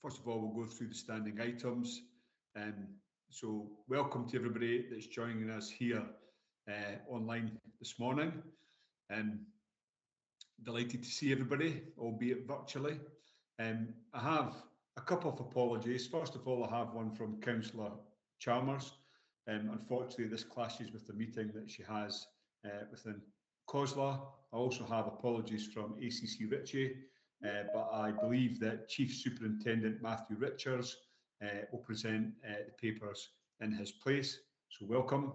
First of all, we'll go through the standing items. So welcome to everybody that's joining us here online this morning. Delighted to see everybody, albeit virtually. I have a couple of apologies. First of all, I have one from Councillor Chalmers. Unfortunately, this clashes with the meeting that she has within COSLA. I also have apologies from ACC Ritchie, but I believe that Chief Superintendent Matthew Richards will present the papers in his place, so welcome.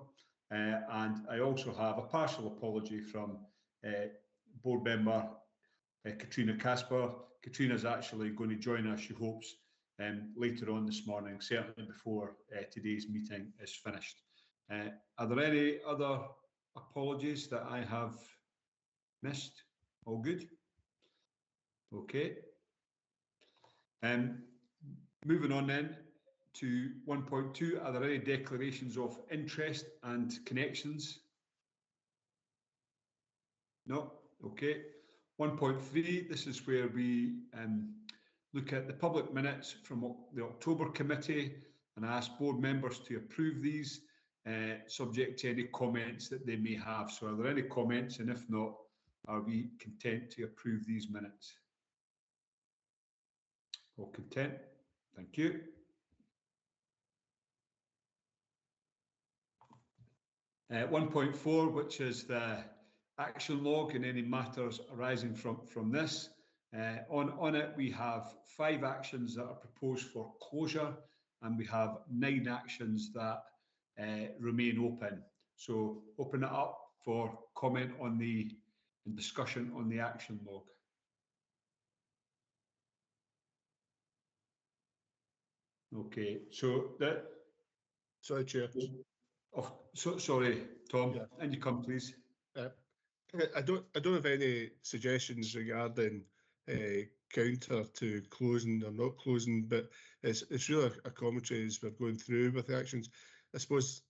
And I also have a partial apology from board member Katrina Casper. Katrina's actually going to join us, she hopes, later on this morning, certainly before today's meeting is finished. Are there any other apologies that I have missed? All good? Okay. Moving on then to 1.2, are there any declarations of interest and connections? No? Okay. 1.3, this is where we look at the public minutes from the October committee, and I ask board members to approve these, subject to any comments that they may have. So are there any comments, and if not, are we content to approve these minutes? All content? Thank you. 1.4, which is the action log and any matters arising from this. On it, we have 5 actions that are proposed for closure, and we have 9 actions that remain open. So open it up for comment on the and discussion on the action log. Okay, so that. Sorry, Chair. Oh, sorry, Tom. Yeah. And you come, please. I don't have any suggestions regarding counter to closing or not closing, but it's really a commentary as we're going through with the actions. I suppose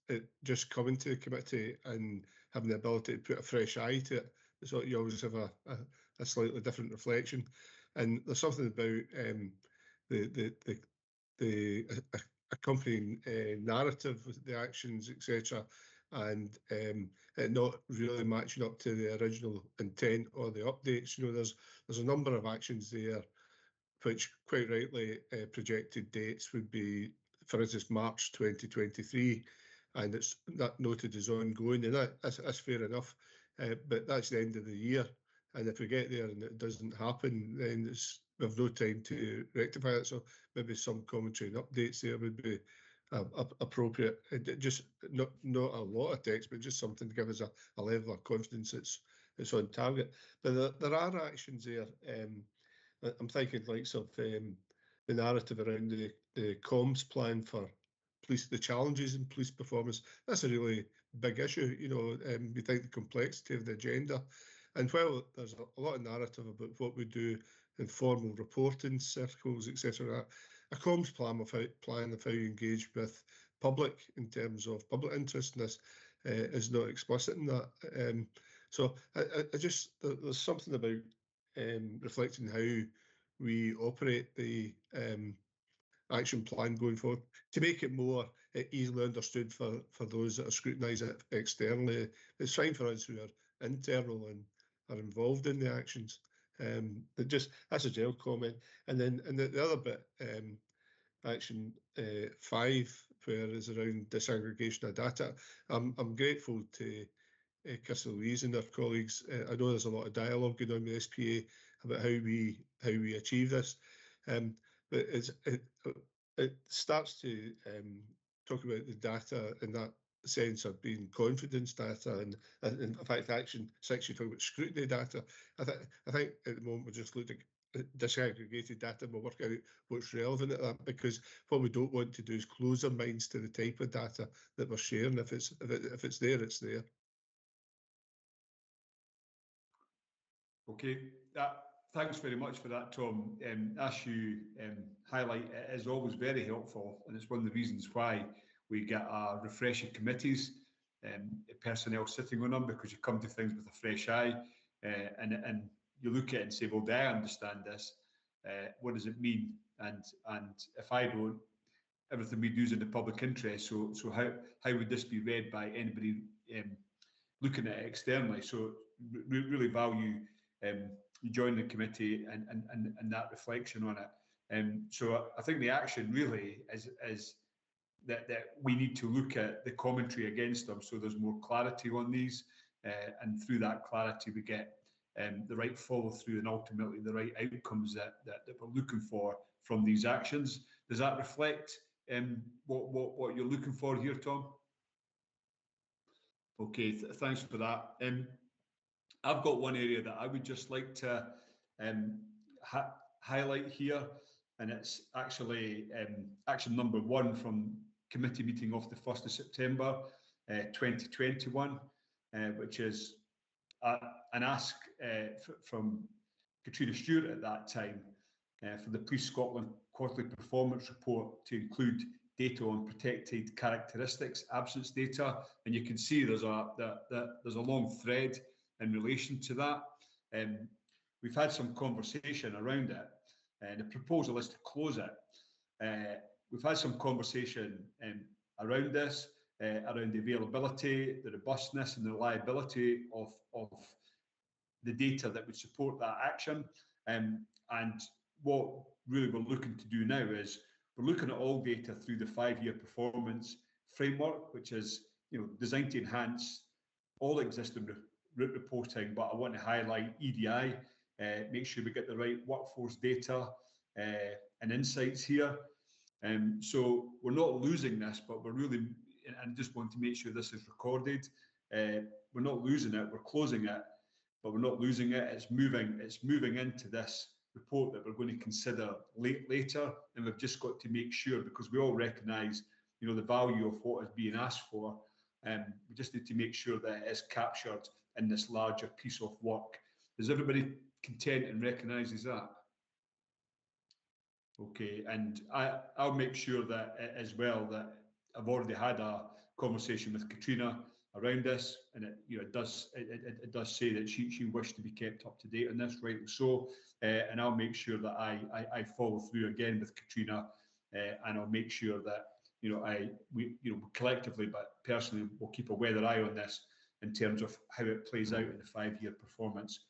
just coming to the committee and having the ability to put a fresh eye to it, so you always have a slightly different reflection. And there's something about the accompanying narrative with the actions, etc., and it not really matching up to the original intent or the updates. You know, there's a number of actions there which quite rightly projected dates would be, for instance, March 2023, and it's that noted as ongoing, and that's fair enough, but that's the end of the year, and if we get there and it doesn't happen, then we have no time to rectify it. So maybe some commentary and updates there would be appropriate. Just not a lot of text, but just something to give us a level of confidence it's on target. But there are actions there. I'm thinking likes of the narrative around the comms plan for police, the challenges in police performance. That's a really big issue. You know, we think the complexity of the agenda, and while there's a lot of narrative about what we do in formal reporting circles, etc., a comms plan of how you engage with public in terms of public interest in this is not explicit in that. So I just, there's something about reflecting how we operate the action plan going forward to make it more easily understood for those that are scrutinising it externally. It's fine for us who are internal and are involved in the actions. Just that's a general comment. And then the other bit, action 5, where is around disaggregation of data. I'm grateful to Kirsten Louise and their colleagues. I know there's a lot of dialogue going on with SPA about how we achieve this, but it starts to talk about the data in that sense of being confidence data, and in fact action 6 you talk about scrutiny data. I think at the moment we're just looking at disaggregated data and we'll work out what's relevant at that, because what we don't want to do is close our minds to the type of data that we're sharing. If it's there, it's there. Okay, thanks very much for that, Tom. As you highlight, it is always very helpful, and it's one of the reasons why we get our refreshing committees, personnel sitting on them, because you come to things with a fresh eye, and you look at it and say, well, do I understand this? what does it mean? And if I don't, everything we do is in the public interest. So how would this be read by anybody looking at it externally? So really value you join the committee and that reflection on it. So I think the action really is that we need to look at the commentary against them, so there's more clarity on these, and through that clarity we get the right follow through and ultimately the right outcomes that we're looking for from these actions. Does that reflect what you're looking for here, Tom? Okay, thanks for that. I've got one area that I would just like to highlight here, and it's actually action number 1 from committee meeting of the 1st of September 2021, which is an ask from Katrina Stewart at that time for the Police Scotland quarterly performance report to include data on protected characteristics, absence data, and you can see there's a long thread in relation to that. We've had some conversation around it, and the proposal is to close it. We've had some conversation around this, around the availability, the robustness and the reliability of the data that would support that action. And what really we're looking to do now is we're looking at all data through the 5-year performance framework, which is designed to enhance all existing route reporting, but I want to highlight EDI, make sure we get the right workforce data and insights here. So we're not losing this, but we're really, and just want to make sure this is recorded. We're not losing it, we're closing it, but we're not losing it. It's moving into this report that we're going to consider later, and we've just got to make sure, because we all recognise, the value of what is being asked for. We just need to make sure that it is captured in this larger piece of work. Is everybody content and recognises that? Okay, and I'll make sure that as well that I've already had a conversation with Katrina around this, and it does say that she wished to be kept up to date on this, rightly so, and I'll make sure that I follow through again with Katrina, and I'll make sure that we collectively, but personally, we'll keep a weather eye on this in terms of how it plays out in the 5-year performance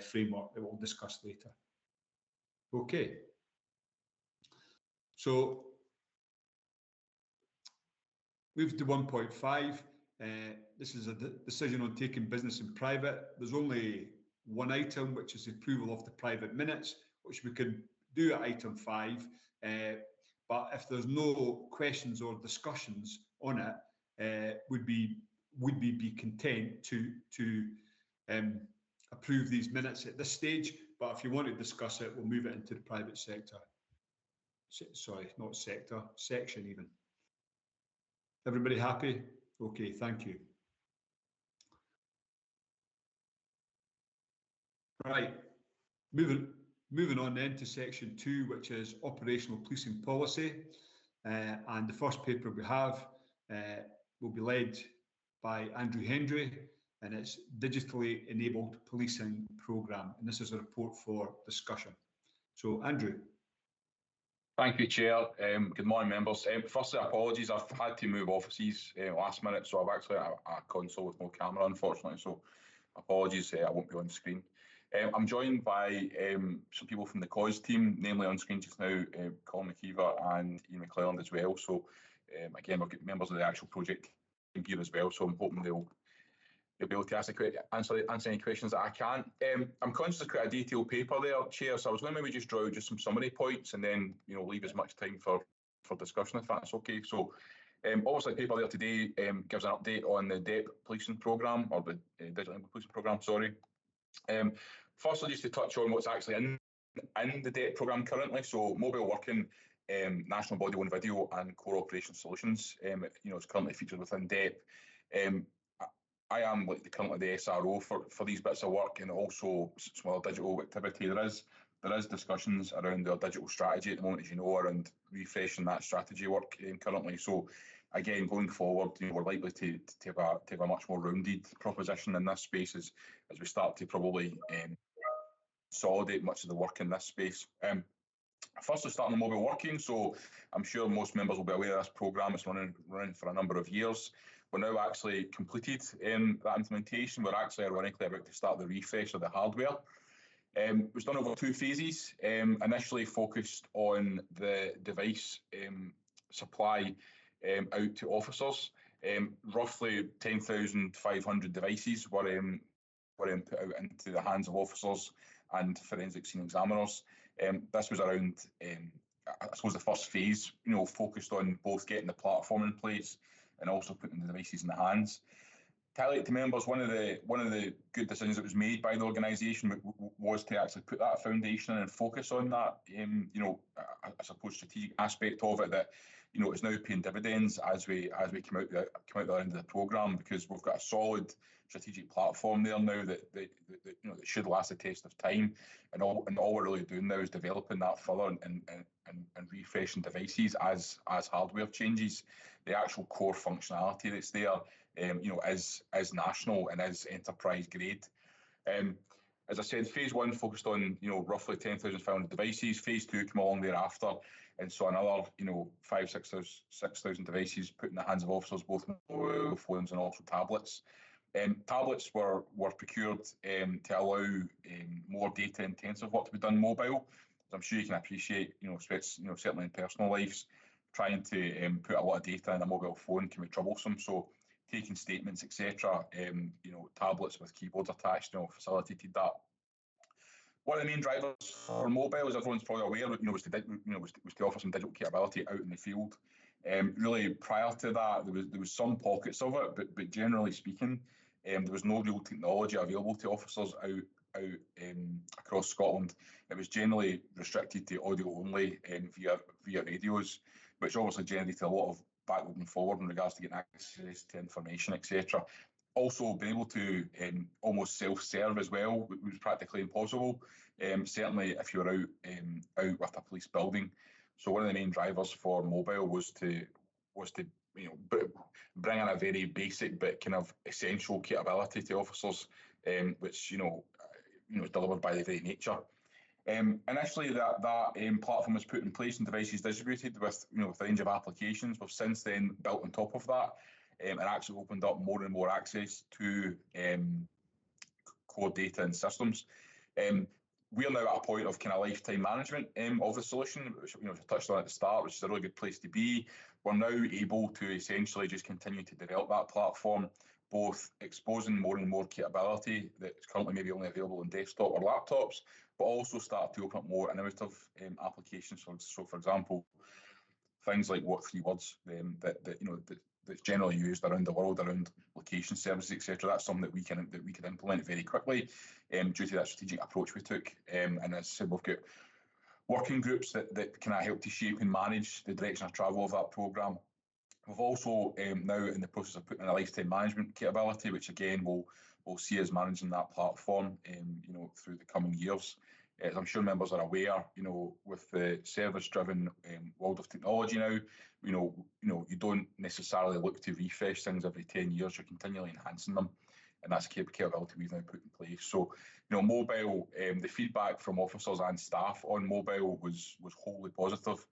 framework that we'll discuss later. Okay. So move to 1.5. This is a decision on taking business in private. There's only one item, which is the approval of the private minutes, which we can do at item 5. But if there's no questions or discussions on it, would we be content to approve these minutes at this stage? But if you want to discuss it, we'll move it into the private sector. Sorry, not sector, section even. Everybody happy? Okay, thank you. Right, moving on then to section 2, which is operational policing policy. And the first paper we have will be led by Andrew Hendry, and it's Digitally Enabled Policing Programme. And this is a report for discussion. So, Andrew. Thank you, Chair. Good morning, members. Firstly, apologies, I've had to move offices last minute, so I've actually had a console with no camera, unfortunately, so apologies, I won't be on screen. I'm joined by some people from the CAUSE team, namely on screen just now, Colin McKeever and Ian McClelland as well. So again, we've got members of the actual project team here as well, so I'm hoping they'll be able to answer any questions that I can. I'm conscious of quite a detailed paper there, Chair, so I was going to maybe just draw out just some summary points and then leave as much time for discussion, if that's okay. So obviously the paper there today gives an update on the DEP policing programme, or the Digital Policing Programme, sorry. Firstly, just to touch on what's actually in the DEP programme currently. So mobile working, national body worn video and core operation solutions, it's currently featured within DEP. I am currently the SRO for these bits of work, and also some other digital activity. There is discussions around our digital strategy at the moment, as you know, around refreshing that strategy work currently. So again, going forward, we're likely to have a much more rounded proposition in this space as we start to probably consolidate much of the work in this space. Firstly, starting on mobile working. So I'm sure most members will be aware of this programme. It's running for a number of years. We're now actually completed that implementation. We're actually ironically about to start the refresh of the hardware. It was done over 2 phases, initially focused on the device supply out to officers. Roughly 10,500 devices were put out into the hands of officers and forensic scene examiners. This was around, I suppose, the first phase, focused on both getting the platform in place and also putting the devices in the hands. To highlight to members, one of the good decisions that was made by the organisation was to actually put that foundation and focus on that. I suppose strategic aspect of it that is now paying dividends as we come out the end of the programme, because we've got a solid strategic platform there now that that should last the test of time, and all we're really doing now is developing that further and refreshing devices as hardware changes. The actual core functionality that's there is national and is enterprise grade. As I said, phase 1 focused on roughly 10,500 devices. Phase 2 came along thereafter, and so another 6,000 devices put in the hands of officers, both mobile phones and also tablets. Tablets were procured to allow more data intensive work to be done mobile. As I'm sure you can appreciate, certainly in personal lives, trying to put a lot of data in a mobile phone can be troublesome. So taking statements, etc., tablets with keyboards attached, facilitated that. One of the main drivers for mobile, as everyone's probably aware, was to offer some digital capability out in the field. Really, prior to that, there was some pockets of it, but generally speaking, there was no real technology available to officers out across Scotland. It was generally restricted to audio only via radios, which obviously generated a lot of backward and forward in regards to getting access to information, etc. Also, being able to almost self-serve as well was practically impossible. Certainly, if you were out with a police building. So one of the main drivers for mobile was to bring in a very basic but kind of essential capability to officers, which is delivered by the very nature. Initially, that platform was put in place and devices distributed with a range of applications. We've since then built on top of that and actually opened up more and more access to core data and systems. We are now at a point of kind of lifetime management of the solution, which I touched on at the start, which is a really good place to be. We're now able to essentially just continue to develop that platform, both exposing more and more capability that's currently maybe only available on desktop or laptops, but also start to open up more innovative applications. So, for example, things like what 3 words that's generally used around the world around location services, etc. That's something that we can implement very quickly due to that strategic approach we took. And as I said, we've got working groups that can help to shape and manage the direction of travel of that programme. We've also now in the process of putting in a lifetime management capability, which again will see us managing that platform through the coming years. As I'm sure members are aware, with the service-driven world of technology now, you don't necessarily look to refresh things every 10 years. You're continually enhancing them, and that's a capability we've now put in place. So, mobile, the feedback from officers and staff on mobile was wholly positive.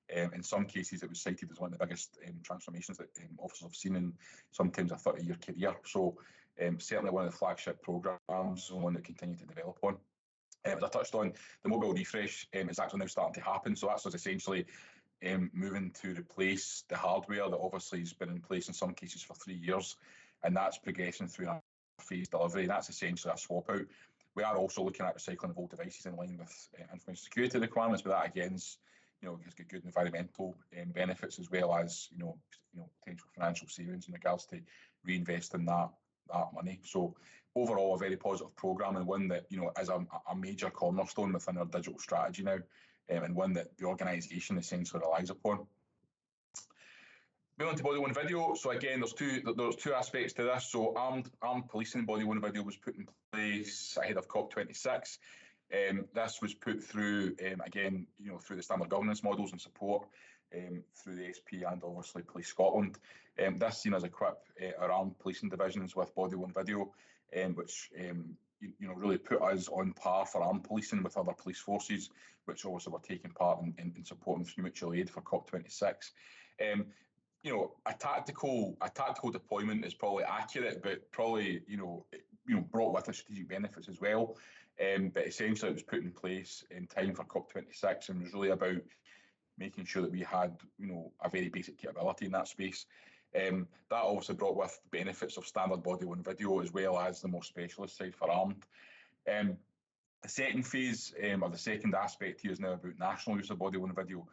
In some cases, it was cited as one of the biggest transformations that officers have seen in sometimes a 30-year career. So, certainly one of the flagship programmes and one that continue to develop on. As I touched on, the mobile refresh is actually now starting to happen. So that's essentially moving to replace the hardware that obviously has been in place in some cases for 3 years, and that's progressing through a phase delivery. That's essentially a swap out. We are also looking at recycling of old devices in line with information security requirements, but that again has got good environmental benefits as well as potential financial savings in regards to reinvesting that money. So overall, a very positive programme, and one that is a major cornerstone within our digital strategy now, and one that the organisation essentially relies upon. Moving on to body-worn video. So again, there's two aspects to this. So armed policing body-worn video was put in place ahead of COP26. This was put through again, through the standard governance models and support through the SP and obviously Police Scotland. This seen as equip our armed policing divisions with body-worn video. which really put us on par for armed policing with other police forces, which obviously were taking part in supporting through mutual aid for COP26. A tactical deployment is probably accurate, but probably brought with it strategic benefits as well. But essentially, it was put in place in time for COP26 and was really about making sure that we had a very basic capability in that space. That obviously brought with the benefits of standard body-worn video as well as the more specialist side for armed. The second phase, or the second aspect here, is now about national use of body-worn video.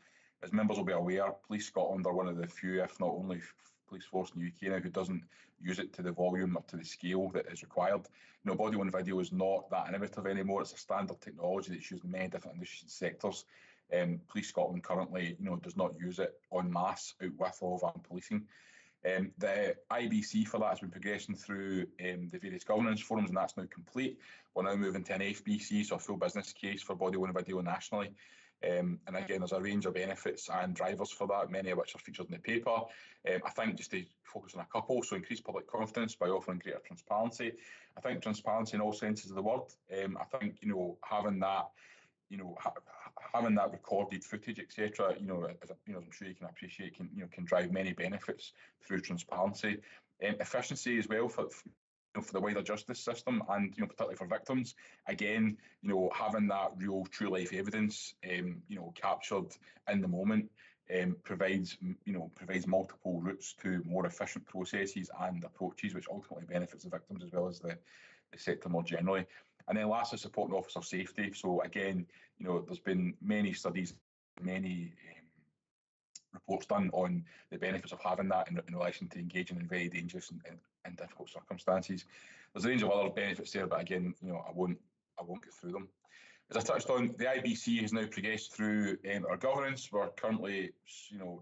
As members will be aware, Police Scotland are one of the few, if not only, police force in the UK now who doesn't use it to the volume or to the scale that is required. Body-worn video is not that innovative anymore. It's a standard technology that's used in many different industries and sectors. Police Scotland currently, does not use it en masse out with all of armed policing. The IBC for that has been progressing through the various governance forums, and that's now complete. We're now moving to an FBC, so a full business case for body-worn video nationally. And again, there's a range of benefits and drivers for that, many of which are featured in the paper. I think just to focus on a couple, so increase public confidence by offering greater transparency. I think transparency in all senses of the word. I think, having that, having that recorded footage, etc., as I'm sure you can appreciate, can drive many benefits through transparency. Efficiency as well for the wider justice system and particularly for victims. Again, having that real true life evidence captured in the moment provides multiple routes to more efficient processes and approaches, which ultimately benefits the victims as well as the sector more generally. And then lastly, supporting officer safety. So again, there's been many studies, many reports done on the benefits of having that in relation to engaging in very dangerous and difficult circumstances. There's a range of other benefits there, but again, I won't go through them. As I touched on, the IBC has now progressed through our governance. We're currently,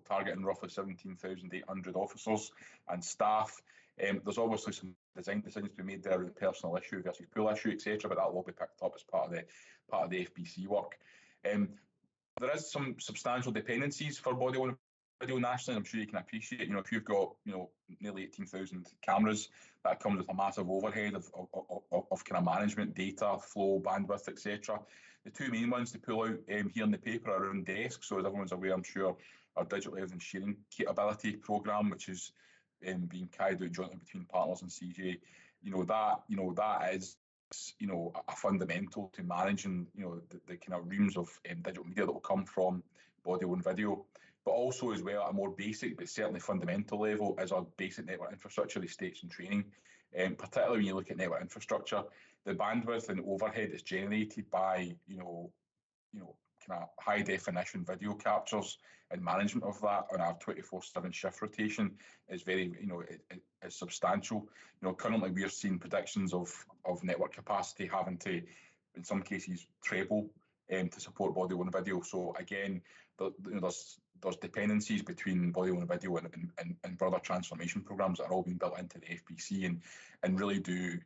targeting roughly 17,800 officers and staff. There's obviously some design decisions to be made there with personal issue versus pool issue, etc., but that will be picked up as part of the FBC work. There is some substantial dependencies for body-worn video nationally. I'm sure you can appreciate. If you've got nearly 18,000 cameras, that comes with a massive overhead of kind of management, data flow, bandwidth, etc. The two main ones to pull out here in the paper are around DESC. So as everyone's aware, I'm sure, our digital evidence sharing capability programme, which is being carried out jointly between partners and CJ. That is a fundamental to managing the kind of reams of digital media that will come from body-worn video. But also as well, at a more basic but certainly fundamental level, is our basic network infrastructure, estates and training. Particularly when you look at network infrastructure, the bandwidth and overhead that's generated by kind of high definition video captures and management of that on our 24/7 shift rotation is very is substantial. Currently we're seeing predictions of network capacity having to, in some cases, treble to support body-worn video. So again, there's dependencies between body-worn video and broader transformation programs that are all being built into the FBC and really do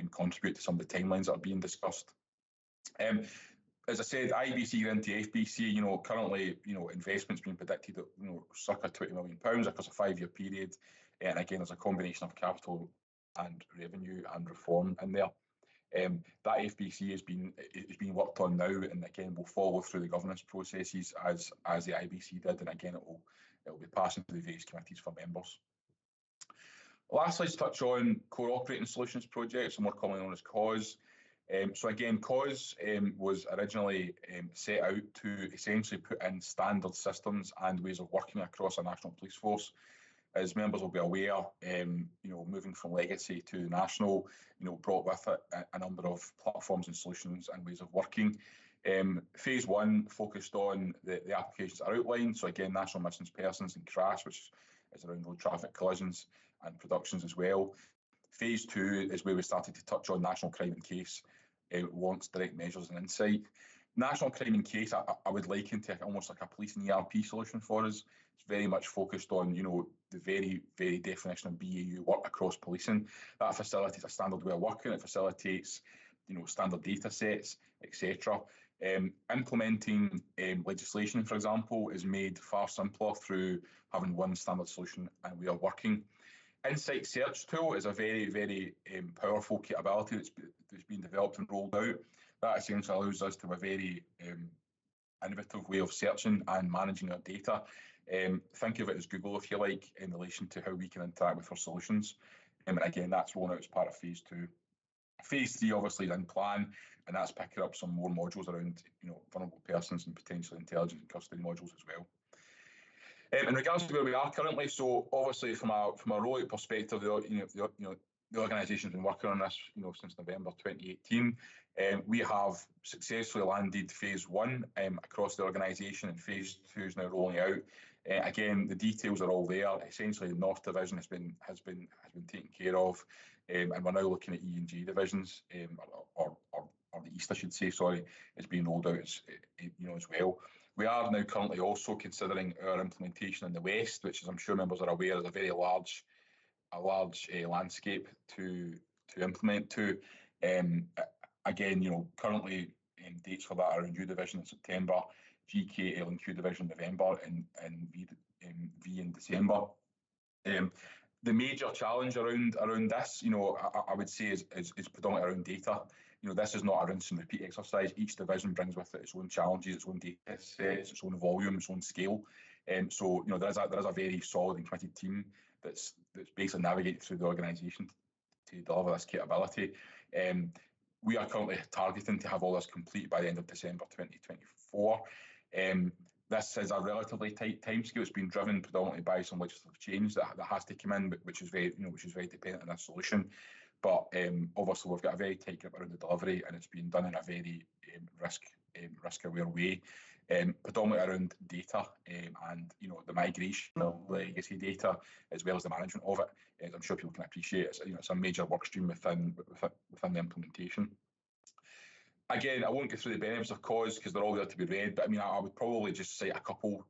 contribute to some of the timelines that are being discussed. As I said, IBC into FBC, currently, investments being predicted at, circa £20 million across a 5-year period. And again, there's a combination of capital and revenue and reform in there. That FBC is being worked on now, and again, will follow through the governance processes as the IBC did, and again, it will be passing through the various committees for members. Lastly, let's touch on Core Operating Solutions projects, more commonly known as COS. So again, COS was originally set out to essentially put in standard systems and ways of working across a national police force. As members will be aware, moving from legacy to national, brought with it a number of platforms and solutions and ways of working. Phase 1 focused on the applications that are outlined. So again, national missing persons and crash, which is around road traffic collisions and productions as well. Phase 2 is where we started to touch on national crime and case, wants, direct measures and insight. National crime and case, I would liken to almost like a policing ERP solution for us. It's very much focused on, the very, very definition of BAU work across policing. That facilitates a standard way of working. It facilitates, standard data sets, etc. Implementing legislation, for example, is made far simpler through having one standard solution and way of working. Insight Search tool is a very, very powerful capability that's been developed and rolled out. That essentially allows us to have a very innovative way of searching and managing our data. Think of it as Google, if you like, in relation to how we can interact with our solutions. And again, that's rolling out as part of phase 2. Phase 3 obviously is in plan, and that's picking up some more modules around, vulnerable persons and potentially intelligence and custody modules as well. In regards to where we are currently, so obviously from a rollout perspective, the organisation's been working on this, since November 2018. We have successfully landed phase 1 across the organisation, and phase 2 is now rolling out. Again, the details are all there. Essentially, the North Division has been taken care of, and we're now looking at E and G divisions, or the East, I should say. Sorry, is being rolled out as well. We are now currently also considering our implementation in the West, which, as I'm sure members are aware, is a very large landscape to implement to. Again, currently dates for that are in U division in September, GK, L and Q division in November, and V in December. The major challenge around this, I would say is predominantly around data. This is not a rinse and repeat exercise. Each division brings with it its own challenges, its own data sets, its own volume, its own scale. So there is a very solid and committed team that's basically navigating through the organisation to deliver this capability. We are currently targeting to have all this complete by the end of December 2024. This is a relatively tight timescale. It's been driven predominantly by some legislative change that has to come in, which is very dependent on this solution. But obviously, we've got a very tight grip around the delivery, and it's been done in a very risk-aware way, predominantly around data and the migration of legacy data, as well as the management of it. As I'm sure people can appreciate, it's a major work stream within the implementation. Again, I won't go through the benefits of COS because they're all there to be read, but I would probably just cite a couple,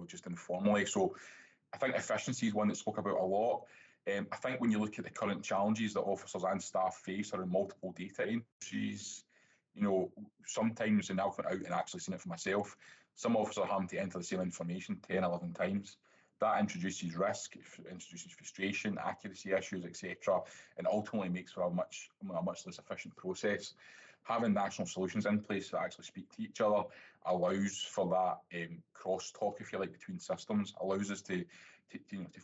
just informally. So I think efficiency is one that's spoke about a lot. I think when you look at the current challenges that officers and staff face around multiple data entries, sometimes, and I've went out and actually seen it for myself, some officers are having to enter the same information 10, 11 times. That introduces risk, introduces frustration, accuracy issues, etc., and ultimately makes for a much less efficient process. Having national solutions in place that actually speak to each other allows for that cross-talk, if you like, between systems, allows us to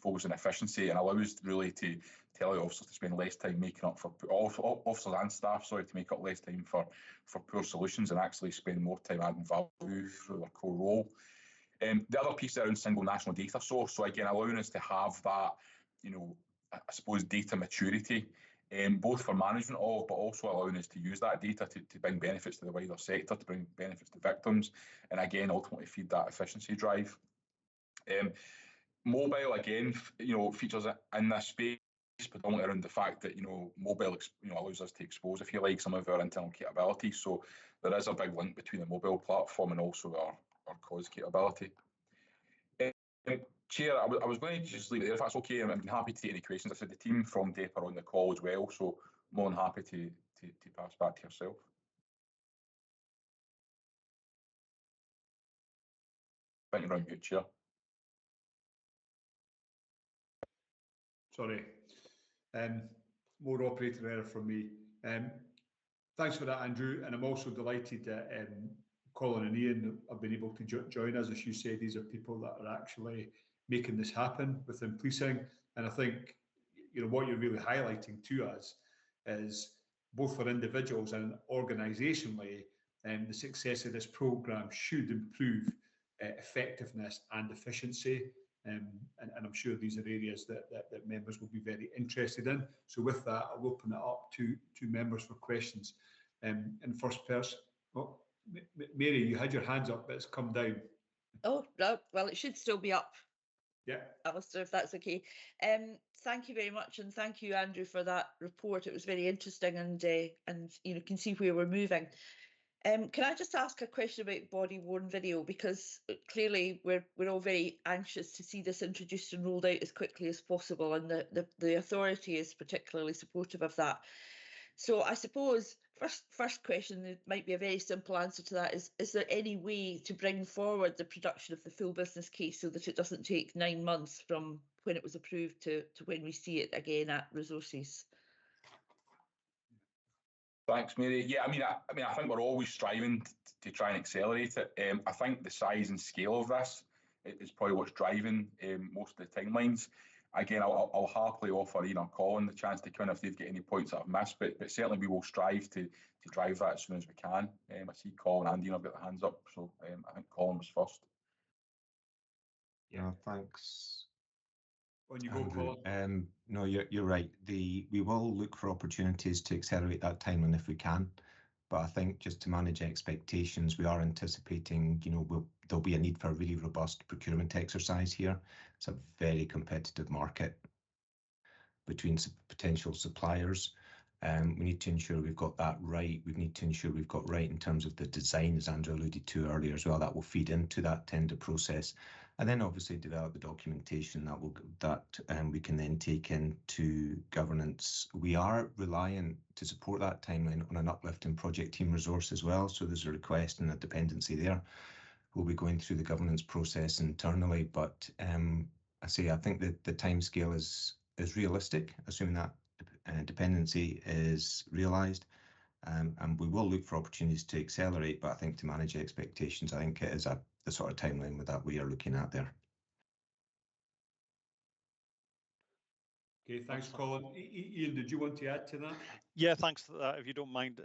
focus on efficiency, and allows really to tell the officers to spend less time making up for officers and staff, to make up less time for poor solutions and actually spend more time adding value through their core role. The other piece around single national data source, so again, allowing us to have that, I suppose, data maturity, both for management of, but also allowing us to use that data to bring benefits to the wider sector, to bring benefits to victims, and again, ultimately feed that efficiency drive. Mobile, again, features in this space, predominantly around the fact that, mobile, allows us to expose, if you like, some of our internal capabilities. So there is a big link between the mobile platform and also our COS capability. Chair, I was going to just leave it there if that's okay. I'm happy to take any questions. I said the team from DEP are on the call as well, so more than happy to pass back to yourself. I think you're on mute, Chair. Sorry. More operator error from me. Thanks for that, Andrew. And I'm also delighted that Colin and Ian have been able to join us. As you say, these are people that are actually making this happen within policing. And I think, what you're really highlighting to us is both for individuals and organisationally, the success of this programme should improve effectiveness and efficiency. And I'm sure these are areas that members will be very interested in. So with that, I'll open it up to members for questions. And first person, Mary, you had your hands up, but it's come down. Oh, no, well, it should still be up. Yeah. Alistair, if that's okay. Thank you very much, and thank you, Andrew, for that report. It was very interesting, and can see where we're moving. Can I just ask a question about body-worn video, because clearly we're all very anxious to see this introduced and rolled out as quickly as possible, and the authority is particularly supportive of that. So I suppose first question, it might be a very simple answer to that, is there any way to bring forward the production of the full business case so that it doesn't take 9 months from when it was approved to when we see it again at resources? Thanks, Mary. Yeah, I mean, I think we're always striving to try and accelerate it. I think the size and scale of this is probably what's driving most of the timelines. Again, I'll happily offer Ian or Colin the chance to come in if they've got any points that I've missed, but certainly we will strive to drive that as soon as we can. I see Colin and Ian have got their hands up, so I think Colin was first. Yeah, thanks. On you go, Andrew. Colin. No, you're right. We will look for opportunities to accelerate that timeline if we can. But I think just to manage expectations, we are anticipating, there'll be a need for a really robust procurement exercise here. It's a very competitive market between potential suppliers. We need to ensure we've got that right. We need to ensure we've got right in terms of the design, as Andrew alluded to earlier as well. That will feed into that tender process, and then obviously develop the documentation that we can then take into governance. We are reliant to support that timeline on an uplift in project team resource as well. So there's a request and a dependency there. We'll be going through the governance process internally, but I think that the timescale is realistic, assuming that dependency is realised, and we will look for opportunities to accelerate, but I think to manage expectations, I think it is the sort of timeline that we are looking at there. Okay, thanks, Colin. Ian, did you want to add to that? Yeah, thanks for that, if you don't mind,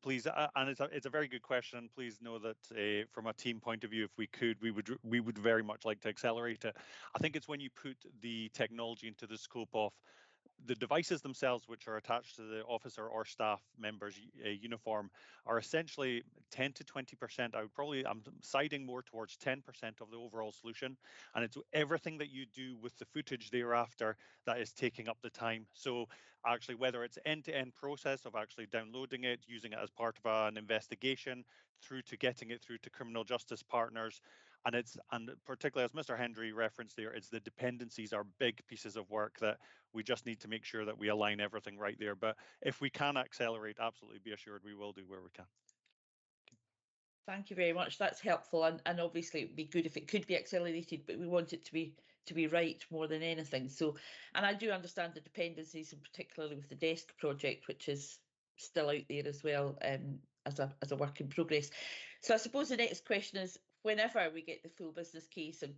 please. And it's a very good question. Please know that from a team point of view, if we could, we would very much like to accelerate it. I think it's when you put the technology into the scope of the devices themselves, which are attached to the officer or staff members' uniform, are essentially 10 to 20%. I'm siding more towards 10% of the overall solution, and it's everything that you do with the footage thereafter that is taking up the time. So actually, whether it's end-to-end process of actually downloading it, using it as part of an investigation, through to getting it through to criminal justice partners, and particularly as Mr. Hendry referenced there, it's the dependencies are big pieces of work that we just need to make sure that we align everything right there. But if we can accelerate, absolutely be assured we will do where we can. Thank you very much. That's helpful, and obviously it'd be good if it could be accelerated, but we want it to be right more than anything. So, and I do understand the dependencies, and particularly with the desk project, which is still out there as well, as a work in progress. So I suppose the next question is, whenever we get the full business case, and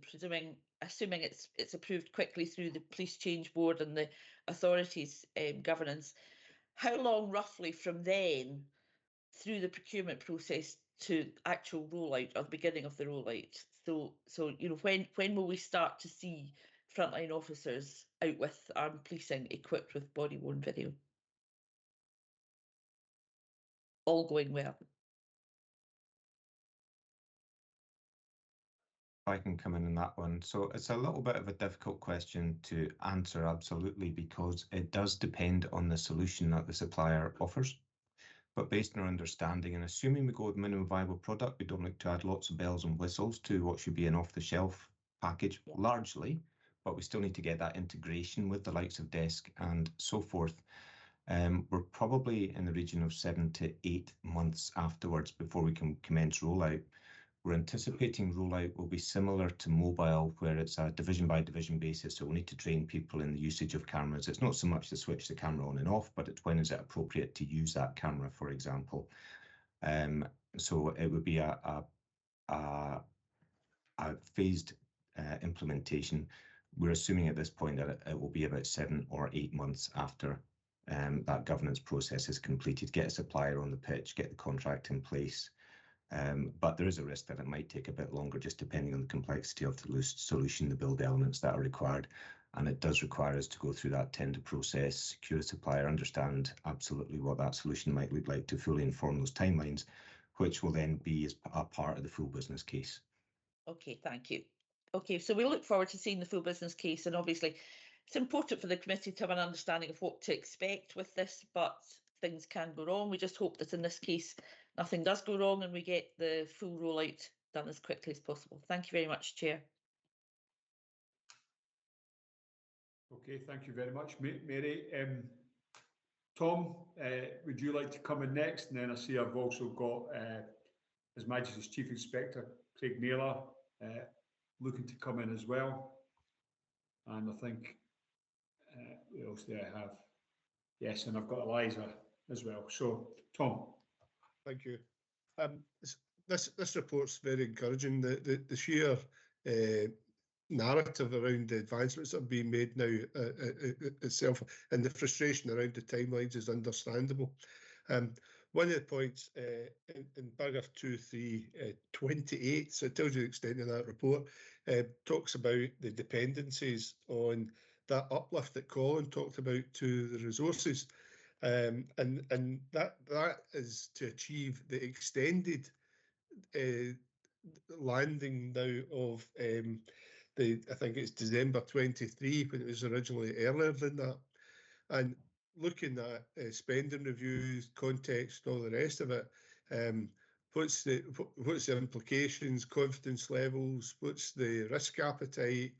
assuming it's approved quickly through the Police Change Board and the authorities' governance, how long roughly from then through the procurement process to actual rollout, or the beginning of the rollout? So when will we start to see frontline officers out with armed policing equipped with body-worn video? All going well. I can come in on that one. So it's a little bit of a difficult question to answer, absolutely, because it does depend on the solution that the supplier offers. But based on our understanding, and assuming we go with minimum viable product, we don't look to add lots of bells and whistles to what should be an off-the-shelf package, largely, but we still need to get that integration with the likes of Desk and so forth. We're probably in the region of 7 to 8 months afterwards before we can commence rollout. We're anticipating rollout will be similar to mobile, where it's a division by division basis. So we'll need to train people in the usage of cameras. It's not so much to switch the camera on and off, but it's when is it appropriate to use that camera, for example. So it would be a phased implementation. We're assuming at this point that it will be about 7 or 8 months after that governance process is completed. Get a supplier on the pitch, get the contract in place. But there is a risk that it might take a bit longer, just depending on the complexity of the solution, the build elements that are required. And it does require us to go through that tender process, secure a supplier, understand absolutely what that solution might look like to fully inform those timelines, which will then be as a part of the full business case. Okay, thank you. Okay, so we look forward to seeing the full business case, and obviously it's important for the committee to have an understanding of what to expect with this, but things can go wrong. We just hope that in this case nothing does go wrong and we get the full rollout done as quickly as possible. Thank you very much, Chair. Okay, thank you very much, Mary. Tom, would you like to come in next? And then I see I've also got His Majesty's Chief Inspector, Craig Naylor, looking to come in as well. And I think, what else do I have? Yes, and I've got Eliza as well. So, Tom. Thank you. This report's very encouraging. The sheer narrative around the advancements that are being made now itself, and the frustration around the timelines is understandable. One of the points in paragraph 2.3.28, so it tells you the extent of that report, talks about the dependencies on that uplift that Colin talked about to the resources. And that is to achieve the extended landing now of I think it's December 23, when it was originally earlier than that. And looking at spending reviews, context, and all the rest of it, what's the implications, confidence levels, what's the risk appetite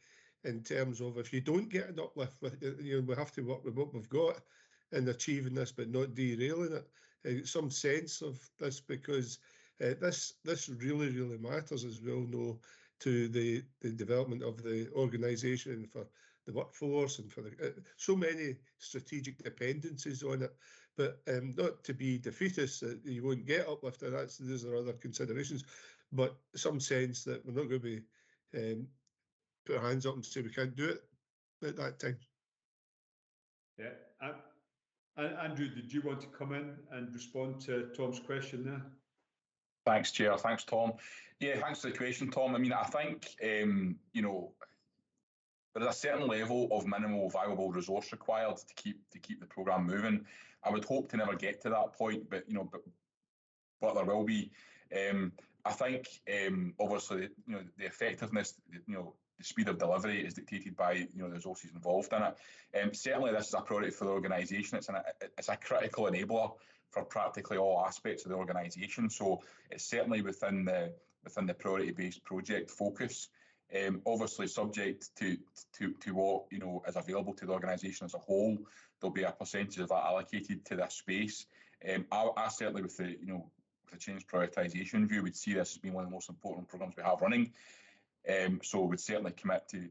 in terms of if you don't get an uplift, we have to work with what we've got in achieving this, but not derailing it. Some sense of this, because this really, really matters, as we all know, to the development of the organisation, for the workforce, and for so many strategic dependencies on it. But not to be defeatist that you won't get uplifted. Those are other considerations, but some sense that we're not going to be put our hands up and say we can't do it at that time. Yeah. Andrew, did you want to come in and respond to Tom's question there? Thanks, Chair. Thanks, Tom. Yeah, thanks for the question, Tom. I mean, I think, you know, there is a certain level of minimal viable resource required to keep the programme moving. I would hope to never get to that point, but you know, but there will be. I think obviously, you know, the effectiveness, you know, the speed of delivery is dictated by, you know, the resources involved in it. Certainly, this is a priority for the organisation. It's a critical enabler for practically all aspects of the organisation. So it's certainly within the priority-based project focus. Obviously, subject to what, you know, is available to the organisation as a whole, there'll be a percentage of that allocated to this space. I certainly, with the, you know, with the change prioritisation view, would see this as being one of the most important programmes we have running. So we'd certainly commit to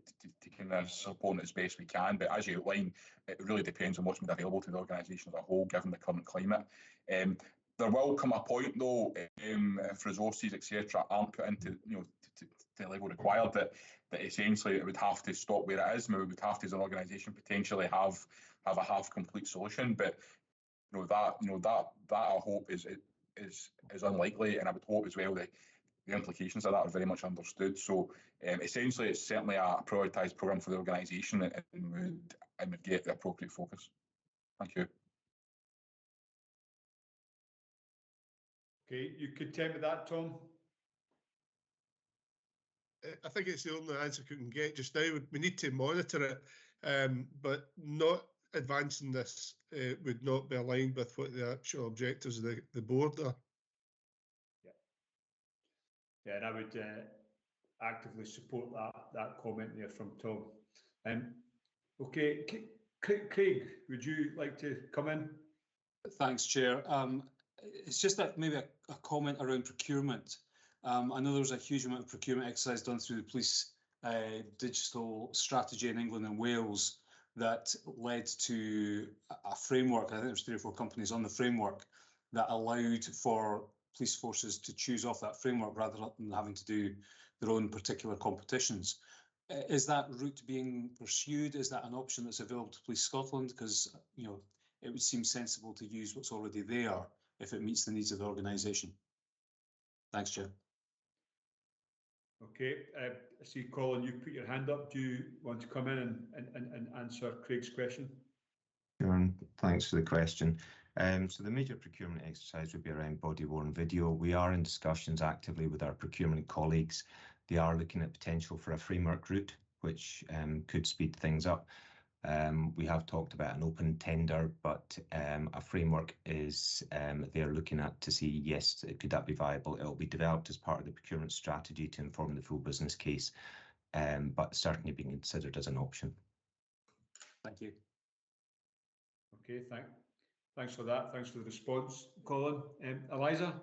kind of supporting it as best we can. But as you outlined, it really depends on what's made available to the organisation as a whole, given the current climate. There will come a point, though, if resources, etc., aren't put into, you know, to the level required, that essentially it would have to stop where it is. Maybe we would have to, as an organisation, potentially have a half-complete solution. But that I hope is unlikely, and I would hope as well that the implications of that are very much understood. So essentially, it's certainly a prioritised programme for the organisation, and would get the appropriate focus. Thank you. Okay, you content with that, Tom? I think it's the only answer we can get just now. We need to monitor it, but not advancing this would not be aligned with what the actual objectives of the board are. Yeah, and I would actively support that comment there from Tom. Okay, Craig, would you like to come in? Thanks, Chair. It's just that maybe a comment around procurement. I know there was a huge amount of procurement exercise done through the police digital strategy in England and Wales that led to a framework. I think there was 3 or 4 companies on the framework that allowed for police forces to choose off that framework rather than having to do their own particular competitions. Is that route being pursued? Is that an option that's available to Police Scotland? Because, you know, it would seem sensible to use what's already there if it meets the needs of the organisation. Thanks, Chair. Okay, I see, Colin, you put your hand up. Do you want to come in and answer Craig's question? Sure, thanks for the question. So the major procurement exercise would be around body-worn video. We are in discussions actively with our procurement colleagues. They are looking at potential for a framework route, which could speed things up. We have talked about an open tender, but a framework is they're looking at to see, yes, could that be viable? It will be developed as part of the procurement strategy to inform the full business case, but certainly being considered as an option. Thank you. Okay, thanks for that. Thanks for the response, Colin. Eliza?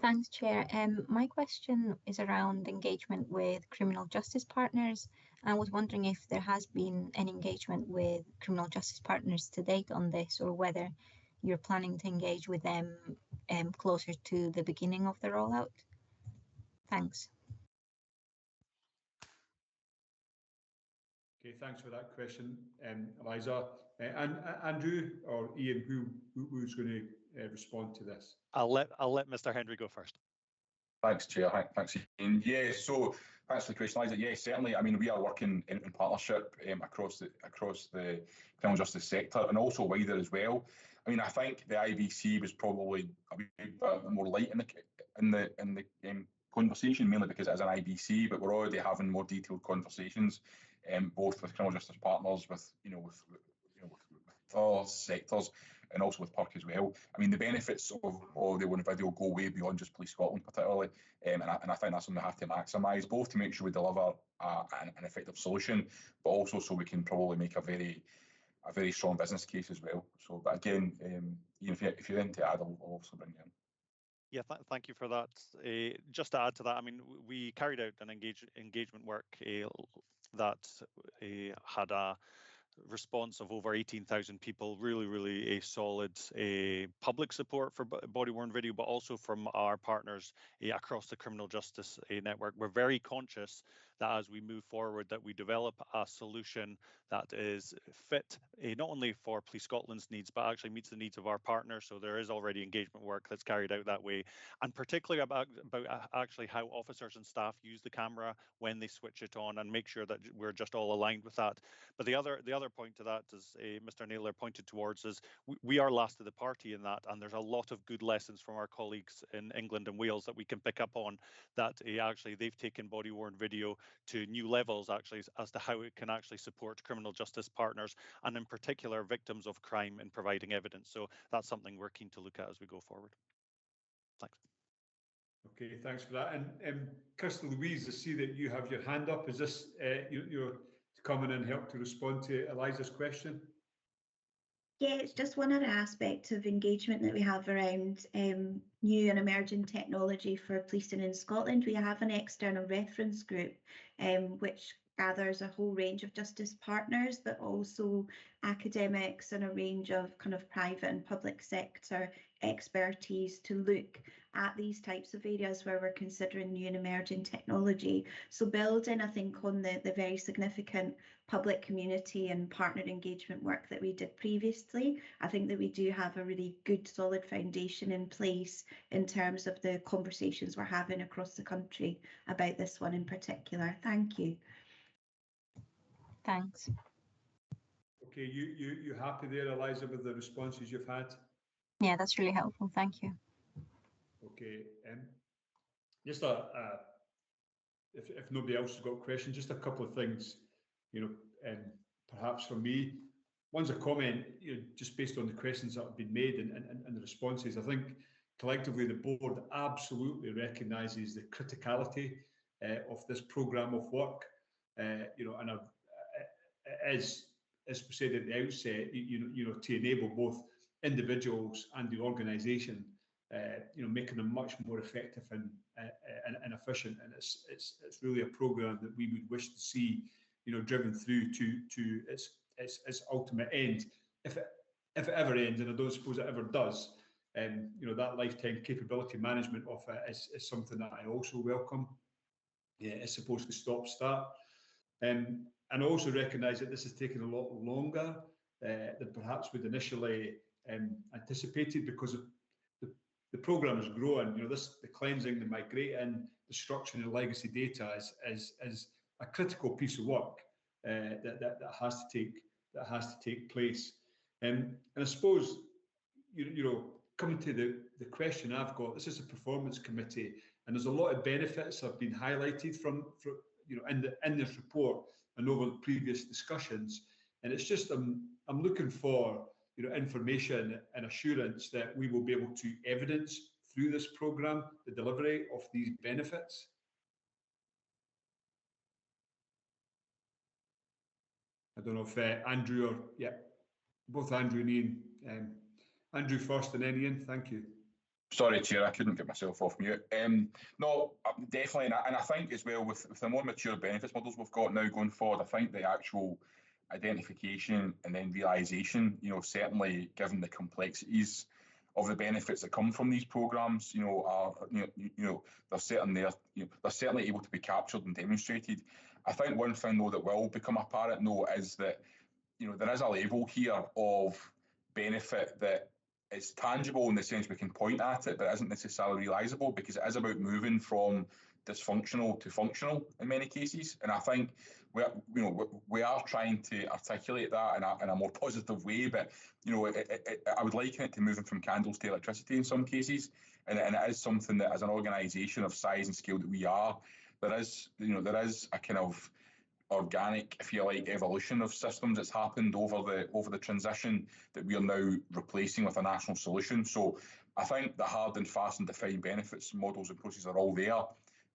Thanks, Chair. My question is around engagement with criminal justice partners. I was wondering if there has been any engagement with criminal justice partners to date on this, or whether you're planning to engage with them closer to the beginning of the rollout. Thanks. Okay, thanks for that question, Eliza. And Andrew or Ian, who's going to respond to this? I'll let Mr. Hendry go first. Thanks, Chair. Thanks, Ian. Yeah, so thanks for the question, Eliza. Yeah, certainly. I mean, we are working in partnership across the criminal justice sector and also wider as well. I mean, I think the IBC was probably a bit more light in the conversation, mainly because it is an IBC, but we're already having more detailed conversations, both with criminal justice partners, with other sectors, and also with PERC as well. I mean, the benefits of Audio and Video go way beyond just Police Scotland, particularly, and I think that's something we have to maximise, both to make sure we deliver an effective solution, but also so we can probably make a very strong business case as well. So, but again, Ian, if you're in to add, I'll also bring you in. Yeah, thank you for that. Just to add to that, I mean, we carried out an engagement work that had a response of over 18,000 people, really a solid public support for body-worn video, but also from our partners across the criminal justice network. We're very conscious that as we move forward, that we develop a solution that is fit not only for Police Scotland's needs, but actually meets the needs of our partners. So there is already engagement work that's carried out that way, and particularly about actually how officers and staff use the camera when they switch it on, and make sure that we're just all aligned with that. But the other point to that, as Mr. Naylor pointed towards, is we are last of the party in that, and there's a lot of good lessons from our colleagues in England and Wales that we can pick up on, that actually they've taken body-worn video to new levels actually as to how it can actually support criminal justice partners, and in particular victims of crime, in providing evidence. So that's something we're keen to look at as we go forward. Thanks. Okay, thanks for that. And Crystal Louise, I see that you have your hand up. Is this you're to come in and help to respond to Eliza's question? Yeah, it's just one other aspect of engagement that we have around new and emerging technology for policing in Scotland. We have an external reference group which gathers a whole range of justice partners, but also academics and a range of kind of private and public sector expertise to look at these types of areas where we're considering new and emerging technology. So building, I think, on the very significant public community and partner engagement work that we did previously, I think that we do have a really good solid foundation in place in terms of the conversations we're having across the country about this one in particular. Thank you. Thanks. Okay, you happy there, Eliza, with the responses you've had? Yeah, that's really helpful. Thank you. Okay, just if nobody else has got questions, just a couple of things, perhaps for me. One's a comment, just based on the questions that have been made and the responses. I think collectively the board absolutely recognises the criticality of this programme of work, and as we said at the outset, to enable both individuals and the organisation, making them much more effective and efficient. And it's really a programme that we would wish to see, driven through to its ultimate end, if it ever ends, and I don't suppose it ever does. That lifetime capability management of it is something that I also welcome. Yeah, it's supposed to stop-start. And I also recognise that this has taken a lot longer than perhaps we'd initially anticipated, because of the programme is growing. The cleansing, the migrating, the structuring of legacy data is a critical piece of work that has to take place. And I suppose coming to the question I've got, this is a performance committee, and there's a lot of benefits that have been highlighted from in this report and over the previous discussions. And it's just I'm looking for information and assurance that we will be able to evidence through this programme the delivery of these benefits. I don't know if Andrew or both Andrew and Ian. Andrew first and then Ian. Thank you. Sorry, Chair, I couldn't get myself off mute. No, definitely, and I think as well with the more mature benefits models we've got now going forward, I think the actual identification and then realisation, certainly given the complexities of the benefits that come from these programmes, are they're certainly there, they're certainly able to be captured and demonstrated. I think one thing though that will become apparent though is that there is a level here of benefit that is tangible in the sense we can point at it, but isn't necessarily realisable because it is about moving from dysfunctional to functional in many cases. And I think we are trying to articulate that in a more positive way, but I would liken it to moving from candles to electricity in some cases, and it is something that as an organisation of size and scale that we are, there is a kind of organic, if you like, evolution of systems that's happened over the transition that we are now replacing with a national solution. So I think the hard and fast and defined benefits models and processes are all there.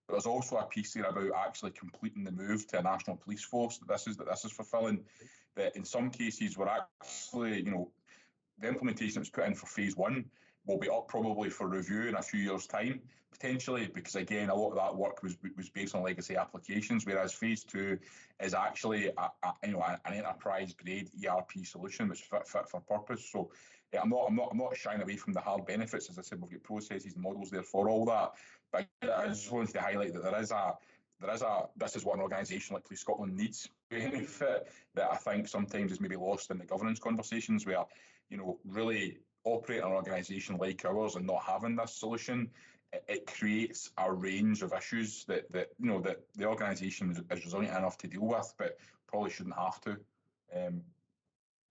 But there's also a piece there about actually completing the move to a national police force that this is fulfilling. That in some cases we're actually, the implementation that was put in for phase 1 will be up probably for review in a few years' time, potentially, because again, a lot of that work was based on legacy applications, whereas phase 2 is actually an enterprise grade ERP solution which is fit for purpose. So yeah, I'm not shying away from the hard benefits. As I said, we've got processes and models there for all that. But I just wanted to highlight that this is what an organisation like Police Scotland needs benefit that I think sometimes is maybe lost in the governance conversations where, really operating an organisation like ours and not having this solution, it creates a range of issues that the organisation is resilient enough to deal with, but probably shouldn't have to.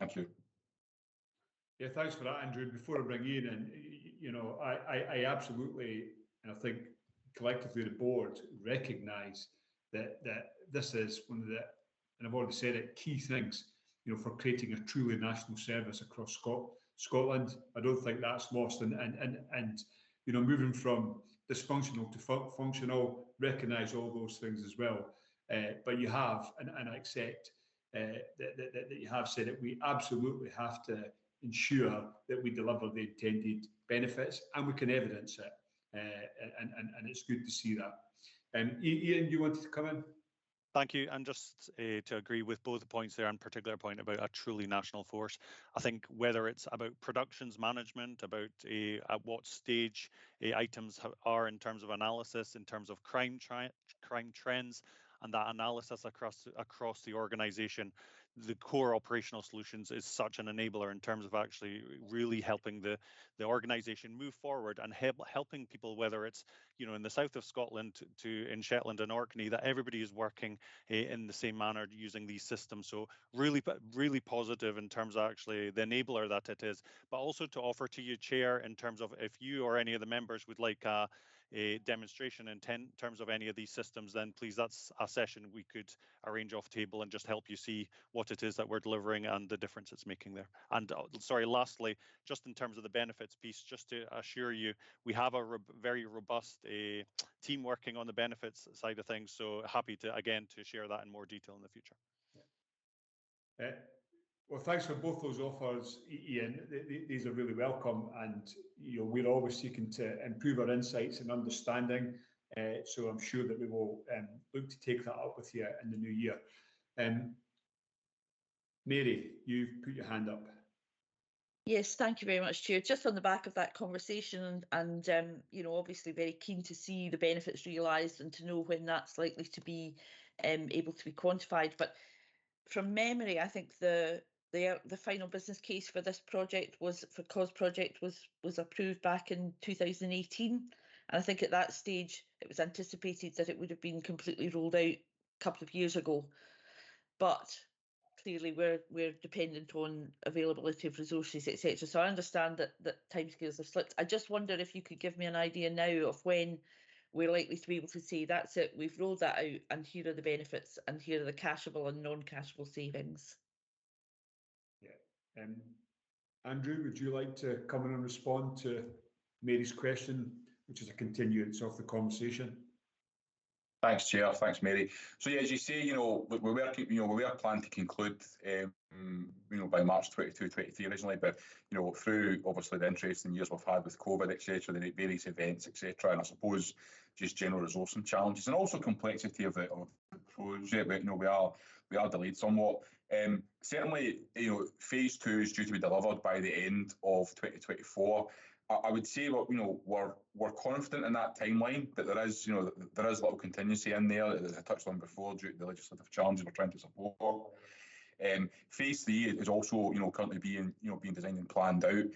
Thank you. Yeah, thanks for that, Andrew. Before I bring Ian in, I absolutely, and I think collectively the board recognise that this is one of the, and I've already said it, key things, for creating a truly national service across Scotland. I don't think that's lost, and moving from dysfunctional to functional, recognise all those things as well. But you have, and I accept that you have said it, we absolutely have to ensure that we deliver the intended benefits and we can evidence it. And it's good to see that. Ian, you wanted to come in? Thank you. And just to agree with both the points there, and particular point about a truly national force, I think whether it's about productions management, about at what stage items are in terms of analysis, in terms of crime trends, and that analysis across the organisation, the core operational solutions is such an enabler in terms of actually really helping the organisation move forward and helping people, whether it's in the south of Scotland to in Shetland and Orkney, that everybody is working in the same manner using these systems. So really positive in terms of actually the enabler that it is, but also to offer to you, Chair, in terms of if you or any of the members would like a demonstration in terms of any of these systems, then please, that's a session we could arrange off table and just help you see what it is that we're delivering and the difference it's making there. And sorry, lastly, just in terms of the benefits piece, just to assure you, we have a very robust team working on the benefits side of things. So happy to, again, to share that in more detail in the future. Well, thanks for both those offers, Ian. These are really welcome, and we're always seeking to improve our insights and understanding. So I'm sure that we will look to take that up with you in the new year. Mary, you've put your hand up. Yes, thank you very much, Chair. Just on the back of that conversation, and obviously very keen to see the benefits realised and to know when that's likely to be able to be quantified. But from memory, I think the final business case for this project was approved back in 2018, and I think at that stage it was anticipated that it would have been completely rolled out a couple of years ago. But clearly we're dependent on availability of resources, etc. So I understand that timescales have slipped. I just wonder if you could give me an idea now of when we're likely to be able to say that's it, we've rolled that out, and here are the benefits, and here are the cashable and non-cashable savings. Yeah. Andrew, would you like to come in and respond to Mary's question, which is a continuance of the conversation? Thanks, Chair. Thanks, Mary. So yeah, as you say, we were planning to conclude, by March 22-23 originally, but through obviously the interesting years we've had with COVID, etc., the various events, etc., and I suppose just general resourcing challenges and also complexity of the project. But we are delayed somewhat. Certainly, phase 2 is due to be delivered by the end of 2024. I would say we're confident in that timeline, that there is little contingency in there, as I touched on before, due to the legislative challenges we're trying to support. Phase 3 is also currently being designed and planned out.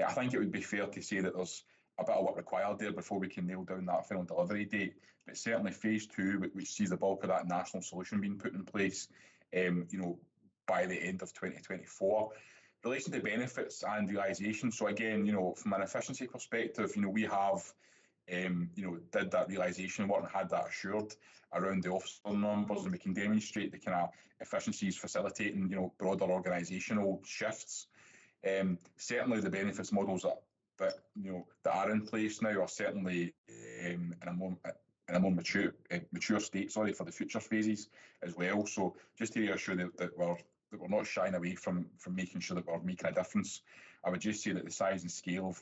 I think it would be fair to say that there's a bit of work required there before we can nail down that final delivery date. But certainly phase 2, which sees the bulk of that national solution being put in place, by the end of 2024. Relation to benefits and realisation. So again, from an efficiency perspective, we have, did that realisation work and had that assured around the officer numbers, and we can demonstrate the kind of efficiencies facilitating, broader organisational shifts. Certainly, the benefits models that are in place now are certainly in a more mature state, for the future phases as well. So just to reassure that we're not shying away from making sure that we're making a difference. I would just say that the size and scale of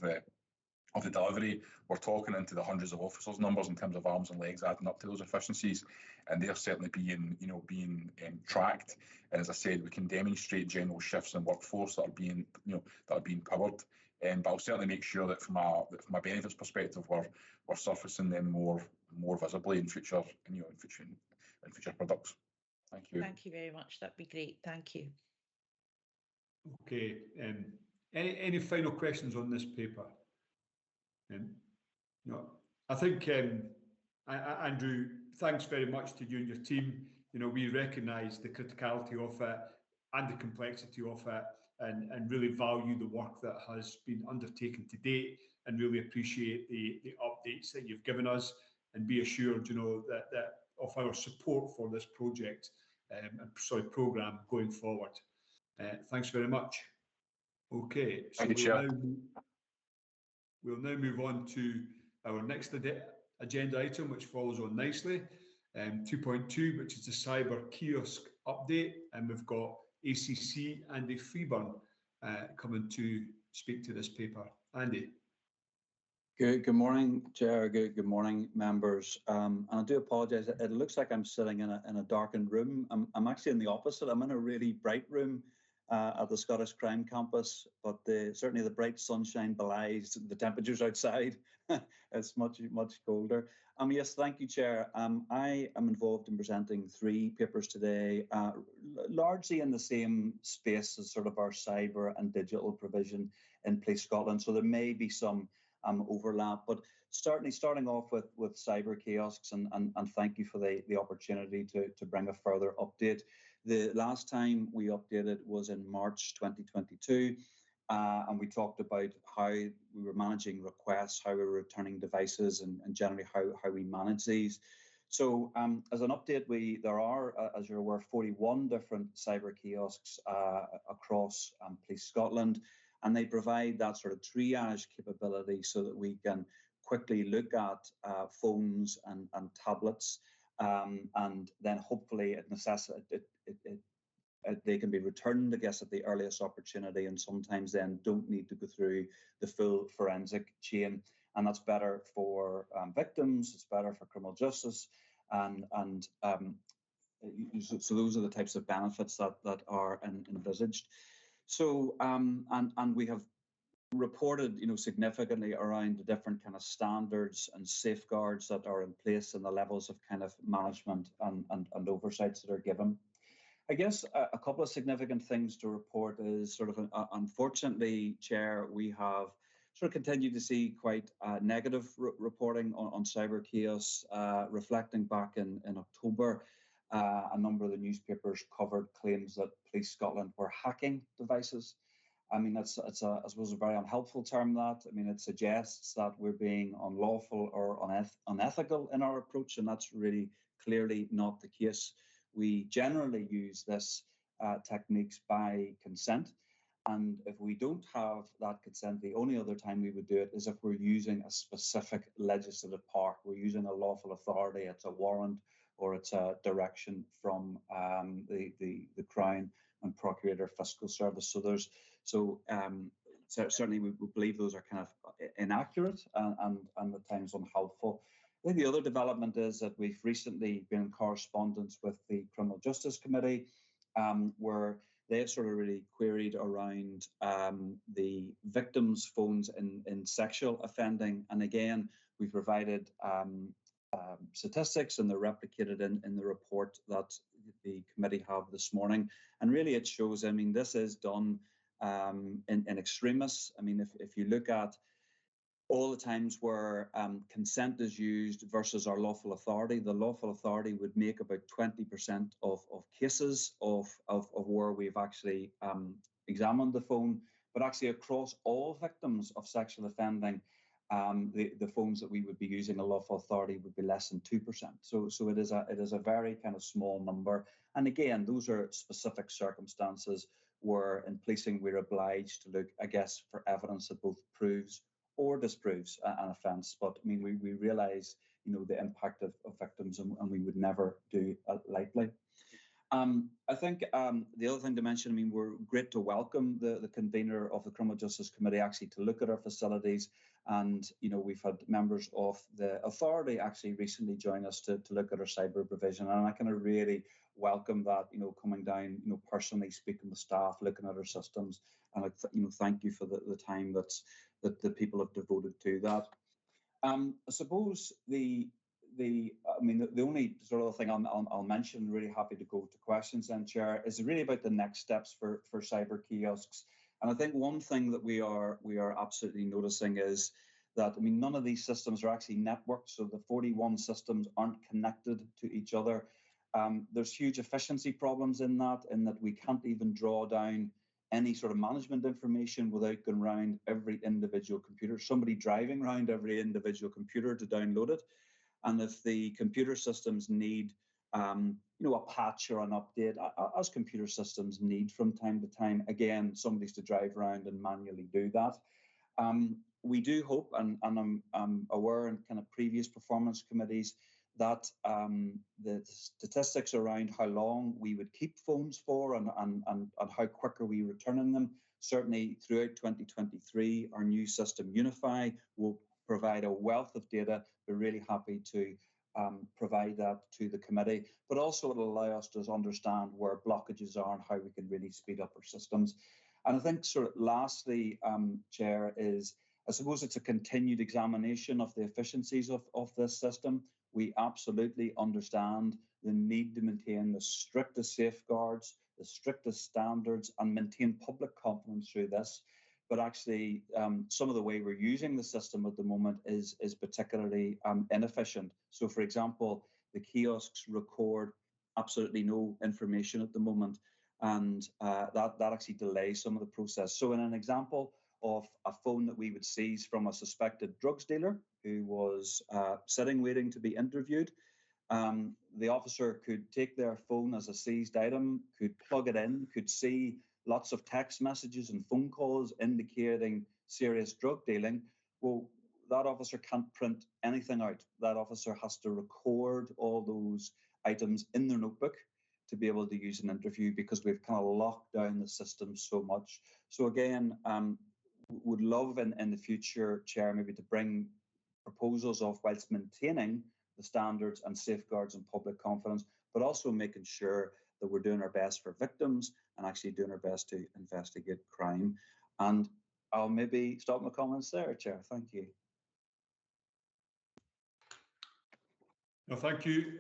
the delivery, we're talking into the hundreds of officers numbers in terms of arms and legs adding up to those efficiencies, and they're certainly being tracked. And as I said, we can demonstrate general shifts in workforce that are being covered. But I'll certainly make sure that from a benefits perspective, we're surfacing them more visibly in future products. Thank you. Thank you very much. That'd be great. Thank you. Okay. Any final questions on this paper? No. I think, Andrew, thanks very much to you and your team. We recognise the criticality of it and the complexity of it, and really value the work that has been undertaken to date, and really appreciate the updates that you've given us, and be assured, that of our support for this project programme going forward. Thanks very much. Okay, so we'll now move on to our next agenda item, which follows on nicely, 2.2, which is the cyber kiosk update, and we've got ACC Andy Freeburn coming to speak to this paper. Andy. Good morning, Chair. Good morning, members. And I do apologise. It looks like I'm sitting in a darkened room. I'm actually in the opposite. I'm in a really bright room at the Scottish Crime Campus, but certainly the bright sunshine belies the temperatures outside. It's much colder. Yes, thank you, Chair. I am involved in presenting 3 papers today, largely in the same space as sort of our cyber and digital provision in Police Scotland. So there may be some overlap, but certainly starting off with cyber kiosks, and thank you for the opportunity to bring a further update. The last time we updated was in March 2022, and we talked about how we were managing requests, how we were returning devices, and generally how we manage these. So as an update, there are, as you're aware, 41 different cyber kiosks across Police Scotland, and they provide that sort of triage capability so that we can quickly look at phones and tablets, and then hopefully they can be returned, I guess, at the earliest opportunity, and sometimes then don't need to go through the full forensic chain. And that's better for victims, it's better for criminal justice, and so those are the types of benefits that are envisaged. So and we have reported, significantly around the different kind of standards and safeguards that are in place, and the levels of kind of management and oversights that are given. I guess a couple of significant things to report is sort of, unfortunately, Chair, we have sort of continued to see quite negative reporting on cyber kiosks, reflecting back in October. A number of the newspapers covered claims that Police Scotland were hacking devices. I mean, it's I suppose, a very unhelpful term, that. I mean, it suggests that we're being unlawful or unethical in our approach, and that's really clearly not the case. We generally use this techniques by consent, And if we don't have that consent, the only other time we would do it is if we're using a specific legislative power. We're using a lawful authority, it's a warrant or it's a direction from the Crown and Procurator Fiscal Service. So certainly we believe those are kind of inaccurate and at times unhelpful. I think the other development is that we've recently been in correspondence with the Criminal Justice Committee, where they've sort of really queried around the victims' phones in sexual offending. And again, we provided statistics, and they're replicated in the report that the committee have this morning. And really it shows, I mean, this is done in extremis. I mean, if you look at all the times where consent is used versus our lawful authority, the lawful authority would make about 20% of cases of where we've actually examined the phone, but actually across all victims of sexual offending, the phones that we would be using a lawful authority would be less than 2%. So it is a very kind of small number. And again, those are specific circumstances where in policing we're obliged to look, I guess, for evidence that both proves or disproves an offence. But I mean, we realise, you know, the impact of victims, and we would never do it lightly. I think the other thing to mention, I mean, we're great to welcome the convener of the Criminal Justice Committee actually to look at our facilities. And, you know, we've had members of the authority actually recently join us to look at our cyber provision. And I kind of really welcome that, you know, coming down, you know, personally speaking with staff, looking at our systems. And, you know, thank you for the time that the people have devoted to that. I suppose the only sort of thing I'll mention, really happy to go to questions then, Chair, is really about the next steps for cyber kiosks. And I think one thing that we are absolutely noticing is that, I mean, none of these systems are actually networked, so the 41 systems aren't connected to each other. There's huge efficiency problems in that we can't even draw down any sort of management information without going around every individual computer, somebody driving around every individual computer to download it. And if the computer systems need, you know, a patch or an update, as computer systems need from time to time, again, somebody's to drive around and manually do that. We do hope, and I'm aware in kind of previous performance committees, that the statistics around how long we would keep phones for and how quick are we returning them. Certainly throughout 2023, our new system, Unify, will provide a wealth of data. We're really happy to provide that to the committee, but also it'll allow us to understand where blockages are and how we can really speed up our systems. And I think sort of lastly, Chair, is I suppose it's a continued examination of the efficiencies of this system. We absolutely understand the need to maintain the strictest safeguards, the strictest standards, and maintain public confidence through this. But actually, some of the way we're using the system at the moment is particularly inefficient. So, for example, the kiosks record absolutely no information at the moment, and that actually delays some of the process. So, in an example of a phone that we would seize from a suspected drugs dealer who was sitting waiting to be interviewed, the officer could take their phone as a seized item, could plug it in, could see lots of text messages and phone calls indicating serious drug dealing. Well, that officer can't print anything out. That officer has to record all those items in their notebook to be able to use an interview, because we've kind of locked down the system so much. So again, would love in the future, Chair, maybe to bring proposals of, whilst maintaining the standards and safeguards and public confidence, but also making sure that we're doing our best for victims and actually doing our best to investigate crime. And I'll maybe stop my comments there, Chair. Thank you. No, thank you.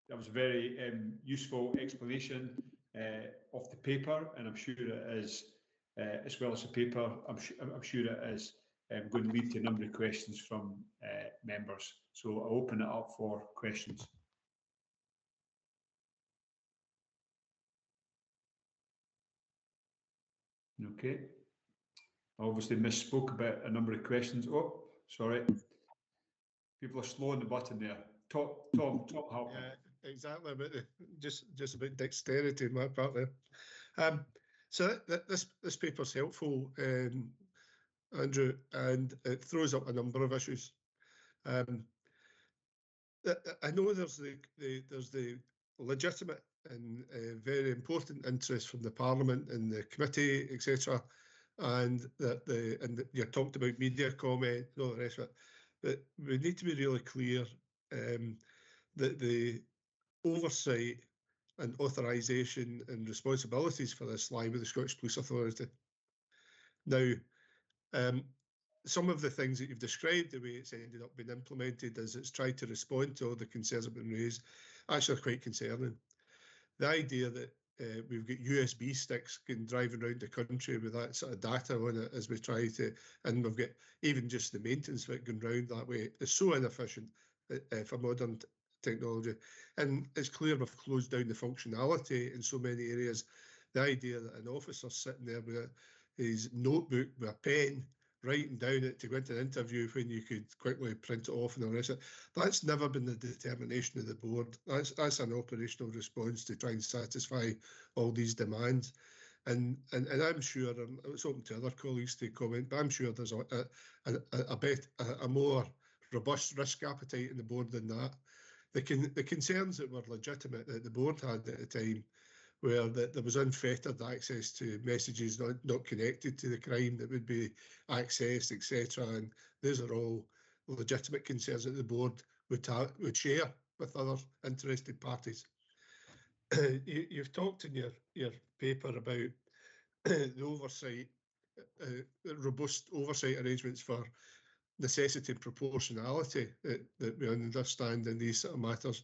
That was a very useful explanation of the paper, and I'm sure it is, as well as the paper, I'm sure it is going to lead to a number of questions from members. So I'll open it up for questions. Okay. I obviously misspoke about a number of questions. Oh, sorry. People are slow on the button there. Tom Halpern. Yeah, exactly. About just about dexterity on my part there. So this paper's helpful, Andrew, and it throws up a number of issues. I know there's the legitimate and very important interest from the Parliament and the committee, etc., and you talked about media comment and all the rest of it. But we need to be really clear that the oversight and authorisation and responsibilities for this lie with the Scottish Police Authority. Now, some of the things that you've described, the way it's ended up being implemented as it's tried to respond to all the concerns that have been raised, actually are quite concerning. The idea that we've got USB sticks driving around the country with that sort of data on it as we try to, and we've got even just the maintenance of it going round that way is so inefficient for modern technology. And it's clear we've closed down the functionality in so many areas. The idea that an officer sitting there with his notebook with a pen writing down it to go into an interview when you could quickly print it off and all the rest of it, that's never been the determination of the board. That's an operational response to try and satisfy all these demands. And I'm sure, and it's open to other colleagues to comment, but I'm sure there's a more robust risk appetite in the board than that. The concerns that were legitimate that the board had at the time where there was unfettered access to messages not connected to the crime that would be accessed, etc. And those are all legitimate concerns that the board would share with other interested parties. You've talked in your paper about the oversight, robust oversight arrangements for necessity and proportionality that we understand in these sort of matters.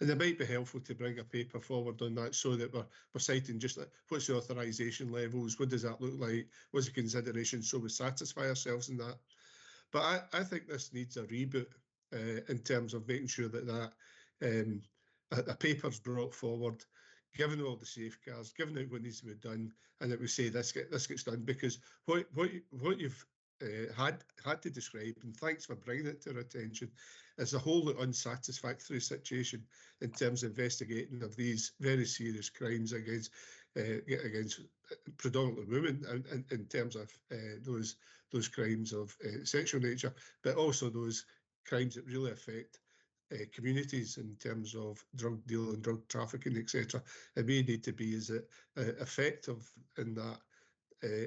And it might be helpful to bring a paper forward on that so that we're citing just like what's the authorisation levels, what does that look like, what's the consideration, so we satisfy ourselves in that. But I think this needs a reboot in terms of making sure that a paper's brought forward, given all the safeguards, given out what needs to be done, and that we say this gets done, because what you've had to describe, and thanks for bringing it to our attention, is a whole unsatisfactory situation in terms of investigating of these very serious crimes against predominantly women, and in terms of those crimes of sexual nature, but also those crimes that really affect communities in terms of drug dealing, drug trafficking, etc. And we need to be as effective in that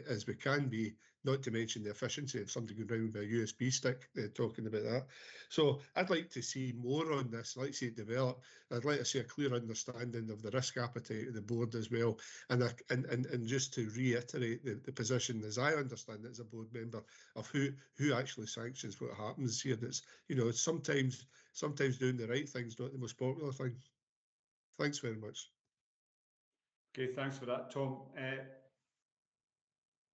as we can be, not to mention the efficiency of something going around with a USB stick, talking about that. So I'd like to see more on this. I'd like to see it develop. I'd like to see a clear understanding of the risk appetite of the board as well. And just to reiterate the position, as I understand it as a board member, of who actually sanctions what happens here. That's, sometimes doing the right thing is not the most popular thing. Thanks very much. Okay, thanks for that, Tom.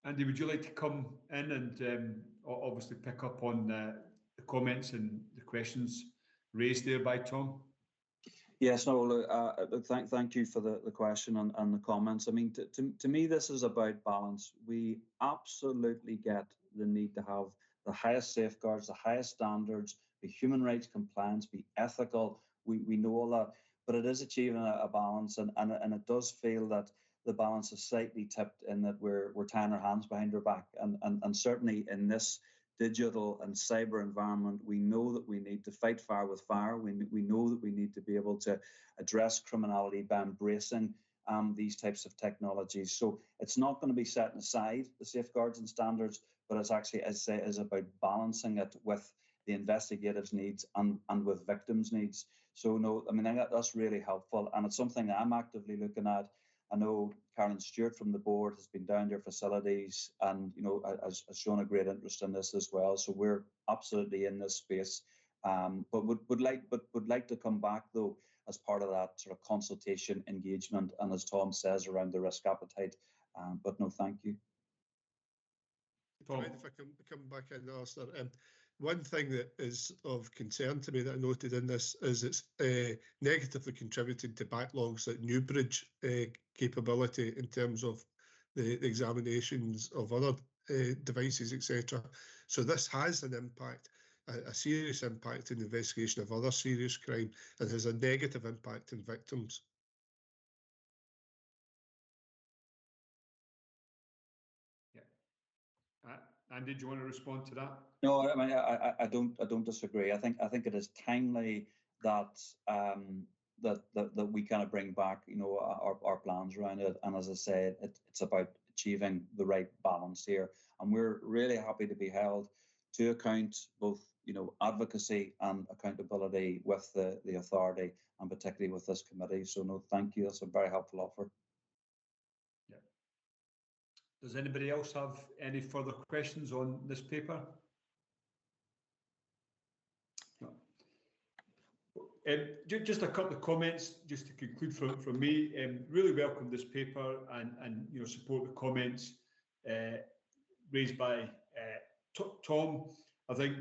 Andy, would you like to come in and obviously pick up on the comments and the questions raised there by Tom? Yes, no, thank you for the question and the comments. I mean, to me, this is about balance. We absolutely get the need to have the highest safeguards, the highest standards, be human rights compliance, be ethical. We know all that, but it is achieving a balance, and it does feel that the balance is slightly tipped in that we're tying our hands behind our back. And certainly in this digital and cyber environment, we know that we need to fight fire with fire. We know that we need to be able to address criminality by embracing these types of technologies. So it's not going to be setting aside the safeguards and standards, but it's actually, as I say, is about balancing it with the investigatives' needs and with victims' needs. So no, I mean, I think that's really helpful, and it's something I'm actively looking at. I know Carolyn Stewart from the board has been down to your facilities and, has shown a great interest in this as well. So we're absolutely in this space, but would like to come back though as part of that sort of consultation engagement, and as Tom says, around the risk appetite. But no, thank you. Tom, if I can come back in, Alistair. One thing that is of concern to me that I noted in this is it's negatively contributing to backlogs at Newbridge capability in terms of the examinations of other devices, etc. So this has an impact, a serious impact in the investigation of other serious crime, and has a negative impact on victims. Andy, do you want to respond to that? No, I mean, I don't disagree. I think it is timely that that we kind of bring back, you know, our plans around it. And as I said, it's about achieving the right balance here. And we're really happy to be held to account, both, you know, advocacy and accountability with the authority, and particularly with this committee. So no, thank you. That's a very helpful offer. Yeah. Does anybody else have any further questions on this paper? No. Just a couple of comments, just to conclude from me. Really welcome this paper and you know, support the comments raised by Tom. I think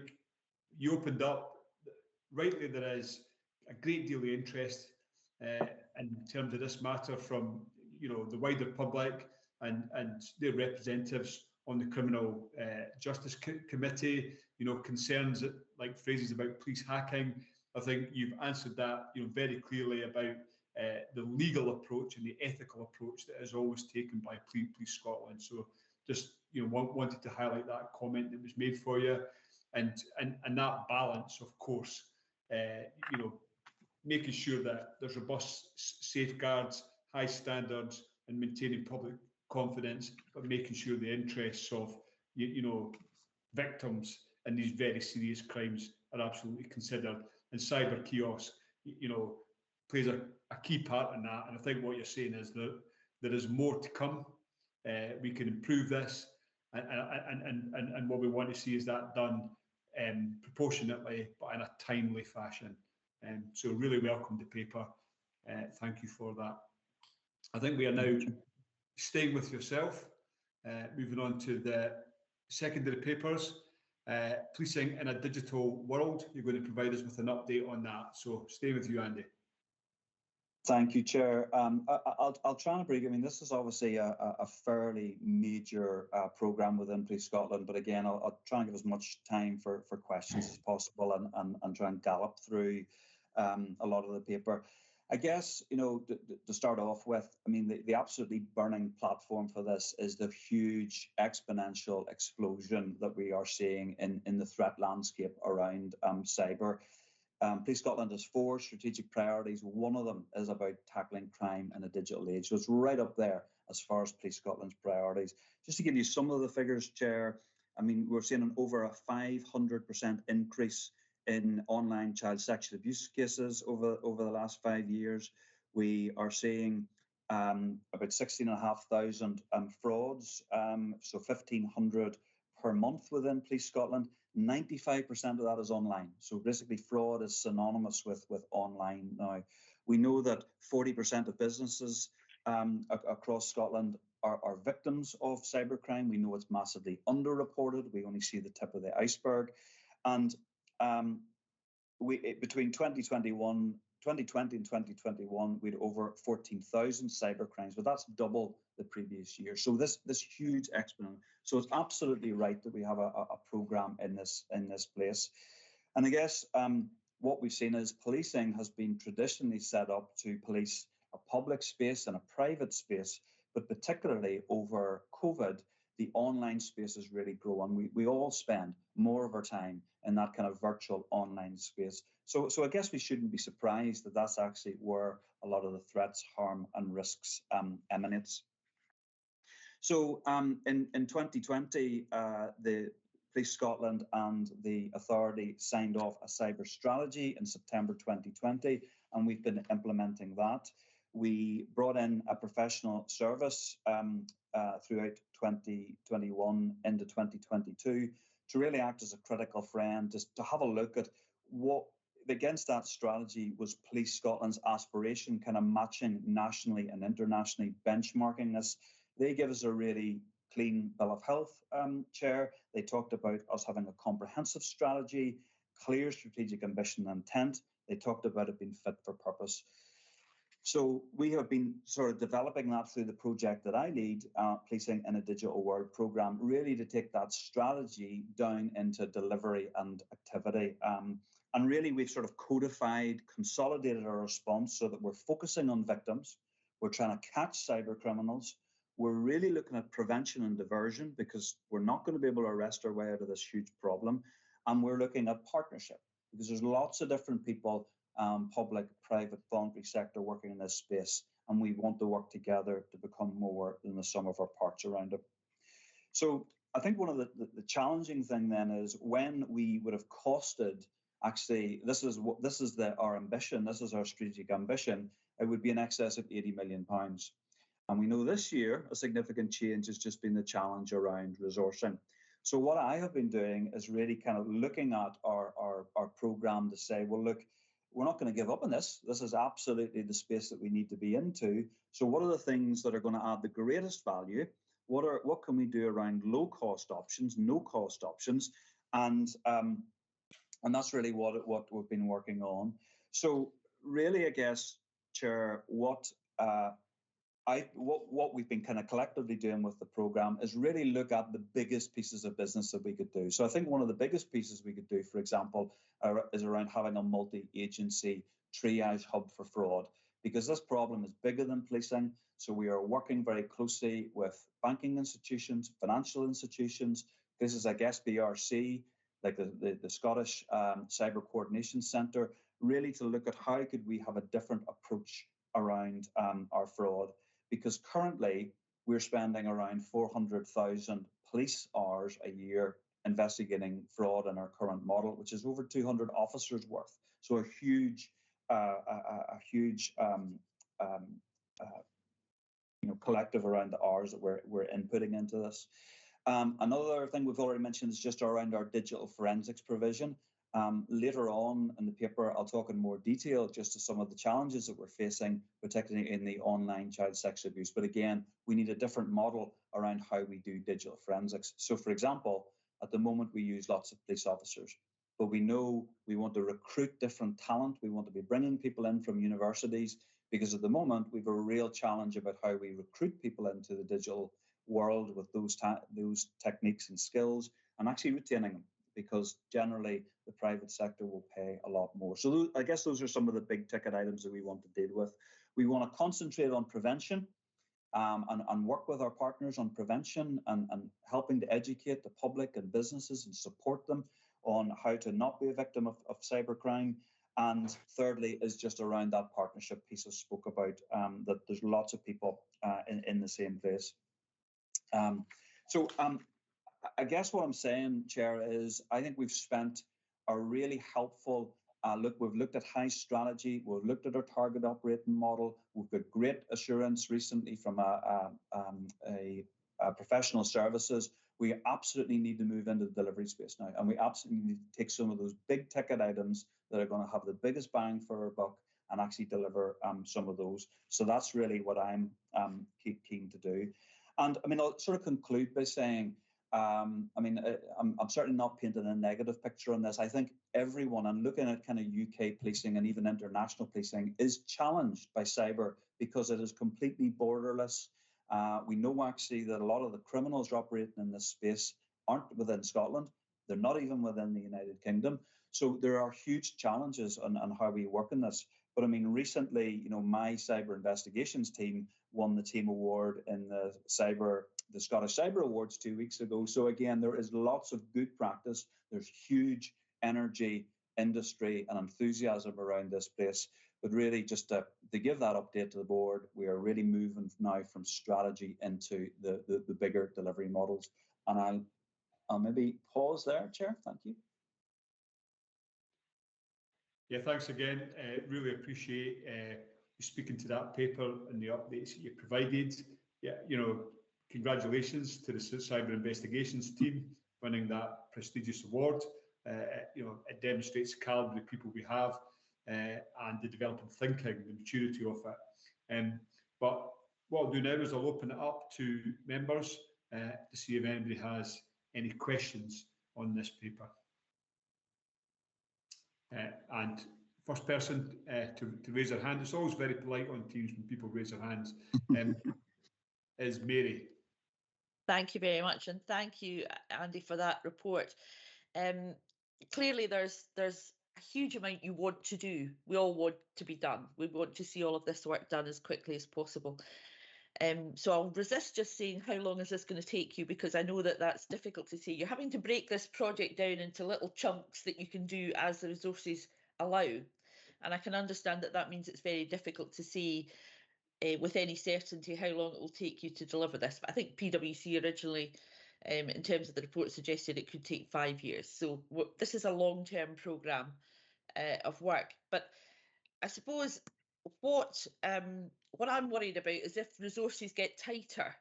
you opened up rightly. There is a great deal of interest in terms of this matter from, you know, the wider public and their representatives on the Criminal Justice Committee. You know, concerns like phrases about police hacking. I think you've answered that, you know, very clearly about the legal approach and the ethical approach that is always taken by Police Scotland. So just, you know, wanted to highlight that comment that was made for you, and that balance, of course, you know, making sure that there's robust safeguards, high standards, and maintaining public confidence, but making sure the interests of you know, victims in these very serious crimes are absolutely considered. And cyber kiosk, you know, plays a key part in that. And I think what you're saying is that there is more to come. We can improve this, and what we want to see is that done proportionately, but in a timely fashion. So really welcome the paper. Thank you for that. I think we are now staying with yourself, moving on to the secondary papers. Policing in a digital world. You're going to provide us with an update on that. So stay with you, Andy. Thank you, Chair. I'll try and break. I mean, this is obviously a fairly major programme within Police Scotland, but again, I'll try and give as much time for questions as possible and try and gallop through a lot of the paper. I guess, you know, to start off with, I mean, the absolutely burning platform for this is the huge exponential explosion that we are seeing in the threat landscape around cyber. Police Scotland has 4 strategic priorities. One of them is about tackling crime in a digital age. So it's right up there as far as Police Scotland's priorities. Just to give you some of the figures, Chair, I mean, we're seeing over a 500% increase in online child sexual abuse cases over the last 5 years. We are seeing about 16,500 frauds, so 1,500 per month within Police Scotland. 95% of that is online. So basically fraud is synonymous with online now. We know that 40% of businesses across Scotland are victims of cybercrime. We know it's massively underreported. We only see the tip of the iceberg. And between 2020 and 2021, we had over 14,000 cyber crimes, but that's double the previous year. So this huge exponent. So it's absolutely right that we have a programme in this place. And I guess what we've seen is policing has been traditionally set up to police a public space and a private space, but particularly over COVID, the online space has really grown. We all spend more of our time in that kind of virtual online space. So I guess we shouldn't be surprised that that's actually where a lot of the threats, harm and risks emanates. So in 2020, the Police Scotland and the authority signed off a cyber strategy in September 2020, and we've been implementing that. We brought in a professional service throughout 2021 into 2022 to really act as a critical friend, just to have a look at what against that strategy was Police Scotland's aspiration, kind of matching nationally and internationally, benchmarking this. They give us a really clean bill of health, Chair. They talked about us having a comprehensive strategy, clear strategic ambition and intent. They talked about it being fit for purpose. So we have been sort of developing that through the project that I lead, Policing in a Digital World programme, really to take that strategy down into delivery and activity. And really we've sort of codified, consolidated our response so that we're focusing on victims. We're trying to catch cyber criminals. We're really looking at prevention and diversion because we're not going to be able to arrest our way out of this huge problem. And we're looking at partnership because there's lots of different people, public, private, voluntary sector working in this space. And we want to work together to become more than the sum of our parts around it. So I think one of the challenging thing then is when we would have costed, actually, this is our ambition, this is our strategic ambition, it would be in excess of £80 million. And we know this year a significant change has just been the challenge around resourcing. So what I have been doing is really kind of looking at our programme to say, well, look, we're not going to give up on this. This is absolutely the space that we need to be into. So what are the things that are going to add the greatest value? What can we do around low cost options, no cost options? And that's really what we've been working on. So really, I guess, Chair, what we've been kind of collectively doing with the programme is really look at the biggest pieces of business that we could do. So I think one of the biggest pieces we could do, for example, is around having a multi-agency triage hub for fraud, because this problem is bigger than policing. So we are working very closely with banking institutions, financial institutions, places like SBRC, like the Scottish Cyber Coordination Centre, really to look at how could we have a different approach around our fraud. Because currently we're spending around 400,000 police hours a year investigating fraud in our current model, which is over 200 officers worth. So a huge collective around the hours that we're inputting into this. Another thing we've already mentioned is just around our digital forensics provision. Later on in the paper, I'll talk in more detail just to some of the challenges that we're facing, particularly in the online child sexual abuse. But again, we need a different model around how we do digital forensics. So for example, at the moment, we use lots of police officers, but we know we want to recruit different talent. We want to be bringing people in from universities, because at the moment, we have a real challenge about how we recruit people into the digital world with those techniques and skills, and actually retaining them, because generally the private sector will pay a lot more. So I guess those are some of the big ticket items that we want to deal with. We want to concentrate on prevention and work with our partners on prevention and helping to educate the public and businesses and support them on how to not be a victim of cybercrime. And thirdly is just around that partnership piece I spoke about, that there's lots of people in the same place. I guess what I'm saying, Chair, is I think we've spent a really helpful look. We've looked at high strategy. We've looked at our target operating model. We've got great assurance recently from a professional services. We absolutely need to move into the delivery space now, and we absolutely need to take some of those big ticket items that are going to have the biggest bang for our buck and actually deliver some of those. So that's really what I'm keen to do. And I mean, I'll sort of conclude by saying, I'm certainly not painting a negative picture on this. I think everyone, and looking at kind of UK policing and even international policing, is challenged by cyber because it is completely borderless. We know actually that a lot of the criminals operating in this space aren't within Scotland. They're not even within the United Kingdom. So there are huge challenges on how we work in this. But I mean, recently, my cyber investigations team won the team award in the Scottish Cyber Awards 2 weeks ago. So again, there is lots of good practice. There's huge energy, industry and enthusiasm around this place. But really just to give that update to the board, we are really moving now from strategy into the bigger delivery models. And I'll maybe pause there, Chair. Thank you. Yeah, thanks again. Really appreciate you speaking to that paper and the updates that you provided. Yeah, congratulations to the Cyber Investigations team winning that prestigious award. It demonstrates the calibre of people we have and the developing thinking, the maturity of it. But what I'll do now is I'll open it up to members to see if anybody has any questions on this paper. And first person to raise their hand, it's always very polite on Teams when people raise their hands, is Mary. Thank you very much, and thank you, Andy, for that report. Clearly, there's a huge amount you want to do. We all want to be done. We want to see all of this work done as quickly as possible. So I'll resist just saying how long is this going to take you, because I know that that's difficult to say. You're having to break this project down into little chunks that you can do as the resources allow. And I can understand that that means it's very difficult to say with any certainty how long it will take you to deliver this. But I think PwC originally, in terms of the report, suggested it could take 5 years. So this is a long-term programme of work. But I suppose what I'm worried about is if resources get tighter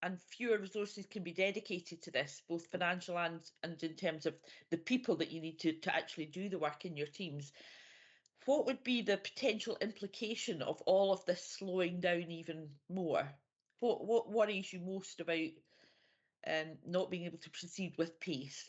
and fewer resources can be dedicated to this, both financial and in terms of the people that you need to actually do the work in your teams, what would be the potential implication of all of this slowing down even more? What worries you most about not being able to proceed with pace?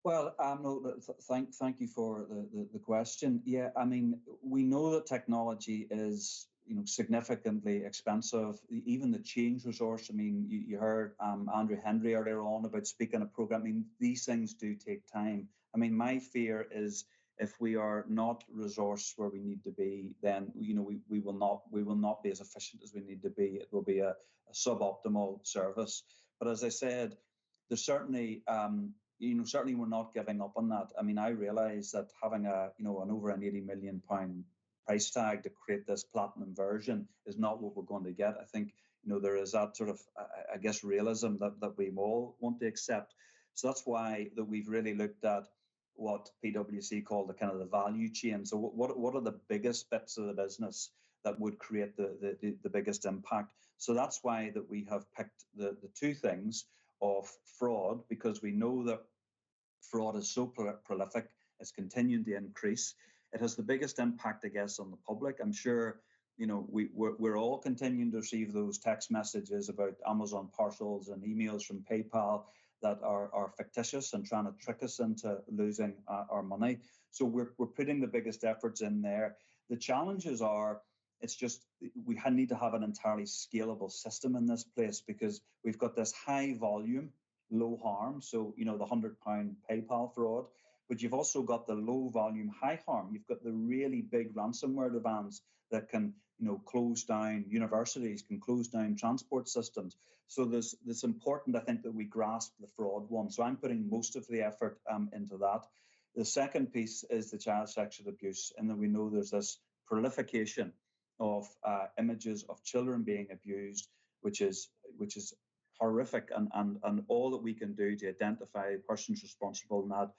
Well, no, thank you for the question. Yeah, I mean, we know that technology is, significantly expensive. Even the change resource. I mean, you heard Andrew Hendry earlier on about speaking of programming. These things do take time. I mean, my fear is if we are not resourced where we need to be, then we will not be as efficient as we need to be. It will be a suboptimal service. But as I said, there's certainly certainly we're not giving up on that. I mean, I realise that having an over an £80 million price tag to create this platinum version is not what we're going to get. I think there is that sort of I guess realism that we all want to accept. So that's why that we've really looked at what PwC called the kind of the value chain. So what are the biggest bits of the business that would create the biggest impact? So that's why that we have picked the two things of fraud, because we know that fraud is so prolific, it's continuing to increase. It has the biggest impact, I guess, on the public. I'm sure, we're all continuing to receive those text messages about Amazon parcels and emails from PayPal that are fictitious and trying to trick us into losing our money. So we're putting the biggest efforts in there. The challenges are, it's just we need to have an entirely scalable system in this place, because we've got this high volume, low harm. So, the £100 PayPal fraud, but you've also got the low volume, high harm. You've got the really big ransomware demands that can, close down universities, can close down transport systems. So it's important, I think, that we grasp the fraud one. So I'm putting most of the effort into that. The second piece is the child sexual abuse, and then we know there's this proliferation of images of children being abused, which is horrific, and all that we can do to identify persons responsible in that,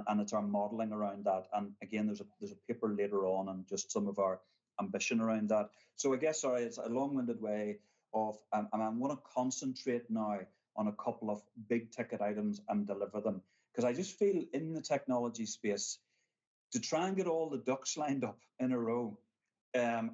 and it's our modelling around that. And again, there's a paper later on and just some of our ambition around that. So I guess, sorry, it's a long-winded way of, and I'm going to concentrate now on a couple of big ticket items and deliver them, because I just feel in the technology space, to try and get all the ducks lined up in a row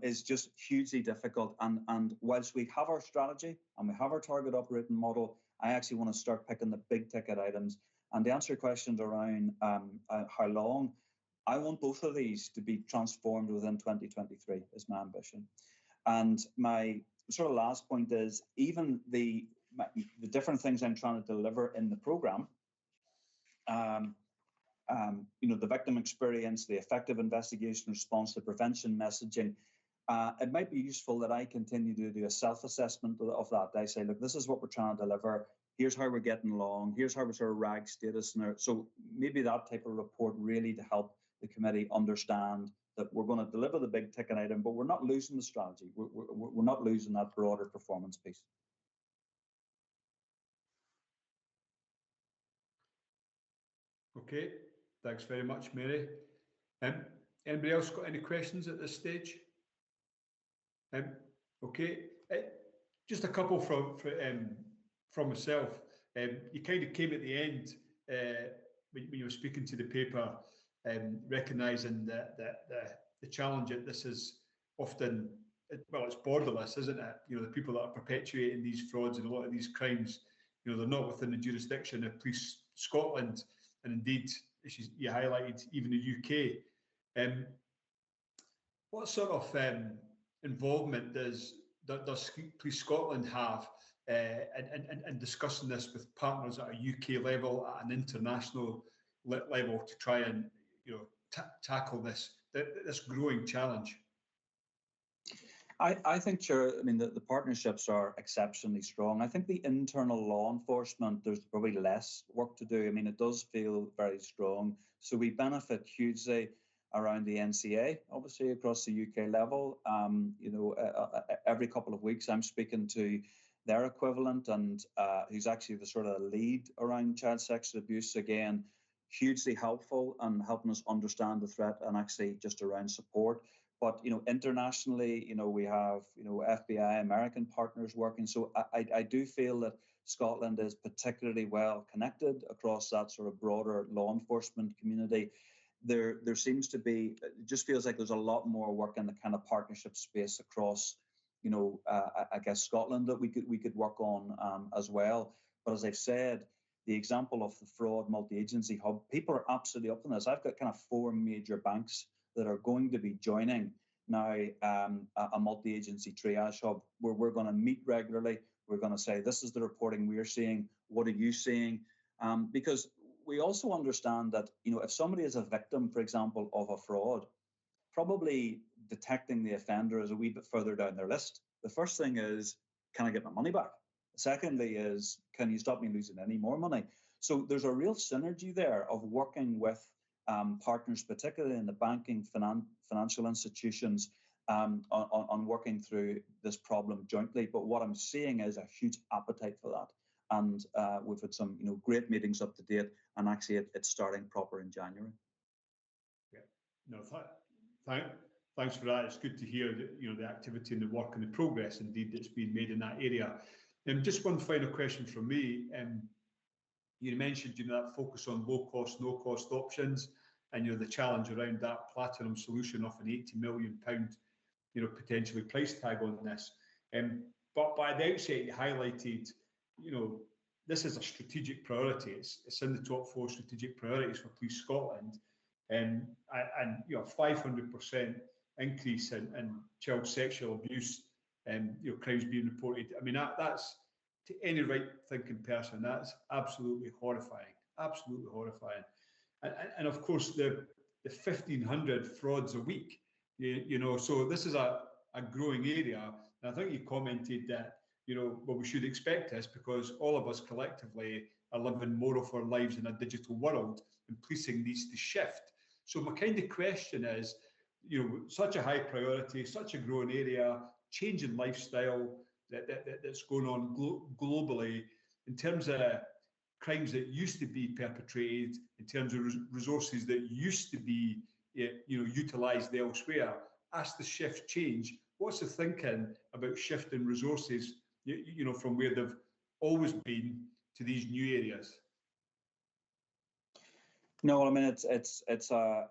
is just hugely difficult. And whilst we have our strategy and we have our target operating model, I actually want to start picking the big ticket items. And to answer your questions around how long, I want both of these to be transformed within 2023 is my ambition. And my sort of last point is, even the different things I'm trying to deliver in the programme, the victim experience, the effective investigation response, the prevention messaging, it might be useful that I continue to do a self-assessment of that. I say, look, this is what we're trying to deliver. Here's how we're getting along. Here's how we're sort of RAG status. So maybe that type of report really to help the committee understand that we're going to deliver the big ticket item, but we're not losing the strategy. We're not losing that broader performance piece. Okay, thanks very much, Mary. Anybody else got any questions at this stage? Okay, just a couple from myself. You kind of came at the end when you were speaking to the paper, recognising that the challenge that this is often, well, it's borderless, isn't it? The people that are perpetuating these frauds and a lot of these crimes, they're not within the jurisdiction of Police Scotland, and indeed, as you highlighted, even the UK. What sort of involvement does Police Scotland have in discussing this with partners at a UK level, at an international level, to try and tackle this growing challenge? I think, Chair, I mean, the partnerships are exceptionally strong. I think the internal law enforcement, there's probably less work to do. I mean, it does feel very strong. So we benefit hugely around the NCA, obviously across the UK level. Every couple of weeks I'm speaking to their equivalent, and who's actually the sort of lead around child sexual abuse. Again, hugely helpful and helping us understand the threat and actually just around support. But internationally, we have FBI American partners working. So I do feel that Scotland is particularly well connected across that sort of broader law enforcement community. There seems to be, it just feels like there's a lot more work in the kind of partnership space across, I guess Scotland that we could work on as well. But as I've said, the example of the fraud multi-agency hub, people are absolutely up on this. I've got kind of 4 major banks that are going to be joining now a multi-agency triage hub where we're going to meet regularly. We're going to say, this is the reporting we're seeing. What are you seeing? Because we also understand that, if somebody is a victim, for example, of a fraud, probably detecting the offender is a wee bit further down their list. The first thing is, can I get my money back? Secondly is, can you stop me losing any more money? So there's a real synergy there of working with partners, particularly in the banking, financial institutions, on working through this problem jointly. But what I'm seeing is a huge appetite for that. And we've had some great meetings up to date, and actually it's starting proper in January. Yeah, no, thanks for that. It's good to hear that, the activity and the work and the progress indeed that's been made in that area. Just one final question from me. You mentioned, that focus on low cost, no cost options, and the challenge around that platinum solution of an £80 million, potentially price tag on this. But by the outset, you highlighted, this is a strategic priority. It's in the top 4 strategic priorities for Police Scotland, and 500% increase in child sexual abuse, crimes being reported. I mean, that's, to any right-thinking person, that's absolutely horrifying. Absolutely horrifying. And of course, the 1,500 frauds a week. So this is a growing area. And I think you commented that, well, we should expect this because all of us collectively are living more of our lives in a digital world, and policing needs to shift. So my kind of question is, such a high priority, such a growing area, changing lifestyle that's going on globally in terms of crimes that used to be perpetrated, in terms of resources that used to be, utilised elsewhere. As the shift change, what's the thinking about shifting resources, from where they've always been to these new areas? No, I mean it's a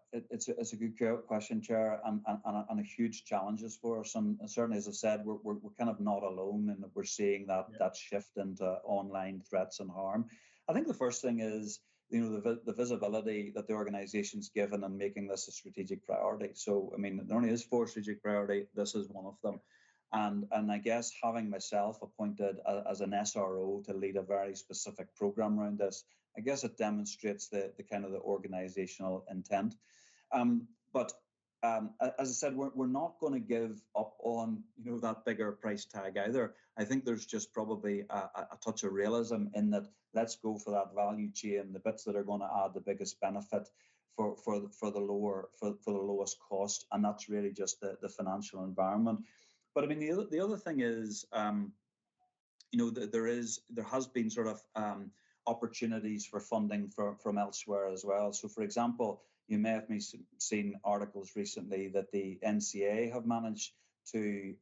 good question, Chair, and a huge challenges for us. And certainly, as I said, we're kind of not alone, and we're seeing that shift into online threats and harm. I think the first thing is the visibility that the organisation's given and making this a strategic priority. So I mean, there only is 4 strategic priority. This is one of them. And I guess having myself appointed as an SRO to lead a very specific programme around this, I guess it demonstrates the kind of the organisational intent. But as I said, we're not going to give up on that bigger price tag either. I think there's just probably a touch of realism in that. Let's go for that value chain, the bits that are going to add the biggest benefit for the lowest cost, and that's really just the financial environment. But I mean, the other thing is, there has been sort of opportunities for funding from elsewhere as well. So, for example, you may have seen articles recently that the NCA have managed to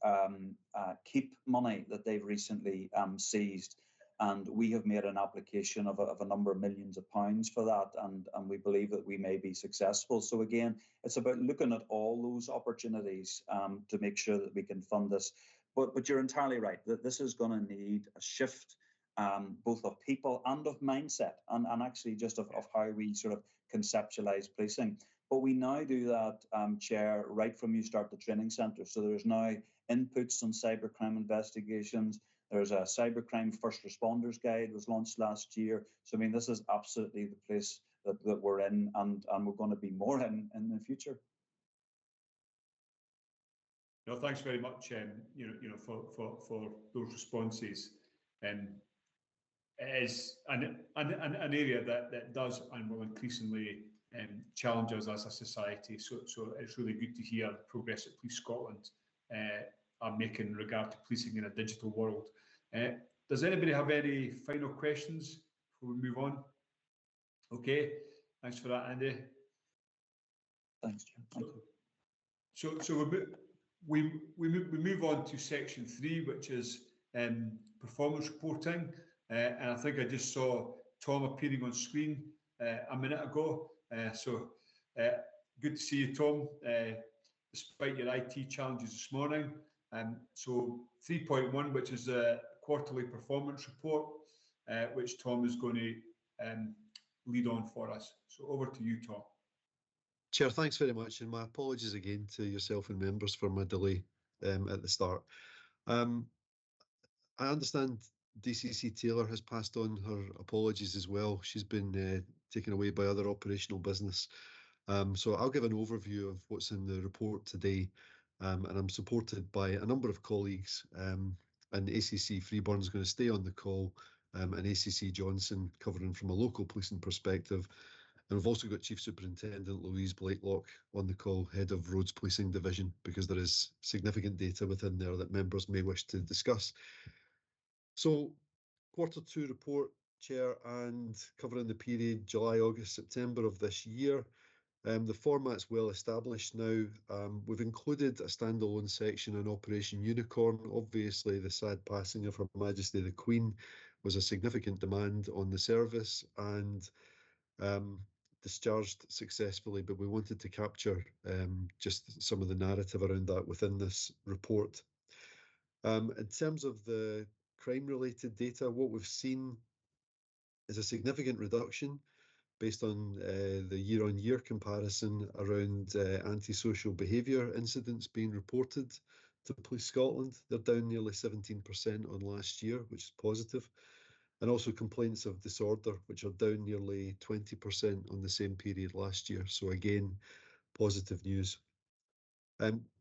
keep money that they've recently seized. And we have made an application of a number of millions of pounds for that, and we believe that we may be successful. So again, it's about looking at all those opportunities to make sure that we can fund this. But you're entirely right that this is going to need a shift, both of people and of mindset, and actually just of how we sort of conceptualize policing. But we now do that, Chair, right from you start the training centre. So there's now inputs on cybercrime investigations. There's a cybercrime first responders guide was launched last year. So, I mean, this is absolutely the place that we're in, and we're going to be more in the future. No, thanks very much. For those responses. It is an area that does and will increasingly challenge us as a society. So it's really good to hear the progress that Police Scotland are making in regard to policing in a digital world. Does anybody have any final questions before we move on? Okay, thanks for that, Andy. Thanks, Chair. Thank you. So we move on to section 3, which is performance reporting. And I think I just saw Tom appearing on screen a minute ago. Good to see you, Tom, despite your IT challenges this morning. So 3.1, which is the quarterly performance report, which Tom is going to lead on for us. So over to you, Tom. Chair, thanks very much, and my apologies again to yourself and members for my delay at the start. I understand DCC Taylor has passed on her apologies as well. She's been taken away by other operational business. So I'll give an overview of what's in the report today, and I'm supported by a number of colleagues, and ACC Freeburn is going to stay on the call, and ACC Johnson covering from a local policing perspective. And we've also got Chief Superintendent Louise Blakelock on the call, Head of Roads Policing Division, because there is significant data within there that members may wish to discuss. So, Q2 report, Chair, and covering the period July, August, September of this year. The format's well established now. We've included a standalone section on Operation Unicorn. Obviously, the sad passing of Her Majesty the Queen was a significant demand on the service and discharged successfully, but we wanted to capture just some of the narrative around that within this report. In terms of the crime-related data, what we've seen is a significant reduction based on the year-on-year comparison around antisocial behaviour incidents being reported to Police Scotland. They're down nearly 17% on last year, which is positive. And also complaints of disorder, which are down nearly 20% on the same period last year. So again, positive news.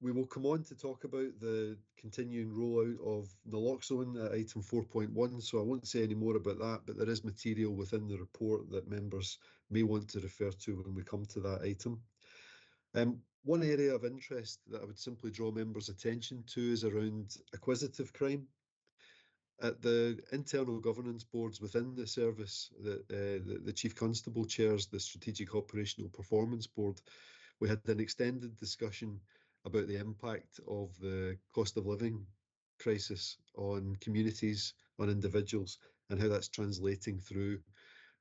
We will come on to talk about the continuing rollout of naloxone at item 4.1, so I won't say any more about that, but there is material within the report that members may want to refer to when we come to that item. One area of interest that I would simply draw members' attention to is around acquisitive crime. At the internal governance boards within the service, the Chief Constable chairs the Strategic Operational Performance Board. We had an extended discussion about the impact of the cost of living crisis on communities, on individuals, and how that's translating through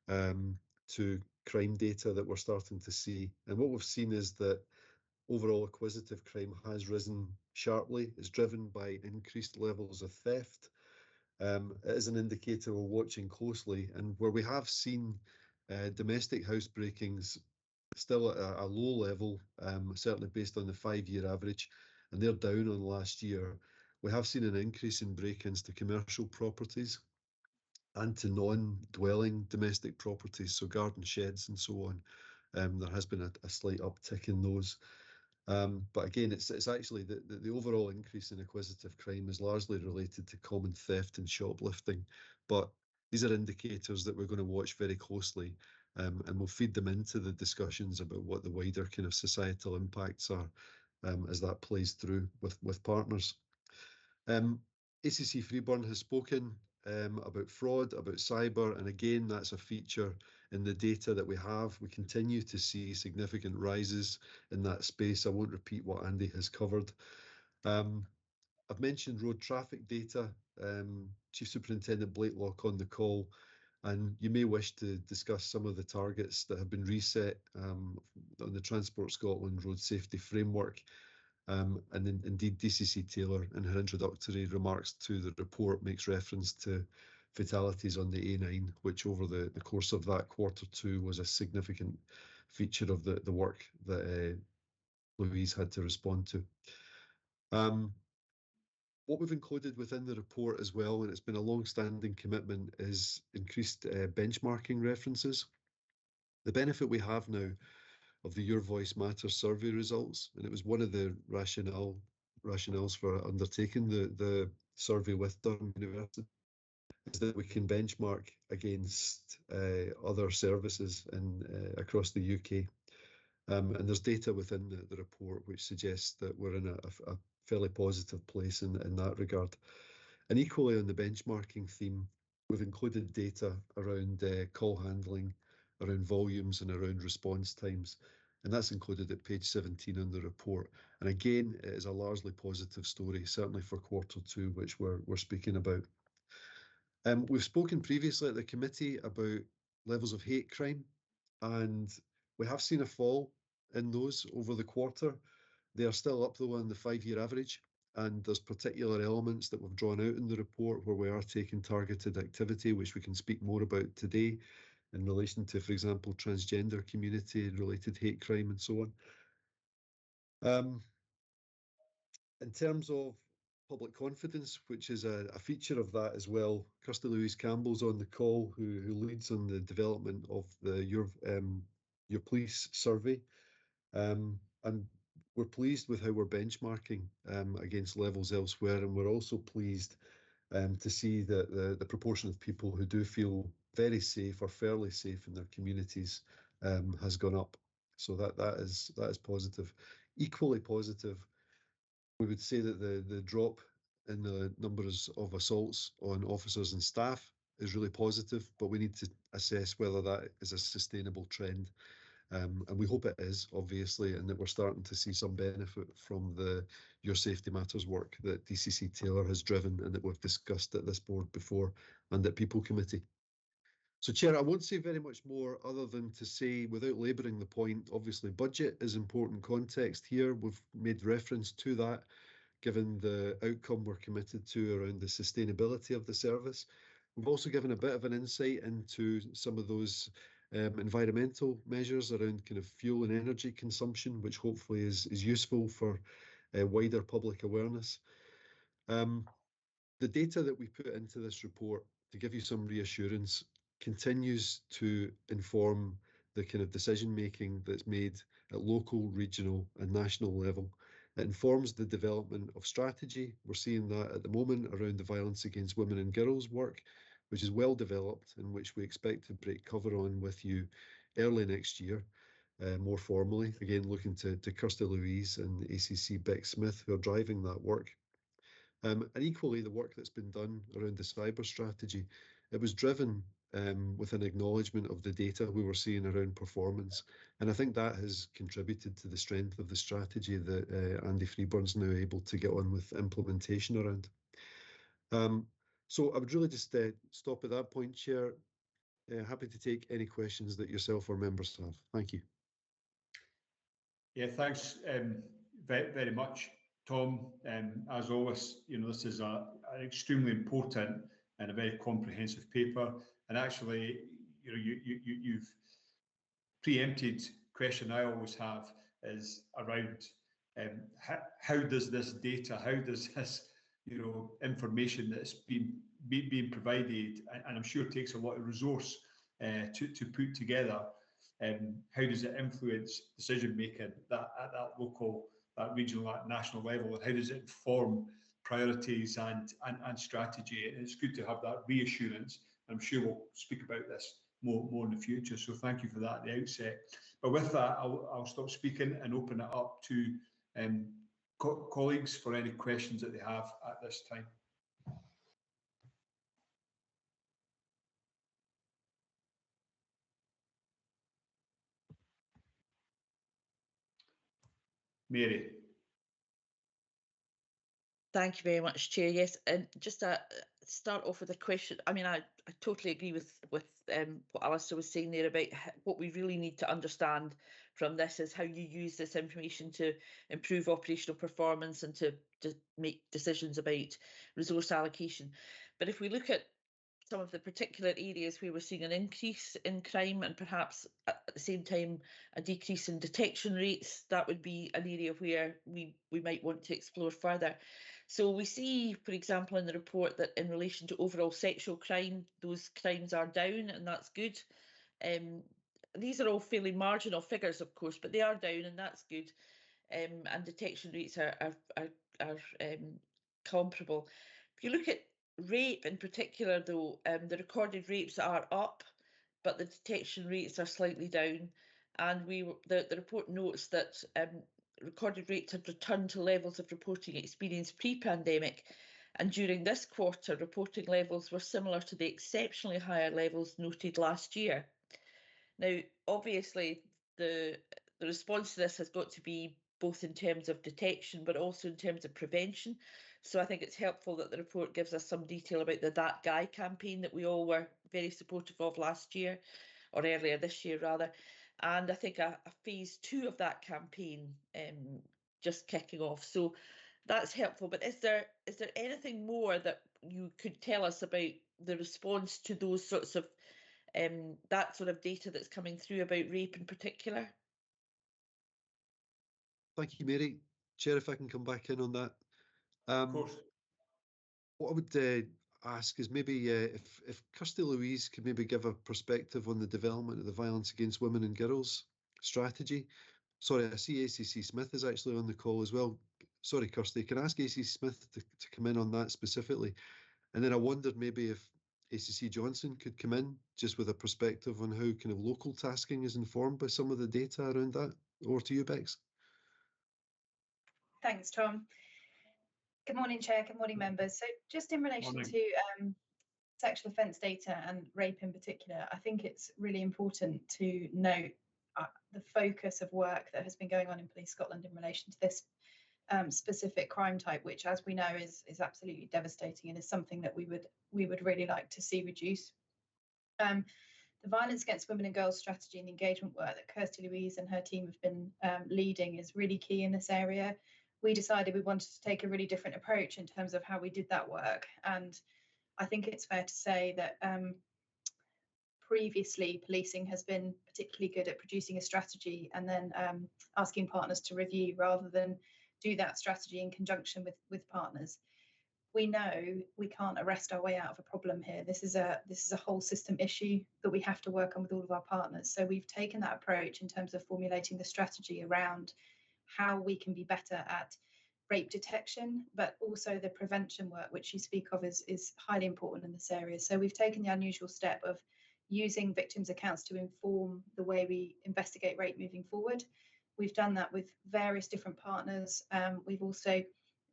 to crime data that we're starting to see. And what we've seen is that overall acquisitive crime has risen sharply. It's driven by increased levels of theft. It is an indicator we're watching closely, and where we have seen domestic housebreakings still at a low level, certainly based on the 5-year average, and they're down on last year. We have seen an increase in break-ins to commercial properties and to non-dwelling domestic properties, so garden sheds and so on. There has been a slight uptick in those. But again, it's actually the overall increase in acquisitive crime is largely related to common theft and shoplifting. But these are indicators that we're going to watch very closely, and we'll feed them into the discussions about what the wider kind of societal impacts are as that plays through with partners. ACC Freeburn has spoken about fraud, about cyber, and again, that's a feature in the data that we have. We continue to see significant rises in that space. I won't repeat what Andy has covered. I've mentioned road traffic data, Chief Superintendent Blakelock on the call, and you may wish to discuss some of the targets that have been reset on the Transport Scotland Road Safety Framework. And indeed, DCC Taylor, in her introductory remarks to the report, makes reference to fatalities on the A9, which over the course of that Q2 was a significant feature of the work that Louise had to respond to. What we've included within the report as well, and it's been a long-standing commitment, is increased benchmarking references. The benefit we have now of the Your Voice Matters survey results, and it was one of the rationale rationales for undertaking the survey with Durham University is that we can benchmark against other services across the UK. And there's data within the report which suggests that we're in a fairly positive place in that regard. And equally on the benchmarking theme, we've included data around call handling, around volumes and around response times. And that's included at page 17 in the report. And again, it is a largely positive story, certainly for Q2, which we're speaking about. We've spoken previously at the committee about levels of hate crime, and we have seen a fall in those over the quarter. They are still up though on the 5-year average, and there's particular elements that we've drawn out in the report where we are taking targeted activity, which we can speak more about today in relation to, for example, transgender community related hate crime and so on. In terms of public confidence, which is a feature of that as well, Kirsty Louise Campbell's on the call, who leads on the development of your police survey, and we're pleased with how we're benchmarking against levels elsewhere, and we're also pleased to see that the proportion of people who do feel very safe or fairly safe in their communities has gone up. So that is positive. Equally positive, we would say that the drop in the numbers of assaults on officers and staff is really positive, but we need to assess whether that is a sustainable trend. And we hope it is, obviously, and that we're starting to see some benefit from the Your Safety Matters work that DCC Taylor has driven and that we've discussed at this board before and at People Committee. So, Chair, I won't say very much more other than to say, without labouring the point, obviously budget is important context here. We've made reference to that, given the outcome we're committed to around the sustainability of the service. We've also given a bit of an insight into some of those environmental measures around kind of fuel and energy consumption, which hopefully is useful for wider public awareness. The data that we put into this report, to give you some reassurance, continues to inform the kind of decision making that's made at local, regional and national level. It informs the development of strategy. We're seeing that at the moment around the violence against women and girls work, which is well developed and which we expect to break cover on with you early next year, more formally. Again, looking to Kirsty Louise and ACC Beck Smith, who are driving that work. And equally, the work that's been done around the cyber strategy, it was driven with an acknowledgement of the data we were seeing around performance. And I think that has contributed to the strength of the strategy that Andy Freeborn's now able to get on with implementation around. So I would really just stop at that point, Chair. Happy to take any questions that yourself or members have. Thank you. Yeah, thanks very much, Tom. As always, this is an extremely important and a very comprehensive paper. And actually, you've preempted question I always have is around how does this data, how does this information that's being provided, and I'm sure it takes a lot of resource to put together, how does it influence decision making at that local, that regional, that national level, and how does it inform priorities and strategy? And it's good to have that reassurance. I'm sure we'll speak about this more in the future. So thank you for that at the outset. But with that, I'll stop speaking and open it up to colleagues for any questions that they have at this time. Mary. Thank you very much, Chair. Yes, and just to start off with a question. I mean, I totally agree with what Alistair was saying there about what we really need to understand from this is how you use this information to improve operational performance and to make decisions about resource allocation. But if we look at some of the particular areas where we're seeing an increase in crime and perhaps at the same time a decrease in detection rates, that would be an area where we might want to explore further. So we see, for example, in the report that in relation to overall sexual crime, those crimes are down, and that's good. These are all fairly marginal figures, of course, but they are down, and that's good. And detection rates are comparable. If you look at rape in particular, though, the recorded rapes are up, but the detection rates are slightly down. And the report notes that recorded rates have returned to levels of reporting experienced pre-pandemic. And during this quarter, reporting levels were similar to the exceptionally higher levels noted last year. Now, obviously, the response to this has got to be both in terms of detection, but also in terms of prevention. So I think it's helpful that the report gives us some detail about the That Guy campaign that we all were very supportive of last year, or earlier this year rather. And I think a phase 2 of that campaign just kicking off. So that's helpful. But is there anything more that you could tell us about the response to those sorts of that sort of data that's coming through about rape in particular? Thank you, Mary. Chair, if I can come back in on that. Of course. What I would ask is maybe if Kirsty Louise could maybe give a perspective on the development of the Violence Against Women and Girls strategy. Sorry, I see ACC Smith is actually on the call as well. Sorry, Kirsty, can I ask ACC Smith to come in on that specifically? And then I wondered maybe if ACC Johnson could come in just with a perspective on how kind of local tasking is informed by some of the data around that. Over to you, Bex. Thanks, Tom. Good morning, Chair. Good morning, members. So just in relation to sexual offence data and rape in particular, I think it's really important to note the focus of work that has been going on in Police Scotland in relation to this specific crime type, which, as we know, is absolutely devastating and is something that we would really like to see reduce. The Violence Against Women and Girls strategy and engagement work that Kirsty Louise and her team have been leading is really key in this area. We decided we wanted to take a really different approach in terms of how we did that work. And I think it's fair to say that previously policing has been particularly good at producing a strategy and then asking partners to review rather than do that strategy in conjunction with partners. We know we can't arrest our way out of a problem here. This is a whole system issue that we have to work on with all of our partners. So we've taken that approach in terms of formulating the strategy around how we can be better at rape detection, but also the prevention work, which you speak of, is highly important in this area. So we've taken the unusual step of using victims' accounts to inform the way we investigate rape moving forward. We've done that with various different partners. We've also,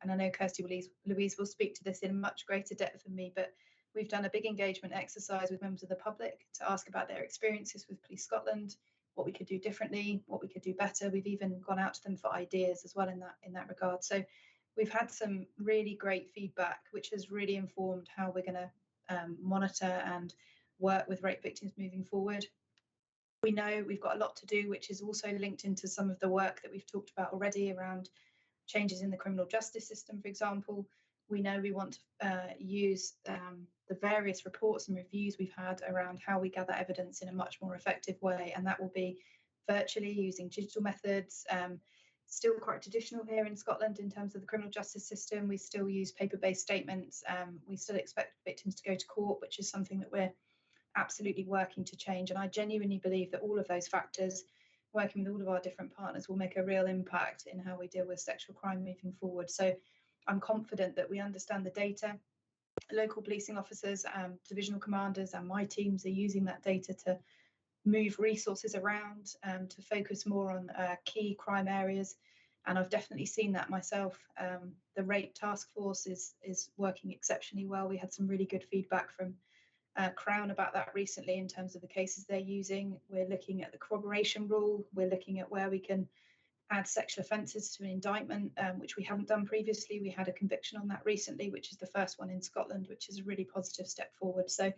and I know Kirsty Louise will speak to this in much greater depth than me, but we've done a big engagement exercise with members of the public to ask about their experiences with Police Scotland, what we could do differently, what we could do better. We've even gone out to them for ideas as well in that regard. So we've had some really great feedback, which has really informed how we're going to monitor and work with rape victims moving forward. We know we've got a lot to do, which is also linked into some of the work that we've talked about already around changes in the criminal justice system, for example. We know we want to use the various reports and reviews we've had around how we gather evidence in a much more effective way, and that will be virtually using digital methods. Still quite traditional here in Scotland in terms of the criminal justice system. We still use paper-based statements. We still expect victims to go to court, which is something that we're absolutely working to change. And I genuinely believe that all of those factors, working with all of our different partners, will make a real impact in how we deal with sexual crime moving forward. So I'm confident that we understand the data. Local policing officers, divisional commanders and my teams are using that data to move resources around, to focus more on key crime areas. And I've definitely seen that myself. The rape task force is working exceptionally well. We had some really good feedback from Crown about that recently in terms of the cases they're using. We're looking at the corroboration rule. We're looking at where we can add sexual offences to an indictment, which we haven't done previously. We had a conviction on that recently, which is the first one in Scotland, which is a really positive step forward. So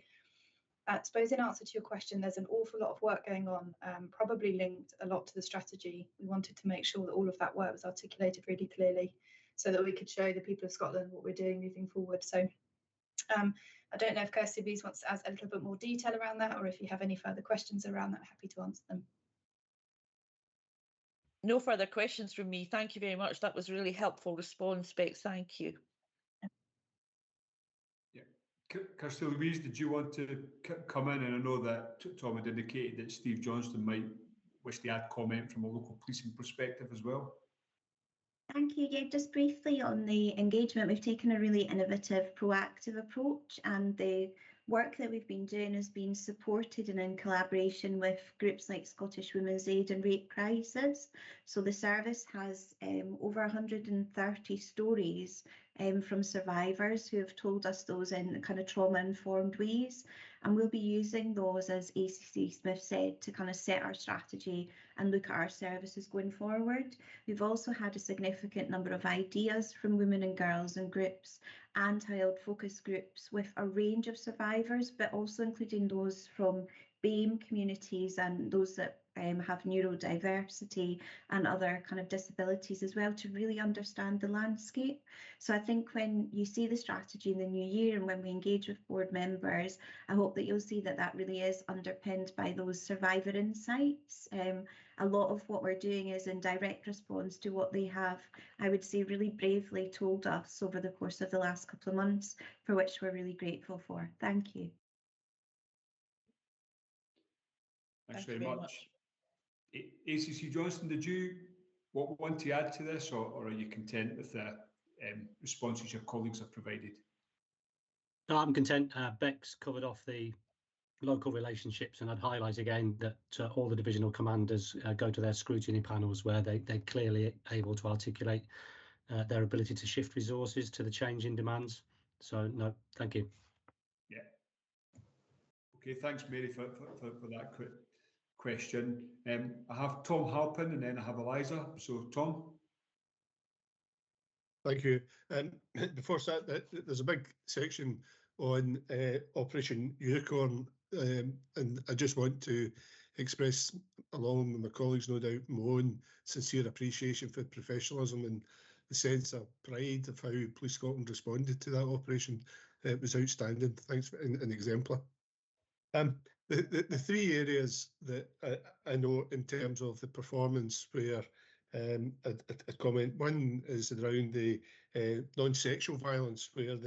I suppose in answer to your question, there's an awful lot of work going on, probably linked a lot to the strategy. We wanted to make sure that all of that work was articulated really clearly so that we could show the people of Scotland what we're doing moving forward. So I don't know if Kirsty Louise wants to add a little bit more detail around that, or if you have any further questions around that, happy to answer them. No further questions from me. Thank you very much. That was a really helpful response, Bex. Thank you. Yeah. Kirsty Louise, did you want to come in? And I know that Tom had indicated that Steve Johnston might wish to add comment from a local policing perspective as well. Thank you. Yeah, just briefly on the engagement, we've taken a really innovative, proactive approach, and the work that we've been doing has been supported and in collaboration with groups like Scottish Women's Aid and Rape Crisis. So the service has over 130 stories from survivors who have told us those in kind of trauma-informed ways. And we'll be using those, as ACC Smith said, to kind of set our strategy and look at our services going forward. We've also had a significant number of ideas from women and girls and groups and held focus groups with a range of survivors, but also including those from BAME communities and those that have neurodiversity and other kind of disabilities as well, to really understand the landscape. So I think when you see the strategy in the new year and when we engage with board members, I hope that you'll see that that really is underpinned by those survivor insights. A lot of what we're doing is in direct response to what they have, I would say, really bravely told us over the course of the last couple of months, for which we're really grateful for. Thank you. Thanks very much. ACC Johnson, did you want to add to this, or are you content with the responses your colleagues have provided? No, I'm content. Beck's covered off the local relationships, and I'd highlight again that all the divisional commanders go to their scrutiny panels where they're clearly able to articulate their ability to shift resources to the change in demands. So no, thank you. Yeah. Okay, thanks, Mary, for that quick question. I have Tom Halpin and then I have Eliza. So Tom. Thank you. Before that, there's a big section on Operation Unicorn, and I just want to express, along with my colleagues, no doubt, my own sincere appreciation for professionalism and the sense of pride of how Police Scotland responded to that operation. It was outstanding. Thanks, and exemplar. The three areas that I know in terms of the performance where a comment, one is around the non-sexual violence, where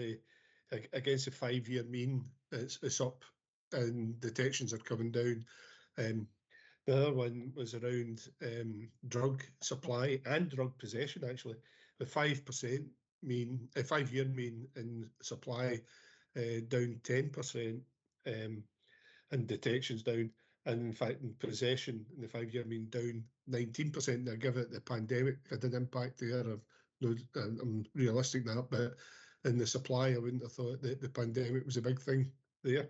against the 5-year mean, it's up and detections are coming down. The other one was around drug supply and drug possession, actually, the 5% mean, a 5-year mean in supply down 10%, and detections down, and in fact in possession in the 5-year mean down 19%. Now, given the pandemic had an impact there, I'm realistic that, but in the supply, I wouldn't have thought that the pandemic was a big thing there.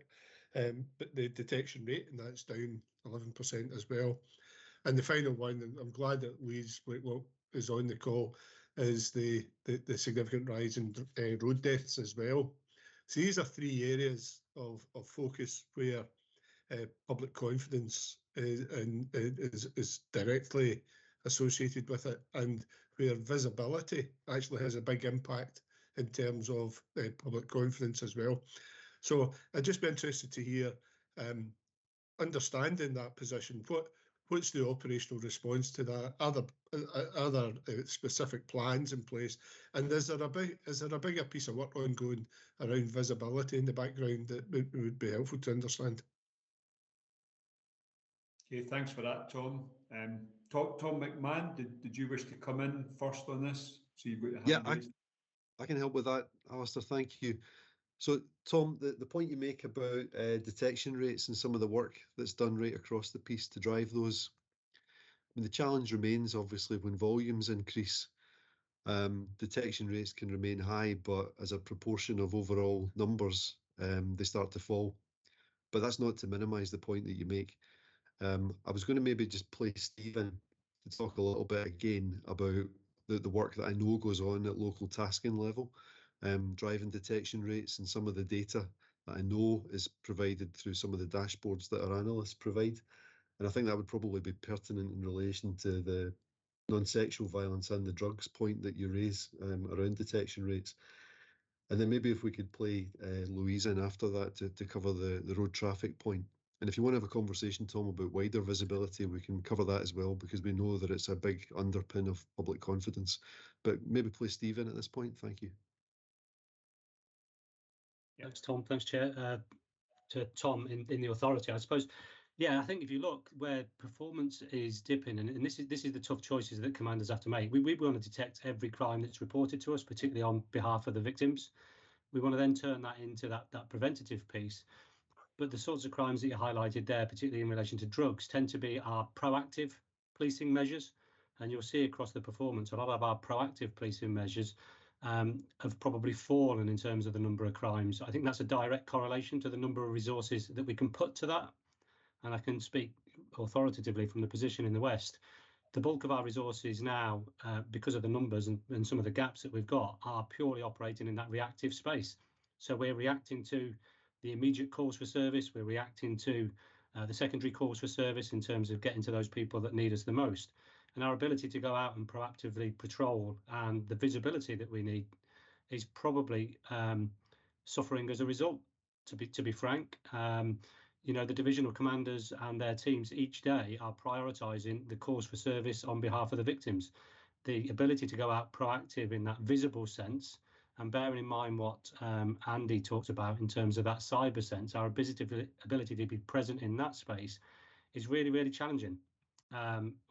But the detection rate, and that's down 11% as well. And the final one, and I'm glad that Louise Blakewell is on the call, is the significant rise in road deaths as well. So these are three areas of focus where public confidence is directly associated with it, and where visibility actually has a big impact in terms of public confidence as well. So I'd just be interested to hear, understanding that position, what's the operational response to that? Are there specific plans in place? And is there a bigger piece of work ongoing around visibility in the background that would be helpful to understand? Okay, thanks for that, Tom. Tom McMahon, did you wish to come in first on this? So you've got your hand raised. I can help with that, Alistair, thank you. So, Tom, the point you make about detection rates and some of the work that's done right across the piece to drive those, I mean, the challenge remains, obviously, when volumes increase, detection rates can remain high, but as a proportion of overall numbers, they start to fall. But that's not to minimise the point that you make. I was going to maybe just play Stephen to talk a little bit again about the work that I know goes on at local tasking level, driving detection rates and some of the data that I know is provided through some of the dashboards that our analysts provide. And I think that would probably be pertinent in relation to the non-sexual violence and the drugs point that you raise around detection rates. And then maybe if we could play Louise in after that to cover the road traffic point. And if you want to have a conversation, Tom, about wider visibility, we can cover that as well, because we know that it's a big underpin of public confidence. But maybe play Stephen at this point. Thank you. Thanks, Tom. Thanks, Chair. To Tom in the authority, I suppose Yeah, I think if you look where performance is dipping, and this is the tough choices that commanders have to make. We want to detect every crime that's reported to us, particularly on behalf of the victims. We want to then turn that into that preventative piece. But the sorts of crimes that you highlighted there, particularly in relation to drugs, tend to be our proactive policing measures. And you'll see across the performance, a lot of our proactive policing measures have probably fallen in terms of the number of crimes. I think that's a direct correlation to the number of resources that we can put to that. And I can speak authoritatively from the position in the West. The bulk of our resources now, because of the numbers and some of the gaps that we've got, are purely operating in that reactive space. So we're reacting to the immediate calls for service, we're reacting to the secondary calls for service in terms of getting to those people that need us the most. And our ability to go out and proactively patrol and the visibility that we need is probably suffering as a result, to be frank. You know, the divisional commanders and their teams each day are prioritising the calls for service on behalf of the victims. The ability to go out proactive in that visible sense, and bearing in mind what Andy talked about in terms of that cyber sense, our ability to be present in that space is really, really challenging.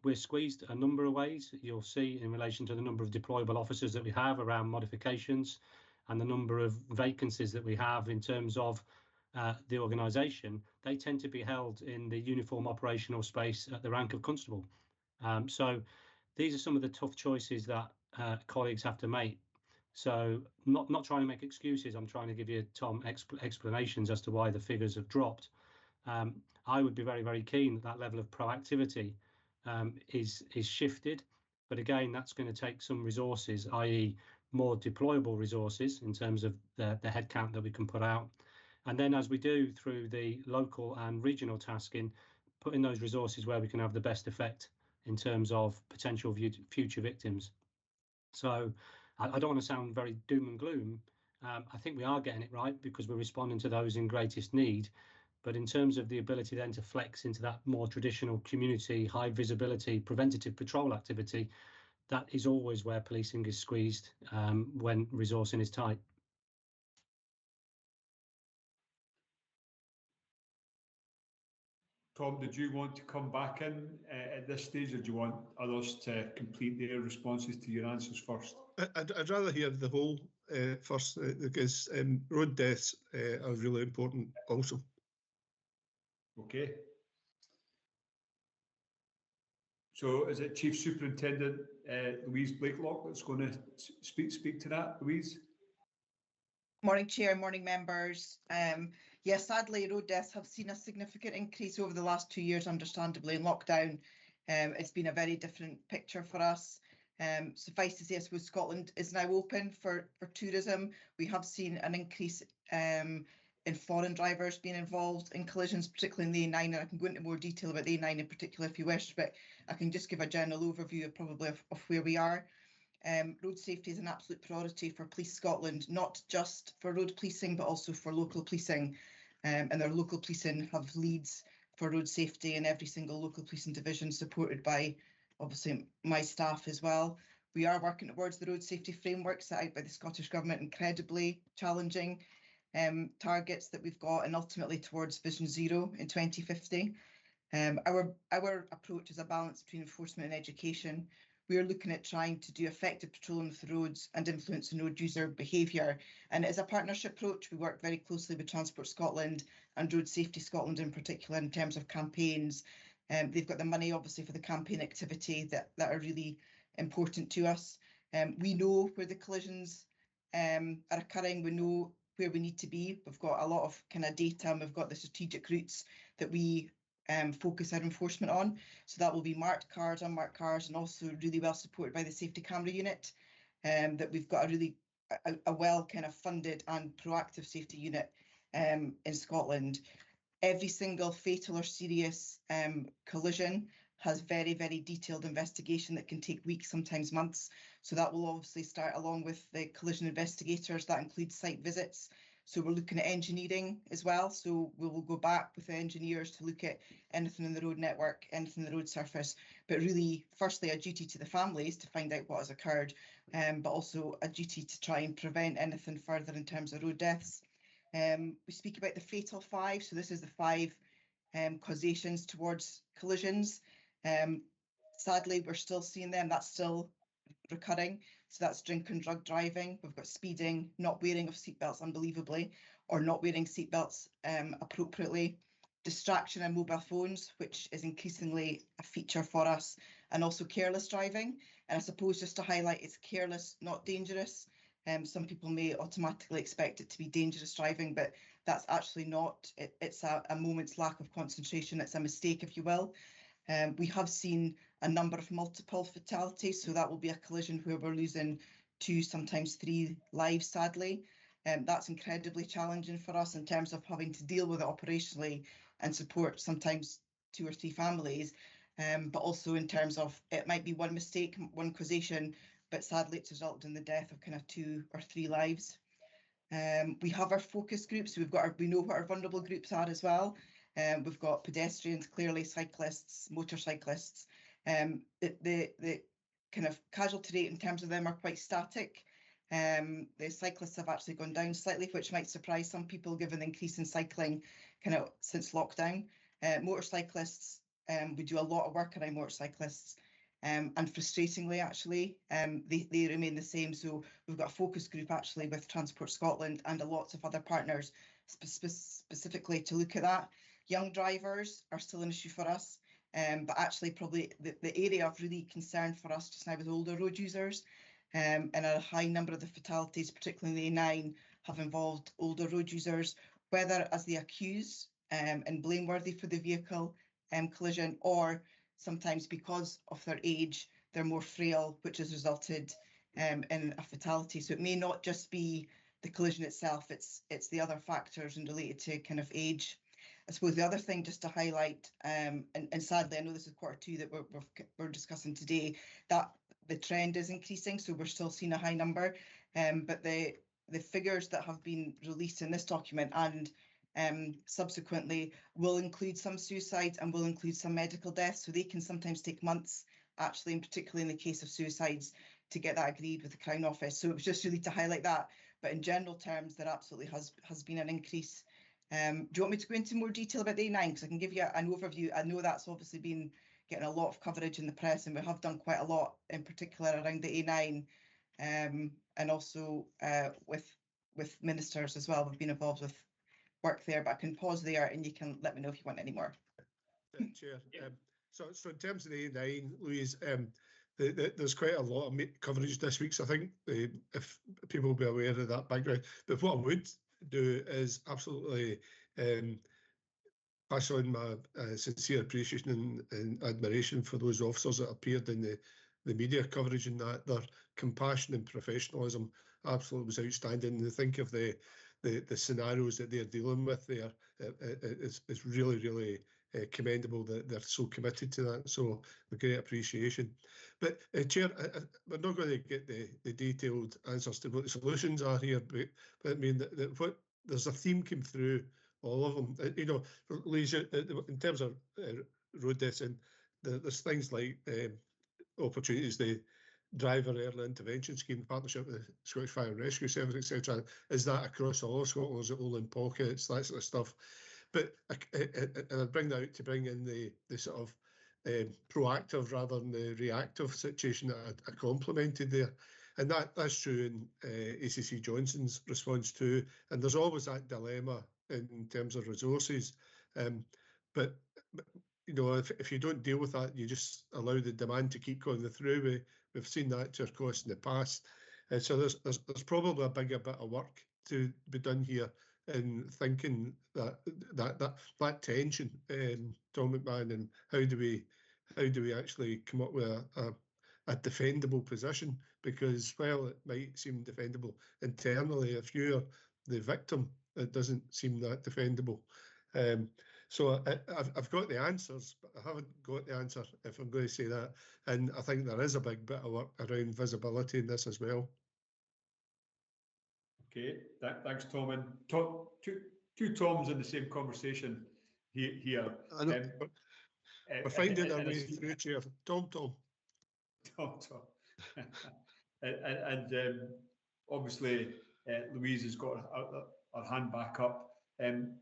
We're squeezed a number of ways. You'll see in relation to the number of deployable officers that we have around modifications and the number of vacancies that we have in terms of the organisation, they tend to be held in the uniform operational space at the rank of constable. So these are some of the tough choices that colleagues have to make. So not trying to make excuses, I'm trying to give you, Tom, explanations as to why the figures have dropped. I would be very, very keen that level of proactivity is shifted. But again, that's going to take some resources, i.e. more deployable resources in terms of the headcount that we can put out. And then as we do through the local and regional tasking, putting those resources where we can have the best effect in terms of potential future victims. So I don't want to sound very doom and gloom. I think we are getting it right because we're responding to those in greatest need. But in terms of the ability then to flex into that more traditional community, high visibility, preventative patrol activity, that is always where policing is squeezed when resourcing is tight. Tom, did you want to come back in at this stage, or do you want others to complete their responses to your answers first? I'd rather hear the whole first, because road deaths are really important also. Okay. So is it Chief Superintendent Louise Blakelock that's going to speak to that, Louise? Morning, Chair, morning, members. Yes, sadly, road deaths have seen a significant increase over the last 2 years, understandably, in lockdown. It's been a very different picture for us. Suffice to say, I suppose Scotland is now open for tourism. We have seen an increase in foreign drivers being involved in collisions, particularly in the A9, and I can go into more detail about the A9 in particular if you wish, but I can just give a general overview of where we are. Road safety is an absolute priority for Police Scotland, not just for road policing, but also for local policing. And their local policing have leads for road safety in every single local policing division, supported by, obviously, my staff as well. We are working towards the road safety framework set out by the Scottish Government, incredibly challenging targets that we've got, and ultimately towards Vision Zero in 2050. Our approach is a balance between enforcement and education. We are looking at trying to do effective patrolling of the roads and influencing road user behaviour. And as a partnership approach, we work very closely with Transport Scotland and Road Safety Scotland in particular in terms of campaigns. They've got the money, obviously, for the campaign activity that are really important to us. We know where the collisions are occurring. We know where we need to be. We've got a lot of kind of data, and we've got the strategic routes that we focus our enforcement on. So that will be marked cars, unmarked cars, and also really well supported by the safety camera unit. That we've got a really well kind of funded and proactive safety unit in Scotland. Every single fatal or serious collision has very, very detailed investigation that can take weeks, sometimes months. So that will obviously start along with the collision investigators. That includes site visits. So we're looking at engineering as well. So we will go back with the engineers to look at anything in the road network, anything in the road surface, but really, firstly, a duty to the families to find out what has occurred, but also a duty to try and prevent anything further in terms of road deaths. We speak about the fatal 5. So this is the 5 causations towards collisions. Sadly, we're still seeing them. That's still recurring. So that's drink and drug driving. We've got speeding, not wearing of seatbelts unbelievably, or not wearing seatbelts appropriately. Distraction and mobile phones, which is increasingly a feature for us, and also careless driving. And I suppose just to highlight, it's careless, not dangerous. Some people may automatically expect it to be dangerous driving, but that's actually not. It's a moment's lack of concentration. It's a mistake, if you will. We have seen a number of multiple fatalities, so that will be a collision where we're losing 2, sometimes 3 lives, sadly. That's incredibly challenging for us in terms of having to deal with it operationally and support sometimes 2 or 3 families, but also in terms of it might be one mistake, one causation, but sadly it's resulted in the death of kind of 2 or 3 lives. We have our focus groups. We know what our vulnerable groups are as well. We've got pedestrians, clearly cyclists, motorcyclists. The kind of casualty rate in terms of them are quite static. The cyclists have actually gone down slightly, which might surprise some people given the increase in cycling kind of since lockdown. Motorcyclists, we do a lot of work around motorcyclists. And frustratingly, actually, they remain the same. So we've got a focus group actually with Transport Scotland and lots of other partners specifically to look at that. Young drivers are still an issue for us, but actually probably the area of really concern for us just now is older road users. And a high number of the fatalities, particularly in the A9, have involved older road users, whether as the accused and blameworthy for the vehicle collision, or sometimes because of their age, they're more frail, which has resulted in a fatality. So it may not just be the collision itself, it's the other factors and related to kind of age. I suppose the other thing just to highlight, and sadly, I know this is Q2 that we're discussing today, that the trend is increasing, so we're still seeing a high number, but the figures that have been released in this document and subsequently will include some suicides and will include some medical deaths, so they can sometimes take months, actually, and particularly in the case of suicides, to get that agreed with the Crown Office. So it was just really to highlight that, but in general terms, there absolutely has been an increase. Do you want me to go into more detail about the A9? Because I can give you an overview. I know that's obviously been getting a lot of coverage in the press, and we have done quite a lot, in particular around the A9, and also with ministers as well. We've been involved with work there, but I can pause there and you can let me know if you want any more. Chair. So in terms of the A9, Louise, there's quite a lot of coverage this week, so I think if people will be aware of that background. But what I would do is absolutely pass on my sincere appreciation and admiration for those officers that appeared in the media coverage, and that their compassion and professionalism absolutely was outstanding. And think of the scenarios that they're dealing with there, it's really commendable that they're so committed to that. So a great appreciation. But Chair, we're not going to get the detailed answers to what the solutions are here, but I mean what there's a theme came through all of them. You know, leisure in terms of road deaths, and there's things like opportunities, the driver early intervention scheme, partnership with the Scottish Fire and Rescue Service, etc. Is that across all of Scotland, or is it all in pockets, that sort of stuff? But and I bring that out to bring in the sort of proactive rather than the reactive situation that I complimented there. And that's true in ACC Johnson's response too. And there's always that dilemma in terms of resources. But you know, if you don't deal with that, you just allow the demand to keep going through. We've seen that to our cost in the past. And so there's probably a bigger bit of work to be done here in thinking that tension, Tom McMahon, and how do we actually come up with a defendable position? Because while it might seem defendable internally, if you're the victim, it doesn't seem that defendable. So I've got the answers, but I haven't got the answer, if I'm going to say that. And I think there is a big bit of work around visibility in this as well. Okay, thanks, Tom. And Tom, two Toms in the same conversation here. I know, we're finding our way through, Chair. Tom. And obviously, Louise has got her hand back up.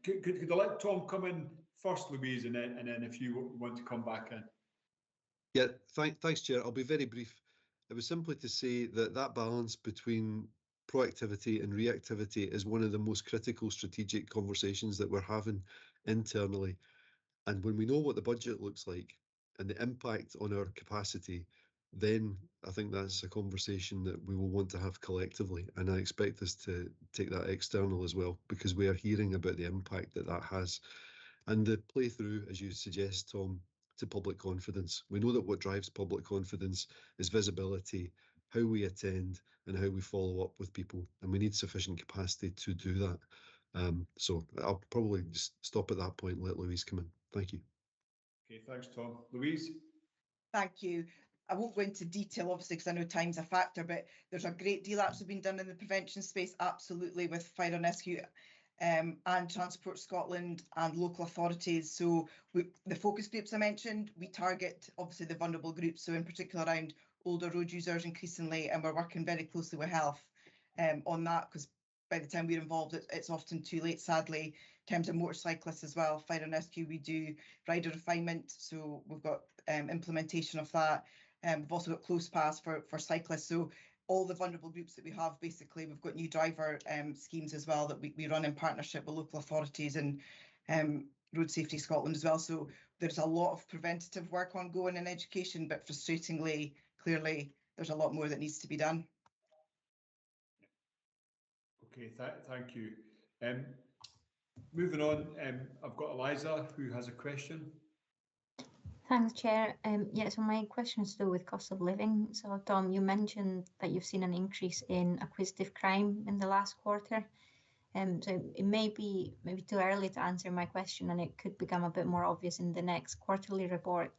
Could I let Tom come in first Louise, and then if you want to come back in. Yeah, thanks, Chair. I'll be very brief. It was simply to say that that balance between proactivity and reactivity is one of the most critical strategic conversations that we're having internally. And when we know what the budget looks like and the impact on our capacity, then I think that's a conversation that we will want to have collectively. And I expect us to take that external as well, because we are hearing about the impact that that has. And the playthrough, as you suggest, Tom, to public confidence. We know that what drives public confidence is visibility, how we attend and how we follow up with people. And we need sufficient capacity to do that. So I'll probably just stop at that point and let Louise come in. Thank you. Okay, thanks, Tom. Louise? Thank you. I won't go into detail, obviously, because I know time's a factor, but there's a great deal actually been done in the prevention space, absolutely, with Fire and Rescue and Transport Scotland and local authorities. So the focus groups I mentioned, we target obviously the vulnerable groups, so in particular around older road users increasingly, and we're working very closely with health on that, because by the time we're involved, it's often too late, sadly. In terms of motorcyclists as well, Fire and Rescue, we do rider refinement, so we've got implementation of that. We've also got close pass for cyclists. So all the vulnerable groups that we have, basically, we've got new driver schemes as well that we run in partnership with local authorities and Road Safety Scotland as well. So there's a lot of preventative work ongoing in education, but frustratingly, clearly, there's a lot more that needs to be done. Okay, thank you. Moving on, I've got Eliza who has a question. Thanks, Chair. Yeah, so my question is to do with cost of living. So, Tom, you mentioned that you've seen an increase in acquisitive crime in the last quarter. So it may be maybe too early to answer my question, and it could become a bit more obvious in the next quarterly report.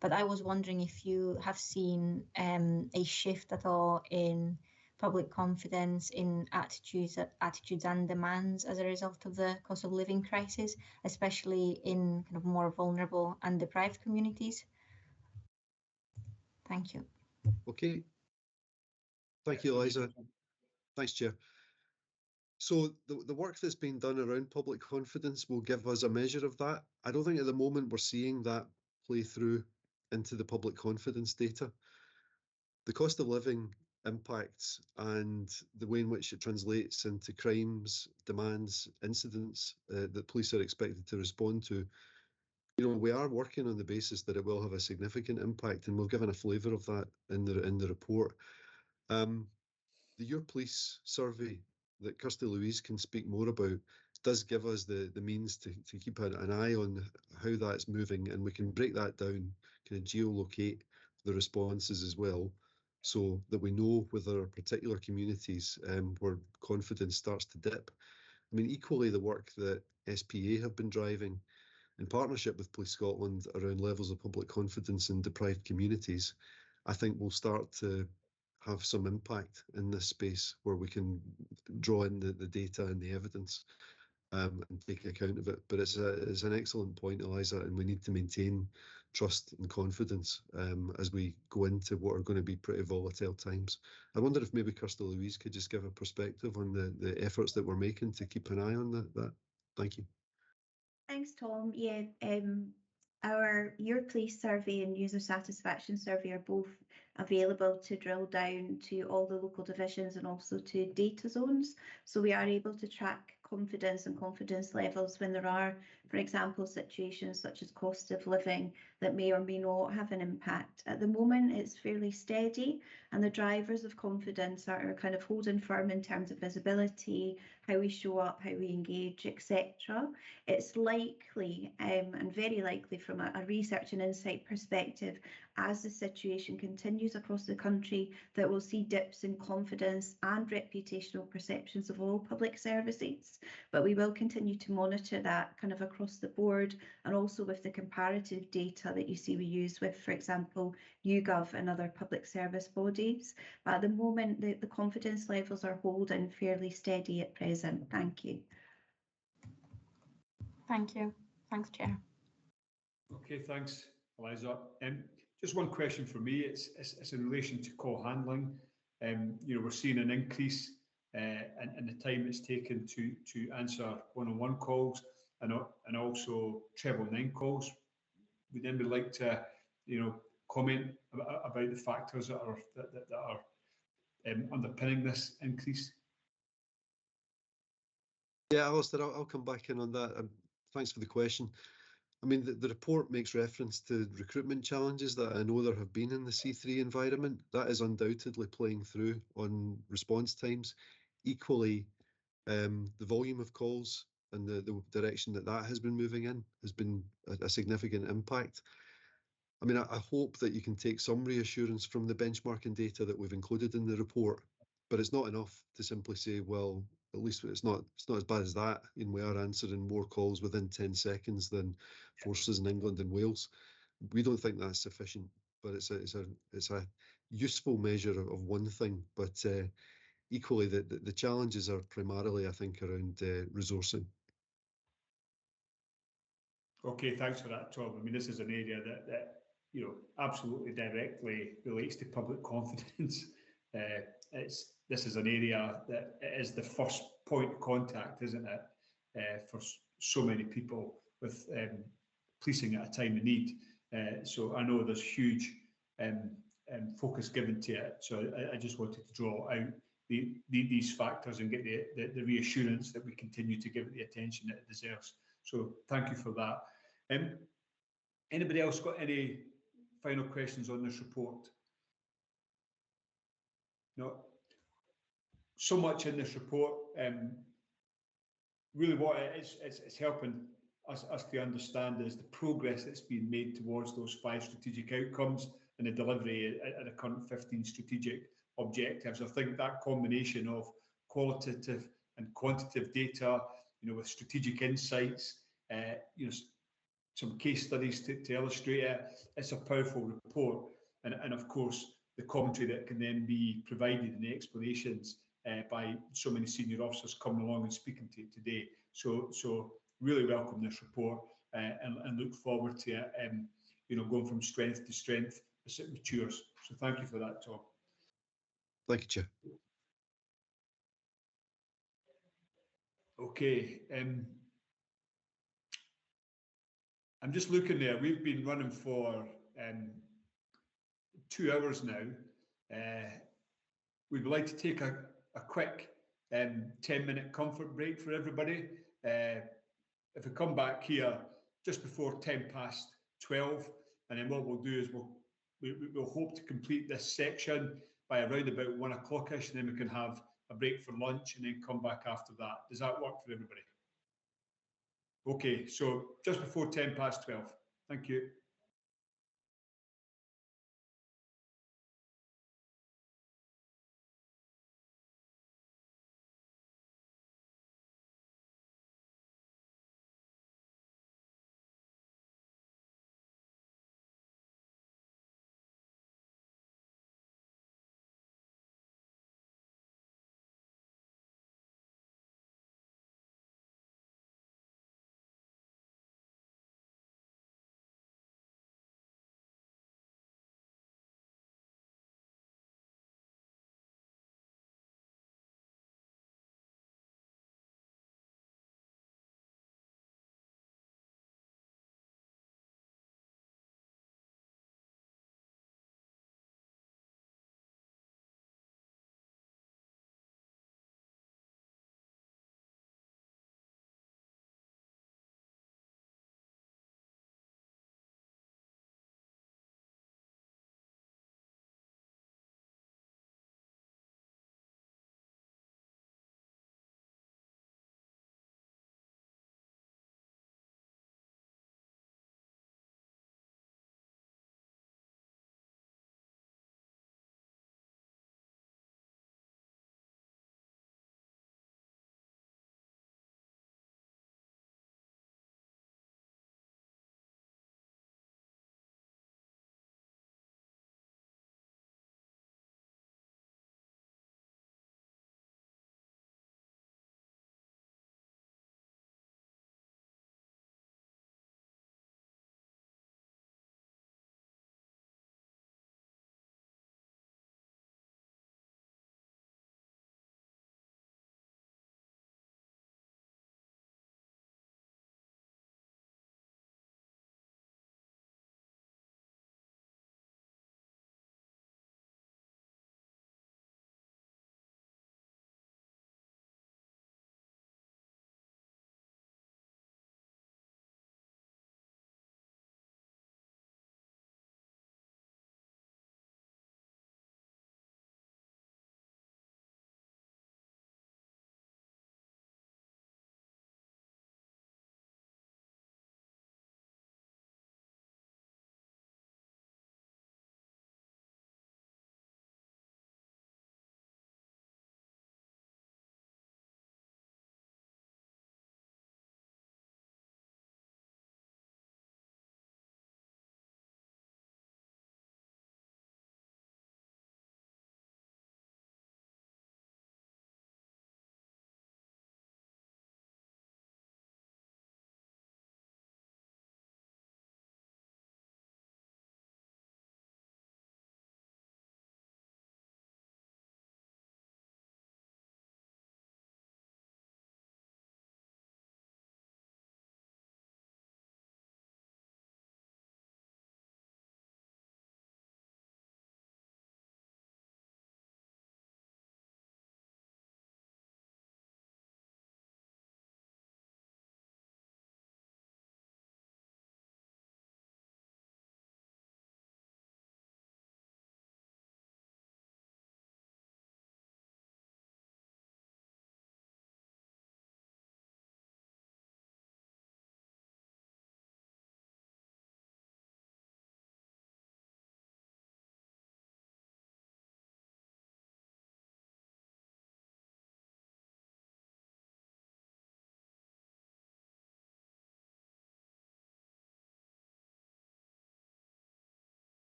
But I was wondering if you have seen a shift at all in public confidence, in attitudes and demands as a result of the cost of living crisis, especially in kind of more vulnerable and deprived communities. Thank you. Okay. Thank you, Eliza. Thanks, Chair. So the work that's been done around public confidence will give us a measure of that. I don't think at the moment we're seeing that play through into the public confidence data. The cost of living impacts and the way in which it translates into crimes, demands, incidents that police are expected to respond to. You know, we are working on the basis that it will have a significant impact, and we've given a flavour of that in the report. The Your Police survey that Kirsty Louise can speak more about does give us the means to keep an eye on how that's moving, and we can break that down, kind of geolocate the responses as well, so that we know whether particular communities where confidence starts to dip. I mean, equally, the work that SPA have been driving in partnership with Police Scotland around levels of public confidence in deprived communities, I think will start to have some impact in this space where we can draw in the data and the evidence and take account of it. But it's an excellent point, Eliza, and we need to maintain trust and confidence as we go into what are going to be pretty volatile times. I wonder if maybe Kirsty Louise could just give a perspective on the efforts that we're making to keep an eye on that. Thank you. Thanks, Tom. Yeah, our Your Police survey and user satisfaction survey are both available to drill down to all the local divisions and also to data zones. So we are able to track confidence and confidence levels when there are, for example, situations such as cost of living that may or may not have an impact. At the moment, it's fairly steady, and the drivers of confidence are kind of holding firm in terms of visibility, how we show up, how we engage, etc. It's likely, and very likely from a research and insight perspective, as the situation continues across the country, that we'll see dips in confidence and reputational perceptions of all public services. But we will continue to monitor that kind of across the board, and also with the comparative data that you see we use with, for example, YouGov and other public service bodies. But at the moment, the confidence levels are holding fairly steady at present. Thank you. Thank you. Thanks, Chair. Okay, thanks, Eliza. Just one question for me. It's in relation to call handling. You know, we're seeing an increase in the time it's taken to answer one-on-one calls. and also treble 9 calls. Would anybody like to, comment about the factors that are underpinning this increase? Yeah, Alistair, I'll come back in on that. Thanks for the question. I mean, the report makes reference to recruitment challenges that I know there have been in the C3 environment. That is undoubtedly playing through on response times. Equally, the volume of calls and the direction that has been moving in has been a significant impact. I mean, I hope that you can take some reassurance from the benchmarking data that we've included in the report, but it's not enough to simply say, well, at least it's not as bad as that, and we are answering more calls within 10 seconds than forces in England and Wales. We don't think that's sufficient, but it's a useful measure of one thing. But equally, the challenges are primarily, I think, around resourcing. Okay, thanks for that, Tom. I mean, this is an area that absolutely directly relates to public confidence. This is an area that is the first point of contact, isn't it, for so many people with policing at a time of need. So I know there's huge focus given to it. So I just wanted to draw out these factors and get the reassurance that we continue to give it the attention that it deserves. So thank you for that. Anybody else got any final questions on this report? No. So much in this report. Really what it's helping us to understand is the progress that's been made towards those 5 strategic outcomes and the delivery at the current 15 strategic objectives. I think that combination of qualitative and quantitative data, with strategic insights, some case studies to illustrate it, it's a powerful report. And of course, the commentary that can then be provided and the explanations by so many senior officers coming along and speaking to it today. So really welcome this report and look forward to it, going from strength to strength as it matures. So thank you for that, Tom. Thank you, Chair. Okay. I'm just looking there. We've been running for 2 hours now. We'd like to take a quick 10-minute comfort break for everybody. If we come back here just before 12:10, and then what we'll do is we'll hope to complete this section by around about 1 o'clock-ish, and then we can have a break for lunch and then come back after that. Does that work for everybody? Okay, so just before 12:10. Thank you.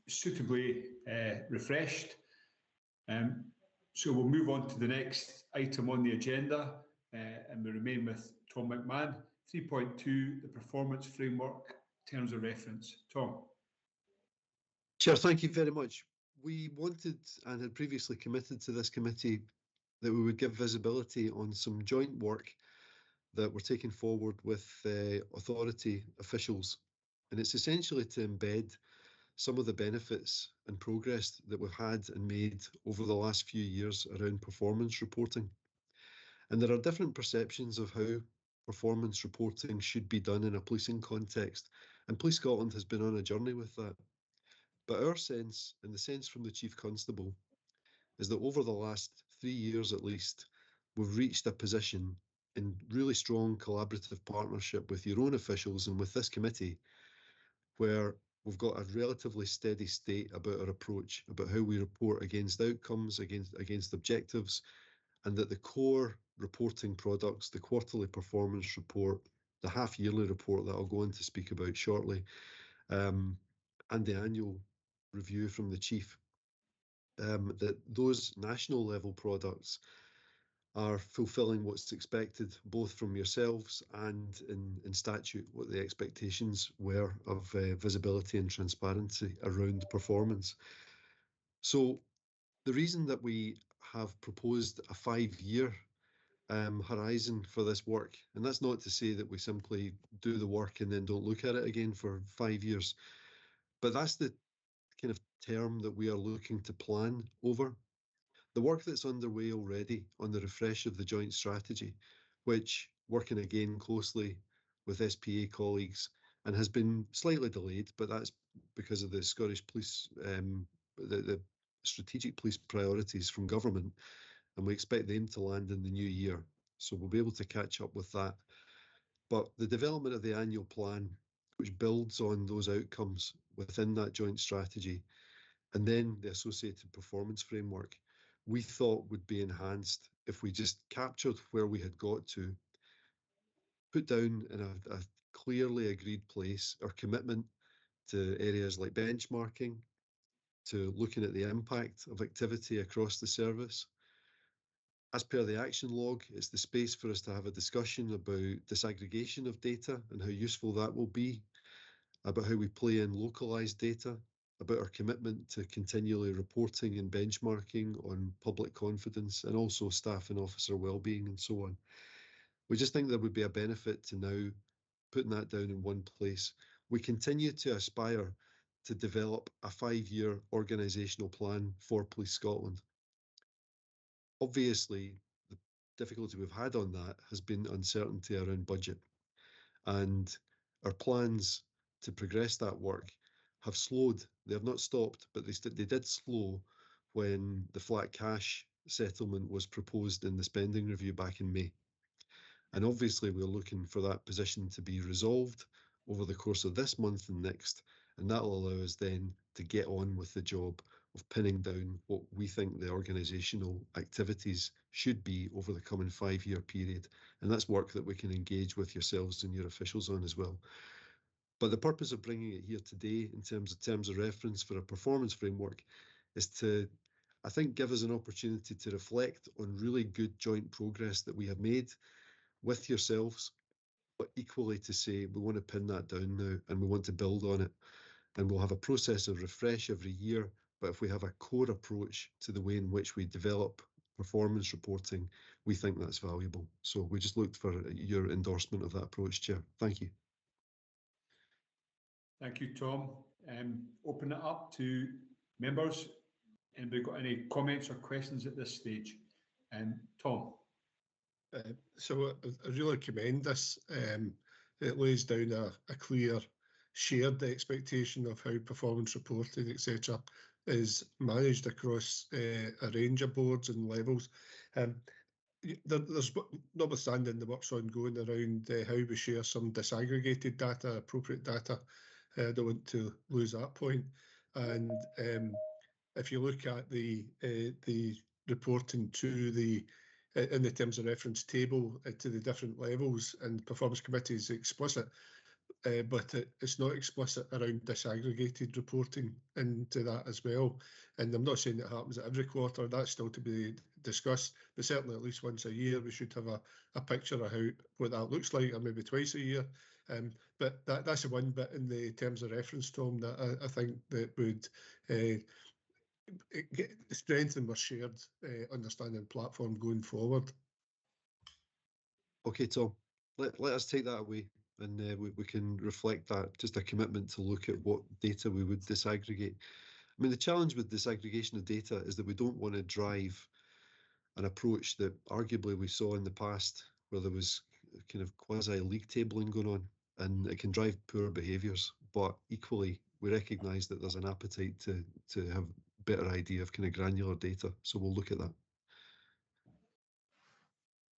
suitably refreshed. So we'll move on to the next item on the agenda, and we remain with Tom McMahon. 3.2, the performance framework, terms of reference. Tom. Chair, thank you very much. We wanted and had previously committed to this committee that we would give visibility on some joint work that we're taking forward with authority officials. And it's essentially to embed some of the benefits and progress that we've had and made over the last few years around performance reporting. And there are different perceptions of how performance reporting should be done in a policing context. And Police Scotland has been on a journey with that. But our sense, and the sense from the Chief Constable, is that over the last 3 years at least, we've reached a position in really strong collaborative partnership with your own officials and with this committee, where we've got a relatively steady state about our approach, about how we report against outcomes, against objectives, and that the core reporting products, the quarterly performance report, the half-yearly report that I'll go on to speak about shortly, and the annual review from the Chief, that those national level products are fulfilling what's expected both from yourselves and in statute, what the expectations were of visibility and transparency around performance. So the reason that we have proposed a 5-year horizon for this work, and that's not to say that we simply do the work and then don't look at it again for 5 years, but that's the kind of term that we are looking to plan over. The work that's underway already on the refresh of the joint strategy, which, working again closely with SPA colleagues, and has been slightly delayed, but that's because of the Scottish Police, the strategic police priorities from government, and we expect them to land in the new year. So we'll be able to catch up with that. But the development of the annual plan, which builds on those outcomes within that joint strategy, and then the associated performance framework, we thought would be enhanced if we just captured where we had got to, put down in a clearly agreed place our commitment to areas like benchmarking, to looking at the impact of activity across the service. As per the action log, it's the space for us to have a discussion about disaggregation of data and how useful that will be, about how we play in localized data, about our commitment to continually reporting and benchmarking on public confidence and also staff and officer well-being and so on. We just think there would be a benefit to now putting that down in one place. We continue to aspire to develop a 5-year organisational plan for Police Scotland. Obviously, the difficulty we've had on that has been uncertainty around budget, and our plans to progress that work have slowed. They have not stopped, but they did slow when the flat cash settlement was proposed in the spending review back in May. And obviously we're looking for that position to be resolved over the course of this month and next, and that will allow us then to get on with the job of pinning down what we think the organisational activities should be over the coming 5-year period. And that's work that we can engage with yourselves and your officials on as well. But the purpose of bringing it here today in terms of reference for a performance framework is to, I think, give us an opportunity to reflect on really good joint progress that we have made with yourselves, but equally to say we want to pin that down now and we want to build on it. And we'll have a process of refresh every year, but if we have a core approach to the way in which we develop performance reporting, we think that's valuable. So we just looked for your endorsement of that approach, Chair. Thank you. Thank you, Tom. Open it up to members. Anybody got any comments or questions at this stage? Tom. So I really commend this. It lays down a clear shared expectation of how performance reporting, etc., is managed across a range of boards and levels. There's notwithstanding the work's ongoing around how we share some disaggregated data, appropriate data. I don't want to lose that point. And if you look at the reporting to the in the terms of reference table to the different levels and performance committees explicit, but it's not explicit around disaggregated reporting into that as well. And I'm not saying it happens every quarter, that's still to be discussed, but certainly at least once a year we should have a picture of what that looks like, or maybe twice a year. But that's the one bit in the terms of reference, Tom, that I think that would strengthen our shared understanding platform going forward. Okay, Tom, let us take that away, and we can reflect that, just a commitment to look at what data we would disaggregate. I mean, the challenge with disaggregation of data is that we don't want to drive an approach that arguably we saw in the past, where there was kind of quasi-league tabling going on, and it can drive poor behaviours. But equally, we recognise that there's an appetite to have a better idea of kind of granular data, so we'll look at that.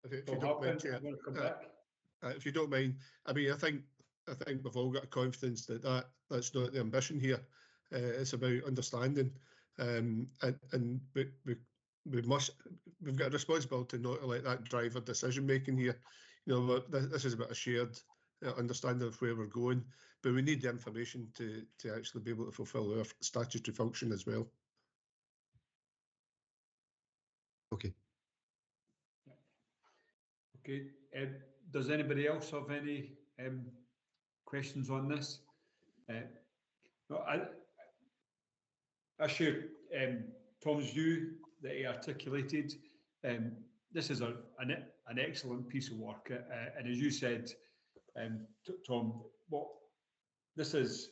If you don't mind, I mean, I think we've all got confidence that that's not the ambition here. It's about understanding, and we've got a responsibility not to let that drive our decision making here. You know, this is about a shared understanding of where we're going, but we need the information to actually be able to fulfil our statutory function as well. Okay. Okay. Does anybody else have any questions on this? No, I share Tom's view that he articulated. This is an excellent piece of work, and as you said, Tom, this is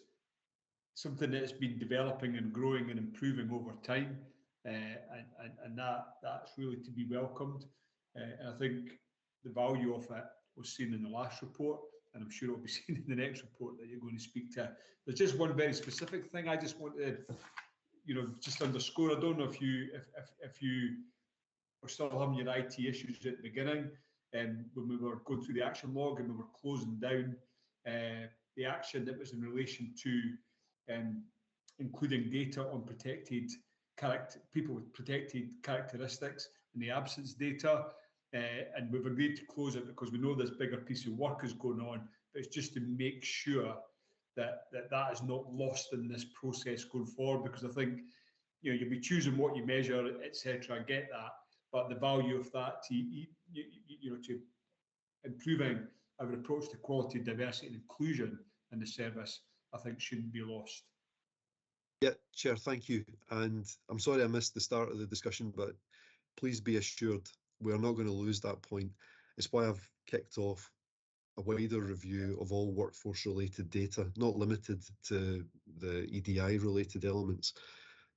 something that has been developing and growing and improving over time, and that's really to be welcomed. And I think the value of it was seen in the last report, and I'm sure it'll be seen in the next report that you're going to speak to. There's just one very specific thing I just want to, just underscore. I don't know if you were still having your IT issues at the beginning, when we were going through the action log and we were closing down the action that was in relation to including data on people with protected characteristics in the absence data. And we've agreed to close it because we know this bigger piece of work is going on, but it's just to make sure that is not lost in this process going forward, because I think you'll be choosing what you measure, etc. I get that, but the value of that to improving our approach to quality, diversity and inclusion in the service, I think shouldn't be lost. Yeah, Chair, thank you. And I'm sorry I missed the start of the discussion, but please be assured we're not going to lose that point. It's why I've kicked off a wider review of all workforce-related data, not limited to the EDI-related elements,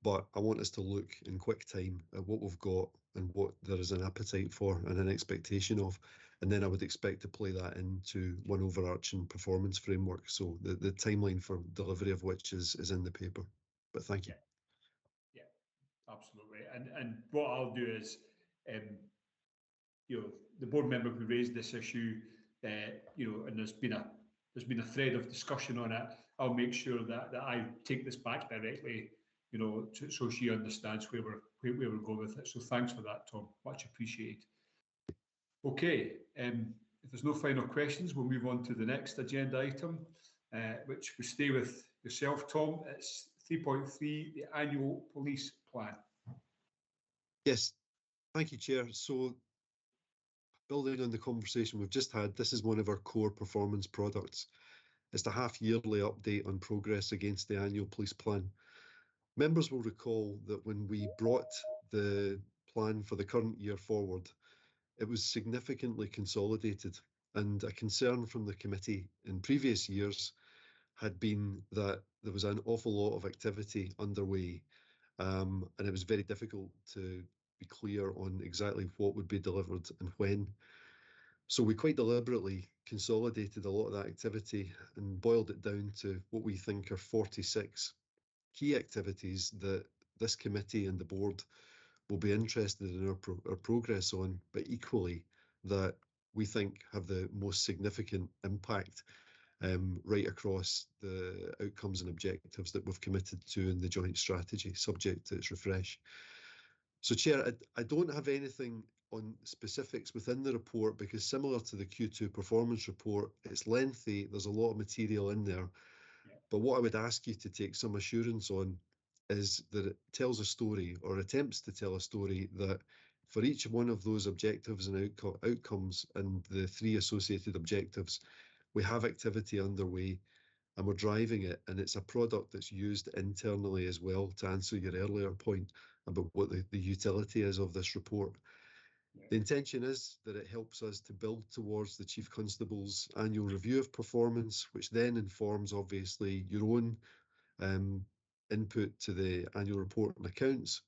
but I want us to look in quick time at what we've got and what there is an appetite for and an expectation of. And then I would expect to play that into one overarching performance framework. So the timeline for delivery of which is in the paper. But thank you. Yeah, absolutely. And what I'll do is, the board member who raised this issue, and there's been a thread of discussion on it. I'll make sure that I take this back directly, so she understands where we're going with it. So thanks for that, Tom. Much appreciated. Okay, if there's no final questions, we'll move on to the next agenda item, which we stay with yourself, Tom. It's 3.3, the annual police plan. Yes, thank you, Chair. So, building on the conversation we've just had, this is one of our core performance products. It's the half-yearly update on progress against the annual police plan. Members will recall that when we brought the plan for the current year forward, it was significantly consolidated, and a concern from the committee in previous years had been that there was an awful lot of activity underway, and it was very difficult to be clear on exactly what would be delivered and when. So we quite deliberately consolidated a lot of that activity and boiled it down to what we think are 46 key activities that this committee and the board will be interested in our progress on, but equally that we think have the most significant impact right across the outcomes and objectives that we've committed to in the joint strategy, subject to its refresh. So, Chair, I don't have anything on specifics within the report, because similar to the Q2 performance report, it's lengthy, there's a lot of material in there. But what I would ask you to take some assurance on is that it tells a story, or attempts to tell a story, that for each one of those objectives and outcomes and the 3 associated objectives, we have activity underway and we're driving it, and it's a product that's used internally as well, to answer your earlier point about what the utility is of this report. The intention is that it helps us to build towards the Chief Constable's annual review of performance, which then informs, obviously, your own input to the annual report and accounts.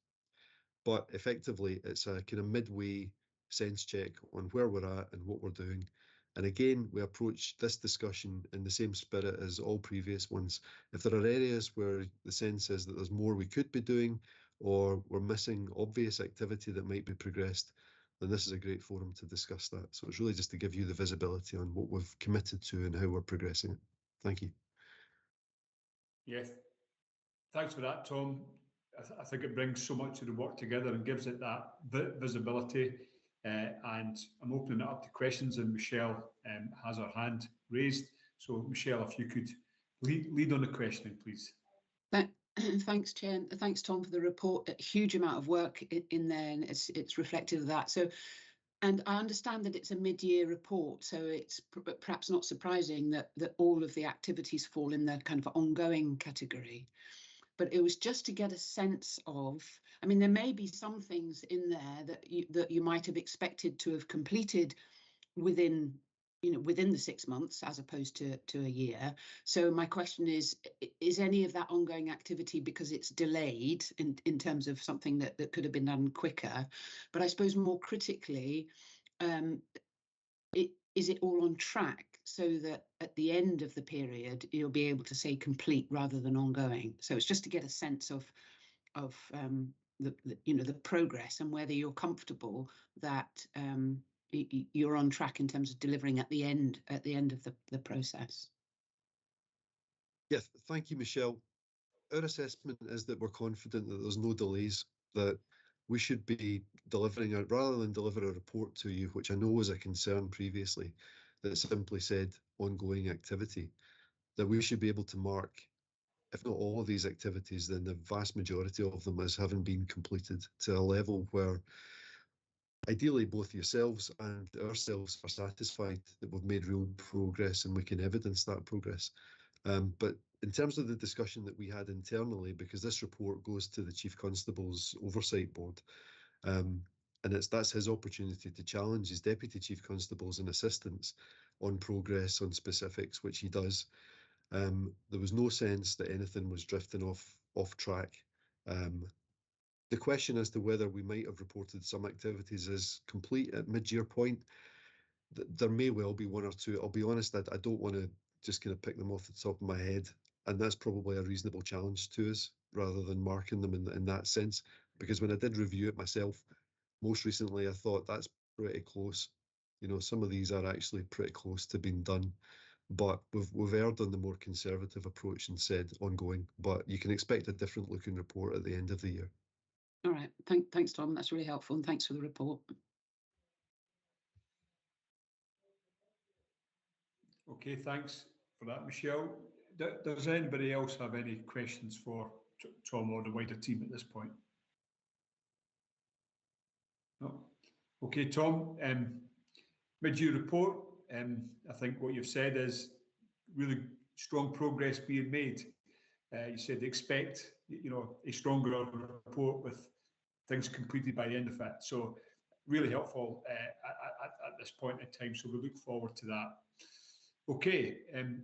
But effectively, it's a kind of midway sense check on where we're at and what we're doing. And again, we approach this discussion in the same spirit as all previous ones. If there are areas where the sense is that there's more we could be doing, or we're missing obvious activity that might be progressed, then this is a great forum to discuss that. So it's really just to give you the visibility on what we've committed to and how we're progressing it. Thank you. Yes, thanks for that, Tom. I think it brings so much of the work together and gives it that visibility. And I'm opening it up to questions, and Michelle has her hand raised. So Michelle, if you could lead on the questioning, please. Thanks, Chair. And thanks, Tom, for the report. A huge amount of work in there, and it's reflective of that. So, and I understand that it's a mid-year report, so it's perhaps not surprising that all of the activities fall in the kind of ongoing category. But it was just to get a sense of, I mean, there may be some things in there that you might have expected to have completed within the 6 months as opposed to a year. So my question is any of that ongoing activity because it's delayed in terms of something that could have been done quicker? But I suppose more critically, is it all on track so that at the end of the period you'll be able to say complete rather than ongoing? So it's just to get a sense of the progress and whether you're comfortable that you're on track in terms of delivering at the end of the process. Yes, thank you, Michelle. Our assessment is that we're confident that there's no delays, that we should be delivering it rather than deliver a report to you, which I know was a concern previously, that simply said ongoing activity, that we should be able to mark, if not all of these activities, then the vast majority of them as having been completed to a level where ideally both yourselves and ourselves are satisfied that we've made real progress and we can evidence that progress. But in terms of the discussion that we had internally, because this report goes to the Chief Constable's Oversight Board, and that's his opportunity to challenge his Deputy Chief Constables and assistants on progress, on specifics, which he does. There was no sense that anything was drifting off track. The question as to whether we might have reported some activities as complete at mid-year point, there may well be one or two. I'll be honest, I don't want to just kind of pick them off the top of my head, and that's probably a reasonable challenge to us rather than marking them in that sense, because when I did review it myself most recently, I thought that's pretty close. You know, some of these are actually pretty close to being done, but we've erred on the more conservative approach and said ongoing, but you can expect a different looking report at the end of the year. All right, thanks, Tom. That's really helpful, and thanks for the report. Okay, thanks for that, Michelle. Does anybody else have any questions for Tom or the wider team at this point? No. Okay, Tom. Mid-year report. I think what you've said is really strong progress being made. You said expect, a stronger report with things completed by the end of it. So really helpful at this point in time. So we look forward to that. Okay,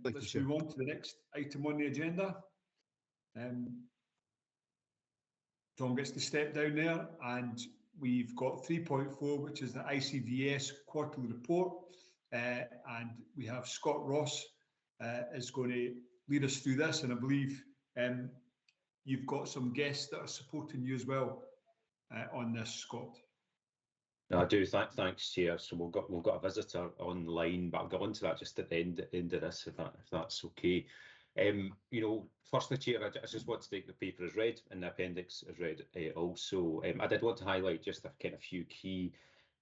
let's move on to the next item on the agenda. Tom gets to step down there, and we've got 3.4, which is the ICVS quarterly report. And we have Scott Ross is going to lead us through this, and I believe you've got some guests that are supporting you as well on this, Scott. I do. Thanks, Chair. So we've got a visitor online, but I'll get onto that just at the end of this, if that's okay. Firstly, Chair, I just want to take the paper as read and the appendix as read also. I did want to highlight just a kind of few key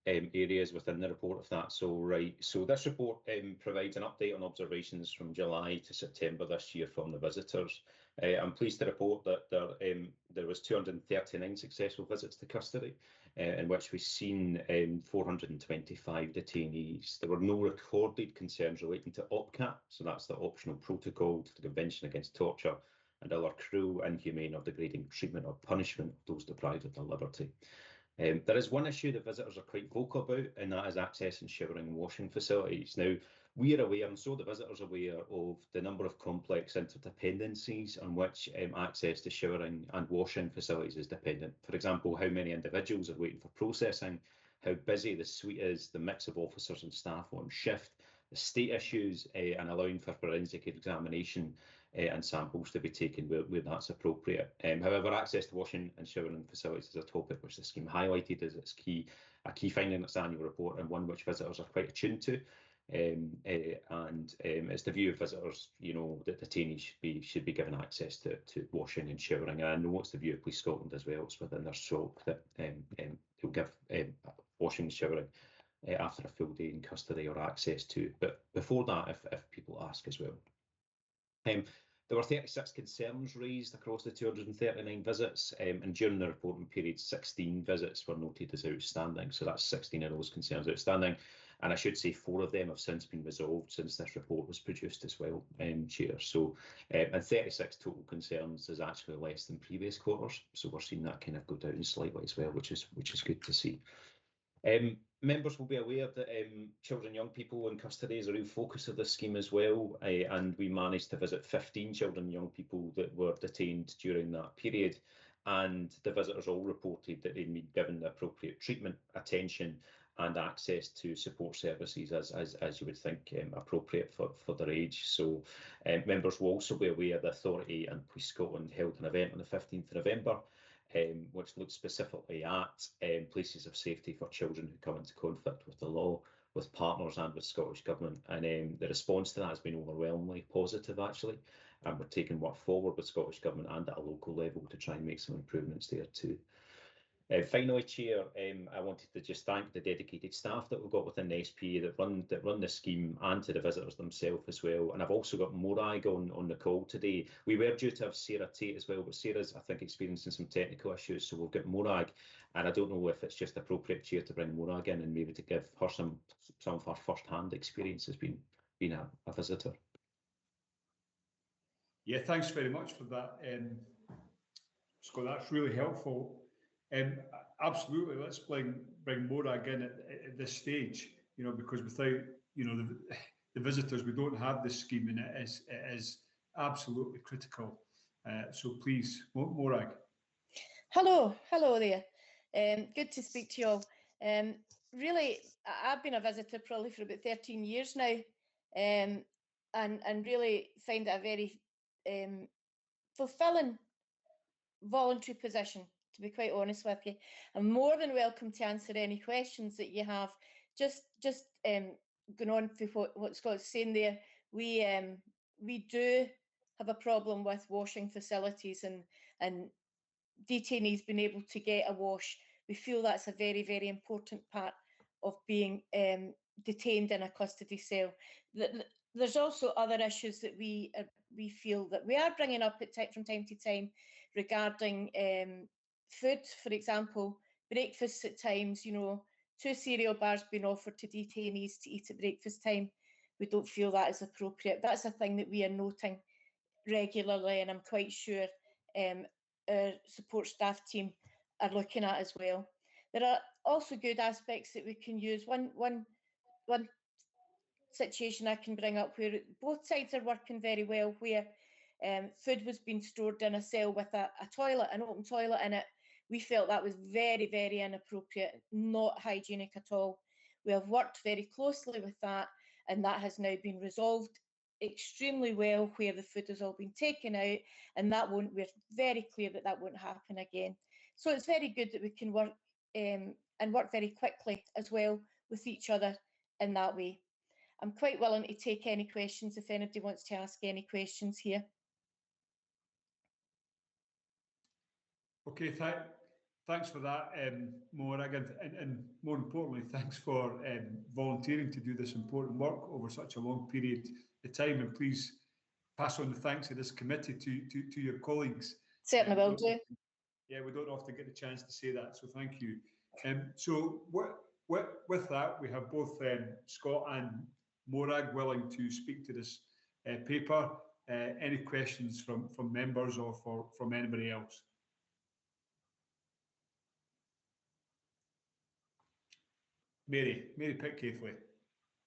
areas within the report, if that's all right. So this report provides an update on observations from July to September this year from the visitors. I'm pleased to report that there was 239 successful visits to custody, in which we've seen 425 detainees. There were no recorded concerns relating to OPCAT, so that's the optional protocol to the Convention Against Torture and other cruel, inhumane or degrading treatment or punishment of those deprived of their liberty. There is one issue that visitors are quite vocal about, and that is access and showering and washing facilities. Now, we are aware, and so the visitors are aware, of the number of complex interdependencies on which access to showering and washing facilities is dependent. For example, how many individuals are waiting for processing, how busy the suite is, the mix of officers and staff on shift, the state issues and allowing for forensic examination and samples to be taken where that's appropriate. However, access to washing and showering facilities is a topic which the scheme highlighted as a key finding in its annual report, and one which visitors are quite attuned to. It's the view of visitors, that detainees should be given access to washing and showering. And I know it's the view of Police Scotland as well. It's within their scope that they'll give washing and showering after a full day in custody or access to. But before that, if people ask as well. There were 36 concerns raised across the 239 visits, and during the reporting period, 16 visits were noted as outstanding. So that's 16 of those concerns outstanding. And I should say 4 of them have since been resolved since this report was produced as well, Chair. So, and 36 total concerns is actually less than previous quarters. So we're seeing that kind of go down slightly as well, which is good to see. Members will be aware that children and young people in custody is a real focus of this scheme as well, and we managed to visit 15 children and young people that were detained during that period, and the visitors all reported that they'd been given the appropriate treatment, attention and access to support services as you would think appropriate for their age. So members will also be aware the Authority and Police Scotland held an event on the 15th of November which looked specifically at places of safety for children who come into conflict with the law, with partners and with Scottish Government. And the response to that has been overwhelmingly positive, actually. And we're taking work forward with Scottish Government and at a local level to try and make some improvements there too. Finally, Chair, I wanted to just thank the dedicated staff that we've got within the SPA that run the scheme, and to the visitors themselves as well. And I've also got Morag on the call today. We were due to have Sarah Tate as well, but Sarah's, I think, experiencing some technical issues, so we'll get Morag. And I don't know if it's just appropriate, Chair, to bring Morag in and maybe to give her some of her first-hand experience as being a visitor. Yeah, thanks very much for that, Scott. That's really helpful. Absolutely, let's bring Morag in at this stage, because without the visitors, we don't have this scheme, and it is absolutely critical. So please, Morag. Hello there. Good to speak to you all. Really, I've been a visitor probably for about 13 years now, and really find it a very fulfilling voluntary position, to be quite honest with you. I'm more than welcome to answer any questions that you have. Just going on to what Scott's saying there, we do have a problem with washing facilities and detainees being able to get a wash. We feel that's a very, very important part of being detained in a custody cell. There's also other issues that we feel that we are bringing up from time to time regarding food, for example, breakfasts at times, 2 cereal bars being offered to detainees to eat at breakfast time. We don't feel that is appropriate. That's a thing that we are noting regularly, and I'm quite sure our support staff team are looking at as well. There are also good aspects that we can use. One situation I can bring up where both sides are working very well, where food was being stored in a cell with an open toilet in it. We felt that was very, very inappropriate, not hygienic at all. We have worked very closely with that, and that has now been resolved extremely well, where the food has all been taken out, and we're very clear that won't happen again. So it's very good that we can work and work very quickly as well with each other in that way. I'm quite willing to take any questions if anybody wants to ask any questions here. Okay, thanks for that, Morag, and more importantly, thanks for volunteering to do this important work over such a long period of time. And please pass on the thanks of this committee to your colleagues. Certainly will do. Yeah, we don't often get the chance to say that, so thank you. So with that, we have both Scott and Morag willing to speak to this paper. Any questions from members or from anybody else? Mary Pitcaithley.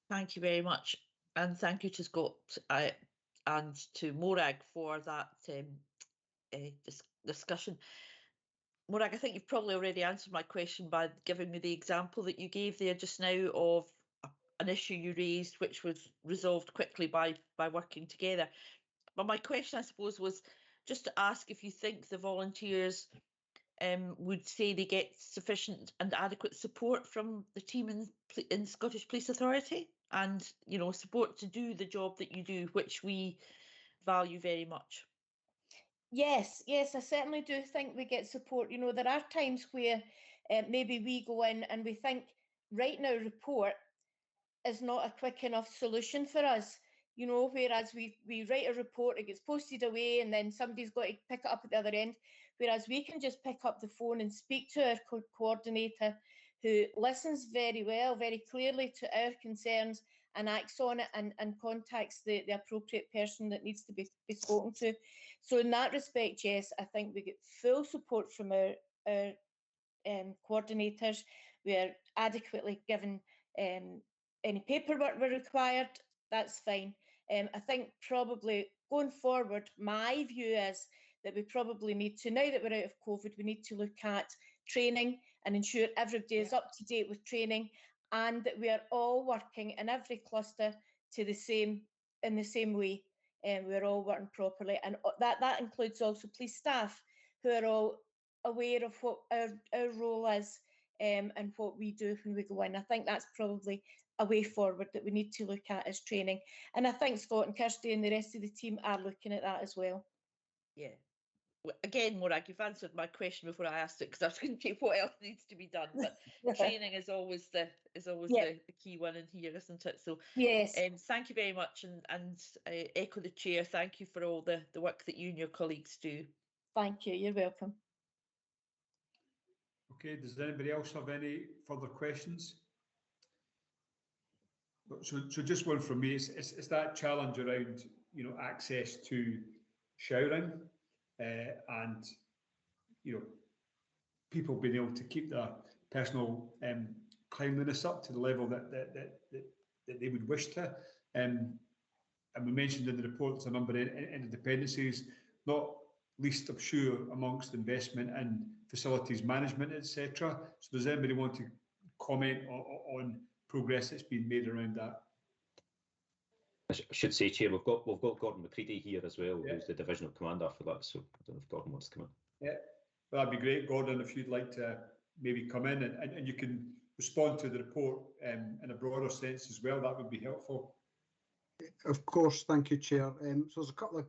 Thank you very much, and thank you to Scott and to Morag for that discussion. Morag, I think you've probably already answered my question by giving me the example that you gave there just now of an issue you raised, which was resolved quickly by working together. But my question, I suppose, was just to ask if you think the volunteers would say they get sufficient and adequate support from the team in Scottish Police Authority, and support to do the job that you do, which we value very much. Yes, I certainly do think we get support. There are times where maybe we go in and we think, right now, report is not a quick enough solution for us. Whereas we write a report, it gets posted away, and then somebody's got to pick it up at the other end. Whereas we can just pick up the phone and speak to our coordinator, who listens very well, very clearly to our concerns, and acts on it and contacts the appropriate person that needs to be spoken to. So in that respect, yes, I think we get full support from our coordinators. We are adequately given any paperwork we're required. That's fine. I think probably going forward, my view is that we probably need to, now that we're out of COVID, we need to look at training and ensure everybody is up to date with training, and that we are all working in every cluster in the same way. We're all working properly, and that includes also police staff who are all aware of what our role is and what we do when we go in. I think that's probably a way forward that we need to look at as training. And I think Scott and Kirsty and the rest of the team are looking at that as well. Yeah. Again, Morag, you've answered my question before I asked it, because I was going to say what else needs to be done. But training is always the key one in here, isn't it? So yes, thank you very much, and echo the chair. Thank you for all the work that you and your colleagues do. Thank you. You're welcome. Okay. Does anybody else have any further questions? So just one from me. It's that challenge around access to showering. And people being able to keep their personal cleanliness up to the level that they would wish to. And we mentioned in the report there's a number of interdependencies, not least, I'm sure, amongst investment and facilities management, etc. So does anybody want to comment on progress that's been made around that? I should say, Chair, we've got Gordon McCready here as well, who's the divisional commander for that. So I don't know if Gordon wants to come in. Yeah, well, that'd be great, Gordon, if you'd like to maybe come in and you can respond to the report in a broader sense as well. That would be helpful. Of course, thank you, Chair. So there's a couple of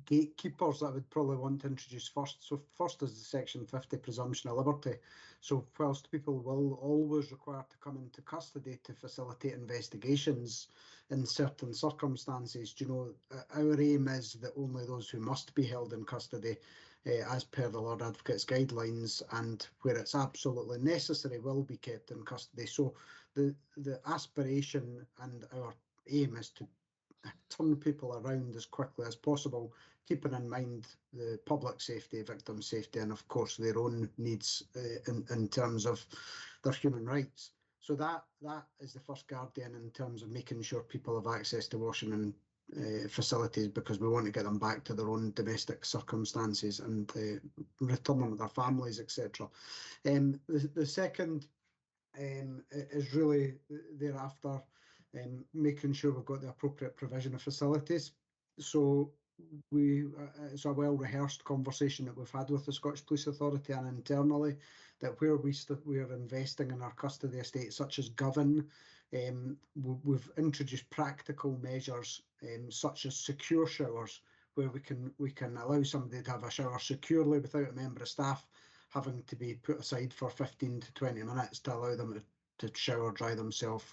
gatekeepers that I would probably want to introduce first. So first is the Section 50 presumption of liberty. So whilst people will always require to come into custody to facilitate investigations in certain circumstances, our aim is that only those who must be held in custody as per the Lord Advocate's guidelines, and where it's absolutely necessary, will be kept in custody. So the aspiration and our aim is to turn people around as quickly as possible, keeping in mind the public safety, victim safety, and of course their own needs in terms of their human rights. So that is the first guardian in terms of making sure people have access to washing and facilities, because we want to get them back to their own domestic circumstances and return them to their families, etc. The second is really thereafter making sure we've got the appropriate provision of facilities. So it's a well-rehearsed conversation that we've had with the Scottish Police Authority and internally, that where we are investing in our custody estate, such as Govan, we've introduced practical measures such as secure showers, where we can allow somebody to have a shower securely without a member of staff having to be put aside for 15 to 20 minutes to allow them to shower, dry themselves,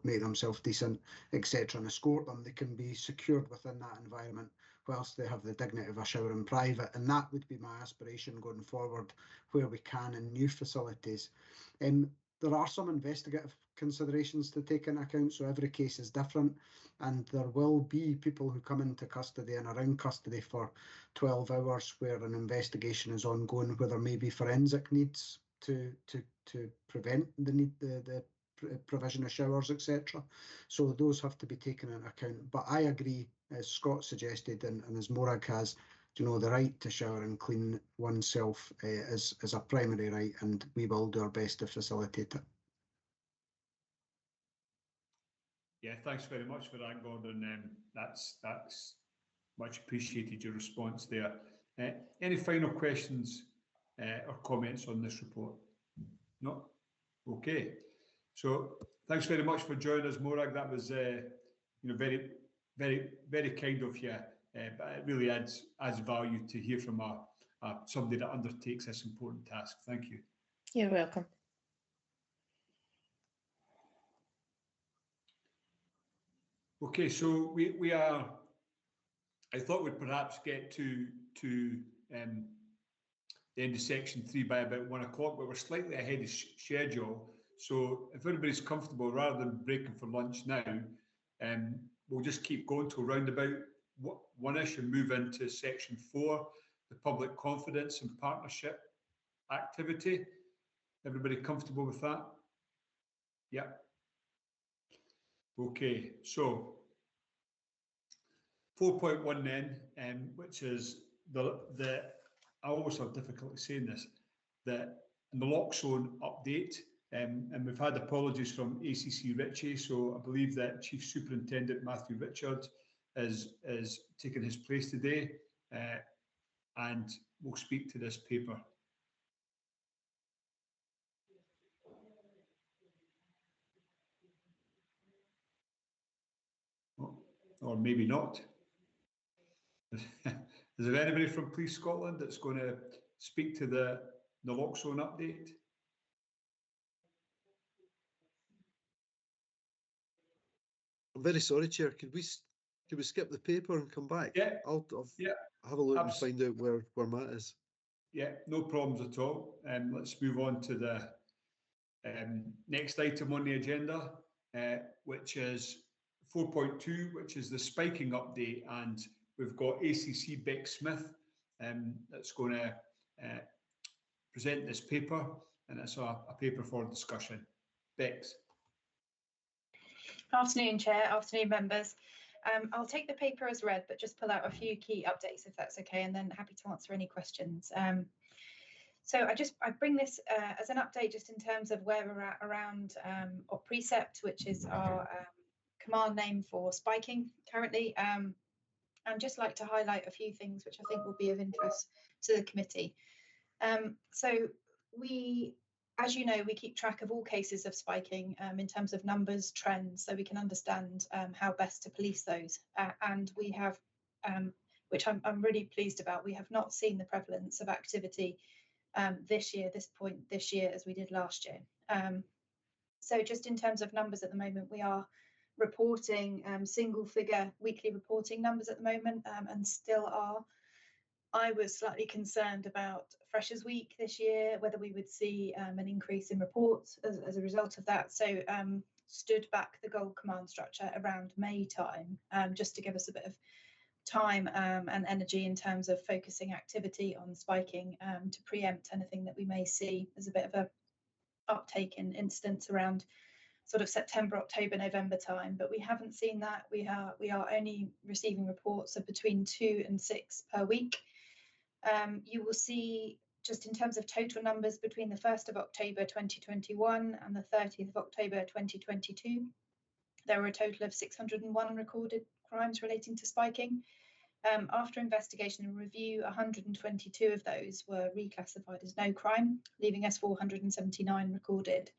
make themselves decent, etc., and escort them. They can be secured within that environment whilst they have the dignity of a shower in private, and that would be my aspiration going forward where we can in new facilities. There are some investigative considerations to take into account, so every case is different, and there will be people who come into custody and are in custody for 12 hours where an investigation is ongoing, where there may be forensic needs to prevent the need, the provision of showers, etc. So those have to be taken into account. But I agree, as Scott suggested and as Morag has, the right to shower and clean oneself is a primary right, and we will do our best to facilitate it. Yeah, thanks very much for that, Gordon. That's much appreciated, your response there. Any final questions or comments on this report? No? Okay. So thanks very much for joining us, Morag. That was very, very, very kind of you. But it really adds value to hear from somebody that undertakes this important task. Thank you. You're welcome. Okay, so we are. I thought we'd perhaps get to the end of section 3 by about 1 o'clock, but we're slightly ahead of schedule. So if everybody's comfortable, rather than breaking for lunch now, we'll just keep going till round about 1-ish and move into section 4, the public confidence and partnership activity. Everybody comfortable with that? Yeah. Okay, so 4.1 then, which is the I always have difficulty saying this, the naloxone update, and we've had apologies from ACC Ritchie, so I believe that Chief Superintendent Matthew Richard is taking his place today, and we'll speak to this paper. Or maybe not. Is there anybody from Police Scotland that's going to speak to the naloxone update? I'm very sorry, Chair. Could we skip the paper and come back? Yeah. I'll have a look and find out where Matt is. Yeah, no problems at all. Let's move on to the next item on the agenda, which is 4.2, which is the spiking update, and we've got ACC Beck Smith that's going to present this paper, and it's a paper for discussion. Bex. Afternoon, Chair. Afternoon, members. I'll take the paper as read, but just pull out a few key updates if that's okay, and then happy to answer any questions. So I bring this as an update just in terms of where we're at around Precept, which is our command name for spiking currently. And just like to highlight a few things which I think will be of interest to the committee. So we, as you know, we keep track of all cases of spiking in terms of numbers, trends, so we can understand how best to police those. And we have, which I'm really pleased about, we have not seen the prevalence of activity this year, this year, as we did last year. So just in terms of numbers at the moment, we are reporting single figure weekly reporting numbers at the moment, and still are. I was slightly concerned about Freshers Week this year, whether we would see an increase in reports as a result of that. So stood back the Gold Command structure around May time, just to give us a bit of time and energy in terms of focusing activity on spiking to preempt anything that we may see as a bit of a uptake in incidents around sort of September, October, November time, but we haven't seen that. We are only receiving reports of between 2 and 6 per week. You will see, just in terms of total numbers, between the 1st of October 2021 and the 30th of October 2022, there were a total of 601 recorded crimes relating to spiking. After investigation and review, 122 of those were reclassified as no crime, leaving us 479 recorded.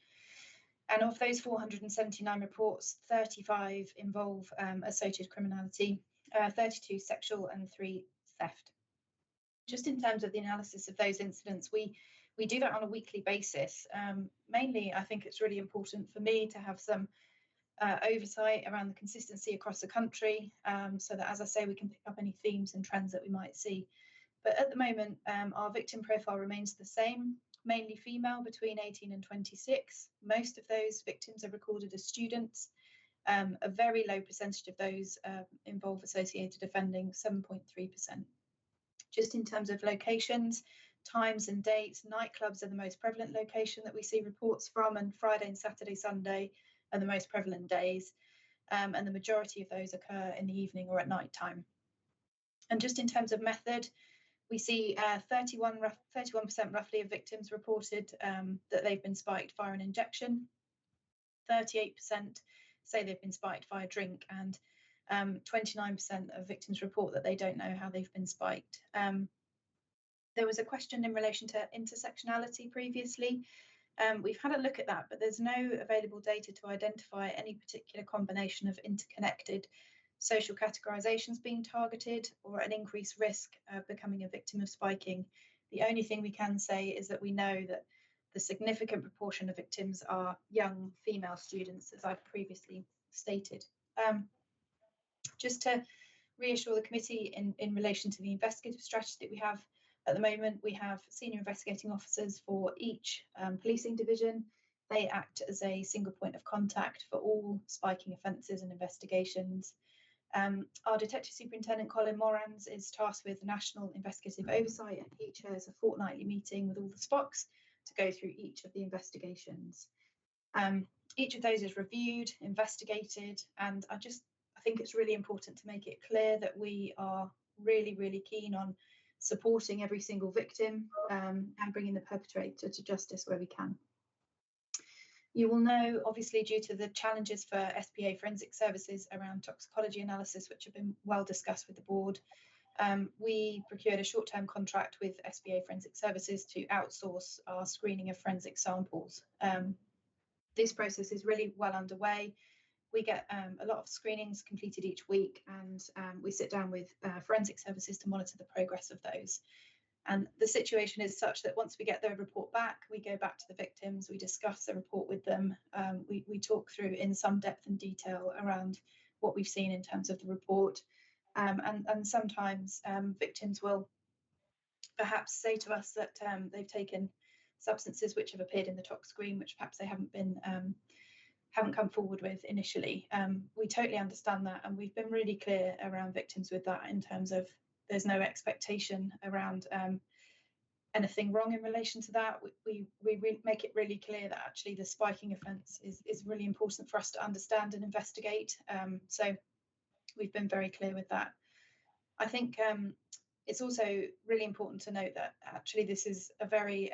And of those 479 reports, 35 involve associated criminality, 32 sexual and 3 theft. Just in terms of the analysis of those incidents, we We do that on a weekly basis. Mainly, I think it's really important for me to have some oversight around the consistency across the country, so that, as I say, we can pick up any themes and trends that we might see. But at the moment, our victim profile remains the same, mainly female between 18 and 26. Most of those victims are recorded as students. A very low percentage of those involve associated offending, 7.3%. Just in terms of locations, times and dates, nightclubs are the most prevalent location that we see reports from, and Friday and Saturday, Sunday are the most prevalent days. And the majority of those occur in the evening or at night time. And just in terms of method, we see 31% roughly of victims reported that they've been spiked via an injection. 38% say they've been spiked via drink, and 29% of victims report that they don't know how they've been spiked. There was a question in relation to intersectionality previously. We've had a look at that, but there's no available data to identify any particular combination of interconnected social categorizations being targeted or an increased risk of becoming a victim of spiking. The only thing we can say is that we know that the significant proportion of victims are young female students, as I've previously stated. Just to reassure the committee in relation to the investigative strategy that we have at the moment, we have senior investigating officers for each policing division. They act as a single point of contact for all spiking offences and investigations. Our Detective Superintendent, Colin Morans, is tasked with national investigative oversight, and he chairs a fortnightly meeting with all the SPOCs to go through each of the investigations. Each of those is reviewed, investigated, and I think it's really important to make it clear that we are really, really keen on supporting every single victim and bringing the perpetrator to justice where we can. You will know, obviously, due to the challenges for SPA forensic services around toxicology analysis, which have been well discussed with the board, we procured a short-term contract with SPA forensic services to outsource our screening of forensic samples. This process is really well underway. We get a lot of screenings completed each week, and we sit down with forensic services to monitor the progress of those. And the situation is such that once we get their report back, we go back to the victims, we discuss the report with them, we talk through in some depth and detail around what we've seen in terms of the report. And sometimes victims will perhaps say to us that they've taken substances which have appeared in the tox screen, which perhaps they haven't come forward with initially. We totally understand that, and we've been really clear around victims with that in terms of there's no expectation around anything wrong in relation to that. We make it really clear that actually the spiking offence is really important for us to understand and investigate. So we've been very clear with that. I think it's also really important to note that actually this is a very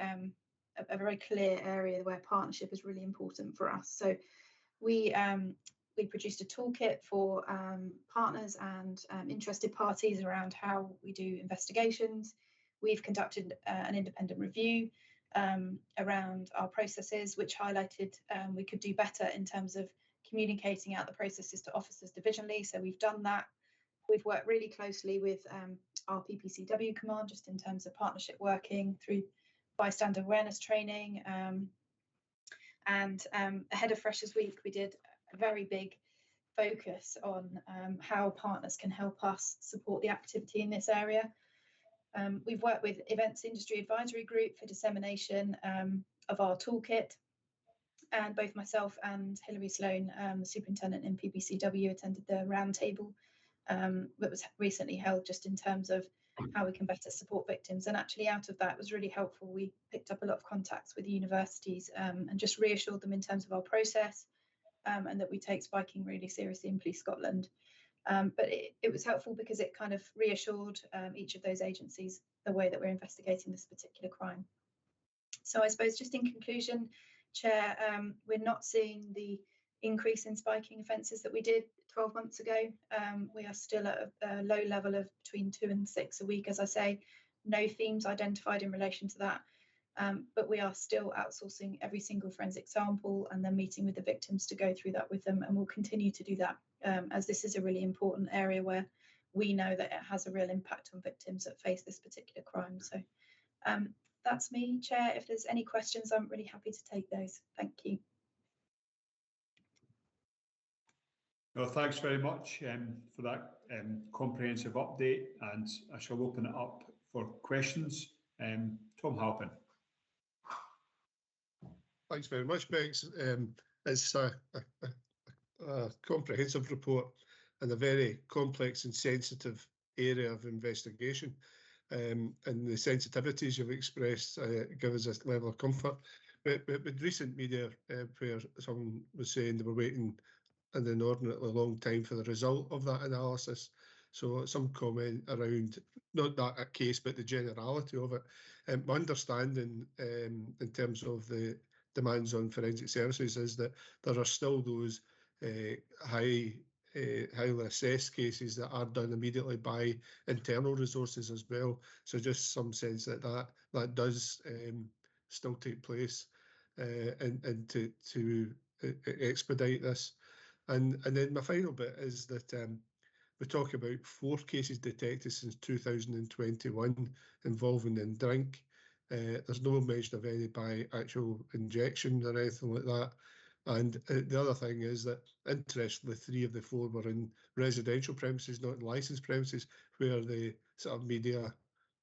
clear area where partnership is really important for us. So we produced a toolkit for partners and interested parties around how we do investigations. We've conducted an independent review around our processes, which highlighted we could do better in terms of communicating out the processes to officers divisionally. So we've done that. We've worked really closely with our PPCW command, just in terms of partnership working through bystander awareness training. And ahead of Freshers Week, we did a very big focus on how partners can help us support the activity in this area. We've worked with Events Industry Advisory Group for dissemination of our toolkit, and both myself and Hilary Sloan, the superintendent in PPCW, attended the roundtable that was recently held, just in terms of how we can better support victims. And actually out of that was really helpful. We picked up a lot of contacts with universities and just reassured them in terms of our process and that we take spiking really seriously in Police Scotland. But it was helpful because it kind of reassured each of those agencies the way that we're investigating this particular crime. So I suppose just in conclusion, Chair, we're not seeing the increase in spiking offences that we did 12 months ago. We are still at a low level of between 2 and 6 a week, as I say. No themes identified in relation to that, but we are still outsourcing every single forensic sample and then meeting with the victims to go through that with them, and we'll continue to do that as this is a really important area where we know that it has a real impact on victims that face this particular crime. So that's me, Chair. If there's any questions, I'm really happy to take those. Thank you. Well, thanks very much for that comprehensive update, and I shall open it up for questions. Tom Halpin. Thanks very much, Bex. It's a comprehensive report and a very complex and sensitive area of investigation. And the sensitivities you've expressed give us a level of comfort. But with recent media where someone was saying they were waiting an inordinately long time for the result of that analysis. So some comment around, not that case, but the generality of it. My understanding in terms of the demands on forensic services is that there are still those highly assessed cases that are done immediately by internal resources as well. So just some sense that that does still take place and to expedite this. And then my final bit is that we talk about 4 cases detected since 2021 involving in drink. There's no mention of any by actual injection or anything like that. And the other thing is that, interestingly, 3 of the 4 were in residential premises, not in licensed premises, where the sort of media,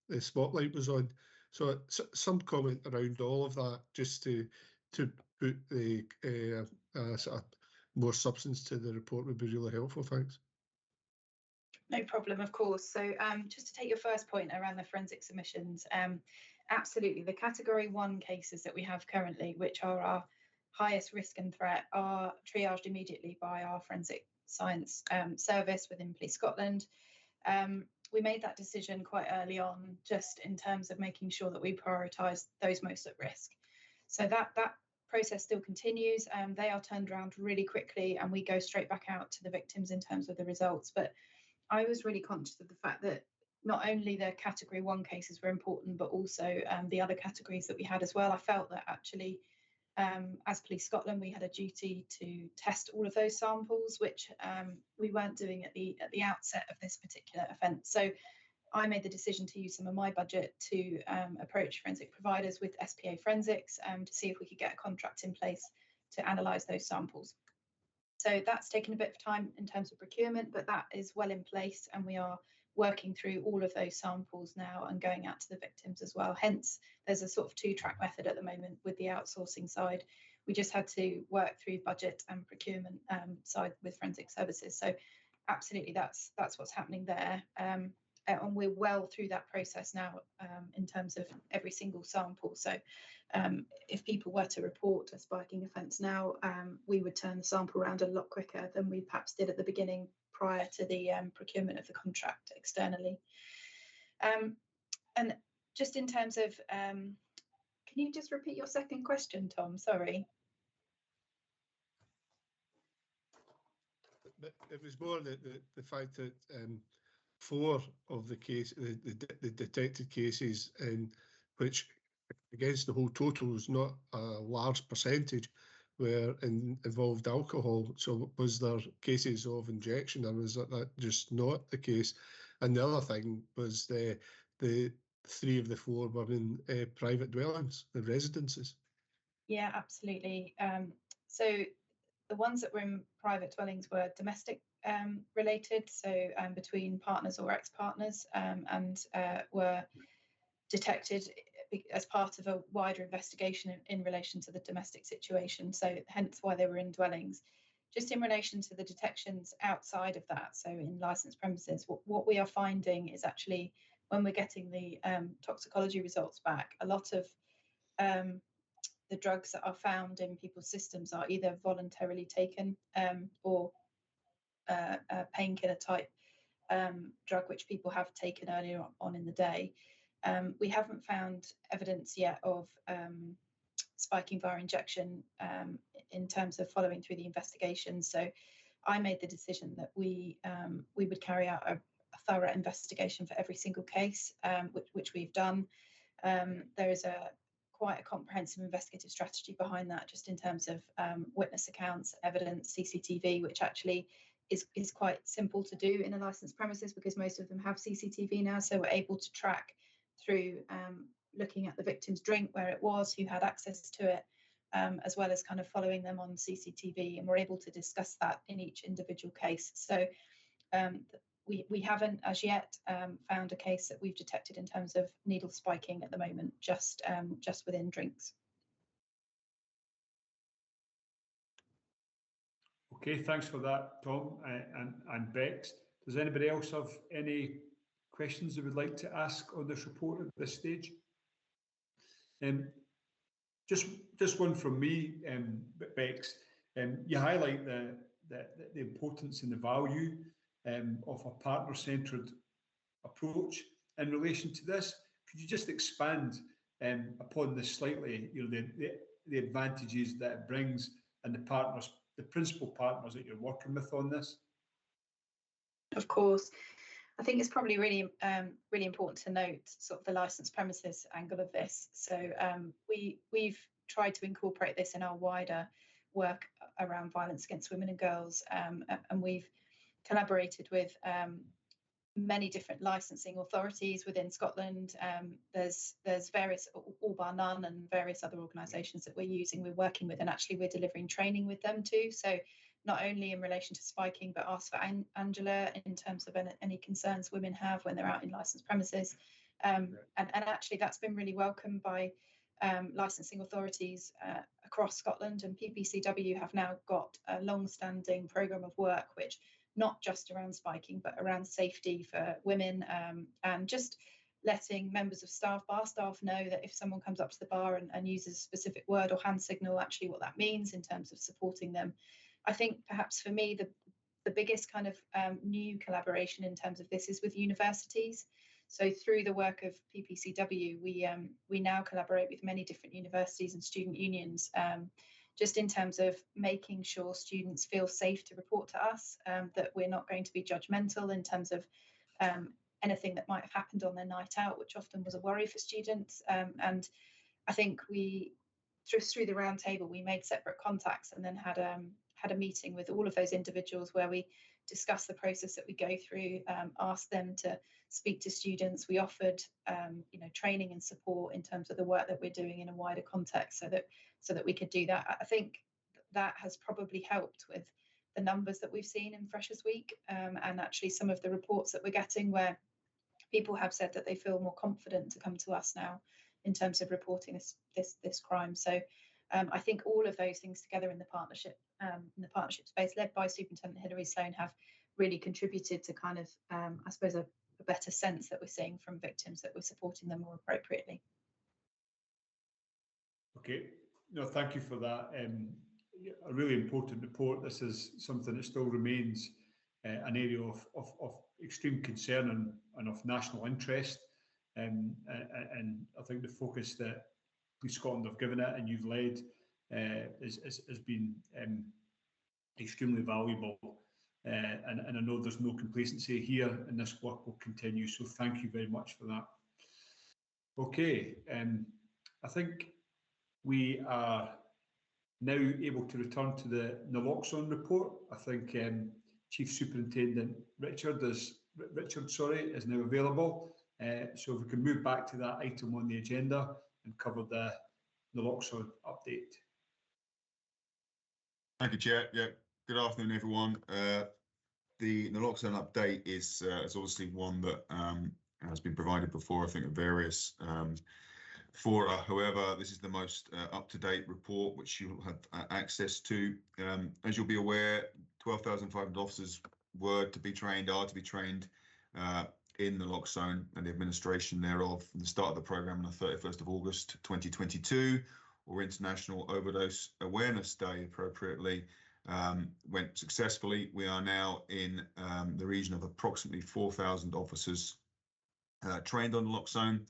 the spotlight was on. So some comment around all of that, just to put the sort of more substance to the report would be really helpful. Thanks. No problem, of course. So just to take your first point around the forensic submissions, absolutely, the category 1 cases that we have currently, which are our highest risk and threat, are triaged immediately by our forensic science service within Police Scotland. We made that decision quite early on, just in terms of making sure that we prioritise those most at risk. So that process still continues. They are turned around really quickly, and we go straight back out to the victims in terms of the results. But I was really conscious of the fact that not only the category 1 cases were important, but also the other categories that we had as well. I felt that actually, as Police Scotland, we had a duty to test all of those samples, which we weren't doing at the outset of this particular offence. So I made the decision to use some of my budget to approach forensic providers with SPA Forensics to see if we could get a contract in place to analyse those samples. So that's taken a bit of time in terms of procurement, but that is well in place, and we are working through all of those samples now and going out to the victims as well. Hence, there's a sort of 2-track method at the moment with the outsourcing side. We just had to work through budget and procurement side with forensic services. So absolutely, that's what's happening there. And we're well through that process now in terms of every single sample. So if people were to report a spiking offence now, we would turn the sample around a lot quicker than we perhaps did at the beginning prior to the procurement of the contract externally. And just in terms of, can you just repeat your second question, Tom? Sorry. It was more the fact that 4 of the case, the detected cases, in which against the whole total is not a large percentage, were involved alcohol. So was there cases of injection, or was that just not the case? And the other thing was the 3 of the 4 were in private dwellings, the residences. Yeah, absolutely. So the ones that were in private dwellings were domestic related, so between partners or ex-partners, and were detected as part of a wider investigation in relation to the domestic situation, so hence why they were in dwellings. Just in relation to the detections outside of that, so in licensed premises, what we are finding is actually when we're getting the toxicology results back, a lot of the drugs that are found in people's systems are either voluntarily taken or a painkiller type drug which people have taken earlier on in the day. We haven't found evidence yet of spiking via injection in terms of following through the investigation. So I made the decision that we would carry out a thorough investigation for every single case, which we've done. There is quite a comprehensive investigative strategy behind that, just in terms of witness accounts, evidence, CCTV, which actually is quite simple to do in a licensed premises because most of them have CCTV now. So we're able to track through looking at the victim's drink, where it was, who had access to it, as well as kind of following them on CCTV, and we're able to discuss that in each individual case. So we haven't as yet found a case that we've detected in terms of needle spiking at the moment, just within drinks. Okay, thanks for that, Tom and Bex. Does anybody else have any questions they would like to ask on this report at this stage? Just one from me, Bex. You highlight the importance and the value of a partner-centred approach in relation to this. Could you just expand upon this slightly? You know, the advantages that it brings and the principal partners that you're working with on this? Of course. I think it's probably really important to note sort of the licensed premises angle of this. So we've tried to incorporate this in our wider work around violence against women and girls, and we've collaborated with many different licensing authorities within Scotland. There's various, all bar none, and various other organisations that we're working with, and actually we're delivering training with them too. So not only in relation to spiking, but ask for Angela in terms of any concerns women have when they're out in licensed premises. And actually that's been really welcomed by licensing authorities across Scotland, and PPCW have now got a long-standing programme of work which not just around spiking but around safety for women, and just letting members of staff, bar staff, know that if someone comes up to the bar and uses a specific word or hand signal, actually what that means in terms of supporting them. I think perhaps for me the biggest kind of new collaboration in terms of this is with universities. So through the work of PPCW, we now collaborate with many different universities and student unions, just in terms of making sure students feel safe to report to us, that we're not going to be judgmental in terms of anything that might have happened on their night out, which often was a worry for students. And I think through the round table, we made separate contacts and then had a meeting with all of those individuals where we discussed the process that we go through, asked them to speak to students. We offered training and support in terms of the work that we're doing in a wider context, so that we could do that. I think that has probably helped with the numbers that we've seen in Freshers Week, and actually some of the reports that we're getting where people have said that they feel more confident to come to us now in terms of reporting this crime. So I think all of those things together in the partnership space, led by Superintendent Hilary Sloan, have really contributed to kind of, I suppose, a better sense that we're seeing from victims, that we're supporting them more appropriately. Okay, no, thank you for that. A really important report. This is something that still remains an area of extreme concern and of national interest. And I think the focus that Police Scotland have given it and you've led has been extremely valuable. And I know there's no complacency here, and this work will continue. So thank you very much for that. Okay, I think we are now able to return to the naloxone report. I think Chief Superintendent Richard is now available. So if we can move back to that item on the agenda and cover the naloxone update. Thank you, Chair. Yeah, good afternoon, everyone. The naloxone update is obviously one that has been provided before, I think, at various fora. However, this is the most up-to-date report which you'll have access to. As you'll be aware, 12,500 officers are to be trained in naloxone and the administration thereof from the start of the programme on the 31st of August 2022, or International Overdose Awareness Day appropriately, went successfully. We are now in the region of approximately 4,000 officers trained on naloxone,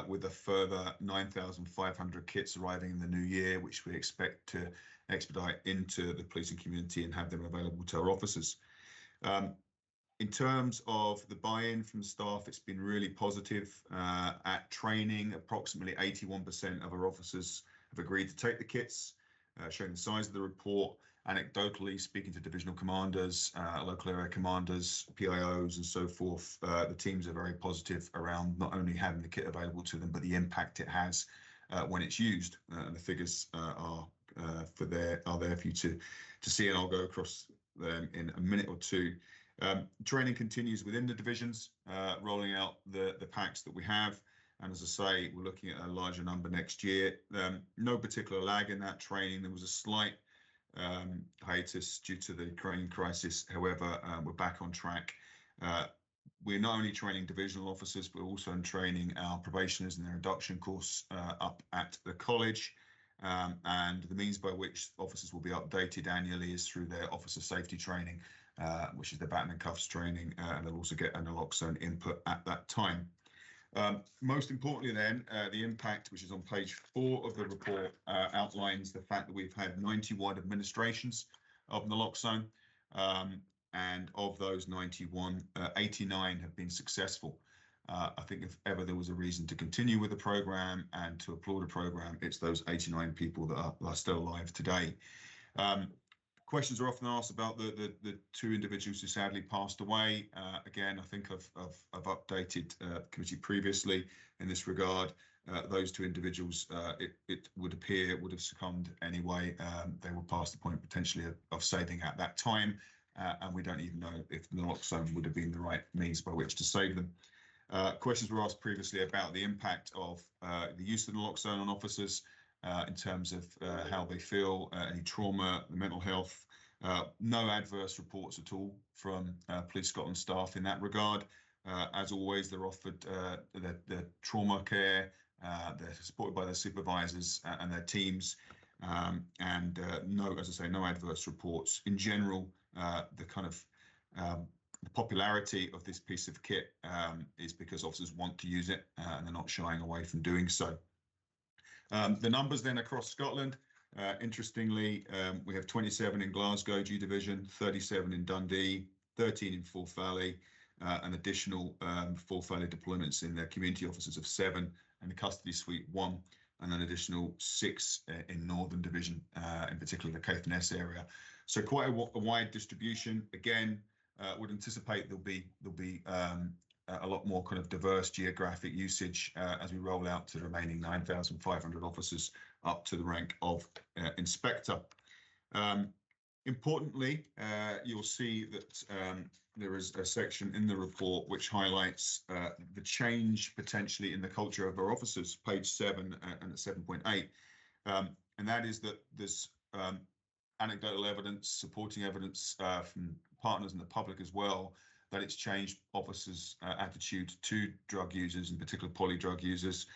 with a further 9,500 kits arriving in the new year, which we expect to expedite into the policing community and have them available to our officers. In terms of the buy-in from staff, it's been really positive. At training, approximately 81% of our officers have agreed to take the kits, showing the size of the report. anecdotally speaking to divisional commanders, local area commanders, PIOs and so forth, the teams are very positive around not only having the kit available to them, but the impact it has when it's used. And the figures are there for you to see, and I'll go across them in a minute or two. Training continues within the divisions, rolling out the packs that we have. And as I say, we're looking at a larger number next year. No particular lag in that training. There was a slight hiatus due to the Ukraine crisis. However, we're back on track. We're not only training divisional officers, but also training our probationers in their induction course up at the college. And the means by which officers will be updated annually is through their officer safety training, which is the baton and cuffs training, and they'll also get an naloxone input at that time. Most importantly then, the impact, which is on page 4 of the report, outlines the fact that we've had 91 administrations of naloxone, and of those 91, 89 have been successful. I think if ever there was a reason to continue with the programme and to applaud a programme, it's those 89 people that are still alive today. Questions are often asked about the 2 individuals who sadly passed away. Again, I think I've updated the committee previously in this regard. Those 2 individuals, it would appear, would have succumbed anyway. They were past the point potentially of saving at that time, and we don't even know if naloxone would have been the right means by which to save them. Questions were asked previously about the impact of the use of naloxone on officers in terms of how they feel, any trauma, the mental health. No adverse reports at all from Police Scotland staff in that regard. As always, they're offered their trauma care, they're supported by their supervisors and their teams, and no, as I say, no adverse reports. In general, the kind of the popularity of this piece of kit is because officers want to use it and they're not shying away from doing so. The numbers then across Scotland, interestingly, we have 27 in Glasgow G Division, 37 in Dundee, 13 in Forth Valley, an additional Forth Valley deployments in their community officers of 7, and the custody suite 1, and an additional 6 in Northern Division, in particular the Caithness area. So quite a wide distribution. Again, would anticipate there'll be a lot more kind of diverse geographic usage as we roll out to the remaining 9,500 officers up to the rank of inspector. Importantly, you'll see that there is a section in the report which highlights the change potentially in the culture of our officers, page 7 and at 7.8. And that is that there's anecdotal evidence, supporting evidence from partners in the public as well, that it's changed officers' attitude to drug users, in particular poly-drug users,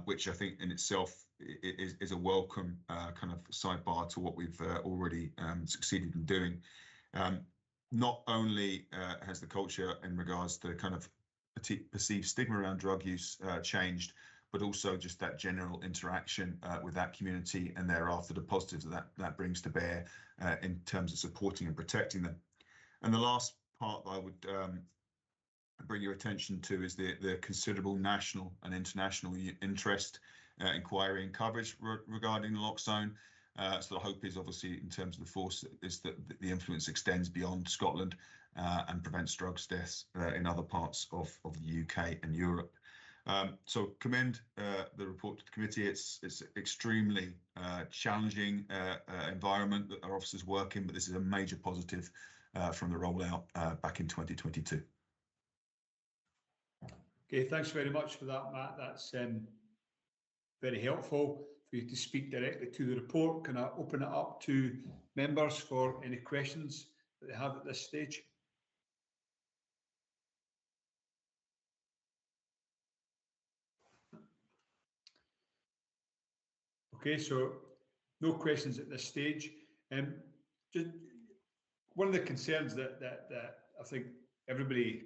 which I think in itself is a welcome kind of sidebar to what we've already succeeded in doing. Not only has the culture in regards to kind of perceived stigma around drug use changed, but also just that general interaction with that community, and thereafter the positives that brings to bear in terms of supporting and protecting them. And the last part I would bring your attention to is the considerable national and international interest, inquiry and coverage regarding naloxone. So the hope is obviously in terms of the force is that the influence extends beyond Scotland and prevents drugs deaths in other parts of the UK and Europe. So commend the report to the committee. It's extremely challenging environment that our officers work in, but this is a major positive from the rollout back in 2022. Okay, thanks very much for that, Matt. That's very helpful for you to speak directly to the report. Can I open it up to members for any questions that they have at this stage? Okay, so no questions at this stage. Just one of the concerns that I think everybody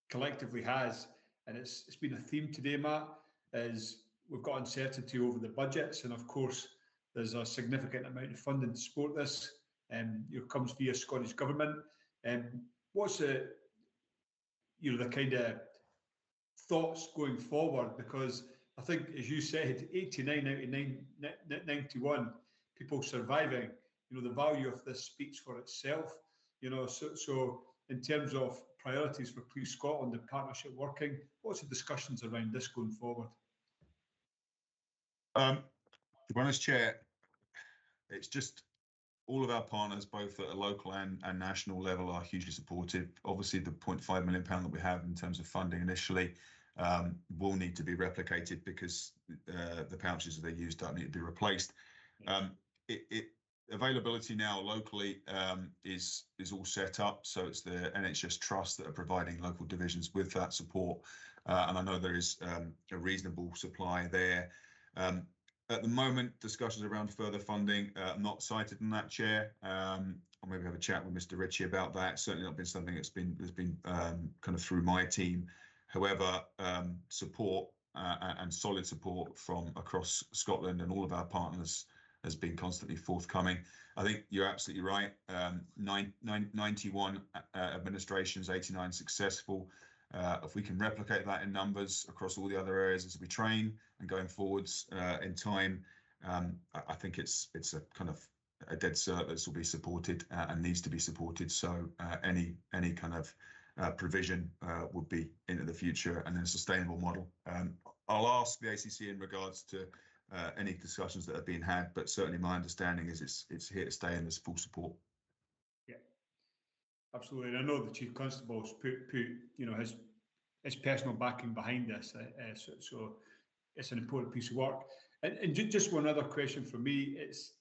collectively has, and it's been a theme today, Matt, is we've got uncertainty over the budgets, and of course there's a significant amount of funding to support this, and it comes via Scottish Government. What's the the kind of thoughts going forward? Because I think, as you said, 89 out of 91 people surviving the value of this speaks for itself. So in terms of priorities for Police Scotland and partnership working, what's the discussions around this going forward? To be honest, Chair, it's just all of our partners, both at a local and national level, are hugely supportive. Obviously, the £0.5 million that we have in terms of funding initially will need to be replicated because the pouches that they used don't need to be replaced. Availability now locally is all set up, so it's the NHS Trust that are providing local divisions with that support, and I know there is a reasonable supply there. At the moment, discussions around further funding not cited in that, Chair. I'll maybe have a chat with Mr. Ritchie about that. Certainly not been something that's been kind of through my team. However, support and solid support from across Scotland and all of our partners has been constantly forthcoming. I think you're absolutely right. 91 administrations, 89 successful. If we can replicate that in numbers across all the other areas as we train and going forwards in time, I think it's a kind of a dead cert that will be supported and needs to be supported. So any kind of provision would be into the future and in a sustainable model. I'll ask the ACC in regards to any discussions that have been had, but certainly my understanding is it's here to stay and there's full support. Yeah, absolutely. And I know the Chief Constable's put his personal backing behind this, so it's an important piece of work. And just one other question for me, it's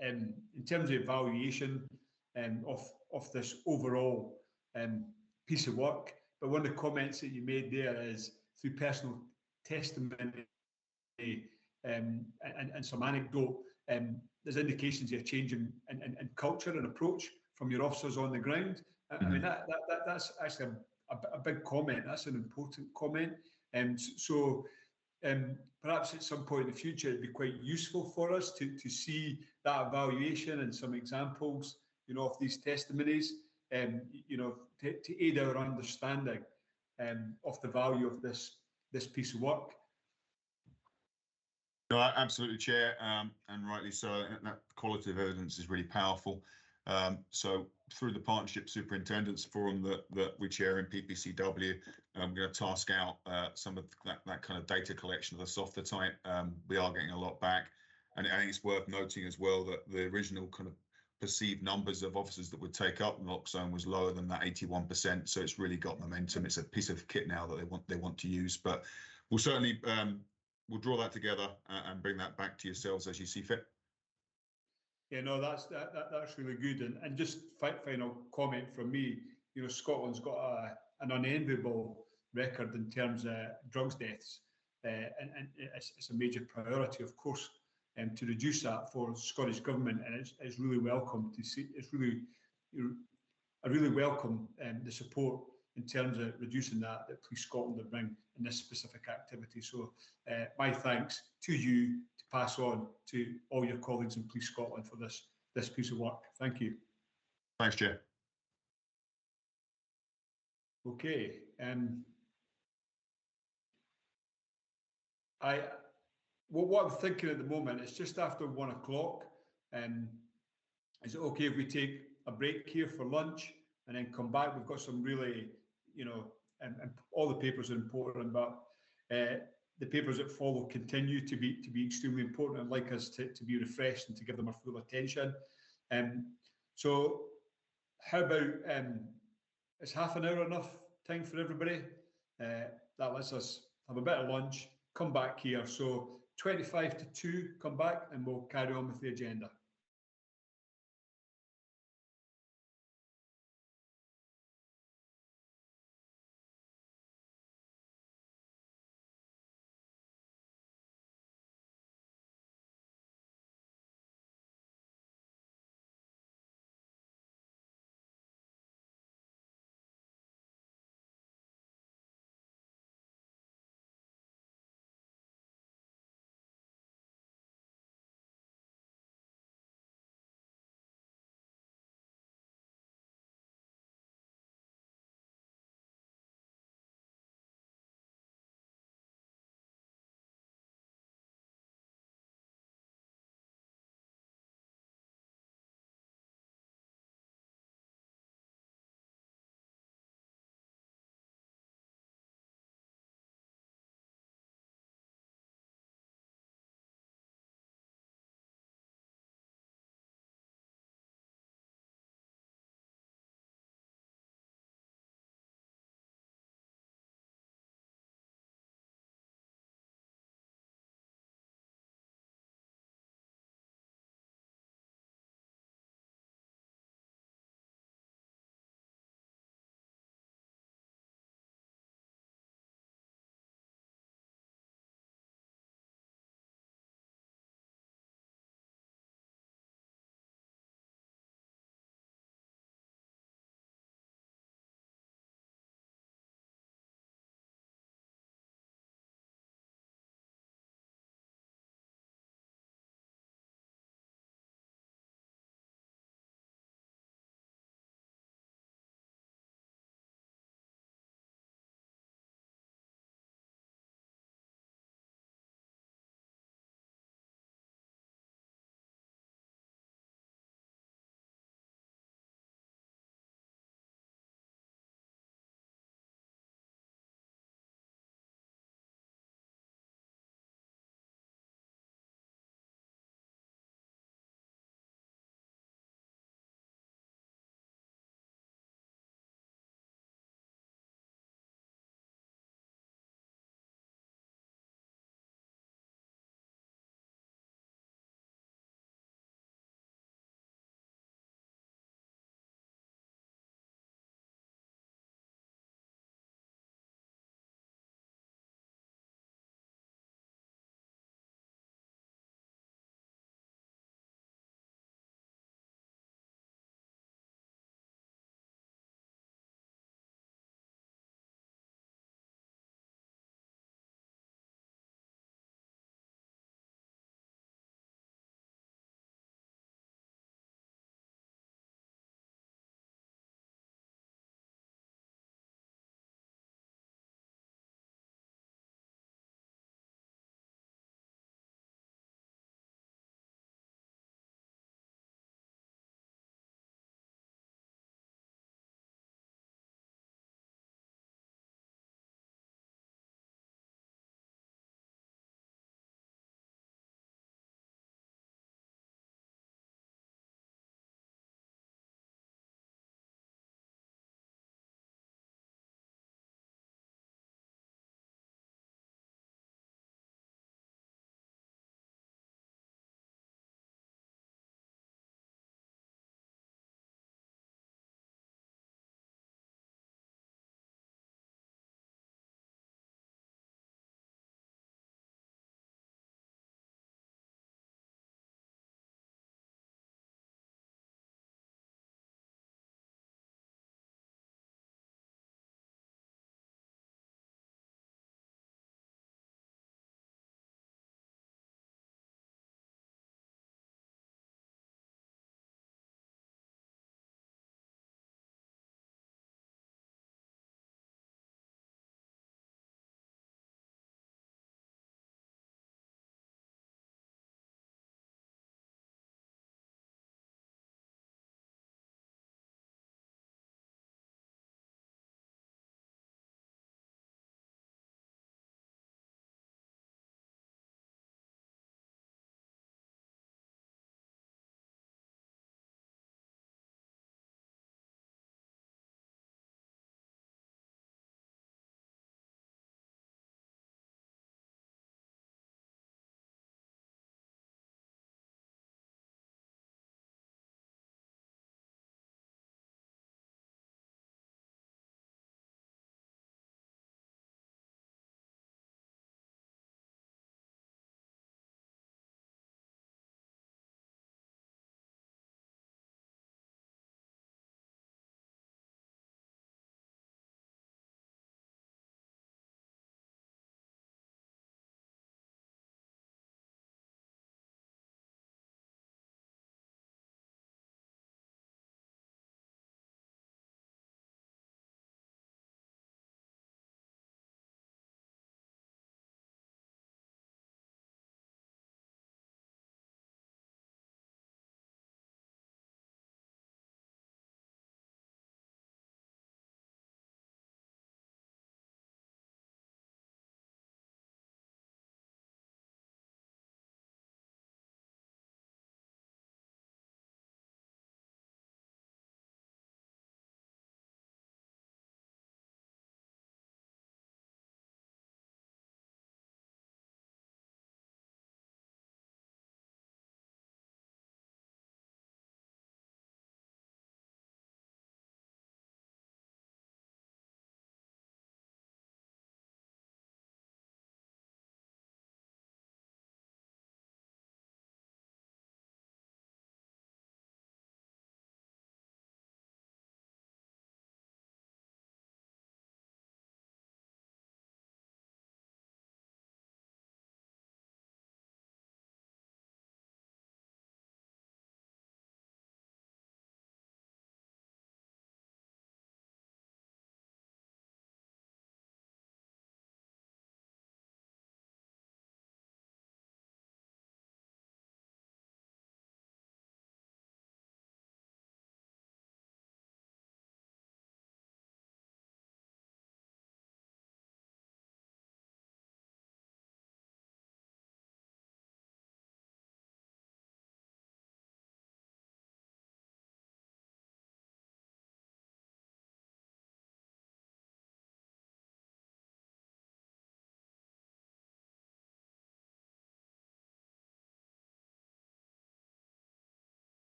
in terms of evaluation of this overall piece of work, but one of the comments that you made there is through personal testimony and some anecdote, there's indications of a change in culture and approach from your officers on the ground. I mean, that's actually a big comment. That's an important comment. So perhaps at some point in the future, it'd be quite useful for us to see that evaluation and some examples, of these testimonies, to aid our understanding of the value of this piece of work. No, absolutely, Chair, and rightly so. That qualitative evidence is really powerful. So through the Partnership Superintendents Forum that we chair in PPCW, I'm going to task out some of that kind of data collection of the softer type. We are getting a lot back, and I think it's worth noting as well that the original kind of perceived numbers of officers that would take up the lock zone was lower than that 81%. So it's really got momentum. It's a piece of kit now that they want to use, but we'll certainly we'll draw that together and bring that back to yourselves as you see fit. Yeah, no, that's really good. And just final comment from me, Scotland's got an unenviable record in terms of drugs deaths, and it's a major priority, of course, to reduce that for Scottish Government, and it's really welcome to see. I really welcome the support in terms of reducing that Police Scotland will bring in this specific activity. So my thanks to you to pass on to all your colleagues in Police Scotland for this piece of work. Thank you. Thanks, Chair. Okay. What I'm thinking at the moment, it's just after 1 o'clock. Is it okay if we take a break here for lunch and then come back? We've got some really, and all the papers are important, but the papers that follow continue to be extremely important. I'd like us to be refreshed and to give them our full attention. So how about, is half an hour enough time for everybody? That lets us have a bit of lunch, come back here. So 25 to 2, come back and we'll carry on with the agenda.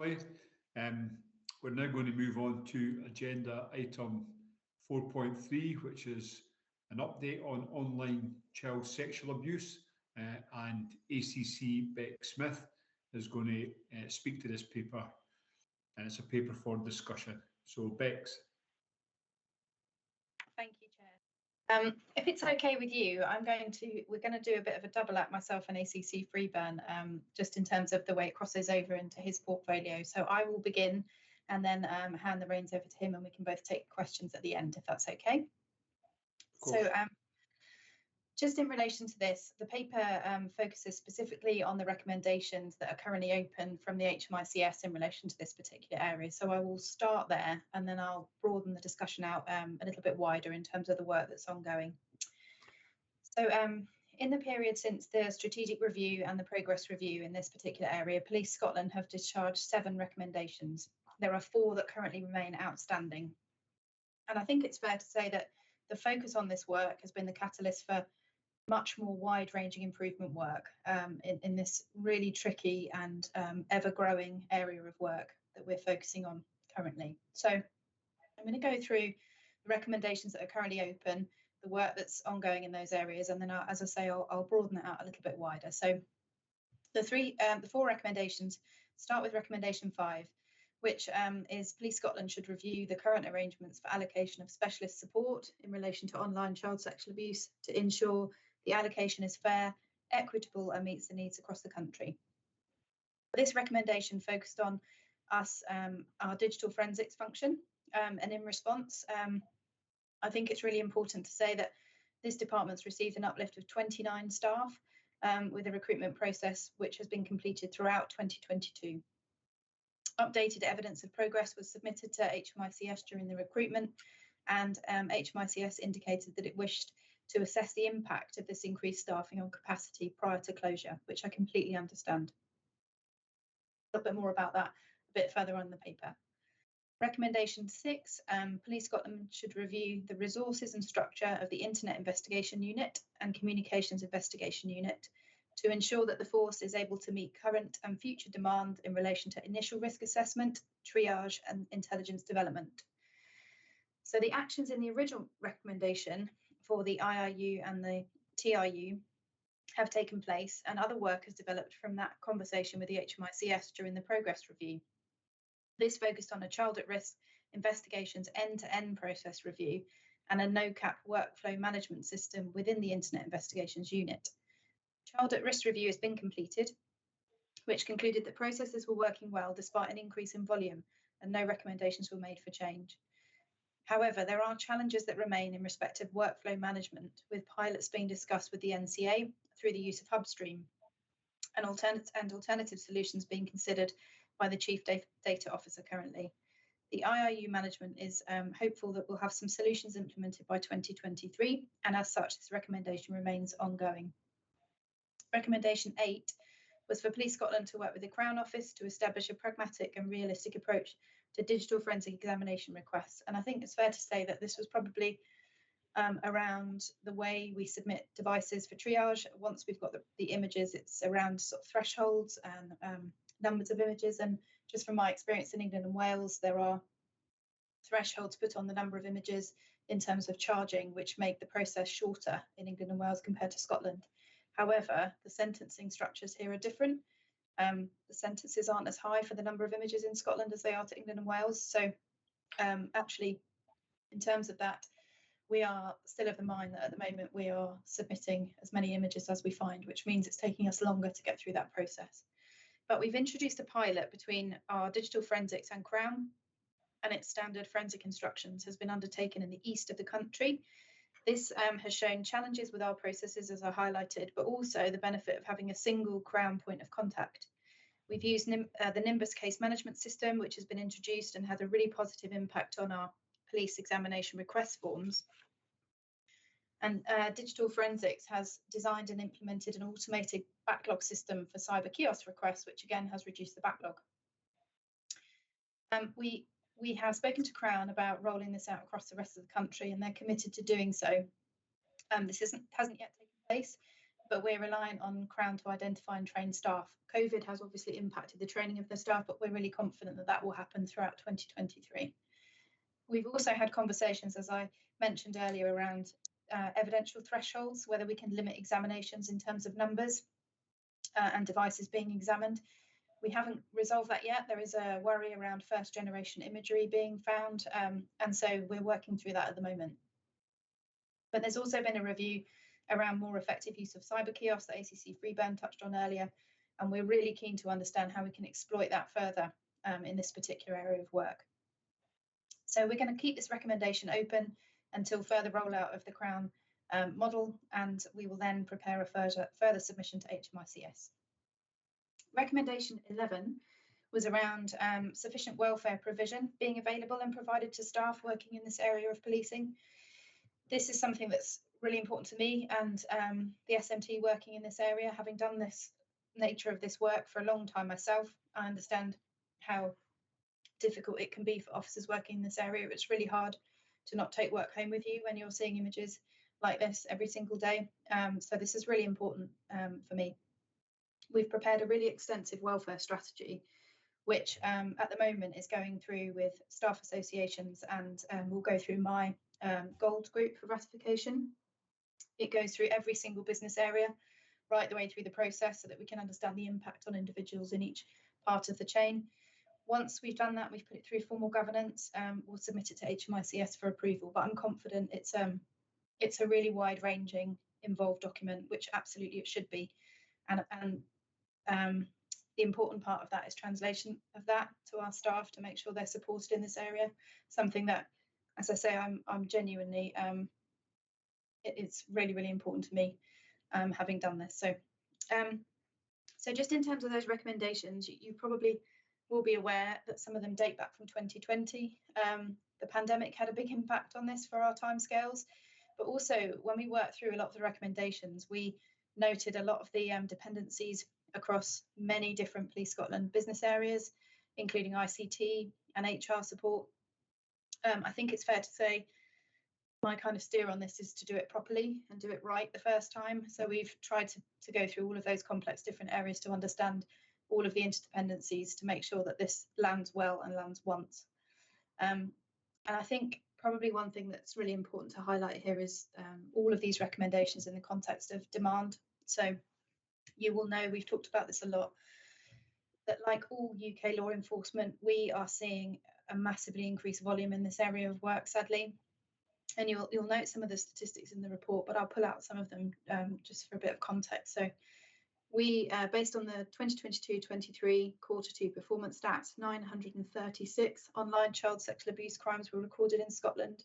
We're now going to move on to agenda item 4.3, which is an update on online child sexual abuse, and ACC Beck Smith is going to speak to this paper, and it's a paper for discussion. So Bex. Thank you, Chair. If it's okay with you, we're going to do a bit of a double act, myself and ACC Freeburn, just in terms of the way it crosses over into his portfolio. So I will begin and then hand the reins over to him, and we can both take questions at the end, if that's okay. So just in relation to this, the paper focuses specifically on the recommendations that are currently open from the HMICS in relation to this particular area. So I will start there, and then I'll broaden the discussion out a little bit wider in terms of the work that's ongoing. So in the period since the strategic review and the progress review in this particular area, Police Scotland have discharged 7 recommendations. There are 4 that currently remain outstanding. And I think it's fair to say that the focus on this work has been the catalyst for much more wide-ranging improvement work in this really tricky and ever-growing area of work that we're focusing on currently. So I'm going to go through the recommendations that are currently open, the work that's ongoing in those areas, and then, as I say, I'll broaden it out a little bit wider. So the 4 recommendations start with recommendation 5, which is Police Scotland should review the current arrangements for allocation of specialist support in relation to online child sexual abuse to ensure the allocation is fair, equitable, and meets the needs across the country. This recommendation focused on us, our digital forensics function, and in response, I think it's really important to say that this department's received an uplift of 29 staff with a recruitment process which has been completed throughout 2022. Updated evidence of progress was submitted to HMICS during the recruitment, and HMICS indicated that it wished to assess the impact of this increased staffing on capacity prior to closure, which I completely understand. A little bit more about that a bit further on in the paper. Recommendation 6, Police Scotland should review the resources and structure of the Internet Investigation Unit and Communications Investigation Unit to ensure that the force is able to meet current and future demand in relation to initial risk assessment, triage, and intelligence development. So the actions in the original recommendation for the IIU and the TIU have taken place, and other work has developed from that conversation with the HMICS during the progress review. This focused on a child at risk investigations end-to-end process review and a no-cap workflow management system within the Internet Investigations Unit. Child at risk review has been completed, which concluded that processes were working well despite an increase in volume, and no recommendations were made for change. However, there are challenges that remain in respect of workflow management, with pilots being discussed with the NCA through the use of Hubstream, and alternative solutions being considered by the Chief Data Officer currently. The IIU management is hopeful that we'll have some solutions implemented by 2023, and as such, this recommendation remains ongoing. Recommendation 8 was for Police Scotland to work with the Crown Office to establish a pragmatic and realistic approach to digital forensic examination requests. And I think it's fair to say that this was probably around the way we submit devices for triage. Once we've got the images, it's around sort of thresholds and numbers of images. And just from my experience in England and Wales, there are thresholds put on the number of images in terms of charging, which make the process shorter in England and Wales compared to Scotland. However, the sentencing structures here are different. The sentences aren't as high for the number of images in Scotland as they are to England and Wales. So actually, in terms of that, we are still of the mind that at the moment we are submitting as many images as we find, which means it's taking us longer to get through that process. But we've introduced a pilot between our digital forensics and Crown, and its standard forensic instructions has been undertaken in the east of the country. This has shown challenges with our processes, as I highlighted, but also the benefit of having a single Crown point of contact. We've used the Nimbus case management system, which has been introduced and had a really positive impact on our police examination request forms. And Digital Forensics has designed and implemented an automated backlog system for cyber kiosk requests, which again has reduced the backlog. We have spoken to Crown about rolling this out across the rest of the country, and they're committed to doing so. This hasn't yet taken place, but we're reliant on Crown to identify and train staff. COVID has obviously impacted the training of the staff, but we're really confident that that will happen throughout 2023. We've also had conversations, as I mentioned earlier, around evidential thresholds, whether we can limit examinations in terms of numbers and devices being examined. We haven't resolved that yet. There is a worry around first generation imagery being found, and so we're working through that at the moment. But there's also been a review around more effective use of cyber kiosks that ACC Freeburn touched on earlier, and we're really keen to understand how we can exploit that further in this particular area of work. So we're going to keep this recommendation open until further rollout of the Crown model, and we will then prepare a further submission to HMICS. Recommendation 11 was around sufficient welfare provision being available and provided to staff working in this area of policing. This is something that's really important to me and the SMT working in this area. Having done this nature of this work for a long time myself, I understand how difficult it can be for officers working in this area. It's really hard to not take work home with you when you're seeing images like this every single day. So this is really important for me. We've prepared a really extensive welfare strategy, which at the moment is going through with staff associations, and will go through my gold group for ratification. It goes through every single business area, right the way through the process, so that we can understand the impact on individuals in each part of the chain. Once we've done that, we've put it through formal governance. We'll submit it to HMICS for approval, but I'm confident it's a really wide-ranging, involved document, which absolutely it should be. And the important part of that is translation of that to our staff to make sure they're supported in this area. Something that, as I say, I'm genuinely, it's really, really important to me, having done this. So just in terms of those recommendations, you probably will be aware that some of them date back from 2020. The pandemic had a big impact on this for our timescales, but also when we worked through a lot of the recommendations, we noted a lot of the dependencies across many different Police Scotland business areas, including ICT and HR support. I think it's fair to say my kind of steer on this is to do it properly and do it right the first time. So we've tried to go through all of those complex different areas to understand all of the interdependencies to make sure that this lands well and lands once. And I think probably one thing that's really important to highlight here is all of these recommendations in the context of demand. So you will know, we've talked about this a lot, that like all UK law enforcement, we are seeing a massively increased volume in this area of work, sadly. And you'll note some of the statistics in the report, but I'll pull out some of them just for a bit of context. So we, based on the 2022-23 Q2 performance stats, 936 online child sexual abuse crimes were recorded in Scotland,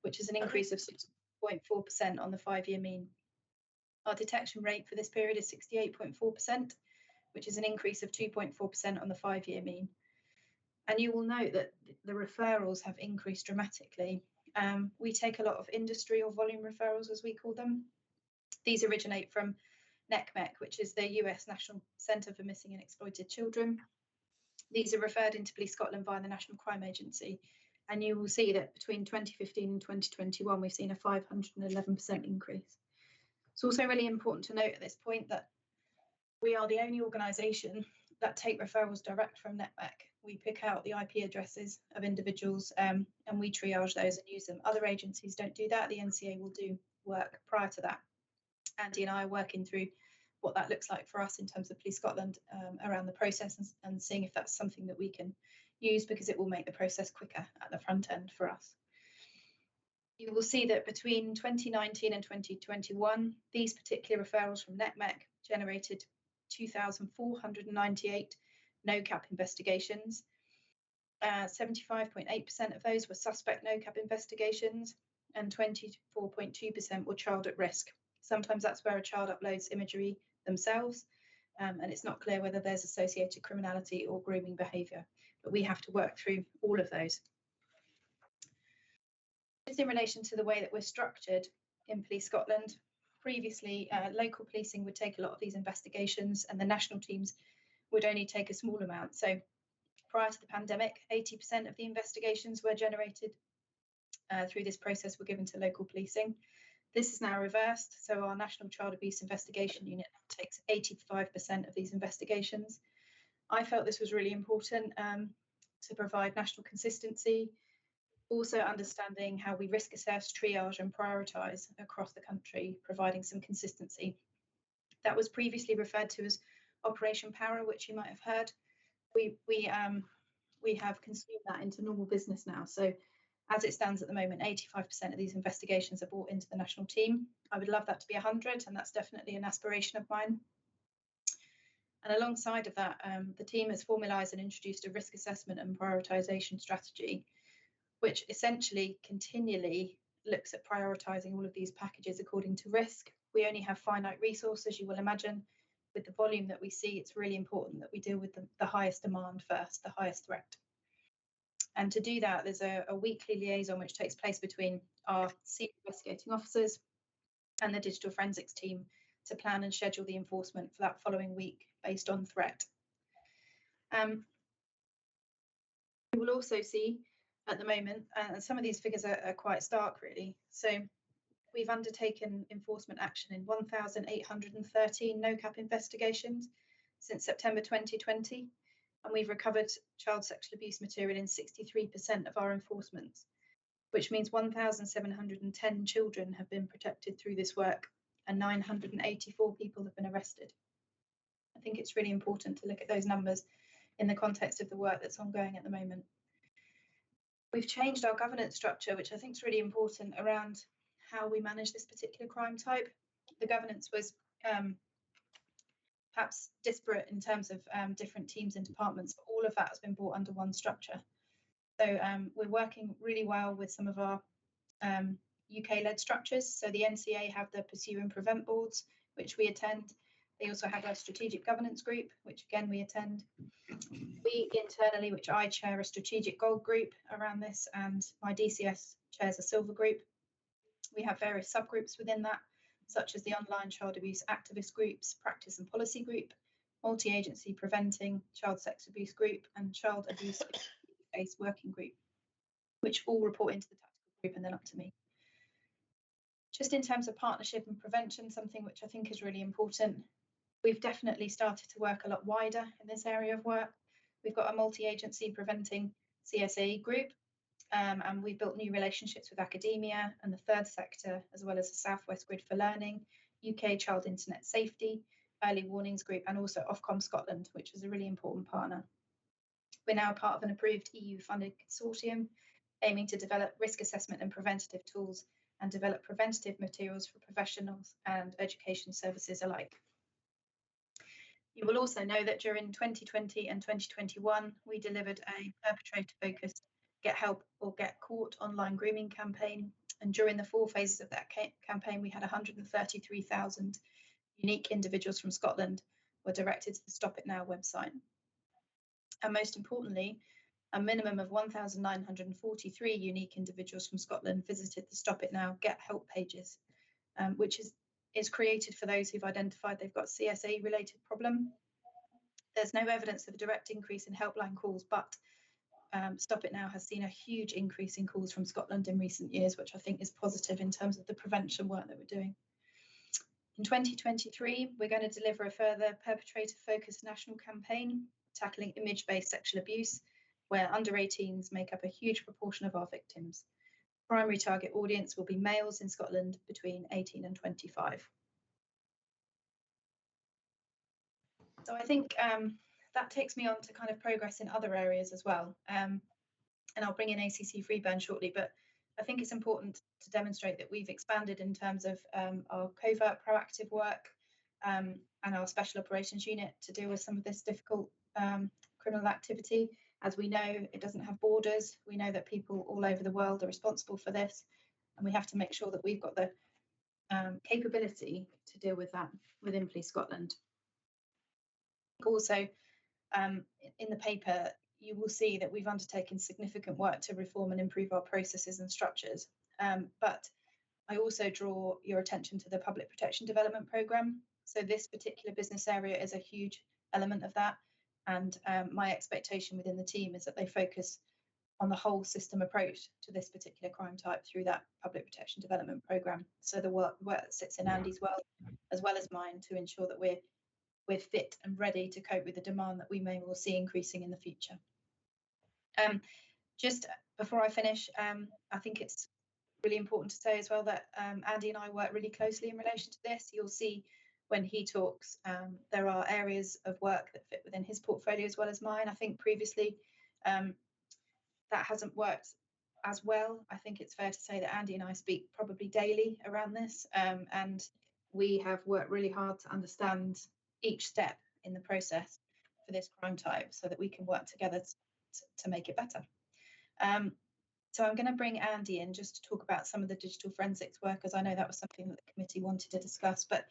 which is an increase of 6.4% on the 5-year mean. Our detection rate for this period is 68.4%, which is an increase of 2.4% on the 5-year mean. And you will note that the referrals have increased dramatically. We take a lot of industry or volume referrals, as we call them. These originate from NCMEC, which is the US National Centre for Missing and Exploited Children. These are referred into Police Scotland via the National Crime Agency. And you will see that between 2015 and 2021, we've seen a 511% increase. It's also really important to note at this point that we are the only organisation that take referrals direct from NCMEC. We pick out the IP addresses of individuals and we triage those and use them. Other agencies don't do that. The NCA will do work prior to that. Andy and I are working through what that looks like for us in terms of Police Scotland around the process and seeing if that's something that we can use, because it will make the process quicker at the front end for us. You will see that between 2019 and 2021, these particular referrals from NCMEC generated 2,498 no-cap investigations. 75.8% of those were suspect no-cap investigations, and 24.2% were child at risk. Sometimes that's where a child uploads imagery themselves, and it's not clear whether there's associated criminality or grooming behaviour, but we have to work through all of those. Just in relation to the way that we're structured in Police Scotland, previously local policing would take a lot of these investigations and the national teams would only take a small amount. So prior to the pandemic, 80% of the investigations were generated through this process were given to local policing. This is now reversed, so our National Child Abuse Investigation Unit takes 85% of these investigations. I felt this was really important to provide national consistency, also understanding how we risk assess, triage and prioritise across the country, providing some consistency. That was previously referred to as Operation Para, which you might have heard. We have consumed that into normal business now. So as it stands at the moment, 85% of these investigations are brought into the national team. I would love that to be 100, and that's definitely an aspiration of mine. And alongside of that, the team has formalised and introduced a risk assessment and prioritisation strategy, which essentially continually looks at prioritising all of these packages according to risk. We only have finite resources, you will imagine. With the volume that we see, it's really important that we deal with the highest demand first, the highest threat. And to do that, there's a weekly liaison which takes place between our senior investigating officers and the digital forensics team to plan and schedule the enforcement for that following week based on threat. You will also see at the moment, some of these figures are quite stark really. So we've undertaken enforcement action in 1,813 no-cap investigations since September 2020. And we've recovered child sexual abuse material in 63% of our enforcements, which means 1,710 children have been protected through this work and 984 people have been arrested. I think it's really important to look at those numbers in the context of the work that's ongoing at the moment. We've changed our governance structure, which I think is really important around how we manage this particular crime type. The governance was perhaps disparate in terms of different teams and departments, but all of that has been brought under one structure. So we're working really well with some of our UK-led structures. So the NCA have the Pursue and Prevent boards, which we attend. They also have a strategic governance group, which again we attend. We internally, which I chair, a strategic gold group around this, and my DCS chairs a silver group. We have various subgroups within that, such as the online child abuse activist groups, practice and policy group, multi-agency preventing child sex abuse group, and child abuse based working group, which all report into the tactical group and then up to me. Just in terms of partnership and prevention, something which I think is really important, we've definitely started to work a lot wider in this area of work. We've got a multi-agency preventing CSA group, and we've built new relationships with academia and the third sector, as well as the Southwest Grid for Learning, UK Child Internet Safety, Early Warnings Group, and also Ofcom Scotland, which is a really important partner. We're now part of an approved EU-funded consortium aiming to develop risk assessment and preventative tools and develop preventative materials for professionals and education services alike. You will also know that during 2020 and 2021, we delivered a perpetrator-focused Get Help or Get Caught online grooming campaign. And during the 4 phases of that campaign, we had 133,000 unique individuals from Scotland were directed to the Stop It Now website. And most importantly, a minimum of 1,943 unique individuals from Scotland visited the Stop It Now Get Help pages, which is created for those who've identified they've got CSA related problem. There's no evidence of a direct increase in helpline calls, but Stop It Now has seen a huge increase in calls from Scotland in recent years, which I think is positive in terms of the prevention work that we're doing. In 2023, we're going to deliver a further perpetrator-focused national campaign tackling image-based sexual abuse, where under 18s make up a huge proportion of our victims. Primary target audience will be males in Scotland between 18 and 25. So I think that takes me on to kind of progress in other areas as well. And I'll bring in ACC Freeburn shortly, but I think it's important to demonstrate that we've expanded in terms of our covert proactive work and our special operations unit to deal with some of this difficult criminal activity. As we know, it doesn't have borders. We know that people all over the world are responsible for this, and we have to make sure that we've got the capability to deal with that within Police Scotland. Also, in the paper, you will see that we've undertaken significant work to reform and improve our processes and structures. But I also draw your attention to the Public Protection Development Programme. So this particular business area is a huge element of that. And my expectation within the team is that they focus on the whole system approach to this particular crime type through that public protection development programme. So the work that sits in Andy's world as well as mine to ensure that we're fit and ready to cope with the demand that we may well see increasing in the future. Just before I finish, I think it's really important to say as well that Andy and I work really closely in relation to this. You'll see when he talks, there are areas of work that fit within his portfolio as well as mine. I think previously that hasn't worked as well. I think it's fair to say that Andy and I speak probably daily around this, and we have worked really hard to understand each step in the process for this crime type so that we can work together to make it better. So I'm going to bring Andy in just to talk about some of the digital forensics work, as I know that was something that the committee wanted to discuss. But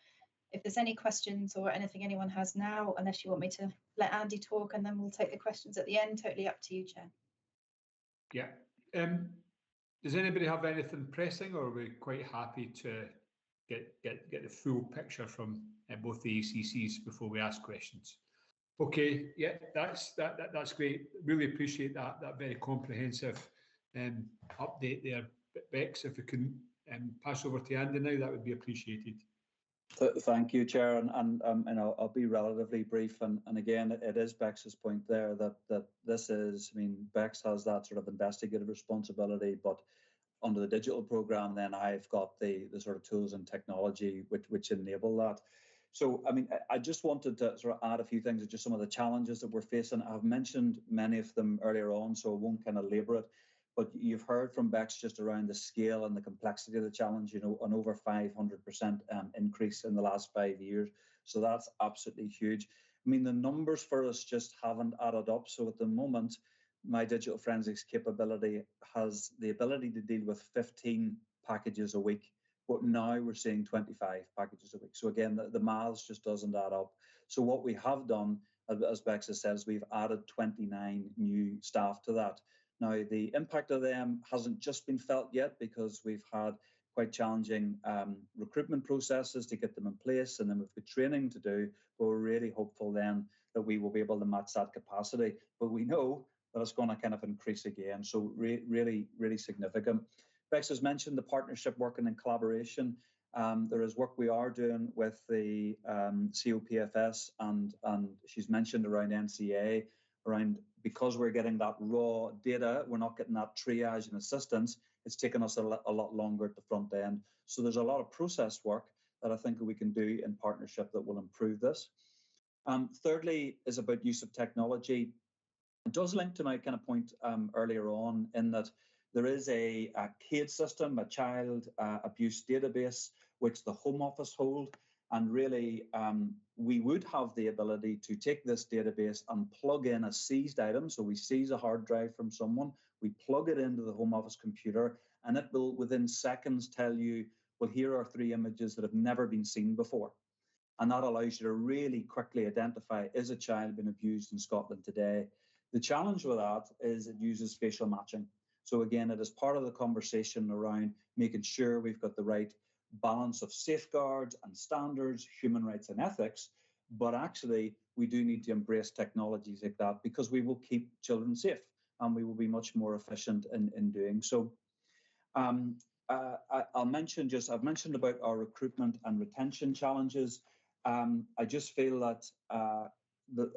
if there's any questions or anything anyone has now, unless you want me to let Andy talk, and then we'll take the questions at the end, totally up to you, Chair. Yeah. Does anybody have anything pressing, or are we quite happy to get the full picture from both the ACCs before we ask questions? Okay, yeah, that's great. Really appreciate that very comprehensive update there. Bex, if we can pass over to Andy now, that would be appreciated. Thank you, Chair, and I'll be relatively brief. And again, it is Bex's point there that this is, I mean, Bex has that sort of investigative responsibility, but under the digital programme, then I've got the sort of tools and technology which enable that. So, I mean, I just wanted to sort of add a few things, just some of the challenges that we're facing. I've mentioned many of them earlier on, so I won't kind of labour it. But you've heard from Bex just around the scale and the complexity of the challenge, you know, an over 500% increase in the last 5 years. So that's absolutely huge. I mean, the numbers for us just haven't added up. So at the moment, my digital forensics capability has the ability to deal with 15 packages a week, but now we're seeing 25 packages a week. So again, the maths just doesn't add up. So what we have done, as Bex has said, is we've added 29 new staff to that. Now, the impact of them hasn't just been felt yet because we've had quite challenging recruitment processes to get them in place, and then we've got training to do, but we're really hopeful then that we will be able to match that capacity. But we know that it's going to kind of increase again, so really, really significant. Bex has mentioned the partnership working in collaboration. There is work we are doing with the COPFS, and she's mentioned around NCA, around because we're getting that raw data, we're not getting that triage and assistance. It's taken us a lot longer at the front end. So there's a lot of process work that I think we can do in partnership that will improve this. Thirdly is about use of technology. It does link to my kind of point earlier on, in that there is a CADE system, a child abuse database, which the Home Office hold. And really, we would have the ability to take this database and plug in a seized item. So we seize a hard drive from someone, we plug it into the Home Office computer, and it will within seconds tell you, well, here are 3 images that have never been seen before. And that allows you to really quickly identify, is a child being abused in Scotland today? The challenge with that is it uses facial matching. So again, it is part of the conversation around making sure we've got the right balance of safeguards and standards, human rights and ethics, but actually we do need to embrace technologies like that because we will keep children safe and we will be much more efficient in doing so. I've mentioned about our recruitment and retention challenges. I just feel that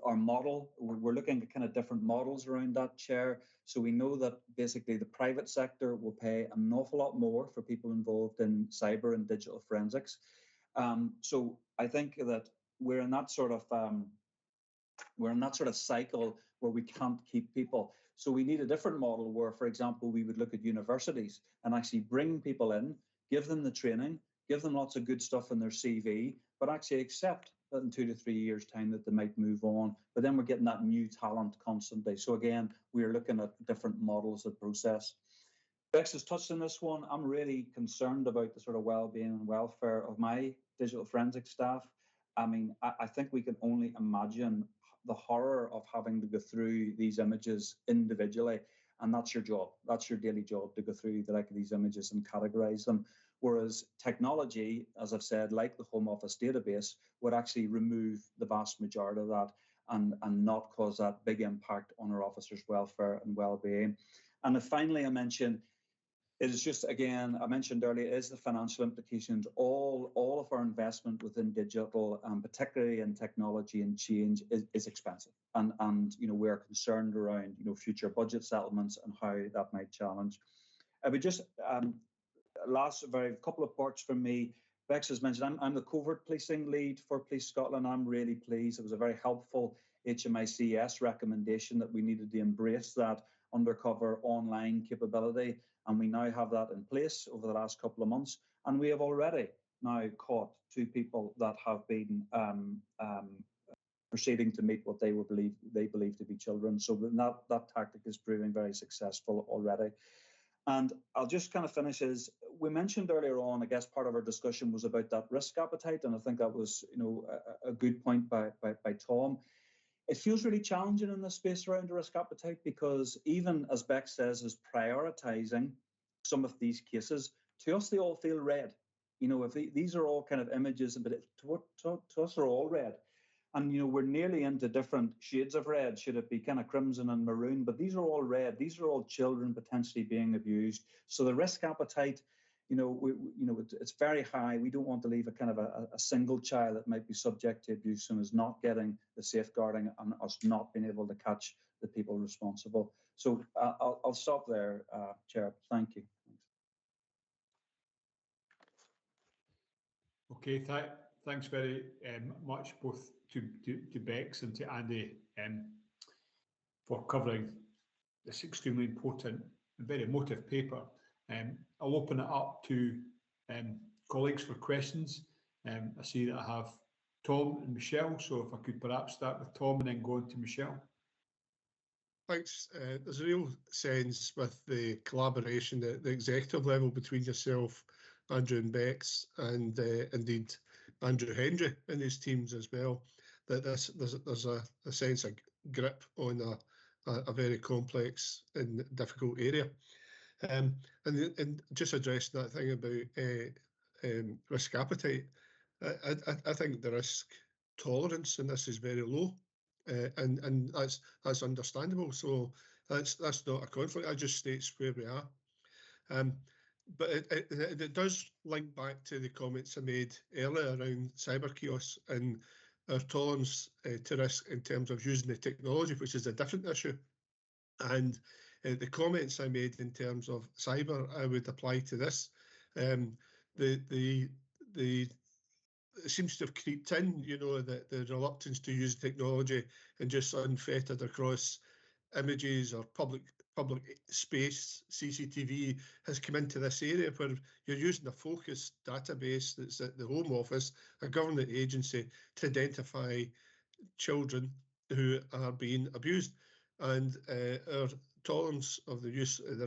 our model, we're looking at kind of different models around that, Chair. So we know that basically the private sector will pay an awful lot more for people involved in cyber and digital forensics. So I think that we're in that sort of cycle where we can't keep people. So we need a different model where, for example, we would look at universities and actually bring people in, give them the training, give them lots of good stuff in their CV, but actually accept that in 2 to 3 years' time that they might move on. But then we're getting that new talent constantly. So again, we're looking at different models of process. Bex has touched on this one. I'm really concerned about the sort of well-being and welfare of my digital forensic staff. I mean, I think we can only imagine the horror of having to go through these images individually. And that's your job. That's your daily job, to go through these images and categorize them. Whereas technology, as I've said, like the Home Office database, would actually remove the vast majority of that and not cause that big impact on our officers' welfare and well-being. And then finally, I mentioned, it is just, again, I mentioned earlier, is the financial implications. All of our investment within digital, particularly in technology and change, is expensive. And we're concerned around, future budget settlements and how that might challenge. I would just, last couple of parts from me. Bex has mentioned, I'm the covert policing lead for Police Scotland. I'm really pleased. It was a very helpful HMICS recommendation that we needed to embrace that undercover online capability. And we now have that in place over the last couple of months. And we have already now caught 2 people that have been proceeding to meet what they believe to be children. So that tactic is proving very successful already. And I'll just kind of finish as we mentioned earlier on, I guess part of our discussion was about that risk appetite. And I think that was, a good point by Tom. It feels really challenging in this space around the risk appetite, because even as Beck says, is prioritizing some of these cases, to us, they all feel red. If these are all kind of images, but to us are all red. And, we're nearly into different shades of red. Should it be kind of crimson and maroon? But these are all red. These are all children potentially being abused. So the risk appetite, it's very high. We don't want to leave a kind of a single child that might be subject to abuse and is not getting the safeguarding and us not being able to catch the people responsible. So I'll stop there, Chair. Thank you. Okay, thanks very much both to Bex and to Andy for covering this extremely important and very emotive paper. I'll open it up to colleagues for questions. I see that I have Tom and Michelle, so if I could perhaps start with Tom and then go on to Michelle. Thanks. There's a real sense with the collaboration at the executive level between yourself, Andrew and Bex, and indeed Andrew Hendry and his teams as well, that there's a sense of grip on a very complex and difficult area. And just addressing that thing about risk appetite, I think the risk tolerance in this is very low, and that's understandable. So that's not a conflict. I just states where we are. But it does link back to the comments I made earlier around cyber chaos and our tolerance to risk in terms of using the technology, which is a different issue. And the comments I made in terms of cyber, I would apply to this. It seems to have creeped in, that the reluctance to use technology and just unfettered across images or public space, CCTV, has come into this area where you're using a focused database that's at the Home Office, a government agency, to identify children who are being abused. And our tolerance of the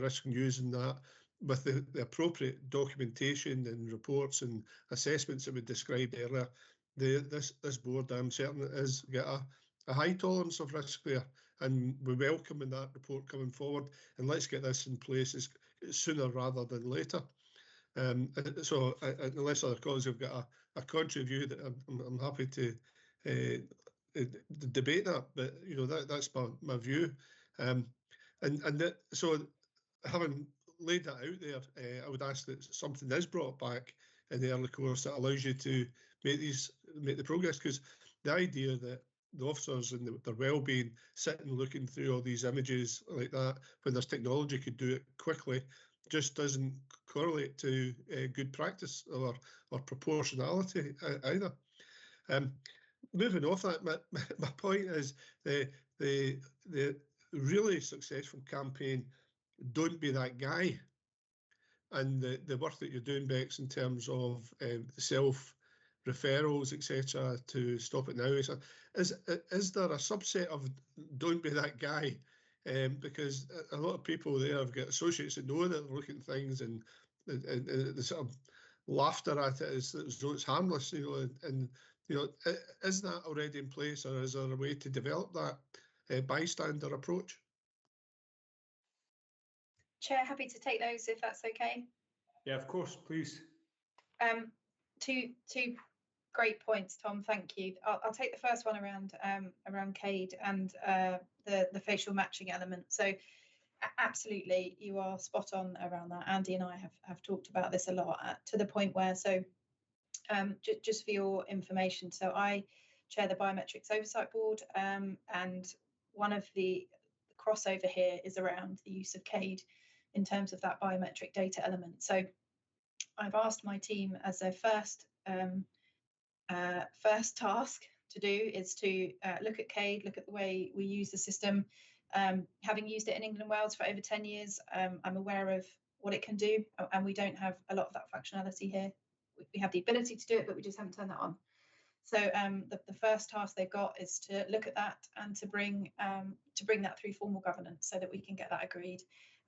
risk in using that with the appropriate documentation and reports and assessments that we described earlier, this board, I'm certain, has got a high tolerance of risk there, and we welcome in that report coming forward. And let's get this in place sooner rather than later. So unless other colleagues have got a contrary view, that I'm happy to debate that. But that's my view. So having laid that out there, I would ask that something is brought back in the early course that allows you to make the progress, because the idea that the officers and their well-being sitting looking through all these images like that when there's technology could do it quickly just doesn't correlate to good practice or proportionality either. Moving off that, my point is the really successful campaign, Don't Be That Guy, and the work that you're doing, Bex, in terms of self-referrals, etc., to Stop It Now. Is there a subset of Don't Be That Guy? Because a lot of people there have got associates that know that they're looking at things, and the sort of laughter at it is as though it's harmless, is that already in place, or is there a way to develop that bystander approach? Chair, happy to take those if that's okay. Yeah, of course, please. Two great points, Tom. Thank you. I'll take the first one around CAID and the facial matching element. So Absolutely, you are spot on around that. Andy and I have talked about this a lot, to the point where, so just for your information, so I chair the Biometrics Oversight Board, and one of the crossover here is around the use of CAID in terms of that biometric data element. So I've asked my team as their first task to do is to look at CAID, look at the way we use the system. Having used it in England and Wales for over 10 years, I'm aware of what it can do, and we don't have a lot of that functionality here. We have the ability to do it, but we just haven't turned that on. So the first task they've got is to look at that and to bring that through formal governance so that we can get that agreed.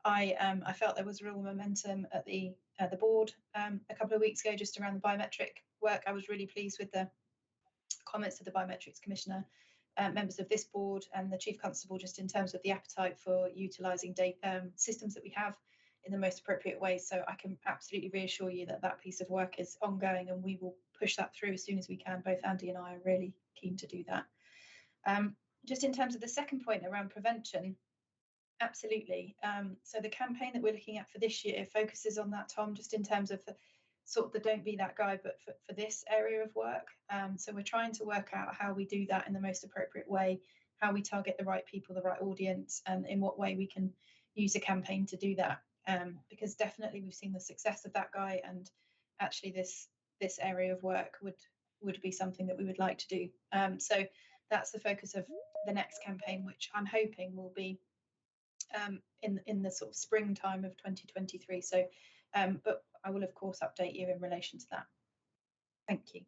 I felt there was real momentum at the board a couple of weeks ago just around the biometric work. I was really pleased with the comments of the Biometrics Commissioner, members of this board and the Chief Constable, just in terms of the appetite for utilising systems that we have in the most appropriate way. So I can absolutely reassure you that that piece of work is ongoing, and we will push that through as soon as we can. Both Andy and I are really keen to do that. Just in terms of the second point around prevention, absolutely. So the campaign that we're looking at for this year focuses on that, Tom, just in terms of sort of the don't be that guy, but for this area of work. So we're trying to work out how we do that in the most appropriate way, how we target the right people, the right audience, and in what way we can use a campaign to do that. Because definitely we've seen the success of that guy, and actually this area of work would be something that we would like to do. So that's the focus of the next campaign, which I'm hoping will be in the sort of springtime of 2023. So, but I will of course update you in relation to that. Thank you.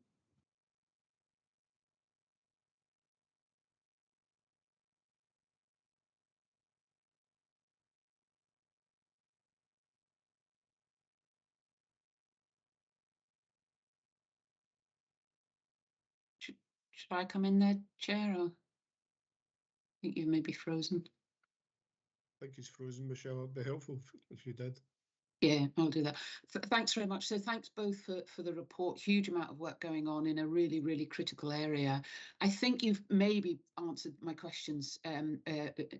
Should I come in there, Chair? Or I think you may be frozen. I think he's frozen, Michelle. It'd be helpful if you did. Yeah, I'll do that. Thanks very much. So thanks both for the report. Huge amount of work going on in a really, really critical area. I think you've maybe answered my questions in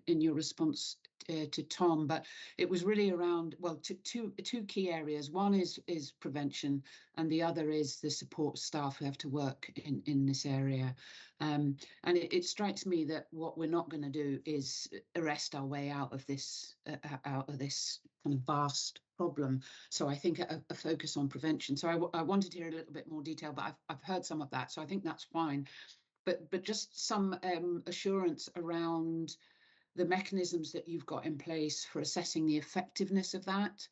your response to Tom, but it was really around, well, two key areas. One is prevention, and the other is the support staff who have to work in this area. And it strikes me that what we're not going to do is arrest our way out of this kind of vast problem. So I think a focus on prevention. So I wanted to hear a little bit more detail, but I've heard some of that, so I think that's fine. But just some assurance around the mechanisms that you've got in place for assessing the effectiveness of that.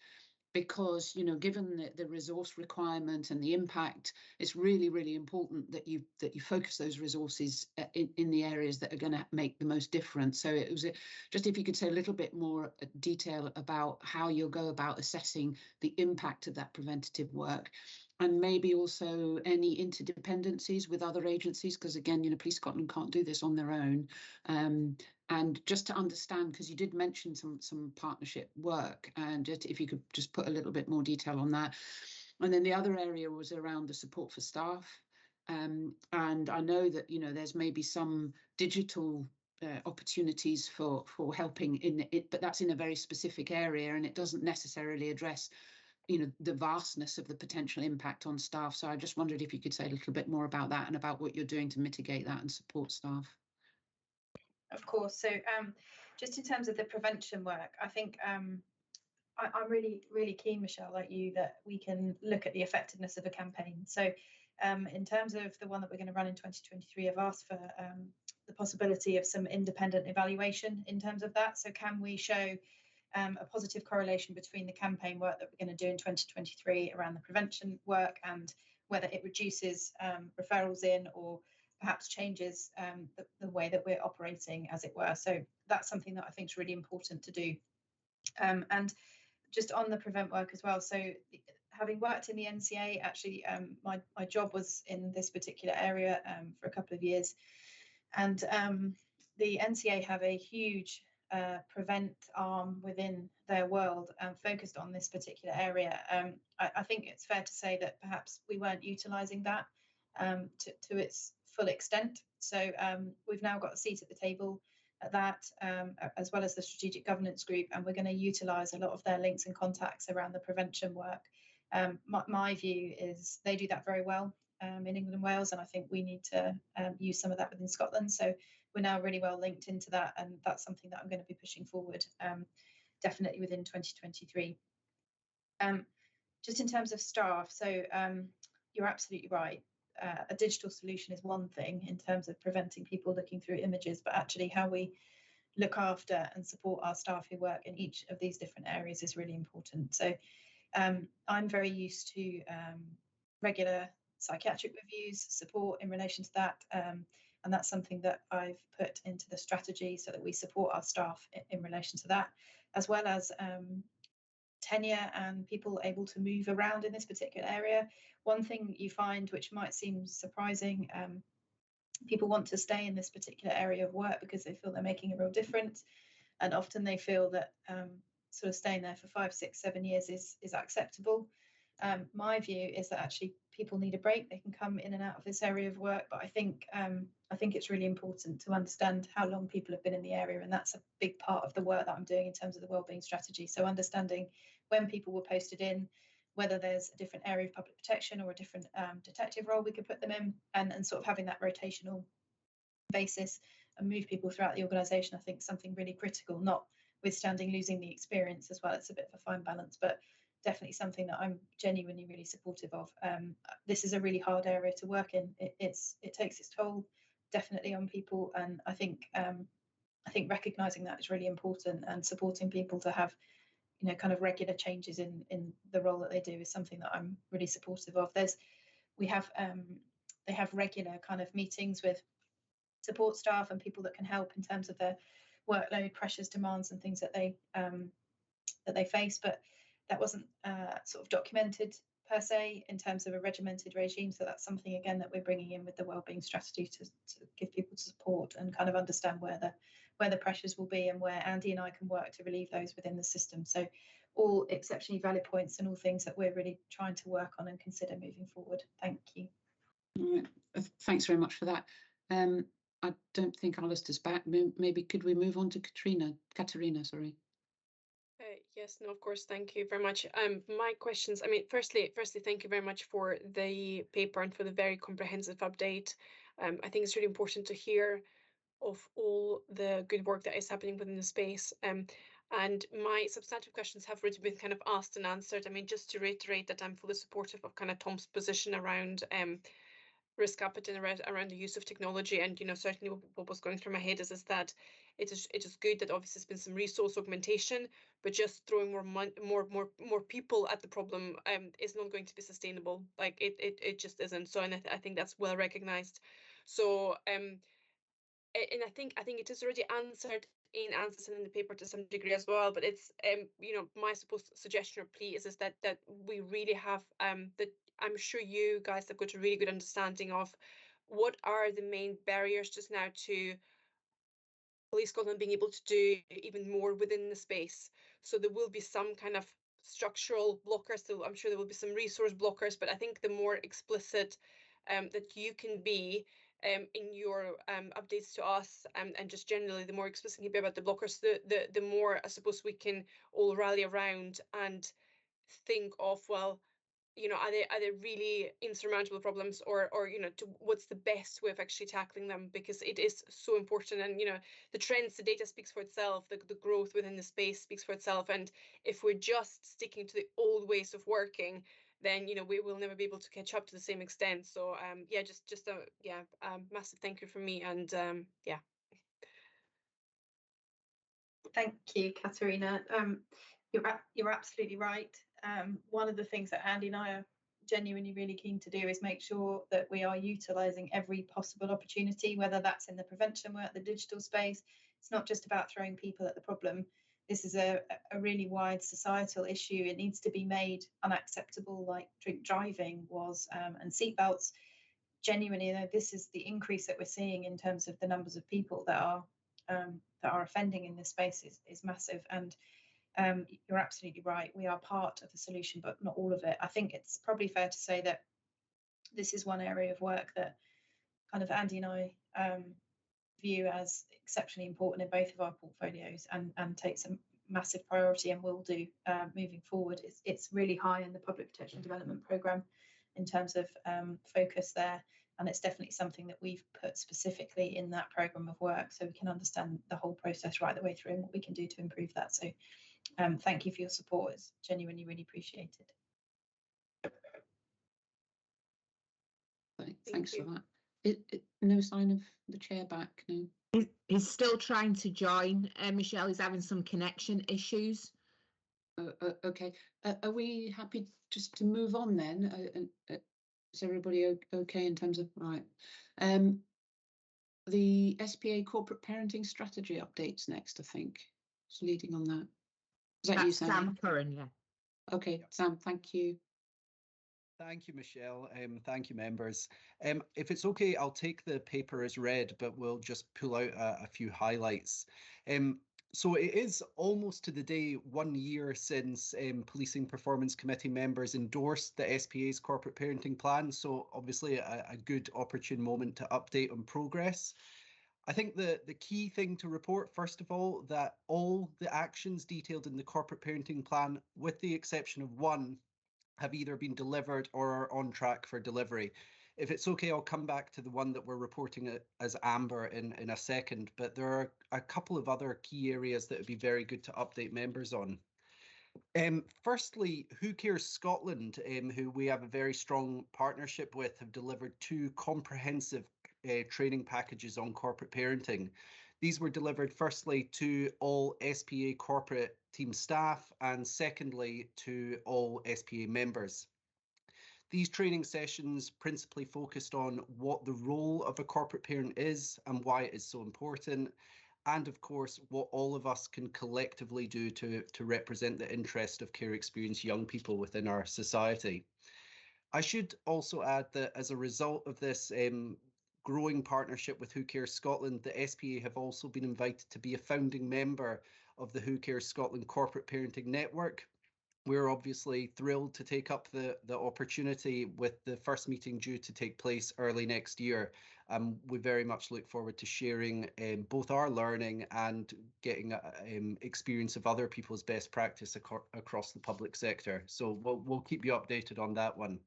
Because, you know, given the resource requirement and the impact, it's really, really important that you focus those resources in the areas that are going to make the most difference. So it was just if you could say a little bit more detail about how you'll go about assessing the impact of that preventative work, and maybe also any interdependencies with other agencies, because again, you know, Police Scotland can't do this on their own. And just to understand, because you did mention some partnership work, and just if you could just put a little bit more detail on that. And then the other area was around the support for staff. And I know that, you know, there's maybe some digital opportunities for helping in it, but that's in a very specific area, and it doesn't necessarily address, you know, the vastness of the potential impact on staff. So I just wondered if you could say a little bit more about that and about what you're doing to mitigate that and support staff. Of course. So just in terms of the prevention work, I think I'm really, really keen, Michelle, like you, that we can look at the effectiveness of a campaign. So in terms of the one that we're going to run in 2023, I've asked for the possibility of some independent evaluation in terms of that. So can we show a positive correlation between the campaign work that we're going to do in 2023 around the prevention work and whether it reduces referrals in or perhaps changes the way that we're operating, as it were. So that's something that I think is really important to do. And just on the prevent work as well. So having worked in the NCA, actually, my job was in this particular area for a couple of years. And the NCA have a huge prevent arm within their world focused on this particular area. I think it's fair to say that perhaps we weren't utilising that to its full extent. So we've now got a seat at the table at that, as well as the strategic governance group, and we're going to utilise a lot of their links and contacts around the prevention work. My view is they do that very well in England and Wales, and I think we need to use some of that within Scotland. So we're now really well linked into that, and that's something that I'm going to be pushing forward, definitely within 2023. Just in terms of staff, so you're absolutely right. A digital solution is one thing in terms of preventing people looking through images, but actually how we look after and support our staff who work in each of these different areas is really important. So I'm very used to regular psychiatric reviews, support in relation to that, and that's something that I've put into the strategy so that we support our staff in relation to that, as well as tenure and people able to move around in this particular area. One thing you find, which might seem surprising, people want to stay in this particular area of work because they feel they're making a real difference, and often they feel that sort of staying there for 5, 6, 7 years is acceptable. My view is that actually people need a break. They can come in and out of this area of work, but I think it's really important to understand how long people have been in the area, and that's a big part of the work that I'm doing in terms of the wellbeing strategy. So understanding when people were posted in, whether there's a different area of public protection or a different detective role we could put them in, and sort of having that rotational basis and move people throughout the organisation, I think is something really critical, notwithstanding losing the experience as well. It's a bit of a fine balance, but definitely something that I'm genuinely really supportive of. This is a really hard area to work in. It takes its toll definitely on people, and I think recognising that is really important, and supporting people to have kind of regular changes in the role that they do is something that I'm really supportive of. They have regular kind of meetings with support staff and people that can help in terms of their workload, pressures, demands, and things that they face, but that wasn't sort of documented per se in terms of a regimented regime. So that's something again that we're bringing in with the wellbeing strategy to give people support and kind of understand where the pressures will be, and where Andy and I can work to relieve those within the system. So all exceptionally valid points and all things that we're really trying to work on and consider moving forward. Thank you. All right. Thanks very much for that. I don't think Alistair's back. Maybe could we move on to Katerina, sorry. Yes, no, of course, thank you very much. My questions, I mean, firstly, thank you very much for the paper and for the very comprehensive update. I think it's really important to hear of all the good work that is happening within the space. And my substantive questions have already been kind of asked and answered. I mean, just to reiterate that I'm fully supportive of kind of Tom's position around risk appetite around the use of technology, and certainly what was going through my head is that it is good that obviously there's been some resource augmentation, but just throwing more people at the problem is not going to be sustainable. Like it just isn't. So, and I think that's well recognized. So and I think it is already answered in answers in the paper to some degree as well, but it's my suggestion or plea is that we really have that I'm sure you guys have got a really good understanding of what are the main barriers just now to Police Scotland being able to do even more within the space. So there will be some kind of structural blockers, so I'm sure there will be some resource blockers, but I think the more explicit that you can be in your updates to us, and just generally the more explicit you can be about the blockers, the more I suppose we can all rally around and think of, well, are they really insurmountable problems, or what's the best way of actually tackling them, because it is so important. And the trends, the data speaks for itself, the growth within the space speaks for itself, and if we're just sticking to the old ways of working, then we will never be able to catch up to the same extent. So just a massive thank you from me, and yeah. Thank you, Katerina. You're absolutely right. One of the things that Andy and I are genuinely really keen to do is make sure that we are utilising every possible opportunity, whether that's in the prevention work, the digital space. It's not just about throwing people at the problem. This is a really wide societal issue. It needs to be made unacceptable, like drink driving was, and seatbelts. Genuinely, this is the increase that we're seeing in terms of the numbers of people that are offending in this space is massive. And you're absolutely right. We are part of the solution, but not all of it. I think it's probably fair to say that this is one area of work that kind of Andy and I view as exceptionally important in both of our portfolios and takes a massive priority and will do moving forward. It's really high in the Public Protection Development Programme in terms of focus there, and it's definitely something that we've put specifically in that programme of work so we can understand the whole process right the way through and what we can do to improve that. So thank you for your support. It's genuinely really appreciated. Thanks for that. No sign of the chair back, no. He's still trying to join. Michelle is having some connection issues. Okay. Are we happy just to move on then? Is everybody okay in terms of, right? The SPA corporate parenting strategy updates next, I think. It's leading on that. Is that you, Sam Curran, yeah. Okay, Sam, thank you. Thank you, Michelle. Thank you, members. If it's okay, I'll take the paper as read, but we'll just pull out a few highlights. So it is almost to the day 1 year since Policing Performance Committee members endorsed the SPA's corporate parenting plan. So obviously a good opportune moment to update on progress. I think the key thing to report, first of all, that all the actions detailed in the corporate parenting plan, with the exception of one, have either been delivered or are on track for delivery. If it's okay, I'll come back to the one that we're reporting as amber in a second, but there are a couple of other key areas that would be very good to update members on. Firstly, Who Cares Scotland, who we have a very strong partnership with, have delivered 2 comprehensive training packages on corporate parenting. These were delivered firstly to all SPA corporate team staff and secondly to all SPA members. These training sessions principally focused on what the role of a corporate parent is and why it is so important, and of course what all of us can collectively do to represent the interest of care experienced young people within our society. I should also add that as a result of this growing partnership with Who Cares Scotland, the SPA have also been invited to be a founding member of the Who Cares Scotland Corporate Parenting Network. We're obviously thrilled to take up the opportunity with the first meeting due to take place early next year. We very much look forward to sharing both our learning and getting experience of other people's best practice across the public sector. So we'll keep you updated on that one.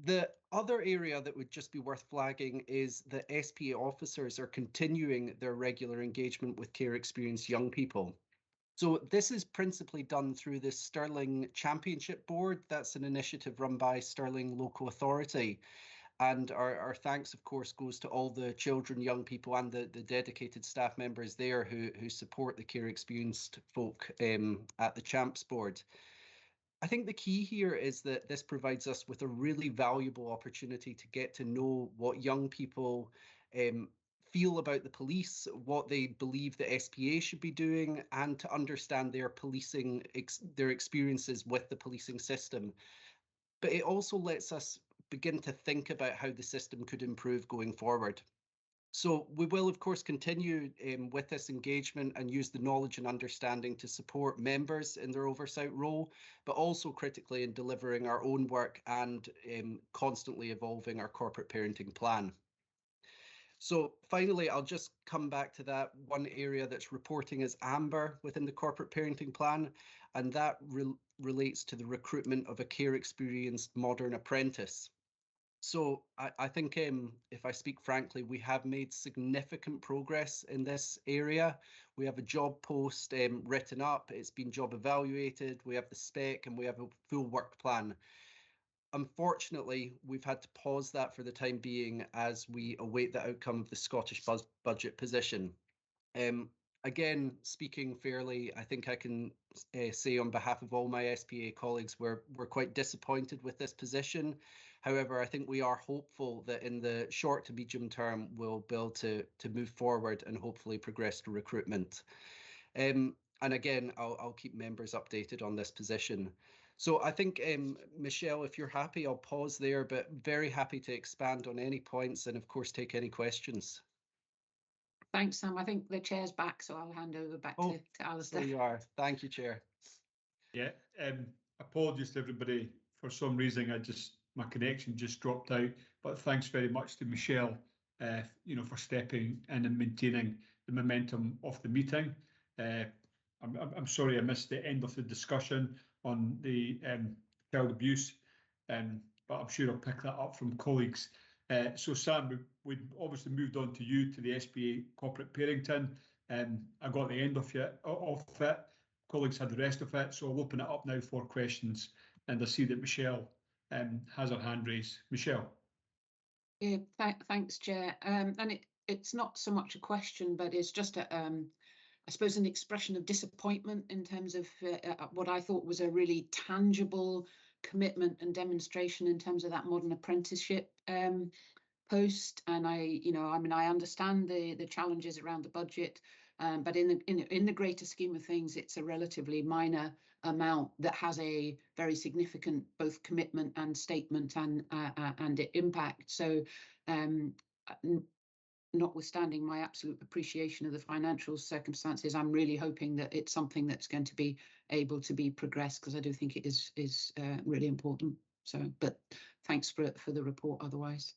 The other area that would just be worth flagging is that SPA officers are continuing their regular engagement with care experienced young people. So this is principally done through the Stirling Championship Board. That's an initiative run by Stirling Local Authority. And our thanks, of course, goes to all the children, young people and the dedicated staff members there who support the care experienced folk at the Champs Board. I think the key here is that this provides us with a really valuable opportunity to get to know what young people feel about the police, what they believe the SPA should be doing, and to understand their policing, their experiences with the policing system. But it also lets us begin to think about how the system could improve going forward. So we will, of course, continue with this engagement and use the knowledge and understanding to support members in their oversight role, but also critically in delivering our own work and constantly evolving our corporate parenting plan. So finally, I'll just come back to that one area that's reporting as amber within the corporate parenting plan, and that relates to the recruitment of a care experienced modern apprentice. So I think if I speak frankly, we have made significant progress in this area. We have a job post written up, it's been job evaluated, we have the spec and we have a full work plan. Unfortunately, we've had to pause that for the time being as we await the outcome of the Scottish budget position. Again, speaking fairly, I think I can say on behalf of all my SPA colleagues, we're quite disappointed with this position. However, I think we are hopeful that in the short to medium term, we'll be able to move forward and hopefully progress to recruitment. And again, I'll keep members updated on this position. So I think, Michelle, if you're happy, I'll pause there, but very happy to expand on any points and of course, take any questions. Thanks, Sam. I think the chair's back, so I'll hand over back to Alistair. There you are. Thank you, Chair. Yeah, apologies to everybody. For some reason, my connection just dropped out, but thanks very much to Michelle for stepping in and maintaining the momentum of the meeting. I'm sorry I missed the end of the discussion on the child abuse, but I'm sure I'll pick that up from colleagues. So Sam, we obviously moved on to you, to the SPA Corporate Parenting. I got the end of it. Colleagues had the rest of it, so I'll open it up now for questions. And I see that Michelle has her hand raised. Michelle. Yeah, thanks, Chair. And it's not so much a question, but it's just I suppose an expression of disappointment in terms of what I thought was a really tangible commitment and demonstration in terms of that modern apprenticeship post. And I understand the challenges around the budget, but in the greater scheme of things, it's a relatively minor amount that has a very significant both commitment and statement and impact. So notwithstanding my absolute appreciation of the financial circumstances, I'm really hoping that it's something that's going to be able to be progressed, because I do think it is really important. So, but thanks for the report otherwise.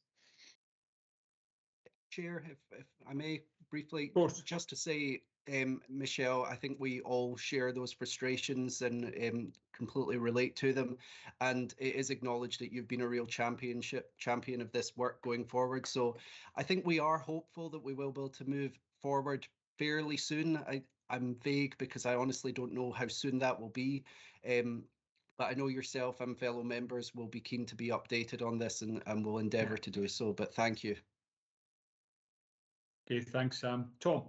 Chair, if I may briefly, just to say, Michelle, I think we all share those frustrations and completely relate to them. And it is acknowledged that you've been a real champion of this work going forward. So I think we are hopeful that we will be able to move forward fairly soon. I'm vague because I honestly don't know how soon that will be. But I know yourself and fellow members will be keen to be updated on this and will endeavour to do so. But thank you. Okay, thanks, Sam. Tom.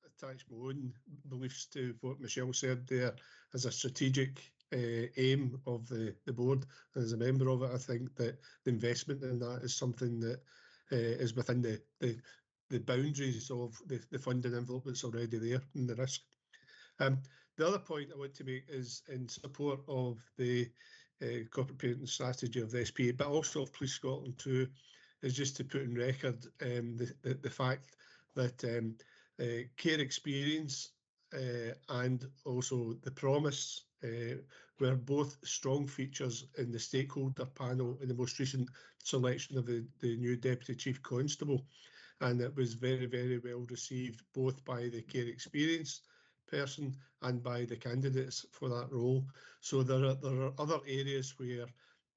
Attach my own beliefs to what Michelle said there. As a strategic aim of the board, and as a member of it, I think that the investment in that is something that is within the boundaries of the funding envelope that's already there and the risk. The other point I want to make is in support of the corporate parenting strategy of the SPA, but also of Police Scotland too, is just to put in record the fact that care experience and also the promise were both strong features in the stakeholder panel in the most recent selection of the new Deputy Chief Constable. And it was very, very well received both by the care experience person and by the candidates for that role. So there are other areas where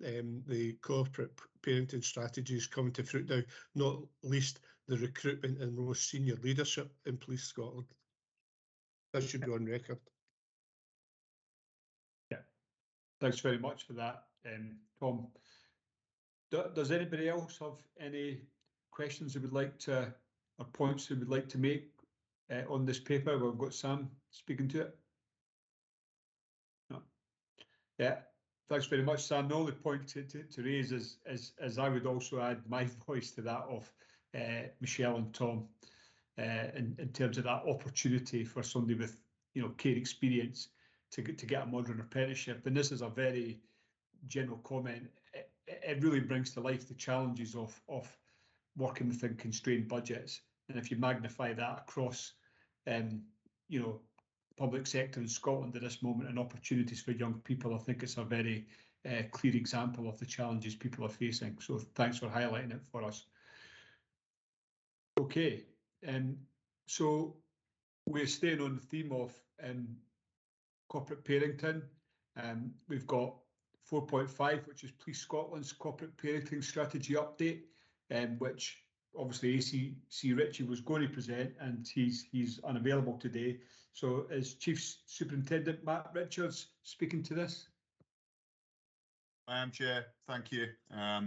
the corporate parenting strategy is coming to fruit now, not least the recruitment and most senior leadership in Police Scotland. That should be on record. Yeah, thanks very much for that, Tom. Does anybody else have any questions they would like to, or points they would like to make on this paper? We've got Sam speaking to it. No. Yeah. Thanks very much, Sam. The only point to raise is I would also add my voice to that of Michelle and Tom in terms of that opportunity for somebody with care experience to get a modern apprenticeship. And this is a very general comment. It really brings to life the challenges of working within constrained budgets. And if you magnify that across public sector in Scotland at this moment and opportunities for young people, I think it's a very clear example of the challenges people are facing. So thanks for highlighting it for us. Okay, so we're staying on the theme of corporate parenting. We've got 4.5, which is Police Scotland's corporate parenting strategy update, which obviously AC Ritchie was going to present, and he's unavailable today. So is Chief Superintendent Matt Richards speaking to this? I am, Chair. Thank you.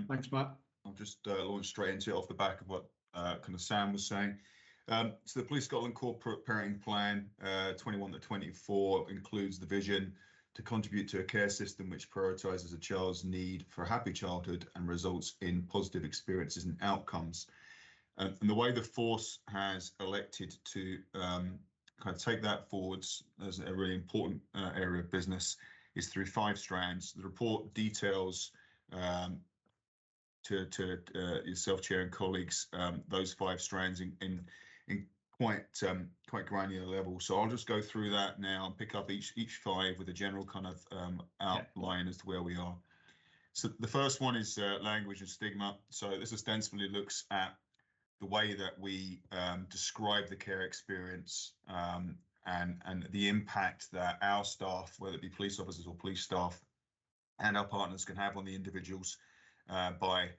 Thanks, Matt. I'll just launch straight into it off the back of what kind of Sam was saying. So the Police Scotland Corporate Parenting Plan 21 to 24 includes the vision to contribute to a care system which prioritises a child's need for a happy childhood and results in positive experiences and outcomes. And the way the force has elected to kind of take that forwards as a really important area of business is through 5 strands. The report details to yourself, Chair, and colleagues, those 5 strands in quite granular level. So I'll just go through that now and pick up each 5 with a general kind of outline as to where we are. So the first one is language and stigma. So this ostensibly looks at the way that we describe the care experience and the impact that our staff, whether it be police officers or police staff, and our partners can have on the individuals by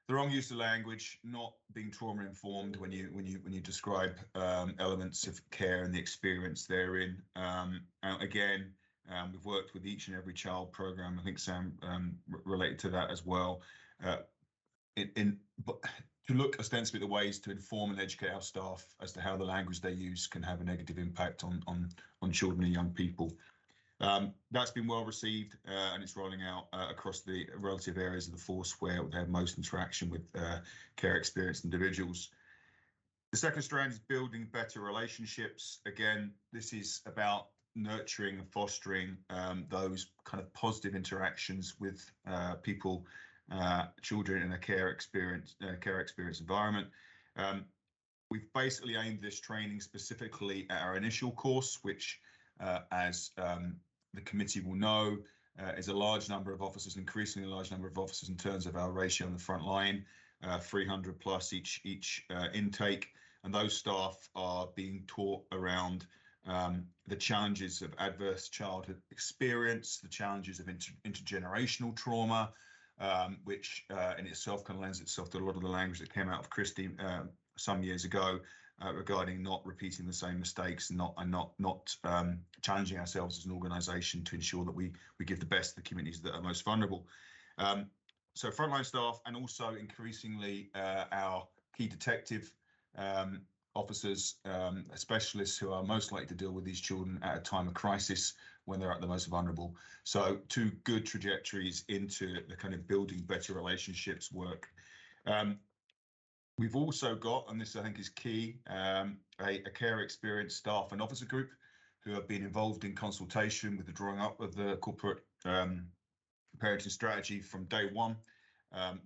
the wrong use of language, not being trauma informed when you describe elements of care and the experience therein. Again, we've worked with each and every child program. I think Sam related to that as well. But to look ostensibly at the ways to inform and educate our staff as to how the language they use can have a negative impact on children and young people. That's been well received and it's rolling out across the relative areas of the force where they have most interaction with care experienced individuals. The second strand is building better relationships. Again, this is about nurturing and fostering those kind of positive interactions with people, children in a care experience environment. We've basically aimed this training specifically at our initial course, which as the committee will know, is a large number of officers, increasingly large number of officers in terms of our ratio on the front line, 300 plus each intake, and those staff are being taught around the challenges of adverse childhood experience, the challenges of intergenerational trauma, which in itself kind of lends itself to a lot of the language that came out of Christie some years ago regarding not repeating the same mistakes and not challenging ourselves as an organisation to ensure that we give the best to the communities that are most vulnerable. So frontline staff and also increasingly our key detective officers, specialists who are most likely to deal with these children at a time of crisis when they're at the most vulnerable. So two good trajectories into the kind of building better relationships work. We've also got, and this I think is key, a care experience staff and officer group who have been involved in consultation with the drawing up of the corporate parenting strategy from day one.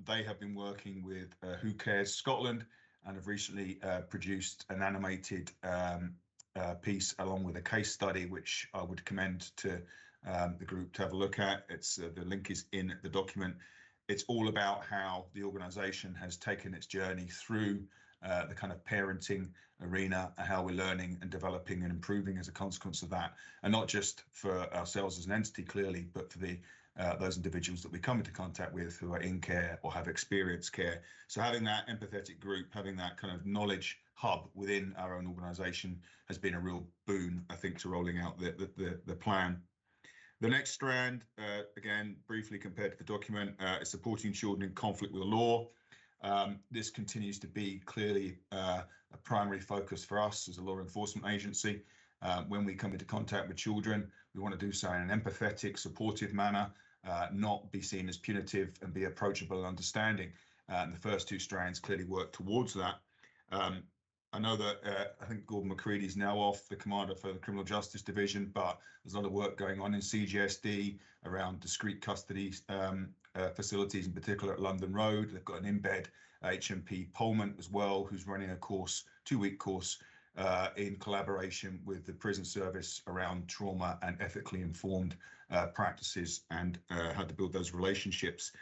They have been working with Who Cares Scotland and have recently produced an animated piece along with a case study, which I would commend to the group to have a look at. It's the link is in the document. It's all about how the organisation has taken its journey through the kind of parenting arena, and how we're learning and developing and improving as a consequence of that, and not just for ourselves as an entity, clearly, but for the those individuals that we come into contact with who are in care or have experienced care. So having that empathetic group, having that kind of knowledge hub within our own organisation has been a real boon, I think, to rolling out the plan. The next strand, again, briefly compared to the document, is supporting children in conflict with the law. This continues to be clearly a primary focus for us as a law enforcement agency. When we come into contact with children, we want to do so in an empathetic, supportive manner, not be seen as punitive and be approachable and understanding. And the first two strands clearly work towards that. I know that I think Gordon McCready is now off, the commander for the Criminal Justice Division, but there's a lot of work going on in CGSD around discrete custody facilities, in particular at London Road. They've got an embed HMP Pullman as well, who's running a course, 2-week course, in collaboration with the prison service around trauma and ethically informed practices and how to build those relationships.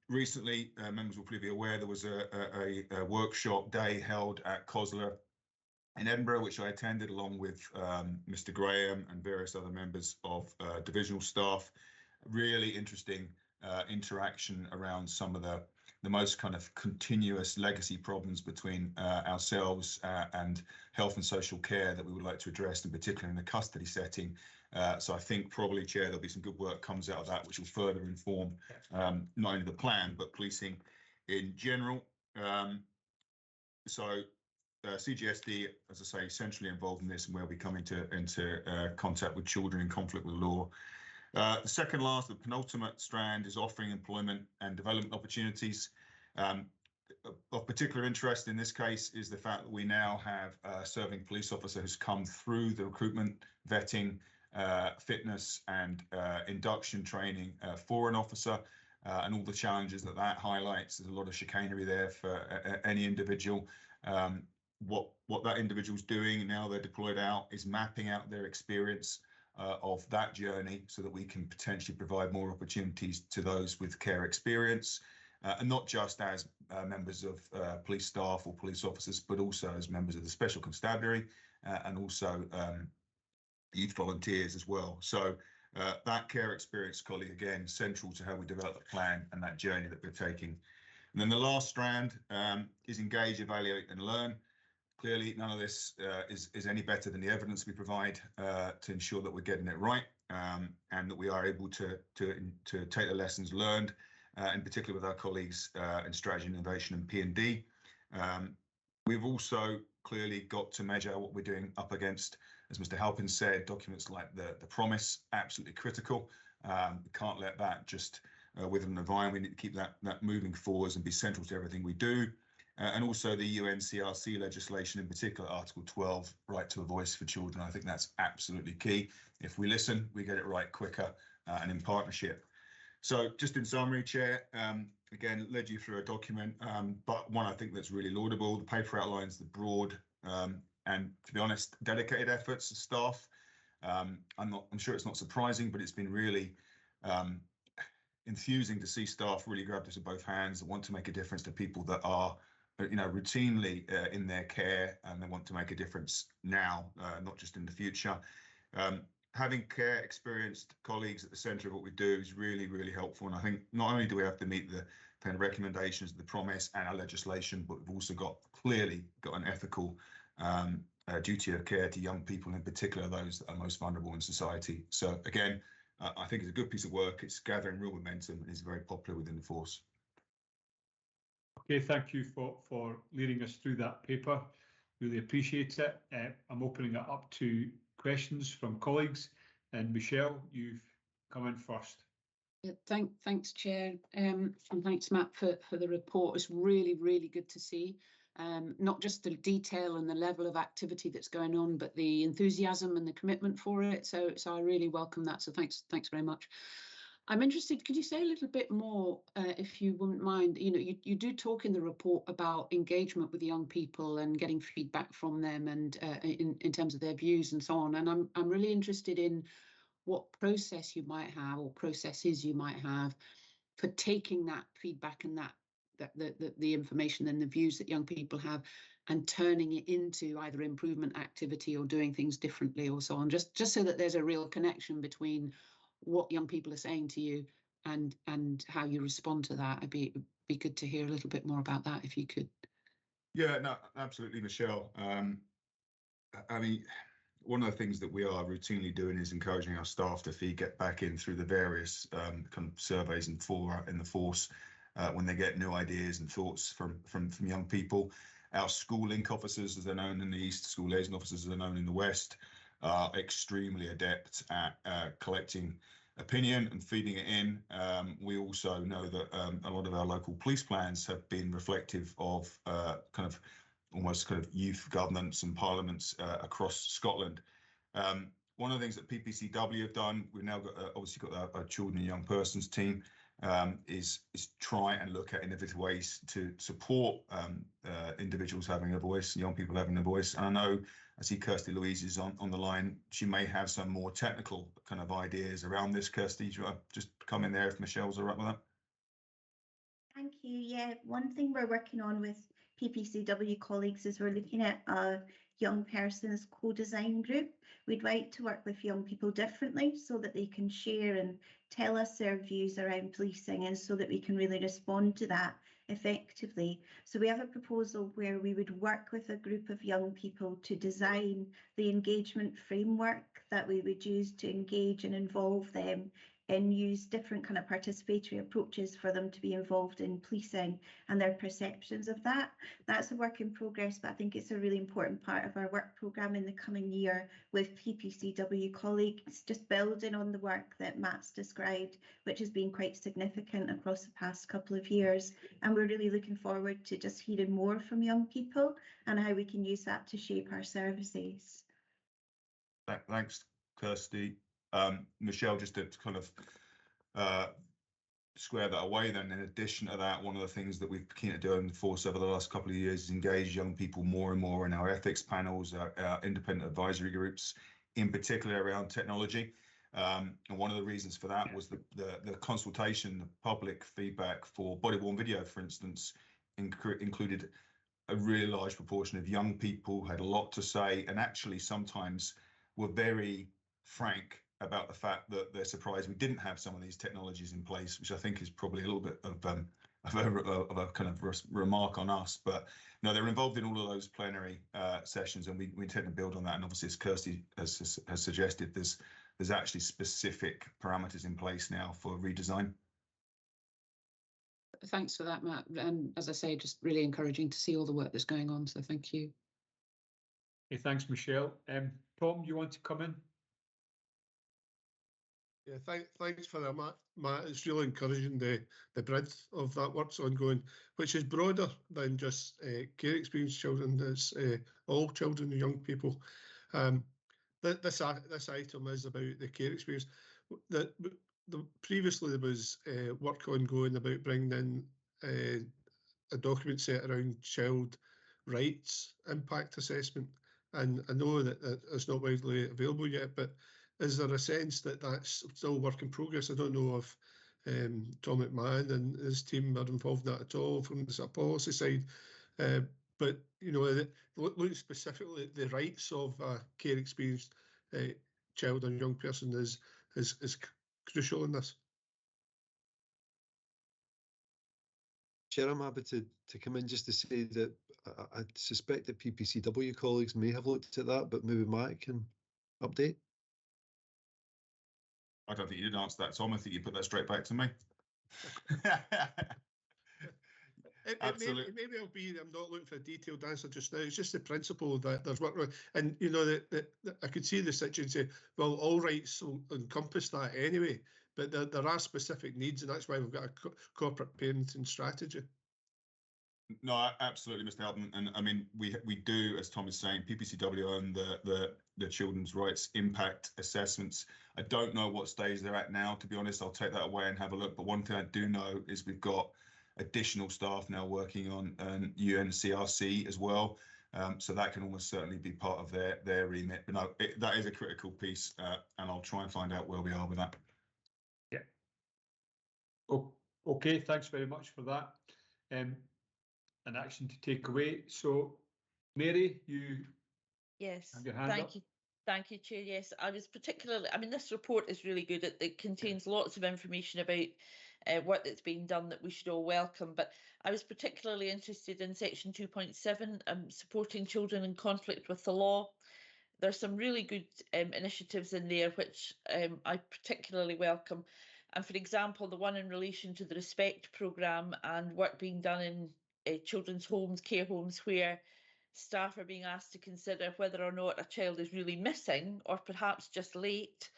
Recently, members will probably be aware there was a workshop day held at COSLA in Edinburgh, which I attended along with Mr. Graham and various other members of divisional staff. Really interesting interaction around some of the most kind of continuous legacy problems between ourselves and health and social care that we would like to address, in particular in the custody setting. So I think probably, Chair, there'll be some good work comes out of that, which will further inform not only the plan, but policing in general. So CGSD, as I say, essentially involved in this and where we come into contact with children in conflict with law. The second last, the penultimate strand, is offering employment and development opportunities. Of particular interest in this case is the fact that we now have a serving police officer who's come through the recruitment, vetting, fitness and induction training for an officer, and all the challenges that highlights. There's a lot of chicanery there for any individual. What that individual's doing now they're deployed out is mapping out their experience of that journey so that we can potentially provide more opportunities to those with care experience, and not just as members of police staff or police officers, but also as members of the Special Constabulary and also youth volunteers as well. So that care experience, colleague, again, central to how we develop the plan and that journey that we're taking. And then the last strand is engage, evaluate and learn. Clearly, none of this is any better than the evidence we provide to ensure that we're getting it right and that we are able to take the lessons learned, in particular with our colleagues in strategy and innovation and P&D. We've also clearly got to measure what we're doing up against, as Mr. Halpin said, documents like the promise, absolutely critical. We can't let that just wither and vine. We need to keep that moving forwards and be central to everything we do. And also the UNCRC legislation, in particular Article 12, right to a voice for children. I think that's absolutely key. If we listen, we get it right quicker and in partnership. So just in summary, Chair, again, led you through a document, but one I think that's really laudable. The paper outlines the broad and, to be honest, dedicated efforts of staff. I'm sure it's not surprising, but it's been really enthusing to see staff really grab this with both hands and want to make a difference to people that are, routinely in their care, and they want to make a difference now, not just in the future. Having care experienced colleagues at the centre of what we do is really, really helpful. And I think not only do we have to meet the kind of recommendations of the promise and our legislation, but we've also clearly got an ethical duty of care to young people, in particular those that are most vulnerable in society. So again, I think it's a good piece of work. It's gathering real momentum and is very popular within the force. Okay, thank you for leading us through that paper. Really appreciate it. I'm opening it up to questions from colleagues. And Michelle, you've come in first. Yeah, thanks, Chair, and thanks, Matt, for the report. It's really, really good to see. Not just the detail and the level of activity that's going on, but the enthusiasm and the commitment for it. So I really welcome that. So thanks very much. I'm interested, could you say a little bit more, if you wouldn't mind? You do talk in the report about engagement with young people and getting feedback from them and in terms of their views and so on. And I'm really interested in what process you might have or processes you might have for taking that feedback and the information and the views that young people have and turning it into either improvement activity or doing things differently or so on, just so that there's a real connection between what young people are saying to you and how you respond to that. It'd be good to hear a little bit more about that if you could. Yeah, no, absolutely, Michelle. I mean, one of the things that we are routinely doing is encouraging our staff to get back in through the various kind of surveys and fora in the force when they get new ideas and thoughts from young people. Our school link officers, as they're known in the East, school liaison officers, as they're known in the West, are extremely adept at collecting opinion and feeding it in. We also know that a lot of our local police plans have been reflective of almost youth governance and parliaments across Scotland. One of the things that PPCW have done, we've now got obviously got our children and young persons team, is try and look at innovative ways to support individuals having a voice and young people having a voice. And I know, I see Kirsty Louise is on the line. She may have some more technical kind of ideas around this. Kirsty, do you want to just come in there if Michelle's all right with that? Thank you. Yeah, one thing we're working on with PPCW colleagues is we're looking at a young persons co-design group. We'd like to work with young people differently so that they can share and tell us their views around policing, and so that we can really respond to that effectively. So we have a proposal where we would work with a group of young people to design the engagement framework that we would use to engage and involve them and use different kind of participatory approaches for them to be involved in policing and their perceptions of that. That's a work in progress, but I think it's a really important part of our work programme in the coming year with PPCW colleagues, just building on the work that Matt's described, which has been quite significant across the past couple of years. And we're really looking forward to just hearing more from young people and how we can use that to shape our services. Thanks, Kirsty. Michelle, just to kind of square that away then, in addition to that, one of the things that we've been keen to do in the force over the last couple of years is engage young people more and more in our ethics panels, our independent advisory groups, in particular around technology. And one of the reasons for that was the consultation, the public feedback for body-worn video, for instance, included a really large proportion of young people who had a lot to say, and actually sometimes were very frank about the fact that they're surprised we didn't have some of these technologies in place, which I think is probably a little bit of a kind of remark on us. But no, they're involved in all of those plenary sessions, and we intend to build on that. And obviously, as Kirsty has suggested, there's actually specific parameters in place now for redesign. Thanks for that, Matt. And as I say, just really encouraging to see all the work that's going on. So thank you. Hey, thanks, Michelle. Tom, you want to come in? Yeah, thanks for that, Matt. It's really encouraging the breadth of that work's ongoing, which is broader than just care experienced children. It's all children and young people. This item is about the care experience. Previously there was work ongoing about bringing in a document set around child rights impact assessment, and I know that it's not widely available yet, but is there a sense that that's still work in progress? I don't know if Tom McMahon and his team are involved in that at all from the policy side, but you know, looking specifically at the rights of a care experienced child and young person is crucial in this. Chair, I'm happy to come in just to say that I suspect that PPCW colleagues may have looked at that, but maybe Matt can update. I don't think you did answer that, Tom. I think you put that straight back to me. Absolutely. Maybe I'll be. I'm not looking for a detailed answer just now. It's just the principle that there's work around, and you know that I could see the situation and say, well, all rights will encompass that anyway. But there are specific needs, and that's why we've got a corporate parenting strategy. No, absolutely, Mr. Halpin. And I mean, we do, as Tom is saying, PPCW own the children's rights impact assessments. I don't know what stage they're at now, to be honest. I'll take that away and have a look. But one thing I do know is we've got additional staff now working on UNCRC as well. So that can almost certainly be part of their remit. But no, that is a critical piece, and I'll try and find out where we are with that. Yeah. Oh, okay, thanks very much for that. An action to take away. So, Mary, you have your hand up. Thank you, Chair. Yes, I was particularly, I mean, this report is really good. It contains lots of information about work that's being done that we should all welcome. But I was particularly interested in section 2.7, supporting children in conflict with the law. There's some really good initiatives in there which I particularly welcome. And for example, the one in relation to the Respect programme and work being done in children's homes, care homes, where staff are being asked to consider whether or not a child is really missing or perhaps just late.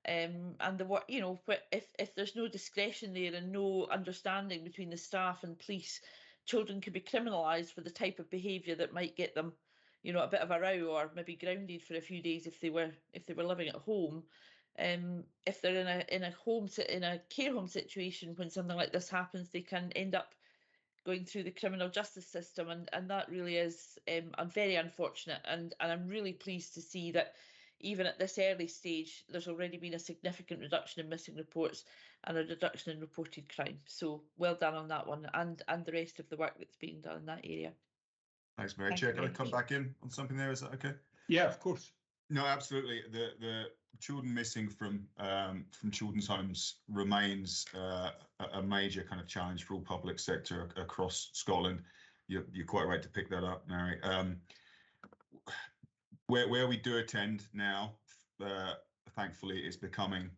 And the work, you know, if there's no discretion there and no understanding between the staff and police, children could be criminalised for the type of behaviour that might get them, you know, a bit of a row or maybe grounded for a few days if they were living at home. If they're in a care home situation when something like this happens, they can end up going through the criminal justice system, and that really is very unfortunate. And I'm really pleased to see that even at this early stage, there's already been a significant reduction in missing reports and a reduction in reported crime. So well done on that one, and the rest of the work that's being done in that area. Thanks, Mary. Chair, can I come back in on something there? Is that okay? Yeah, of course. No, absolutely. The children missing from children's homes remains a major kind of challenge for all public sector across Scotland. You're quite right to pick that up, Mary. Where we do attend now, thankfully, it's becoming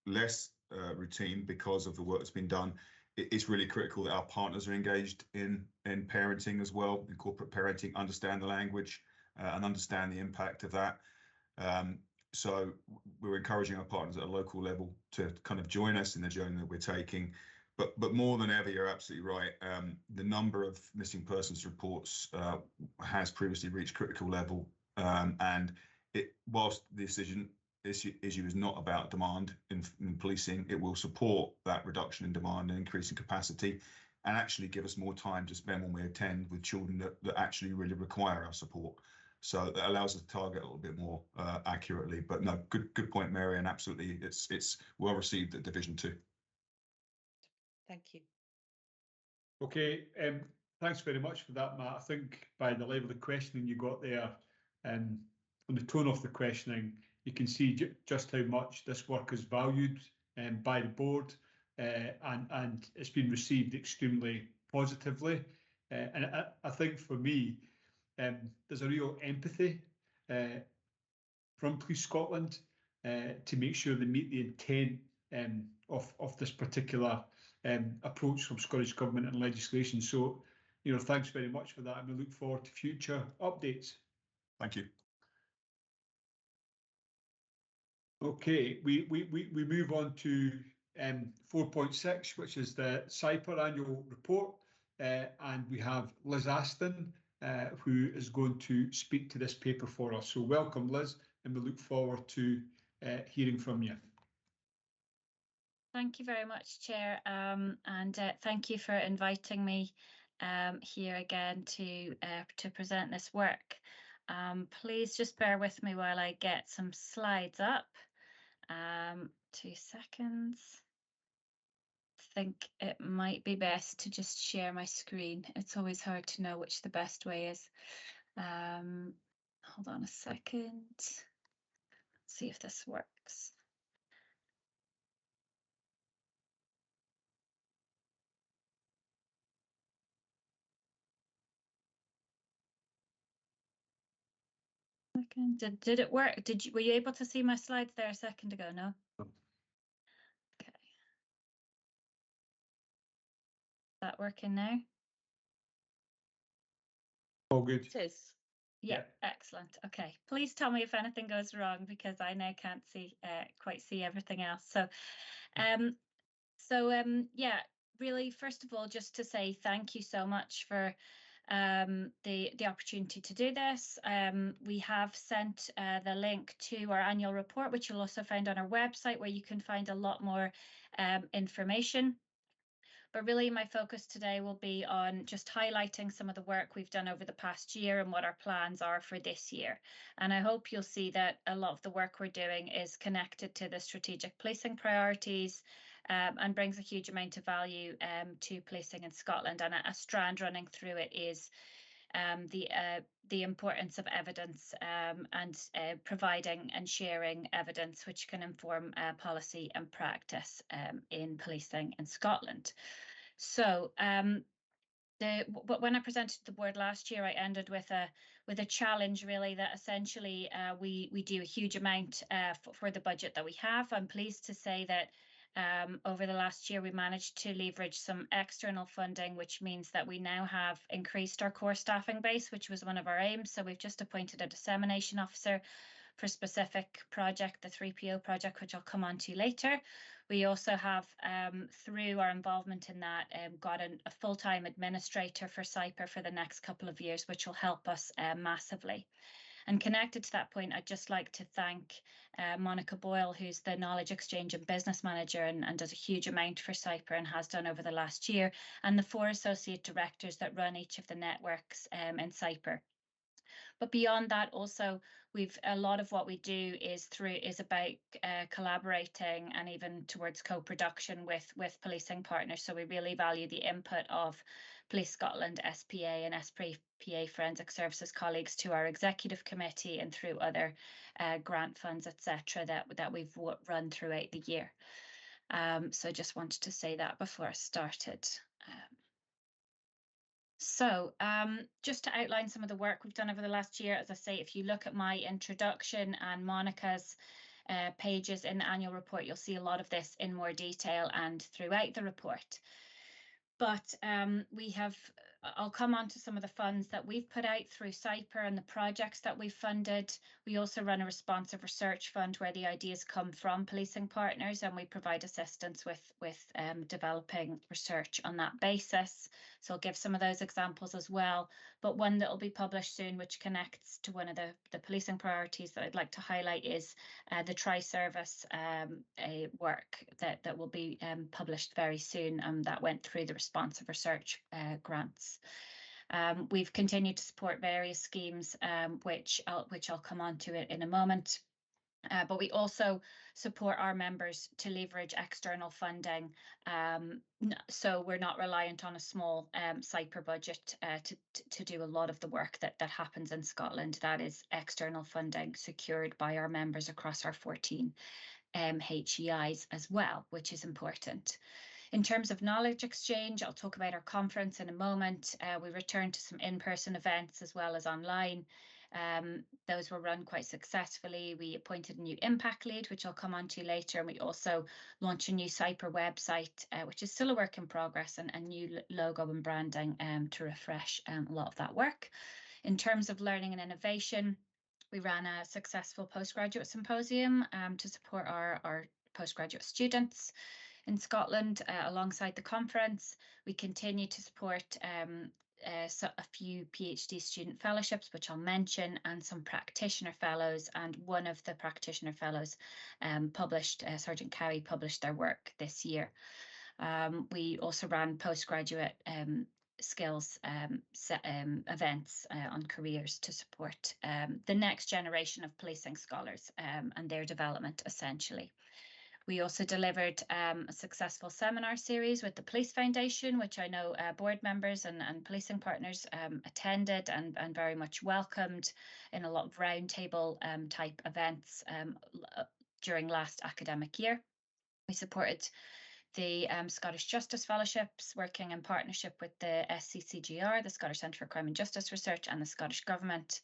less routine because of the work that's been done. It's really critical that our partners are engaged in parenting as well, in corporate parenting, understand the language and understand the impact of that. So we're encouraging our partners at a local level to kind of join us in the journey that we're taking. But more than ever, you're absolutely right. The number of missing persons reports has previously reached critical level. And whilst the issue is not about demand in policing, it will support that reduction in demand and increasing capacity, and actually give us more time to spend when we attend with children that actually really require our support. So that allows us to target a little bit more accurately. But no, good point, Mary, and absolutely, it's well received at Division 2. Thank you. Okay, thanks very much for that, Matt. I think by the level of questioning you got there, and the tone of the questioning, you can see just how much this work is valued by the board, and it's been received extremely positively. And I think for me, there's a real empathy from Police Scotland to make sure they meet the intent of this particular approach from Scottish Government and legislation. So, thanks very much for that, and we look forward to future updates. Thank you. Okay, we move on to 4.6, which is the CIPR annual report, and we have Liz Aston, who is going to speak to this paper for us. So welcome, Liz, and we look forward to hearing from you. Thank you very much, Chair, and thank you for inviting me here again to present this work. Please just bear with me while I get some slides up. 2 seconds. I think it might be best to just share my screen. It's always hard to know which the best way is. Hold on a second. Let's see if this works. Did it work? Were you able to see my slides there a second ago? No? Okay. Is that working now? All good. It is. Yeah, excellent. Okay, please tell me if anything goes wrong, because I now can't see quite see everything else. So, yeah, really, first of all, just to say thank you so much for the opportunity to do this. We have sent the link to our annual report, which you'll also find on our website, where you can find a lot more information. But really, my focus today will be on just highlighting some of the work we've done over the past year and what our plans are for this year. And I hope you'll see that a lot of the work we're doing is connected to the strategic policing priorities, and brings a huge amount of value to policing in Scotland. And a strand running through it is the importance of evidence, and providing and sharing evidence which can inform policy and practice in policing in Scotland. So but when I presented to the board last year, I ended with a challenge, really, that essentially we do a huge amount for the budget that we have. I'm pleased to say that over the last year, we managed to leverage some external funding, which means that we now have increased our core staffing base, which was one of our aims. So we've just appointed a dissemination officer for a specific project, the 3PO project, which I'll come on to later. We also have, through our involvement in that, got a full-time administrator for CIPR for the next couple of years, which will help us massively. And connected to that point, I'd just like to thank Monica Boyle, who's the Knowledge Exchange and Business Manager and does a huge amount for CIPR and has done over the last year, and the 4 associate directors that run each of the networks in CIPR. But beyond that, also, a lot of what we do is about collaborating and even towards co-production with policing partners. So we really value the input of Police Scotland, SPA and SPA Forensic Services colleagues to our executive committee and through other grant funds, etc., that we've run throughout the year. So I just wanted to say that before I started. So just to outline some of the work we've done over the last year, as I say, if you look at my introduction and Monica's pages in the annual report, you'll see a lot of this in more detail and throughout the report. But I'll come on to some of the funds that we've put out through CIPR and the projects that we've funded. We also run a responsive research fund where the ideas come from policing partners, and we provide assistance with developing research on that basis. So I'll give some of those examples as well. But one that will be published soon, which connects to one of the policing priorities that I'd like to highlight, is the tri-service work that will be published very soon, that went through the responsive research grants. We've continued to support various schemes, which I'll come on to it in a moment. But we also support our members to leverage external funding, so we're not reliant on a small CYPR budget to do a lot of the work that happens in Scotland. That is external funding secured by our members across our 14 HEIs as well, which is important. In terms of knowledge exchange, I'll talk about our conference in a moment. We returned to some in-person events as well as online. Those were run quite successfully. We appointed a new impact lead, which I'll come on to later. And we also launched a new CYPR website, which is still a work in progress, and a new logo and branding to refresh a lot of that work. In terms of learning and innovation, we ran a successful postgraduate symposium to support our postgraduate students in Scotland alongside the conference. We continue to support a few PhD student fellowships, which I'll mention, and some practitioner fellows. And one of the practitioner fellows Sergeant Cowie published their work this year. We also ran postgraduate skills events on careers to support the next generation of policing scholars and their development, essentially. We also delivered a successful seminar series with the Police Foundation, which I know board members and policing partners attended and very much welcomed in a lot of roundtable type events during last academic year. We supported the Scottish Justice Fellowships, working in partnership with the SCCGR, the Scottish Centre for Crime and Justice Research, and the Scottish Government.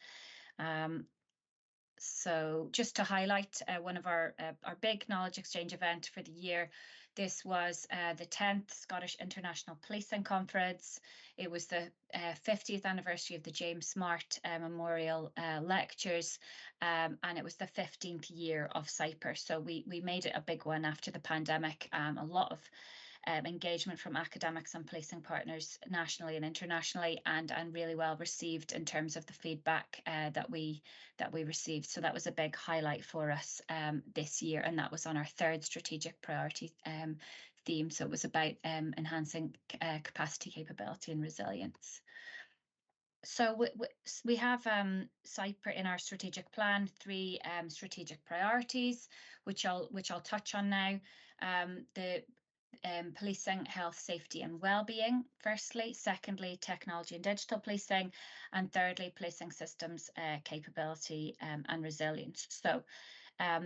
So just to highlight one of our big knowledge exchange event for the year, this was the 10th Scottish International Policing Conference. It was the 50th anniversary of the James Smart Memorial Lectures, and it was the 15th year of CYPR. So we made it a big one after the pandemic. A lot of engagement from academics and policing partners nationally and internationally, and really well received in terms of the feedback that we received. So that was a big highlight for us this year, and that was on our third strategic priority theme. So it was about enhancing capacity, capability, and resilience. So we have CYPR in our strategic plan, 3 strategic priorities, which I'll touch on now. The policing, health, safety and well-being, firstly. Secondly, technology and digital policing. And thirdly, policing systems capability and resilience. So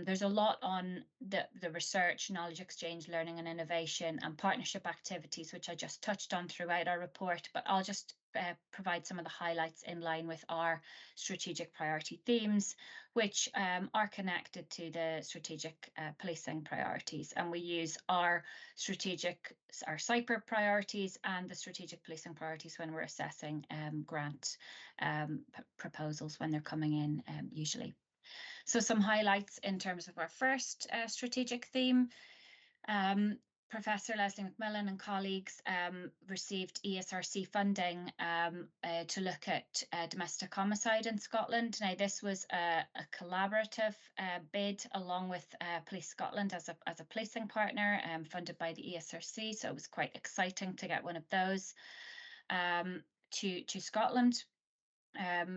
there's a lot on the research, knowledge exchange, learning and innovation, and partnership activities, which I just touched on throughout our report, but I'll just provide some of the highlights in line with our strategic priority themes, which are connected to the strategic policing priorities. And we use our CYPR priorities and the strategic policing priorities when we're assessing grant proposals when they're coming in usually. So some highlights in terms of our first strategic theme. Professor Leslie McMillan and colleagues received ESRC funding to look at domestic homicide in Scotland. Now, this was a collaborative bid along with Police Scotland as a policing partner, funded by the ESRC. So it was quite exciting to get one of those to Scotland.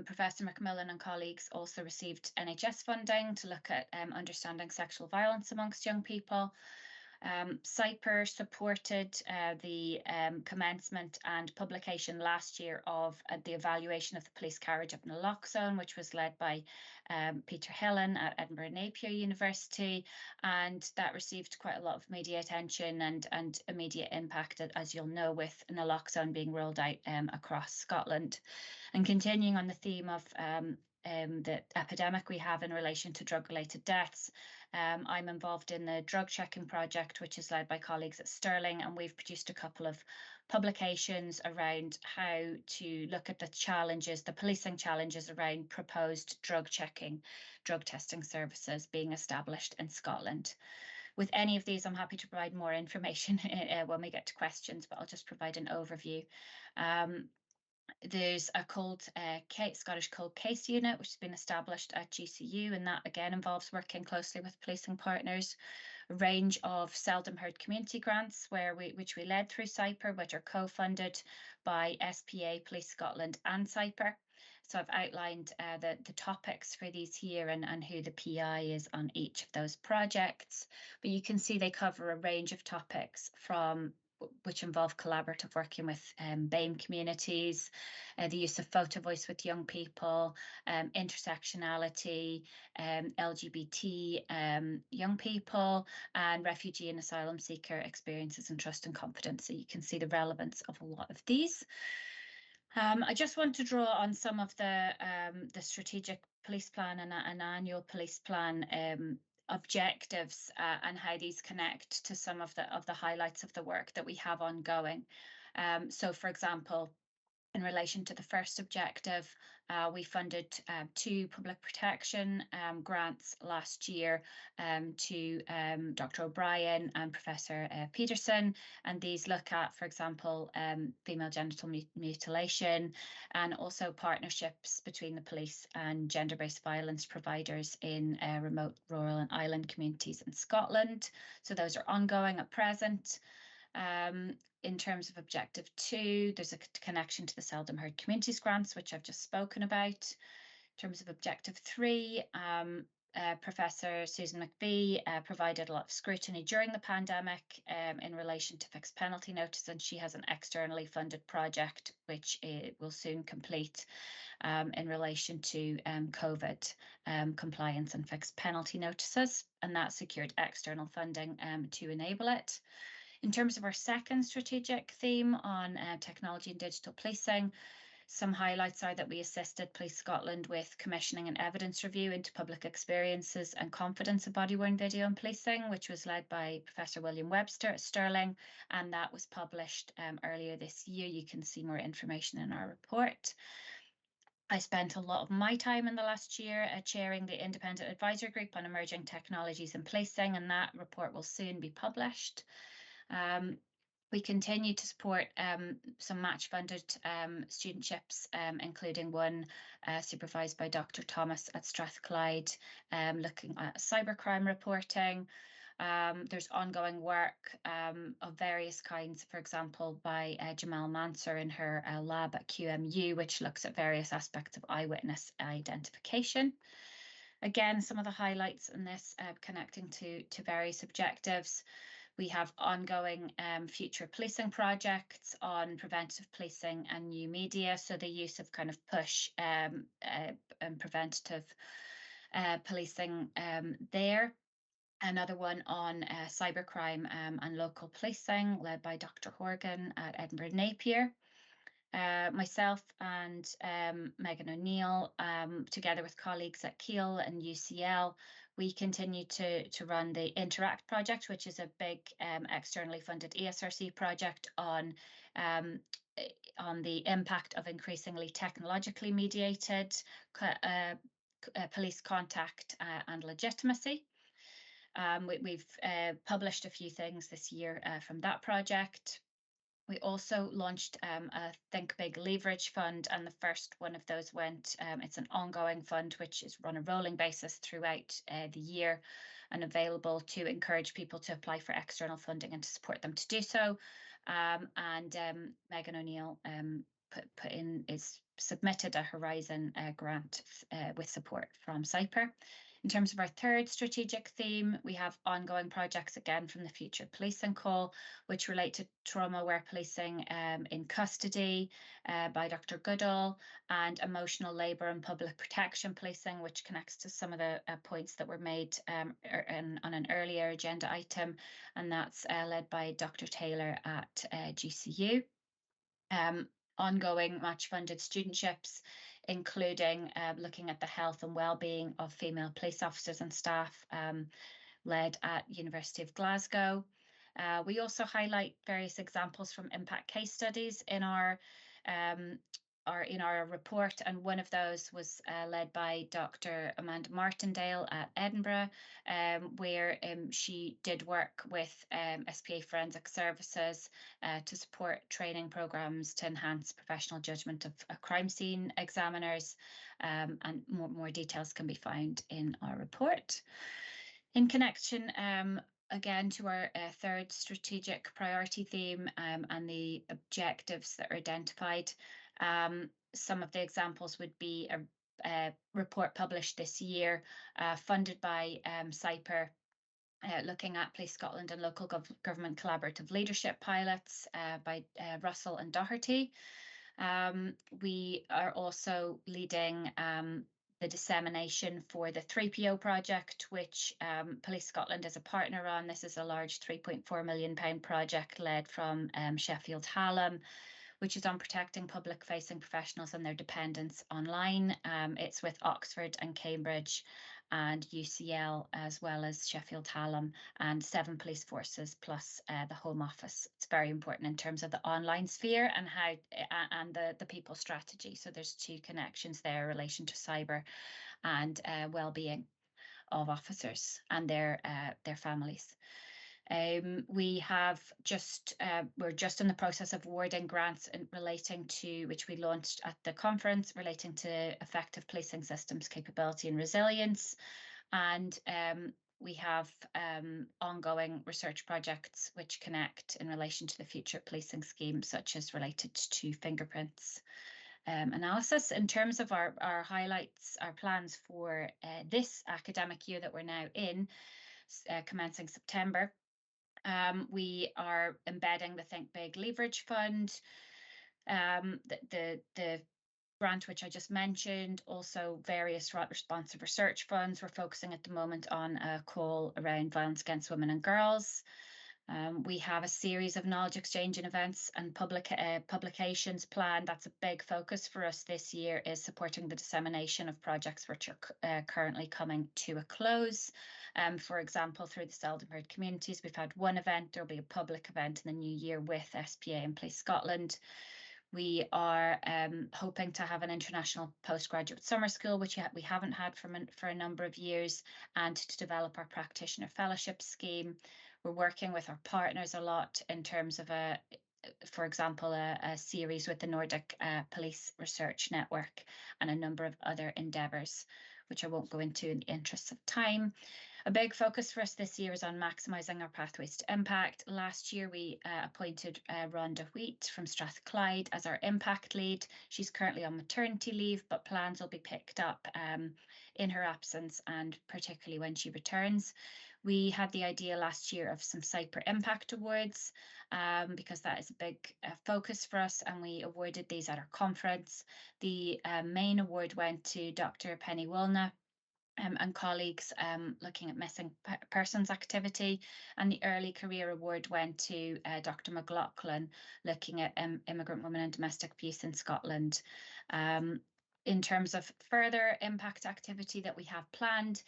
Professor McMillan and colleagues also received NHS funding to look at understanding sexual violence amongst young people. CYPR supported the commencement and publication last year of the evaluation of the police carriage up in the Naloxone, which was led by Peter Hillen at Edinburgh Napier University, and that received quite a lot of media attention and immediate impact, as you'll know, with Naloxone being rolled out across Scotland. And continuing on the theme of the epidemic we have in relation to drug-related deaths, I'm involved in the drug checking project, which is led by colleagues at Stirling, and we've produced a couple of publications around how to look at the challenges, the policing challenges around proposed drug checking, drug testing services being established in Scotland. With any of these, I'm happy to provide more information when we get to questions, but I'll just provide an overview. There's a Scottish Cold Case Unit, which has been established at GCU, and that again involves working closely with policing partners. a range of seldom heard community grants which we led through CYPR, which are co-funded by SPA, Police Scotland and CYPR. So I've outlined the topics for these here and who the PI is on each of those projects. But you can see they cover a range of topics which involve collaborative working with BAME communities, the use of photo voice with young people, intersectionality, LGBT young people, and refugee and asylum seeker experiences and trust and confidence. So you can see the relevance of a lot of these. I just want to draw on some of the strategic police plan and annual police plan objectives and how these connect to some of the highlights of the work that we have ongoing. So, for example, in relation to the first objective, we funded 2 public protection grants last year to Dr. O'Brien and Professor Peterson, and these look at, for example, female genital mutilation and also partnerships between the police and gender-based violence providers in remote rural and island communities in Scotland. So those are ongoing at present. In terms of objective 2, there's a connection to the seldom heard communities grants, which I've just spoken about. In terms of objective 3, Professor Susan McBee provided a lot of scrutiny during the pandemic in relation to fixed penalty notice, and she has an externally funded project which will soon complete in relation to COVID compliance and fixed penalty notices, and that secured external funding to enable it. In terms of our second strategic theme on technology and digital policing, some highlights are that we assisted Police Scotland with commissioning an evidence review into public experiences and confidence of body-worn video in policing, which was led by Professor William Webster at Stirling, and that was published earlier this year. You can see more information in our report. I spent a lot of my time in the last year chairing the Independent Advisory Group on Emerging Technologies in Policing, and that report will soon be published. We continue to support some match-funded studentships, including one supervised by Dr. Thomas at Strathclyde, looking at cybercrime reporting. There's ongoing work of various kinds, for example, by Jamal Mansur in her lab at QMU, which looks at various aspects of eyewitness identification. Again, some of the highlights in this connecting to various objectives. We have ongoing future policing projects on preventative policing and new media, so the use of kind of push and preventative policing there. Another one on cybercrime and local policing, led by Dr. Horgan at Edinburgh Napier. Myself and Megan O'Neill, together with colleagues at Keele and UCL, we continue to run the Interact project, which is a big externally funded ESRC project on the impact of increasingly technologically mediated police contact and legitimacy. We've published a few things this year from that project. We also launched a Think Big Leverage Fund, and the first one of those went, it's an ongoing fund which is run a rolling basis throughout the year and available to encourage people to apply for external funding and to support them to do so. And Megan O'Neill submitted a Horizon grant with support from CYPR. In terms of our third strategic theme, we have ongoing projects again from the Future Policing Call, which relate to trauma-aware policing in custody by Dr. Goodall, and emotional labour and public protection policing, which connects to some of the points that were made on an earlier agenda item, and that's led by Dr. Taylor at GCU. Ongoing match-funded studentships, including looking at the health and well-being of female police officers and staff, led at University of Glasgow. We also highlight various examples from impact case studies in our report, and one of those was led by Dr. Amanda Martindale at Edinburgh, where she did work with SPA Forensic Services to support training programs to enhance professional judgment of crime scene examiners, and more details can be found in our report. In connection again to our third strategic priority theme and the objectives that are identified. Some of the examples would be a report published this year, funded by CYPR, looking at Police Scotland and local government collaborative leadership pilots by Russell and Doherty. We are also leading the dissemination for the 3PO project, which Police Scotland is a partner on. This is a large £3.4 million project led from Sheffield Hallam, which is on protecting public-facing professionals and their dependents online. It's with Oxford and Cambridge and UCL, as well as Sheffield Hallam, and 7 police forces plus the Home Office. It's very important in terms of the online sphere and how and the people strategy. So there's 2 connections there in relation to cyber and well-being of officers and their families. We have we're just in the process of awarding grants relating to, which we launched at the conference, relating to effective policing systems, capability and resilience. And we have ongoing research projects which connect in relation to the future policing scheme, such as related to fingerprints analysis. In terms of our highlights, our plans for this academic year that we're now in, commencing September, we are embedding the Think Big Leverage Fund, the grant which I just mentioned, also various responsive research funds. We're focusing at the moment on a call around violence against women and girls. We have a series of knowledge exchange and events and publications planned. That's a big focus for us this year, is supporting the dissemination of projects which are currently coming to a close. For example, through the Seldom Heard Communities, we've had one event. There'll be a public event in the new year with SPA and Police Scotland. We are hoping to have an international postgraduate summer school, which we haven't had for a number of years, and to develop our practitioner fellowship scheme. We're working with our partners a lot in terms of for example, a series with the Nordic Police Research Network and a number of other endeavours, which I won't go into in the interest of time. A big focus for us this year is on maximising our pathways to impact. Last year, we appointed Rhonda Wheat from Strathclyde as our impact lead. She's currently on maternity leave, but plans will be picked up in her absence, and particularly when she returns. We had the idea last year of some CYPR Impact Awards because that is a big focus for us, and we awarded these at our conference. The main award went to Dr. Penny Wilna and colleagues looking at missing persons activity, and the Early Career Award went to Dr. McLaughlin, looking at immigrant women and domestic abuse in Scotland. In terms of further impact activity that we have planned,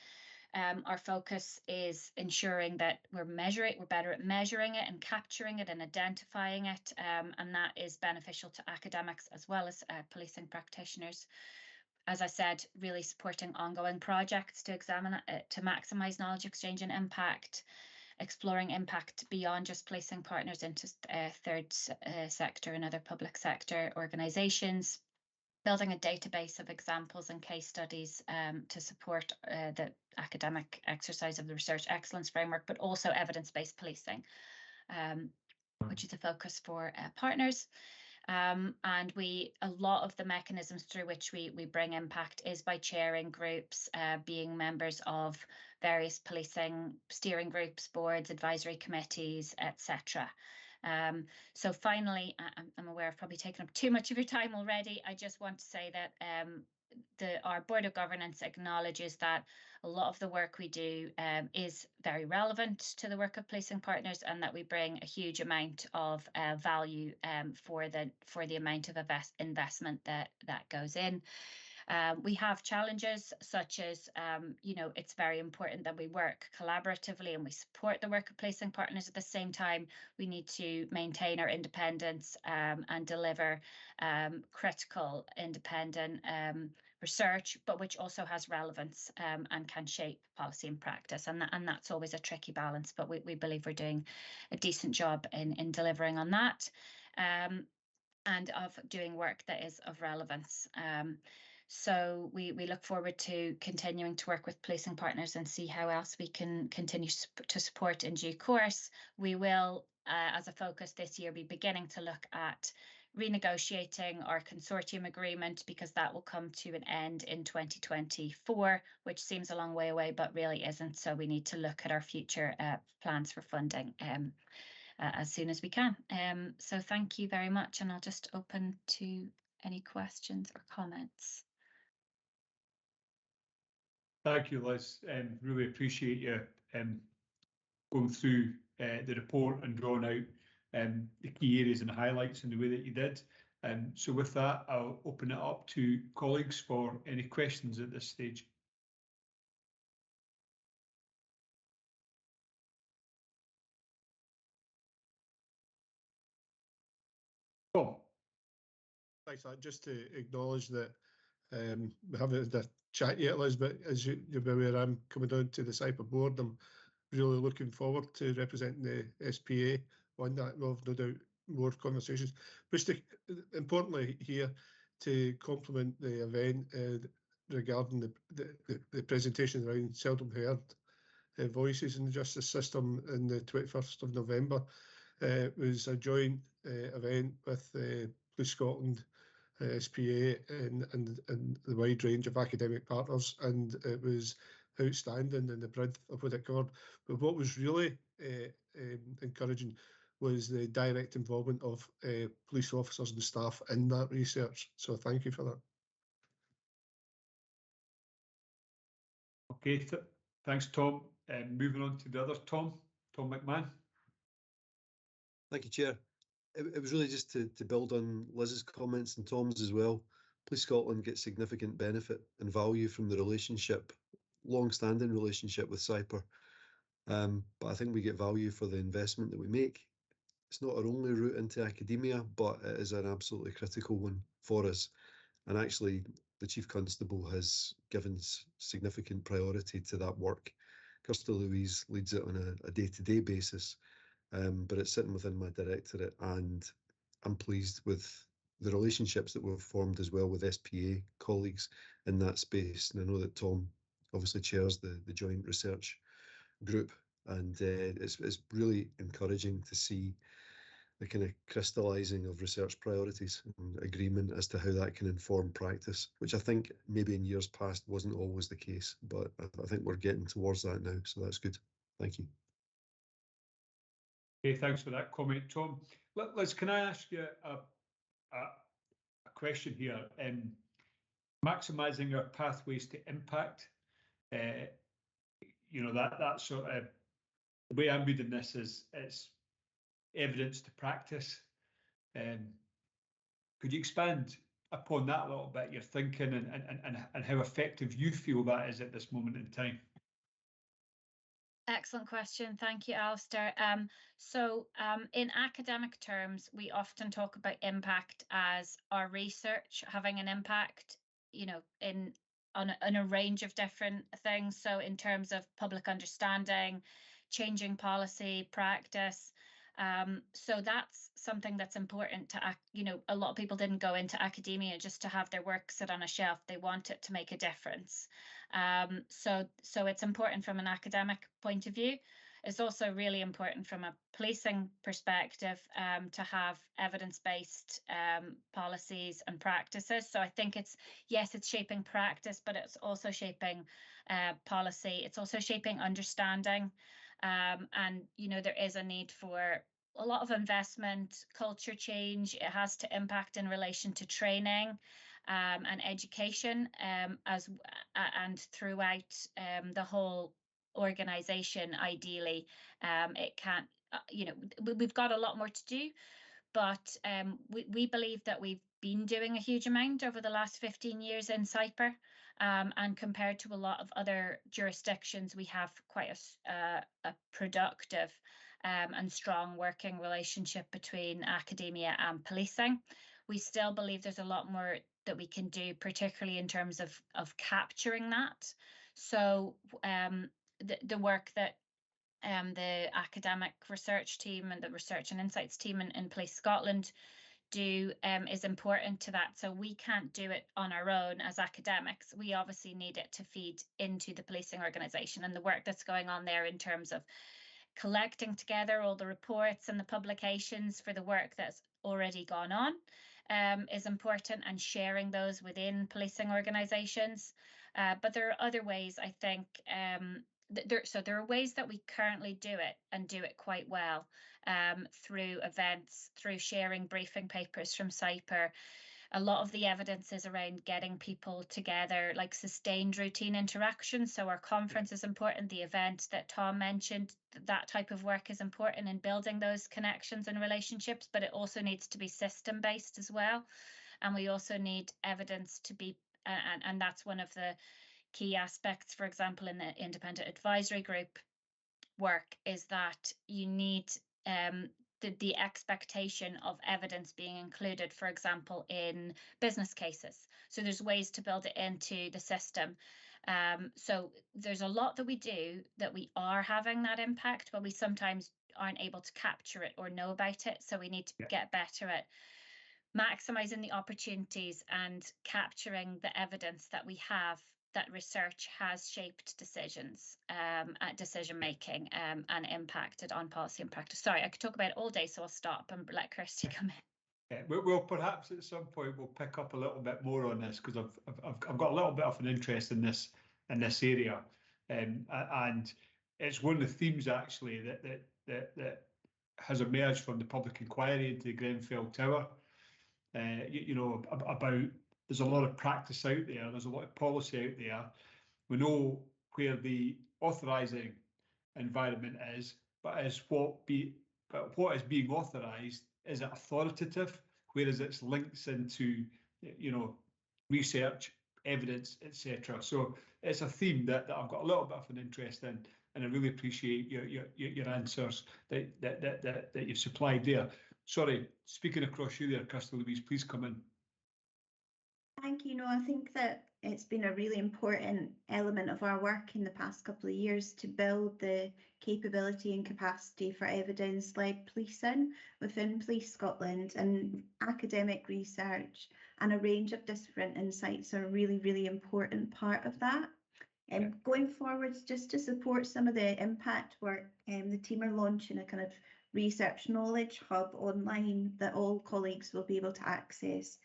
our focus is ensuring that we're better at measuring it and capturing it and identifying it, and that is beneficial to academics as well as policing practitioners. As I said, really supporting ongoing projects to examine to maximise knowledge exchange and impact, exploring impact beyond just policing partners into third sector and other public sector organisations, building a database of examples and case studies to support the academic exercise of the Research Excellence Framework, but also evidence-based policing, which is a focus for partners. And a lot of the mechanisms through which we bring impact is by chairing groups, being members of various policing steering groups, boards, advisory committees, etc. So finally, I'm aware I've probably taken up too much of your time already. I just want to say that our Board of Governance acknowledges that a lot of the work we do is very relevant to the work of policing partners, and that we bring a huge amount of value for the amount of investment that goes in. We have challenges such as, it's very important that we work collaboratively and we support the work of policing partners. At the same time, we need to maintain our independence and deliver critical independent research, but which also has relevance and can shape policy and practice. And that's always a tricky balance, but we believe we're doing a decent job in delivering on that and of doing work that is of relevance. So we look forward to continuing to work with policing partners and see how else we can continue to support in due course. We will, as a focus this year, be beginning to look at renegotiating our consortium agreement, because that will come to an end in 2024, which seems a long way away, but really isn't. So we need to look at our future plans for funding as soon as we can. So thank you very much, and I'll just open to any questions or comments. Thank you, Liz. Really appreciate you going through the report and drawing out the key areas and highlights in the way that you did. So with that, I'll open it up to colleagues for any questions at this stage. Tom. Thanks. Just to acknowledge that we haven't had a chat yet, Liz, but as you're aware, I'm coming down to the CIPA board. I'm really looking forward to representing the SPA on that. We'll have no doubt more conversations. But importantly here, to complement the event regarding the presentation around seldom heard voices in the justice system in the 21st of November. It was a joint event with Police Scotland, SPA and the wide range of academic partners, and it was outstanding in the breadth of what it covered. But what was really encouraging was the direct involvement of police officers and staff in that research. So thank you for that. Okay, thanks, Tom. Moving on to the other Tom McMahon. Thank you, Chair. It was really just to build on Liz's comments and Tom's as well. Police Scotland gets significant benefit and value from the relationship, long-standing relationship with CIPA. But I think we get value for the investment that we make. It's not our only route into academia, but it is an absolutely critical one for us. And actually, the Chief Constable has given significant priority to that work. Kirsty Louise leads it on a day-to-day basis. But it's sitting within my directorate, and I'm pleased with the relationships that we've formed as well with SPA colleagues in that space. And I know that Tom obviously chairs the joint research group, and it's really encouraging to see the kind of crystallising of research priorities and agreement as to how that can inform practice, which I think maybe in years past wasn't always the case, but I think we're getting towards that now, so that's good. Thank you. Okay, thanks for that comment, Tom. Liz, can I ask you a question here? Maximising our pathways to impact, you know, that sort of, the way I'm reading this is it's evidence to practice. Could you expand upon that a little bit, your thinking and how effective you feel that is at this moment in time? Excellent question. Thank you, Alistair. In academic terms, we often talk about impact as our research having an impact, you know, on a range of different things. So in terms of public understanding, changing policy, practice. So that's something that's important to, you know, a lot of people didn't go into academia just to have their work sit on a shelf. They want it to make a difference. So it's important from an academic point of view. It's also really important from a policing perspective to have evidence-based policies and practices. So I think it's shaping practice, but it's also shaping policy. It's also shaping understanding. And, you know, there is a need for a lot of investment, culture change. It has to impact in relation to training and education and throughout the whole organisation. Ideally, it can't, you know, we've got a lot more to do, but we believe that we've been doing a huge amount over the last 15 years in CIPA. And compared to a lot of other jurisdictions, we have quite a productive and strong working relationship between academia and policing. We still believe there's a lot more that we can do, particularly in terms of capturing that. So the work that the academic research team and the research and insights team in Police Scotland do is important to that. So we can't do it on our own as academics. We obviously need it to feed into the policing organisation, and the work that's going on there in terms of collecting together all the reports and the publications for the work that's already gone on is important, and sharing those within policing organisations. But there are other ways, I think. There are ways that we currently do it and do it quite well, through events, through sharing briefing papers from CYPR. A lot of the evidence is around getting people together, like sustained routine interaction. So our conference is important, the event that Tom mentioned, that type of work is important in building those connections and relationships, but it also needs to be system-based as well. And we also need evidence to be, and that's one of the key aspects, for example, in the independent advisory group work, is that you need the expectation of evidence being included, for example, in business cases. So there's ways to build it into the system. So there's a lot that we do that we are having that impact, but we sometimes aren't able to capture it or know about it. So we need to get better at maximising the opportunities and capturing the evidence that we have, that research has shaped decisions, decision making, and impacted on policy and practice. Sorry, I could talk about it all day, so I'll stop and let Kirsty come in. Yeah, well, perhaps at some point we'll pick up a little bit more on this, because I've got a little bit of an interest in this area, and it's one of the themes actually that has emerged from the public inquiry into the Grenfell Tower. You know, about there's a lot of practice out there, there's a lot of policy out there. We know where the authorising environment is, but what is being authorised, is it authoritative? Whereas its links into, you know, research, evidence, etc. So it's a theme that I've got a little bit of an interest in, and I really appreciate your answers that you've supplied there. Sorry, speaking across you there, Kirsty Louise, please come in. Thank you. No, I think that it's been a really important element of our work in the past couple of years to build the capability and capacity for evidence-led policing within Police Scotland, and academic research and a range of different insights are a really, really important part of that. Going forwards, just to support some of the impact work, the team are launching a kind of research knowledge hub online that all colleagues will be able to access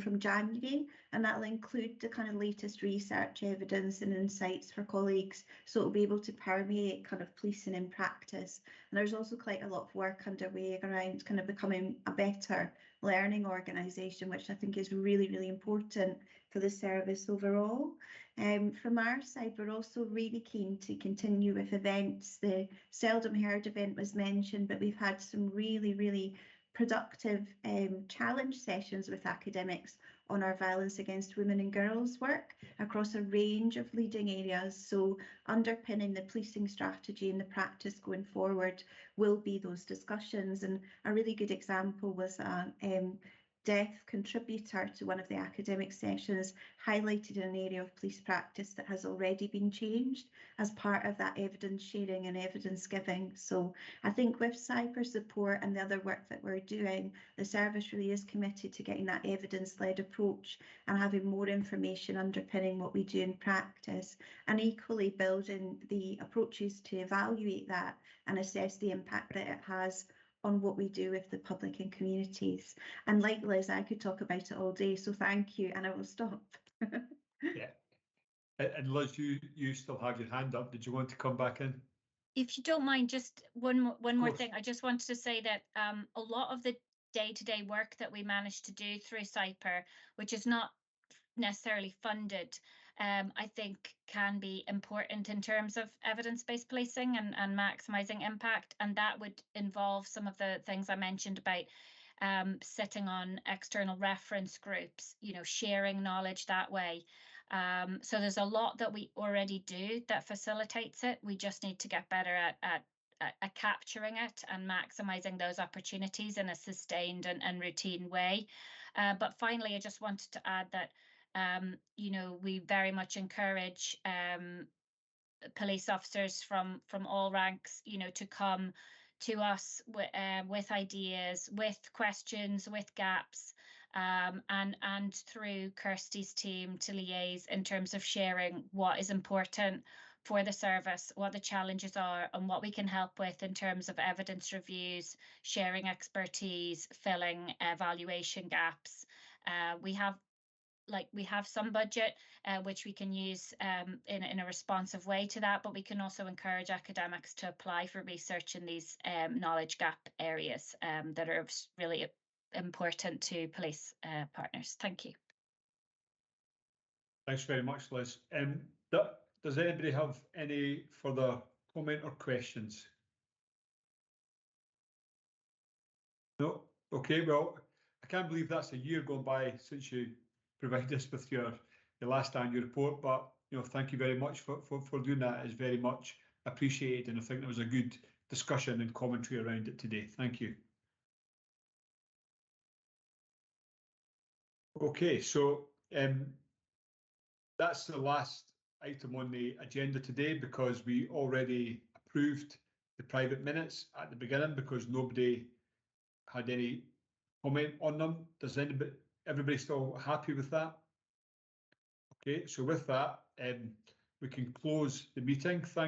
from January, and that'll include the kind of latest research evidence and insights for colleagues, so it'll be able to permeate kind of policing in practice. And there's also quite a lot of work underway around kind of becoming a better learning organisation, which I think is really, really important for the service overall. From our side, we're also really keen to continue with events. The Seldom Heard event was mentioned, but we've had some really, really productive challenge sessions with academics on our violence against women and girls work across a range of leading areas. So underpinning the policing strategy and the practice going forward will be those discussions. And a really good example was a deaf contributor to one of the academic sessions highlighted an area of police practice that has already been changed as part of that evidence sharing and evidence giving. So I think with CYPR support and the other work that we're doing, the service really is committed to getting that evidence-led approach and having more information underpinning what we do in practice, and equally building the approaches to evaluate that and assess the impact that it has on what we do with the public and communities. And like Liz, I could talk about it all day, so thank you, and I will stop. Yeah. And Liz, you still have your hand up. Did you want to come back in? If you don't mind, just one more thing. I just wanted to say that a lot of the day-to-day work that we managed to do through CYPR, which is not necessarily funded, I think can be important in terms of evidence-based policing and maximising impact. And that would involve some of the things I mentioned about sitting on external reference groups, you know, sharing knowledge that way. So there's a lot that we already do that facilitates it. We just need to get better at capturing it and maximising those opportunities in a sustained and routine way. But finally, I just wanted to add that you know, we very much encourage police officers from all ranks, you know, to come to us with ideas, with questions, with gaps, and through Kirsty's team to liaise in terms of sharing what is important for the service, what the challenges are, and what we can help with in terms of evidence reviews, sharing expertise, filling evaluation gaps. We have some budget which we can use in a responsive way to that, but we can also encourage academics to apply for research in these knowledge gap areas that are really important to police partners. Thank you. Thanks very much, Liz. Does anybody have any further comment or questions? No? Okay, well, I can't believe that's a year gone by since you provided us with your last annual report, but thank you very much for doing that. It's very much appreciated, and I think there was a good discussion and commentary around it today. Thank you. Okay, so that's the last item on the agenda today, because we already approved the private minutes at the beginning because nobody had any comment on them. Does everybody still happy with that? Okay, so with that, we can close the meeting. Thank you.